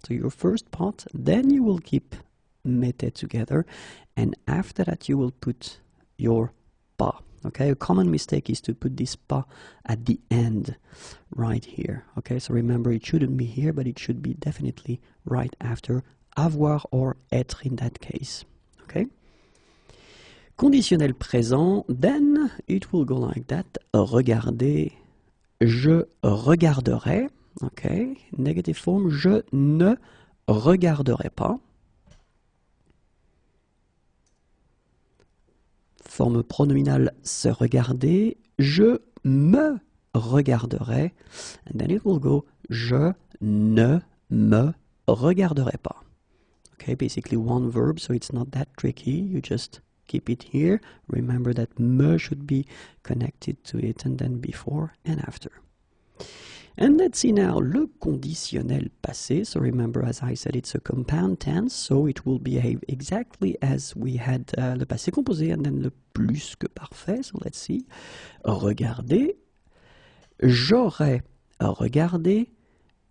to your first part, then you will keep m'était together, and after that you will put your pas. Okay, a common mistake is to put this pas at the end, right here. Okay, so remember, it shouldn't be here, but it should be definitely right after avoir or être in that case. Okay. Conditionnel présent, then it will go like that. Regarder, je regarderai. Okay. Negative form, je ne regarderai pas. Forme pronominale se regarder, je me regarderai, and then it will go je ne me regarderai pas. Okay, basically one verb, so it's not that tricky. You just keep it here. Remember that me should be connected to it, and then before and after. And let's see now le conditionnel passé. So remember, as I said, it's a compound tense, so it will behave exactly as we had le passé composé and then le plus que parfait. So let's see. Regarder, j'aurais regardé,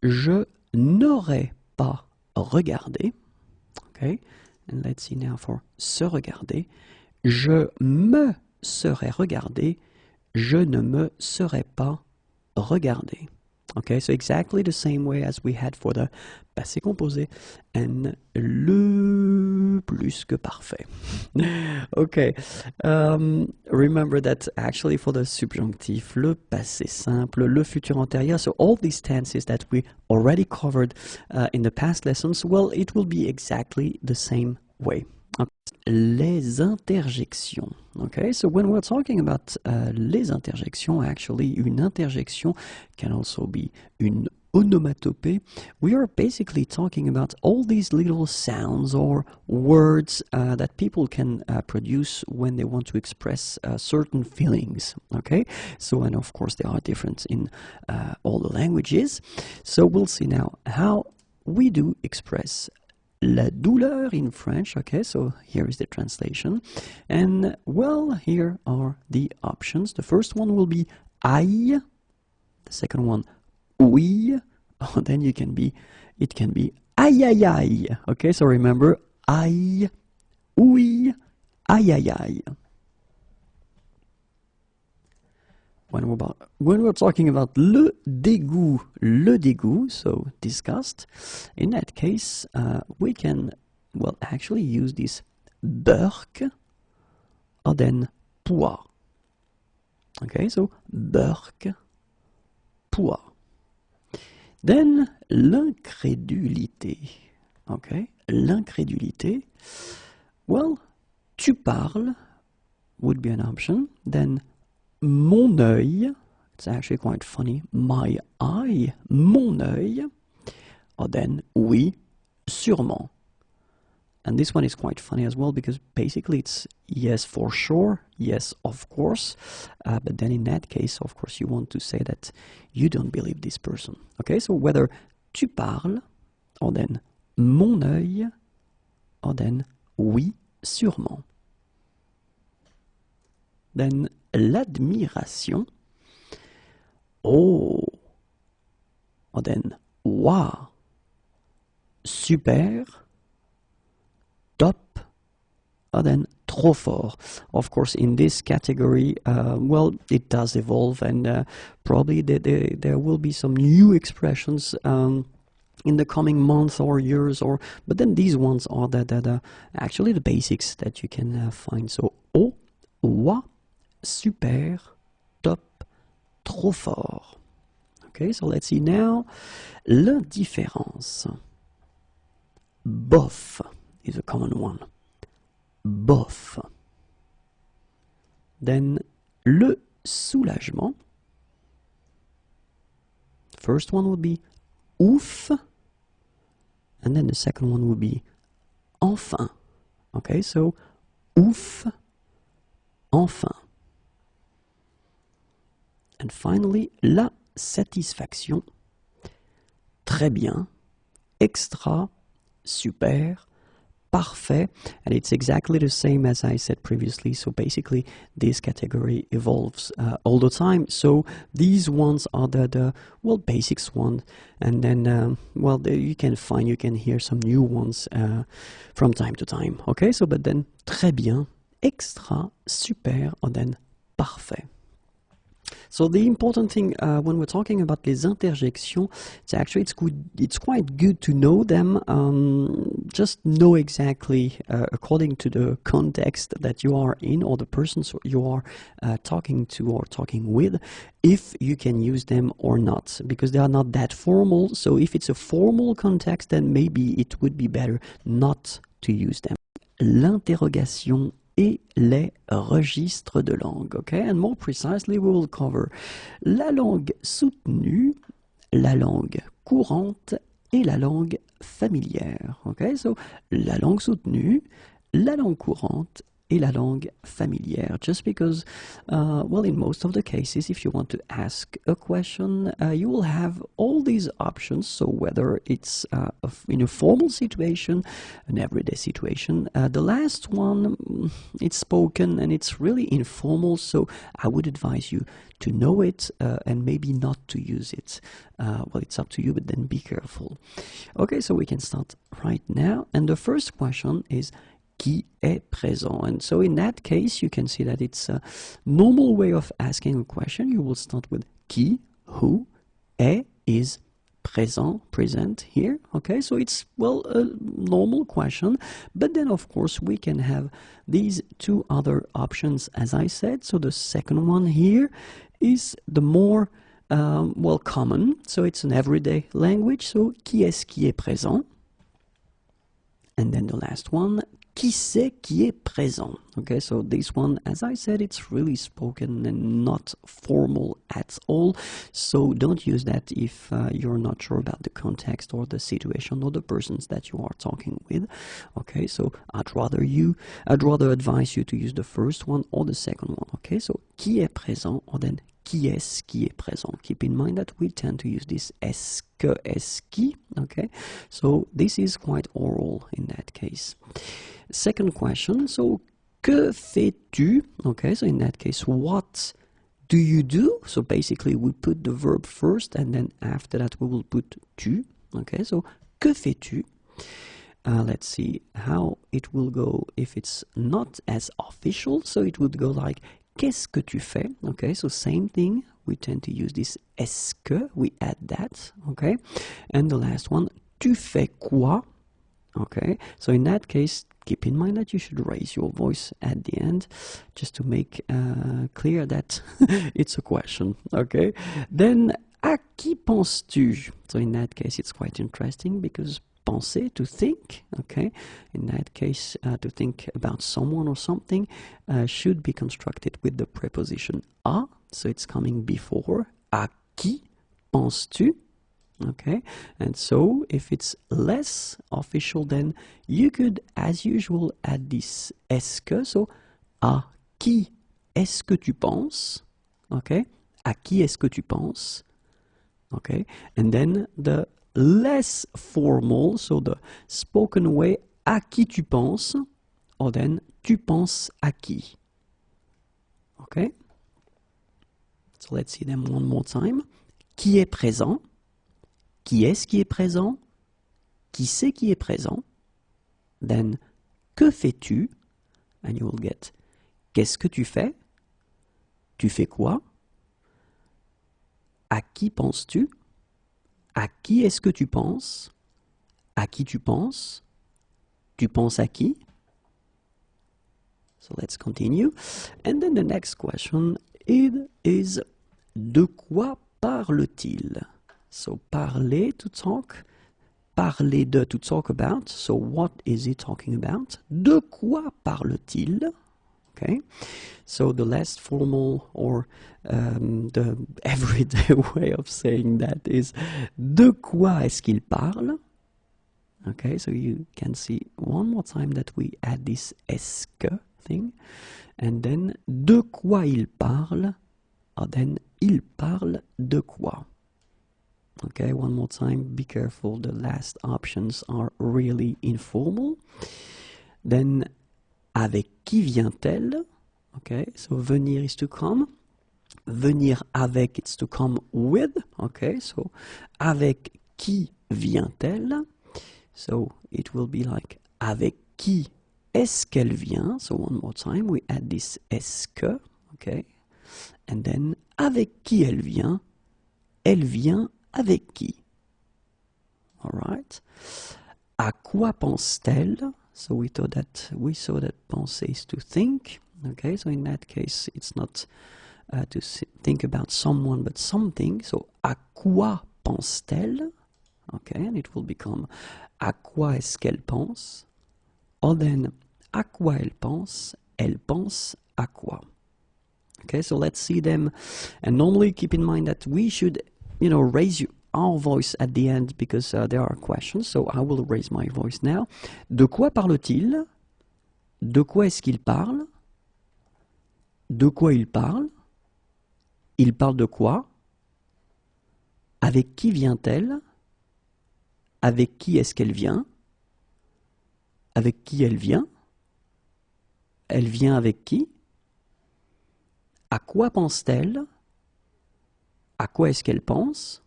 je n'aurais pas regardé. Okay, and let's see now for se regarder. Je me serais regardé, je ne me serais pas regardé. Okay, so exactly the same way as we had for the passé composé and le plus que parfait. Okay, remember that actually for the subjonctif, le passé simple, le futur antérieur, so all these tenses that we already covered in the past lessons, well, it will be exactly the same way. Les interjections. Okay, so when we're talking about les interjections, actually, une interjection can also be une onomatopée. We are basically talking about all these little sounds or words that people can produce when they want to express certain feelings. Okay, so and of course they are different in all the languages. So we'll see now how we do express la douleur in French. Okay, so here is the translation. And well, here are the options. The first one will be aïe. The second one, oui. Oh, then it can be aïe aïe aïe. Okay, so remember, aïe, oui, aïe aïe aïe. When we're talking about le dégoût, so disgust, in that case, we can, well, actually use this burk or then pois. Okay, so burk, pois. Then l'incrédulité. Okay, l'incrédulité. Well, tu parles would be an option. Then mon œil, it's actually quite funny, my eye, mon œil, or then oui, sûrement. And this one is quite funny as well because basically it's yes for sure, yes of course, but then in that case, of course, you want to say that you don't believe this person. Okay, so whether tu parles, or then mon œil, or then oui, sûrement. Then l'admiration. Oh. Or then wow. Super. Top. Or then trop fort. Of course, in this category, well, it does evolve, and probably there will be some new expressions in the coming months or years, but then these ones are actually the basics that you can find. So, oh, wa, super, top, trop fort. Okay, so let's see now. L'indifférence. Bof is a common one. Bof. Then le soulagement. First one would be ouf, and then the second one would be enfin. Okay, so ouf, enfin. And finally, la satisfaction. Très bien, extra, super, parfait, and it's exactly the same as I said previously. So basically this category evolves all the time. So these ones are the well, basics one, and then well, you can hear some new ones from time to time. Okay, so but then très bien, extra, super, and then parfait. So the important thing when we're talking about les interjections, it's quite good to know them. Just know exactly according to the context that you are in, or the persons you are talking to or talking with, if you can use them or not, because they are not that formal. So if it's a formal context, then maybe it would be better not to use them. L'interrogation et les registres de langue. Okay, and more precisely, we will cover la langue soutenue, la langue courante et la langue familière. Okay, so la langue soutenue, la langue courante et la langue familière. Just because, well, in most of the cases, if you want to ask a question, you will have all these options. So whether it's in a formal situation, an everyday situation, the last one, it's spoken and it's really informal. So I would advise you to know it and maybe not to use it. Well, it's up to you, but then be careful. Okay, so we can start right now. And the first question is, qui est présent? And so in that case, you can see that it's a normal way of asking a question. You will start with qui, who, est, is, présent, present here. Okay, so it's, well, a normal question. But then, of course, we can have these two other options, as I said. So the second one here is the more, well, common. So it's an everyday language. So qui est-ce qui est présent? And then the last one, qui c'est qui est présent? Okay, so this one, as I said, it's really spoken and not formal at all. So don't use that if you're not sure about the context or the situation or the persons that you are talking with. Okay, so I'd rather advise you to use the first one or the second one. Okay, so qui est présent, or then qui est présent. Keep in mind that we tend to use this est-ce que, est-ce qui, okay? So this is quite oral in that case. Second question, so que fais-tu? Okay, so in that case, what do you do? So basically we put the verb first and then after that we will put tu. Okay, so que fais-tu? Let's see how it will go if it's not as official. So it would go like qu'est-ce que tu fais? Okay, so same thing. We tend to use this est-ce que. We add that. Okay, and the last one, tu fais quoi? Okay, so in that case, keep in mind that you should raise your voice at the end just to make clear that it's a question. Okay, then à qui penses-tu? So in that case, it's quite interesting because penser, to think, okay, in that case, to think about someone or something should be constructed with the preposition à, so it's coming before. À qui penses-tu? Okay, and so if it's less official, then you could, as usual, add this est-ce que, so à qui est-ce que tu penses? Okay, à qui est-ce que tu penses? Okay, and then the less formal, so the spoken way, à qui tu penses, or then tu penses à qui. Okay, so let's see them one more time. Qui est présent? Qui est-ce qui est présent? Qui c'est qui est présent? Then, que fais-tu? And you will get, qu'est-ce que tu fais? Tu fais quoi? À qui penses-tu? À qui est-ce que tu penses? À qui tu penses? Tu penses à qui? So let's continue. And then the next question, it is, de quoi parle-t-il? So parler, to talk. Parler de, to talk about. So what is he talking about? De quoi parle-t-il? Okay, so the less formal or the everyday way of saying that is de quoi est-ce qu'il parle? Okay, so you can see one more time that we add this est-ce que thing, and then de quoi il parle, or then il parle de quoi. Okay, one more time, be careful, the last options are really informal. Then avec qui vient-elle? Okay, so venir is to come. Venir avec, it's to come with. Okay, so avec qui vient-elle? So it will be like avec qui est-ce qu'elle vient? So one more time, we add this est-ce que. Okay, and then avec qui elle vient? Elle vient avec qui? All right. À quoi pense-t-elle? So we saw that penser is to think. Okay, so in that case, it's not to think about someone but something. So à quoi pense-t-elle? Okay, and it will become à quoi est-ce qu'elle pense? Or then à quoi elle pense à quoi? Okay, so let's see them. And normally keep in mind that we should, raise our voice at the end because there are questions. So I will raise my voice now. De quoi parle-t-il? De quoi est-ce qu'il parle? De quoi il parle? Il parle de quoi? Avec qui vient-elle? Avec qui est-ce qu'elle vient? Avec qui elle vient? Elle vient avec qui? À quoi pense-t-elle? À quoi est-ce qu'elle pense?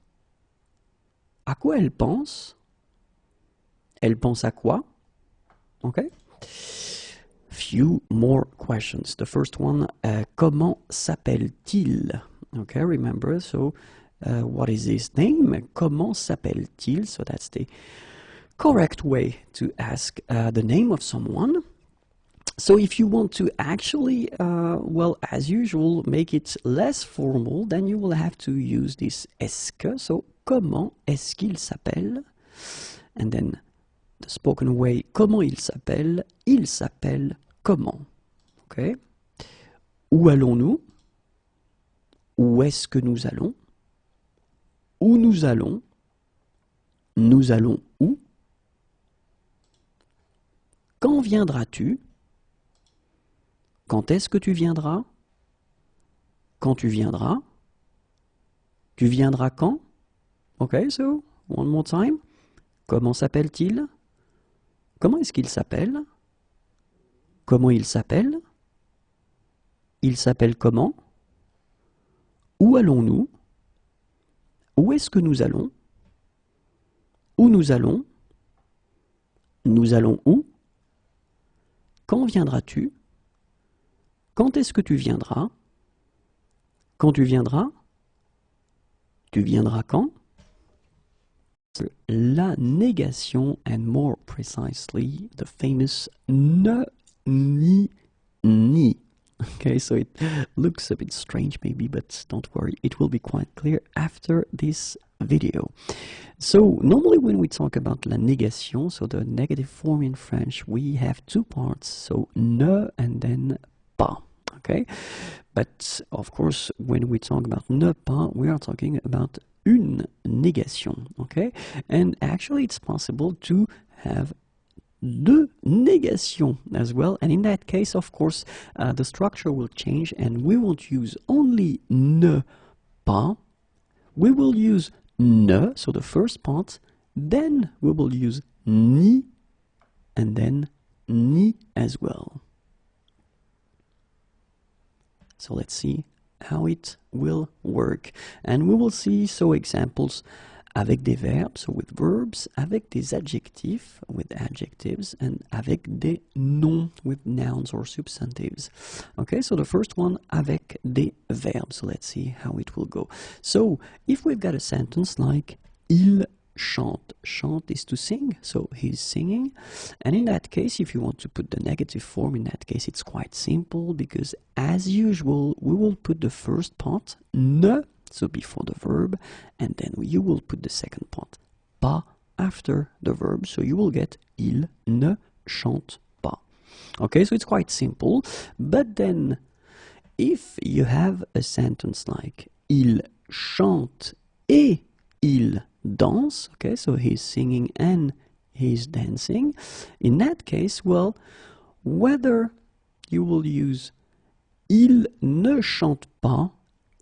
À quoi elle pense? Elle pense à quoi? Okay. Few more questions. The first one, comment s'appelle-t-il? Okay, remember, so what is his name? Comment s'appelle-t-il? So that's the correct way to ask the name of someone. So if you want to actually, as usual, make it less formal, then you will have to use this est-ce que. So, comment est-ce qu'il s'appelle? And then the spoken way, comment il s'appelle comment. Okay? Où allons-nous? Où est-ce que nous allons? Où nous allons? Nous allons où? Quand viendras-tu? Quand est-ce que tu viendras? Quand tu viendras? Tu viendras quand? Okay, so one more time. Comment s'appelle-t-il? Comment est-ce qu'il s'appelle? Comment il s'appelle? Il s'appelle comment? Où allons-nous? Où est-ce que nous allons? Où nous allons? Nous allons où? Quand viendras-tu? Quand est-ce que tu viendras? Quand tu viendras? Tu viendras quand? La négation, and more precisely, the famous ne, ni, ni. Okay, so it looks a bit strange maybe, but don't worry, it will be quite clear after this video. So normally when we talk about la négation, so the negative form in French, we have two parts, so ne and then pas. Okay, but of course when we talk about ne pas, we are talking about une négation. Okay, and actually it's possible to have deux négations as well, and in that case of course the structure will change and we won't use only ne pas, we will use ne, so the first part, then we will use ni, and then ni as well. So let's see how it will work. And we will see examples avec des verbes, so with verbs, avec des adjectifs, with adjectives, and avec des noms, with nouns or substantives. Okay, so the first one, avec des verbes. So let's see how it will go. So if we've got a sentence like il chante. Chante is to sing, so he's singing. And in that case, if you want to put the negative form, in that case it's quite simple, because as usual we will put the first part, ne, so before the verb, and then you will put the second part, pas, after the verb, so you will get il ne chante pas. Okay, so it's quite simple. But then if you have a sentence like il chante et il danse, okay, so he's singing and he's dancing, in that case, well, whether you will use il ne chante pas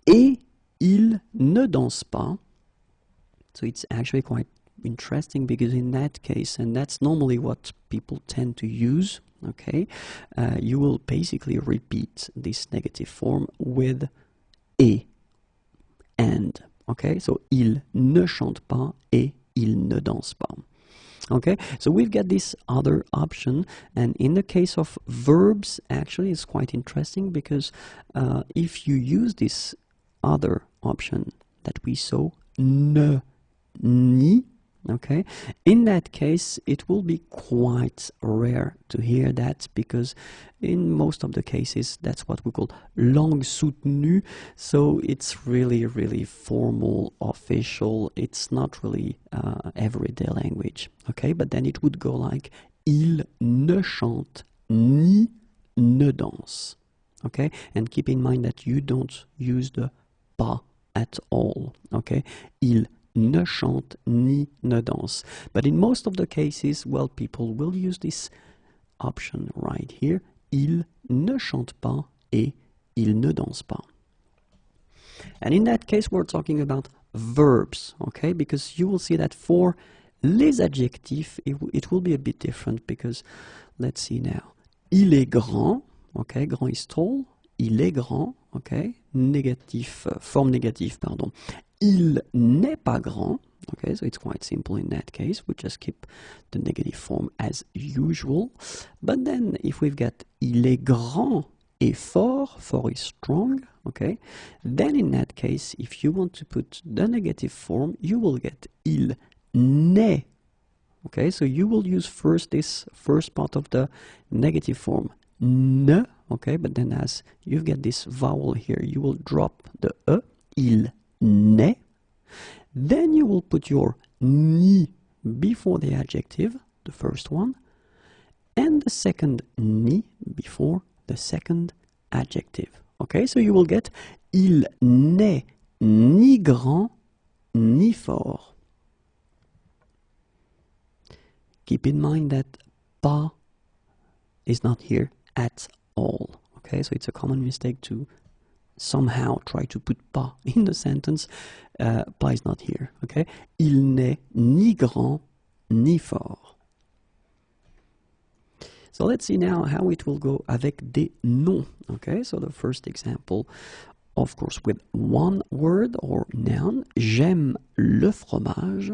et il ne danse pas, so it's actually quite interesting, because in that case, and that's normally what people tend to use, okay, you will basically repeat this negative form with et, and. Okay, so il ne chante pas et il ne danse pas. Okay, so we've got this other option, and in the case of verbs, actually it's quite interesting, because if you use this other option that we saw, ne, ni, okay, in that case it will be quite rare to hear that, because in most of the cases that's what we call langue soutenue, so it's really formal, official, it's not really everyday language. Okay, but then it would go like il ne chante ni ne danse. Okay, and keep in mind that you don't use the pas at all. Okay, il ne chante ni ne danse. But in most of the cases, well, people will use this option right here. Il ne chante pas et il ne danse pas. And in that case, we're talking about verbs, okay? Because you will see that for les adjectifs, it will be a bit different, because let's see now. Il est grand, okay? Grand is tall. Il est grand, okay? Négatif, forme négative, pardon. Il n'est pas grand. Okay, so it's quite simple in that case. We just keep the negative form as usual. But then if we've got il est grand et fort, fort is strong, okay, then in that case, if you want to put the negative form, you will get il n'est. Okay, so you will use first this first part of the negative form, ne, okay, but then as you get this vowel here, you will drop the e, il n'est. Then you will put your ni before the adjective, the first one, and the second ni before the second adjective. Okay, so you will get il n'est ni grand ni fort. Keep in mind that pas is not here at all. Okay, so it's a common mistake to somehow try to put pas in the sentence, pas is not here, okay? Il n'est ni grand ni fort. So let's see now how it will go avec des noms, okay? So the first example, of course, with one word or noun, j'aime le fromage,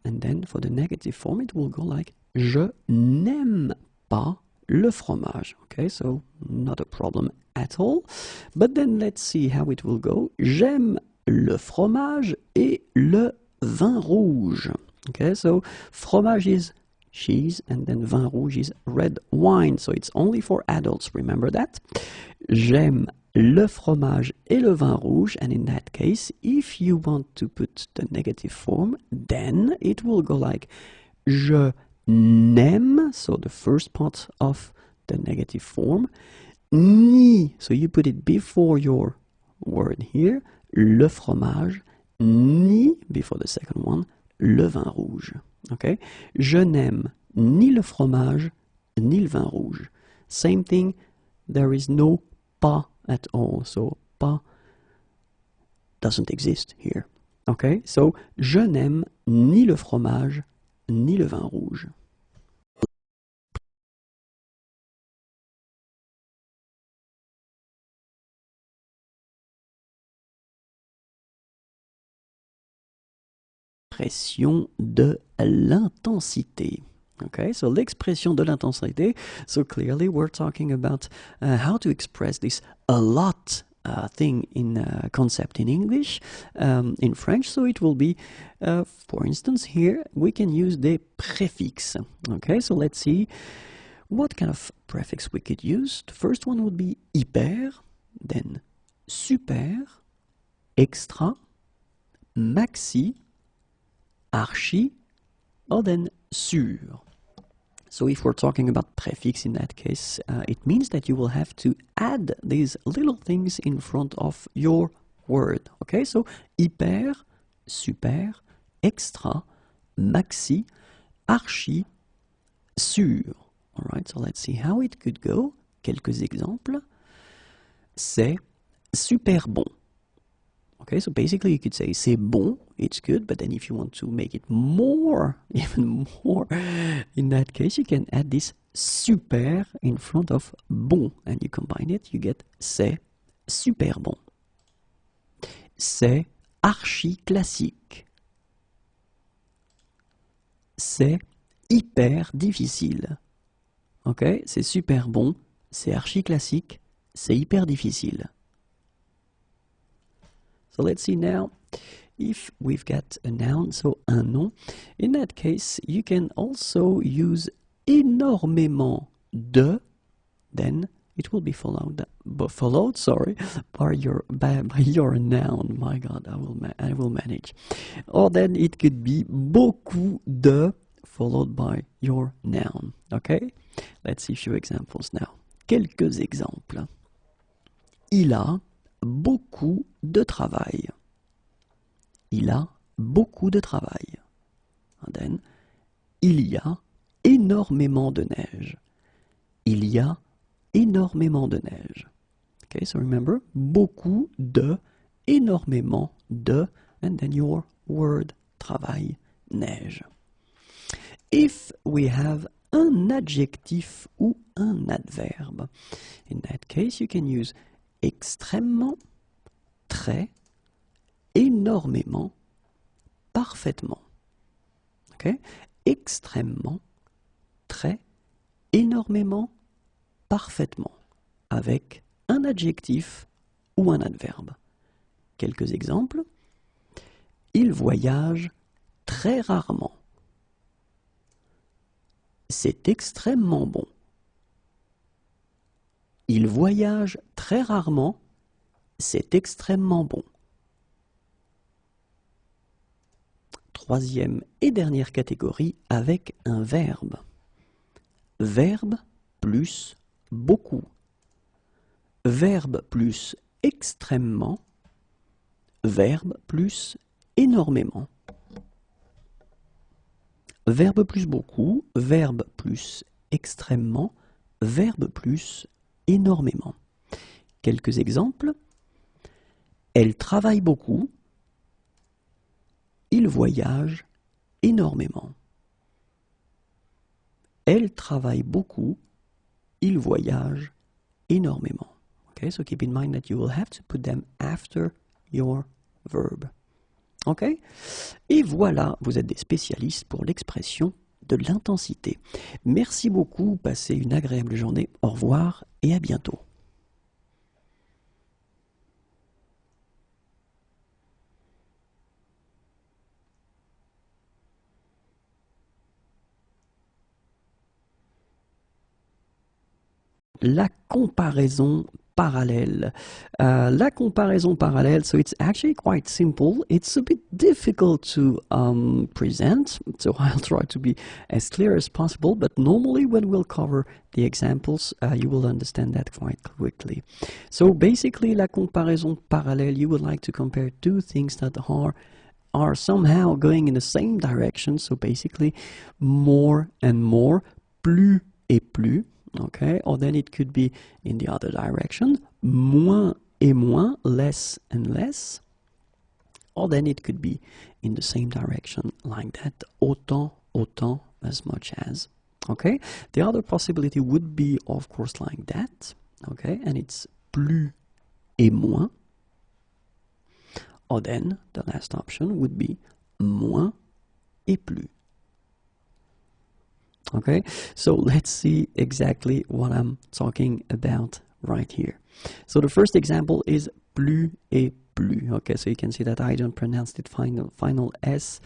and then for the negative form it will go like je n'aime pas le fromage, okay? So not a problem at all. But then let's see how it will go. J'aime le fromage et le vin rouge. Okay, so fromage is cheese and then vin rouge is red wine. So it's only for adults, remember that? J'aime le fromage et le vin rouge, and in that case, if you want to put the negative form, then it will go like je n'aime, so the first part of the negative form, ni, so you put it before your word here, le fromage, ni, before the second one, le vin rouge. Okay? Je n'aime ni le fromage, ni le vin rouge. Same thing, there is no pas at all, so pas doesn't exist here. Okay? So, je n'aime ni le fromage, ni le vin rouge. L'expression de l'intensité. Okay, so l'expression de l'intensité. So clearly we're talking about how to express this a lot thing in concept in English, in French. So it will be, for instance, here we can use des préfixes. Okay, so let's see what kind of prefix we could use. The first one would be hyper, then super, extra, maxi, archi, or then sur. So if we're talking about prefix in that case, it means that you will have to add these little things in front of your word. Okay, so hyper, super, extra, maxi, archi, sur. All right, so let's see how it could go. Quelques exemples. C'est super bon. Okay, so basically you could say c'est bon, it's good, but then if you want to make it more, even more, in that case you can add this super in front of bon, and you combine it, you get c'est super bon. C'est archi classique. C'est hyper difficile. Okay, c'est super bon, c'est archi classique, c'est hyper difficile. So let's see now if we've got a noun, so un nom. In that case, you can also use énormément de, then it will be followed by your noun. My God, I will manage. Or then it could be beaucoup de followed by your noun. Okay? Let's see a few examples now. Quelques exemples. Il a beaucoup de travail. Il a beaucoup de travail. And then, il y a énormément de neige. Il y a énormément de neige. Okay, so remember, beaucoup de, énormément de, and then your word, travail, neige. If we have un adjectif ou un adverbe, in that case you can use extrêmement, très, énormément, parfaitement. Okay? Extrêmement, très, énormément, parfaitement, avec un adjectif ou un adverbe. Quelques exemples. Il voyage très rarement. C'est extrêmement bon. Il voyage très rarement. C'est extrêmement bon. Troisième et dernière catégorie avec un verbe. Verbe plus beaucoup. Verbe plus extrêmement. Verbe plus énormément. Verbe plus beaucoup, verbe plus extrêmement, verbe plus énormément. Quelques exemples. Elle travaille beaucoup. Il voyage énormément. Elle travaille beaucoup. Il voyage énormément. Okay, so keep in mind that you will have to put them after your verb. Ok? Et voilà, vous êtes des spécialistes pour l'expression de l'intensité. Merci beaucoup, passez une agréable journée. Au revoir et à bientôt. La comparaison parallèle. La comparaison parallèle, so it's actually quite simple. It's a bit difficult to present, so I'll try to be as clear as possible, but normally when we'll cover the examples, you will understand that quite quickly. So basically, la comparaison parallèle, you would like to compare two things that are somehow going in the same direction, so basically more and more, plus et plus. Okay, or then it could be in the other direction, moins et moins, less and less, or then it could be in the same direction like that, autant, autant, as much as. Okay, the other possibility would be, of course, like that. Okay, and it's plus et moins, or then the last option would be moins et plus. Okay, so let's see exactly what I'm talking about right here. So the first example is plus et plus. Okay, so you can see that I don't pronounce it final S.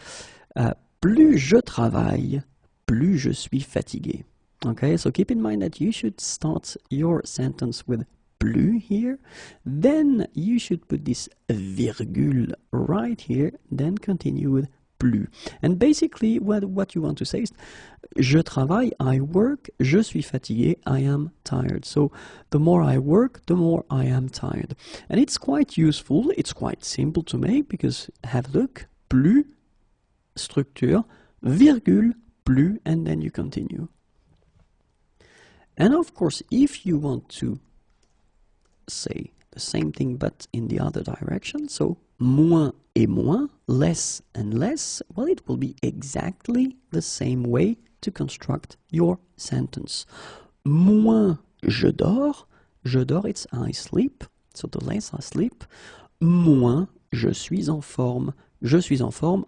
Plus je travaille, plus je suis fatigué. Okay, so keep in mind that you should start your sentence with plus here, then you should put this virgule right here, then continue with plus. And basically, what you want to say is, je travaille, I work, je suis fatigué, I am tired. So the more I work, the more I am tired. And it's quite useful, it's quite simple to make, because have a look, plus, structure, virgule, plus, and then you continue. And of course, if you want to say the same thing but in the other direction, so moins et moins, less and less, well, it will be exactly the same way to construct your sentence. Moins je dors, it's I sleep, so the less I sleep. Moins je suis en forme,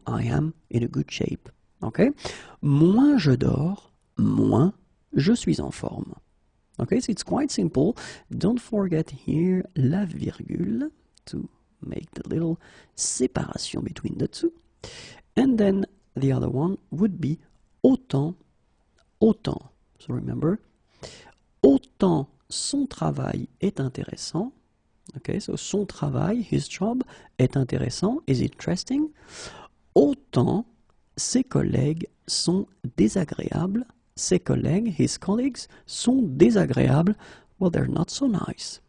I am in a good shape. Okay? Moins je dors, moins je suis en forme. Okay, so it's quite simple. Don't forget here la virgule to make the little separation between the two. And then the other one would be autant, autant. So remember, autant son travail est intéressant. Okay, so son travail, his job, est intéressant, is interesting. Autant ses collègues sont désagréables. Ses collègues, his colleagues, sont désagréables. Well, they're not so nice.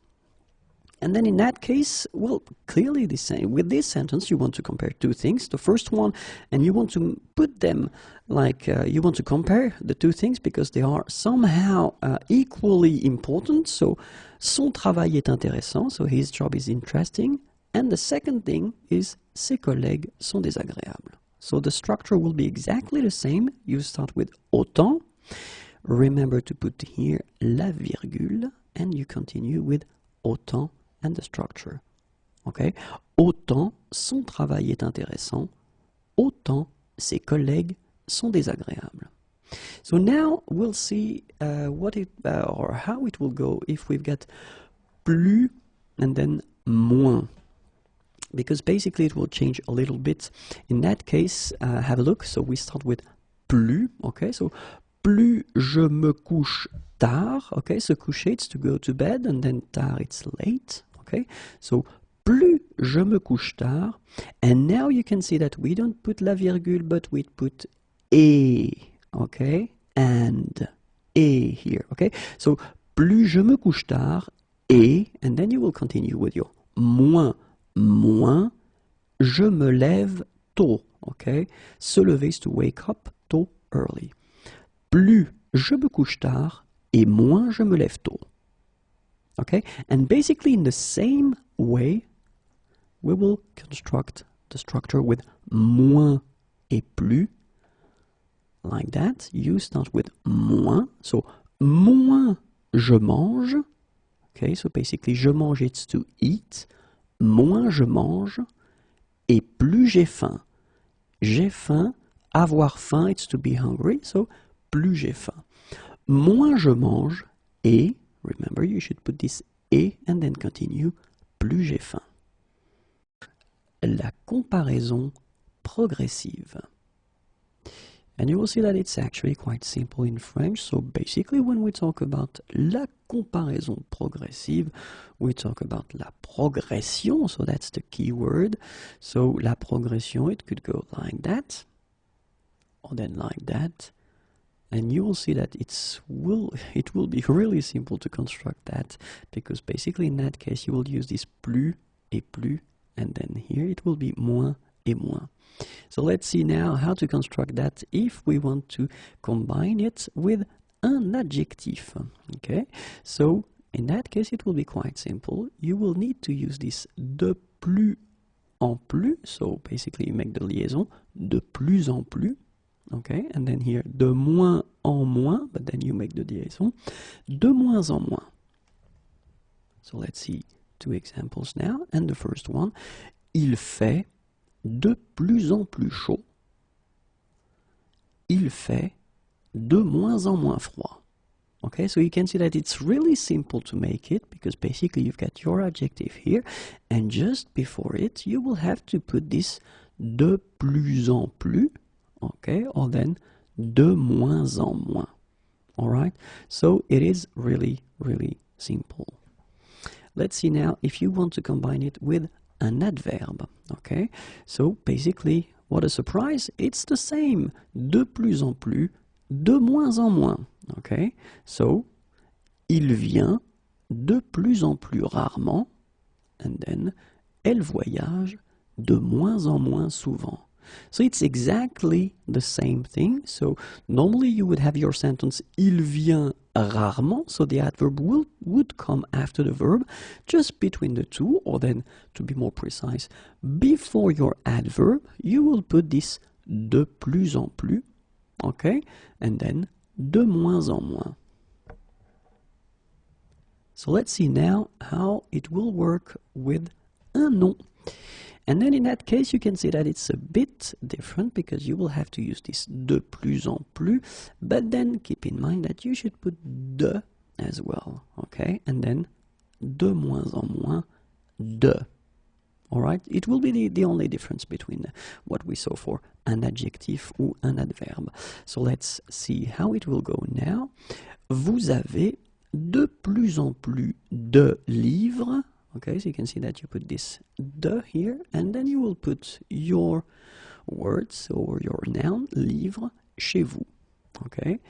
And then in that case, well, clearly with this sentence, you want to compare two things. The first one, and you want to put them like, you want to compare the two things because they are somehow equally important. So, son travail est intéressant, so his job is interesting. And the second thing is, ses collègues sont désagréables. So the structure will be exactly the same. You start with autant. Remember to put here la virgule, and you continue with autant and the structure. Okay? Autant son travail est intéressant, autant ses collègues sont désagréables. So now we'll see what it or how it will go if we've got plus and then moins. Because basically it will change a little bit. In that case, have a look. So we start with plus. Okay, so plus je me couche tard. Okay, so coucher it's to go to bed, and then tard it's late. Okay, so plus je me couche tard. And now you can see that we don't put la virgule, but we put et. Okay, and et here. Okay, so plus je me couche tard et, and then you will continue with your moins. Moins je me lève tôt. Okay, se lever is to wake up tôt, early. Plus je me couche tard et moins je me lève tôt. Okay, and basically in the same way, we will construct the structure with moins et plus, like that. You start with moins, so moins je mange, okay, so basically je mange, it's to eat, moins je mange, et plus j'ai faim. J'ai faim, avoir faim, it's to be hungry, so plus j'ai faim. Moins je mange, et, remember you should put this et and then continue, plus j'ai faim. La comparaison progressive. And you will see that it's actually quite simple in French. So basically when we talk about la comparaison progressive, we talk about la progression, so that's the key word. So la progression, it could go like that, or then like that. And you will see that it will be really simple to construct that, because basically in that case you will use this plus et plus, and then here it will be moins et moins. So let's see now how to construct that if we want to combine it with un adjectif. Okay, so in that case it will be quite simple. You will need to use this de plus en plus, so basically you make the liaison de plus en plus. Okay, and then here de moins en moins, but then you make the liaison de moins en moins. So let's see two examples now, and the first one, il fait de plus en plus chaud. Il fait de moins en moins froid. Okay, so you can see that it's really simple to make it, because basically you've got your adjective here, and just before it you will have to put this de plus en plus, okay, or then de moins en moins. Alright, so it is really, really simple. Let's see now if you want to combine it with an adverb. Okay, so basically, what a surprise, it's the same. De plus en plus, de moins en moins. Okay, so il vient de plus en plus rarement, and then elle voyage de moins en moins souvent. So it's exactly the same thing. So normally you would have your sentence il vient rarement, so the adverb would come after the verb, just between the two, or then to be more precise, before your adverb you will put this de plus en plus, okay, and then de moins en moins. So let's see now how it will work with un nom. And then in that case, you can see that it's a bit different, because you will have to use this de plus en plus, but then keep in mind that you should put de as well, okay? And then de moins en moins, de. Alright? It will be the only difference between what we saw for an adjectif ou un adverbe. So let's see how it will go now. Vous avez de plus en plus de livres. Okay, so you can see that you put this de here, and then you will put your words or your noun, livre, chez vous. Okay.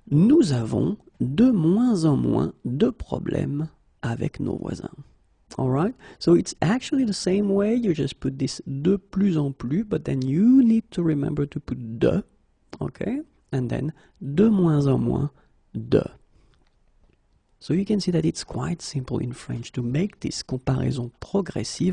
Nous avons de moins en moins de problèmes avec nos voisins. Alright, so it's actually the same way, you just put this de plus en plus, but then you need to remember to put de, okay, and then de moins en moins, de. So you can see that it's quite simple in French to make this comparaison progressive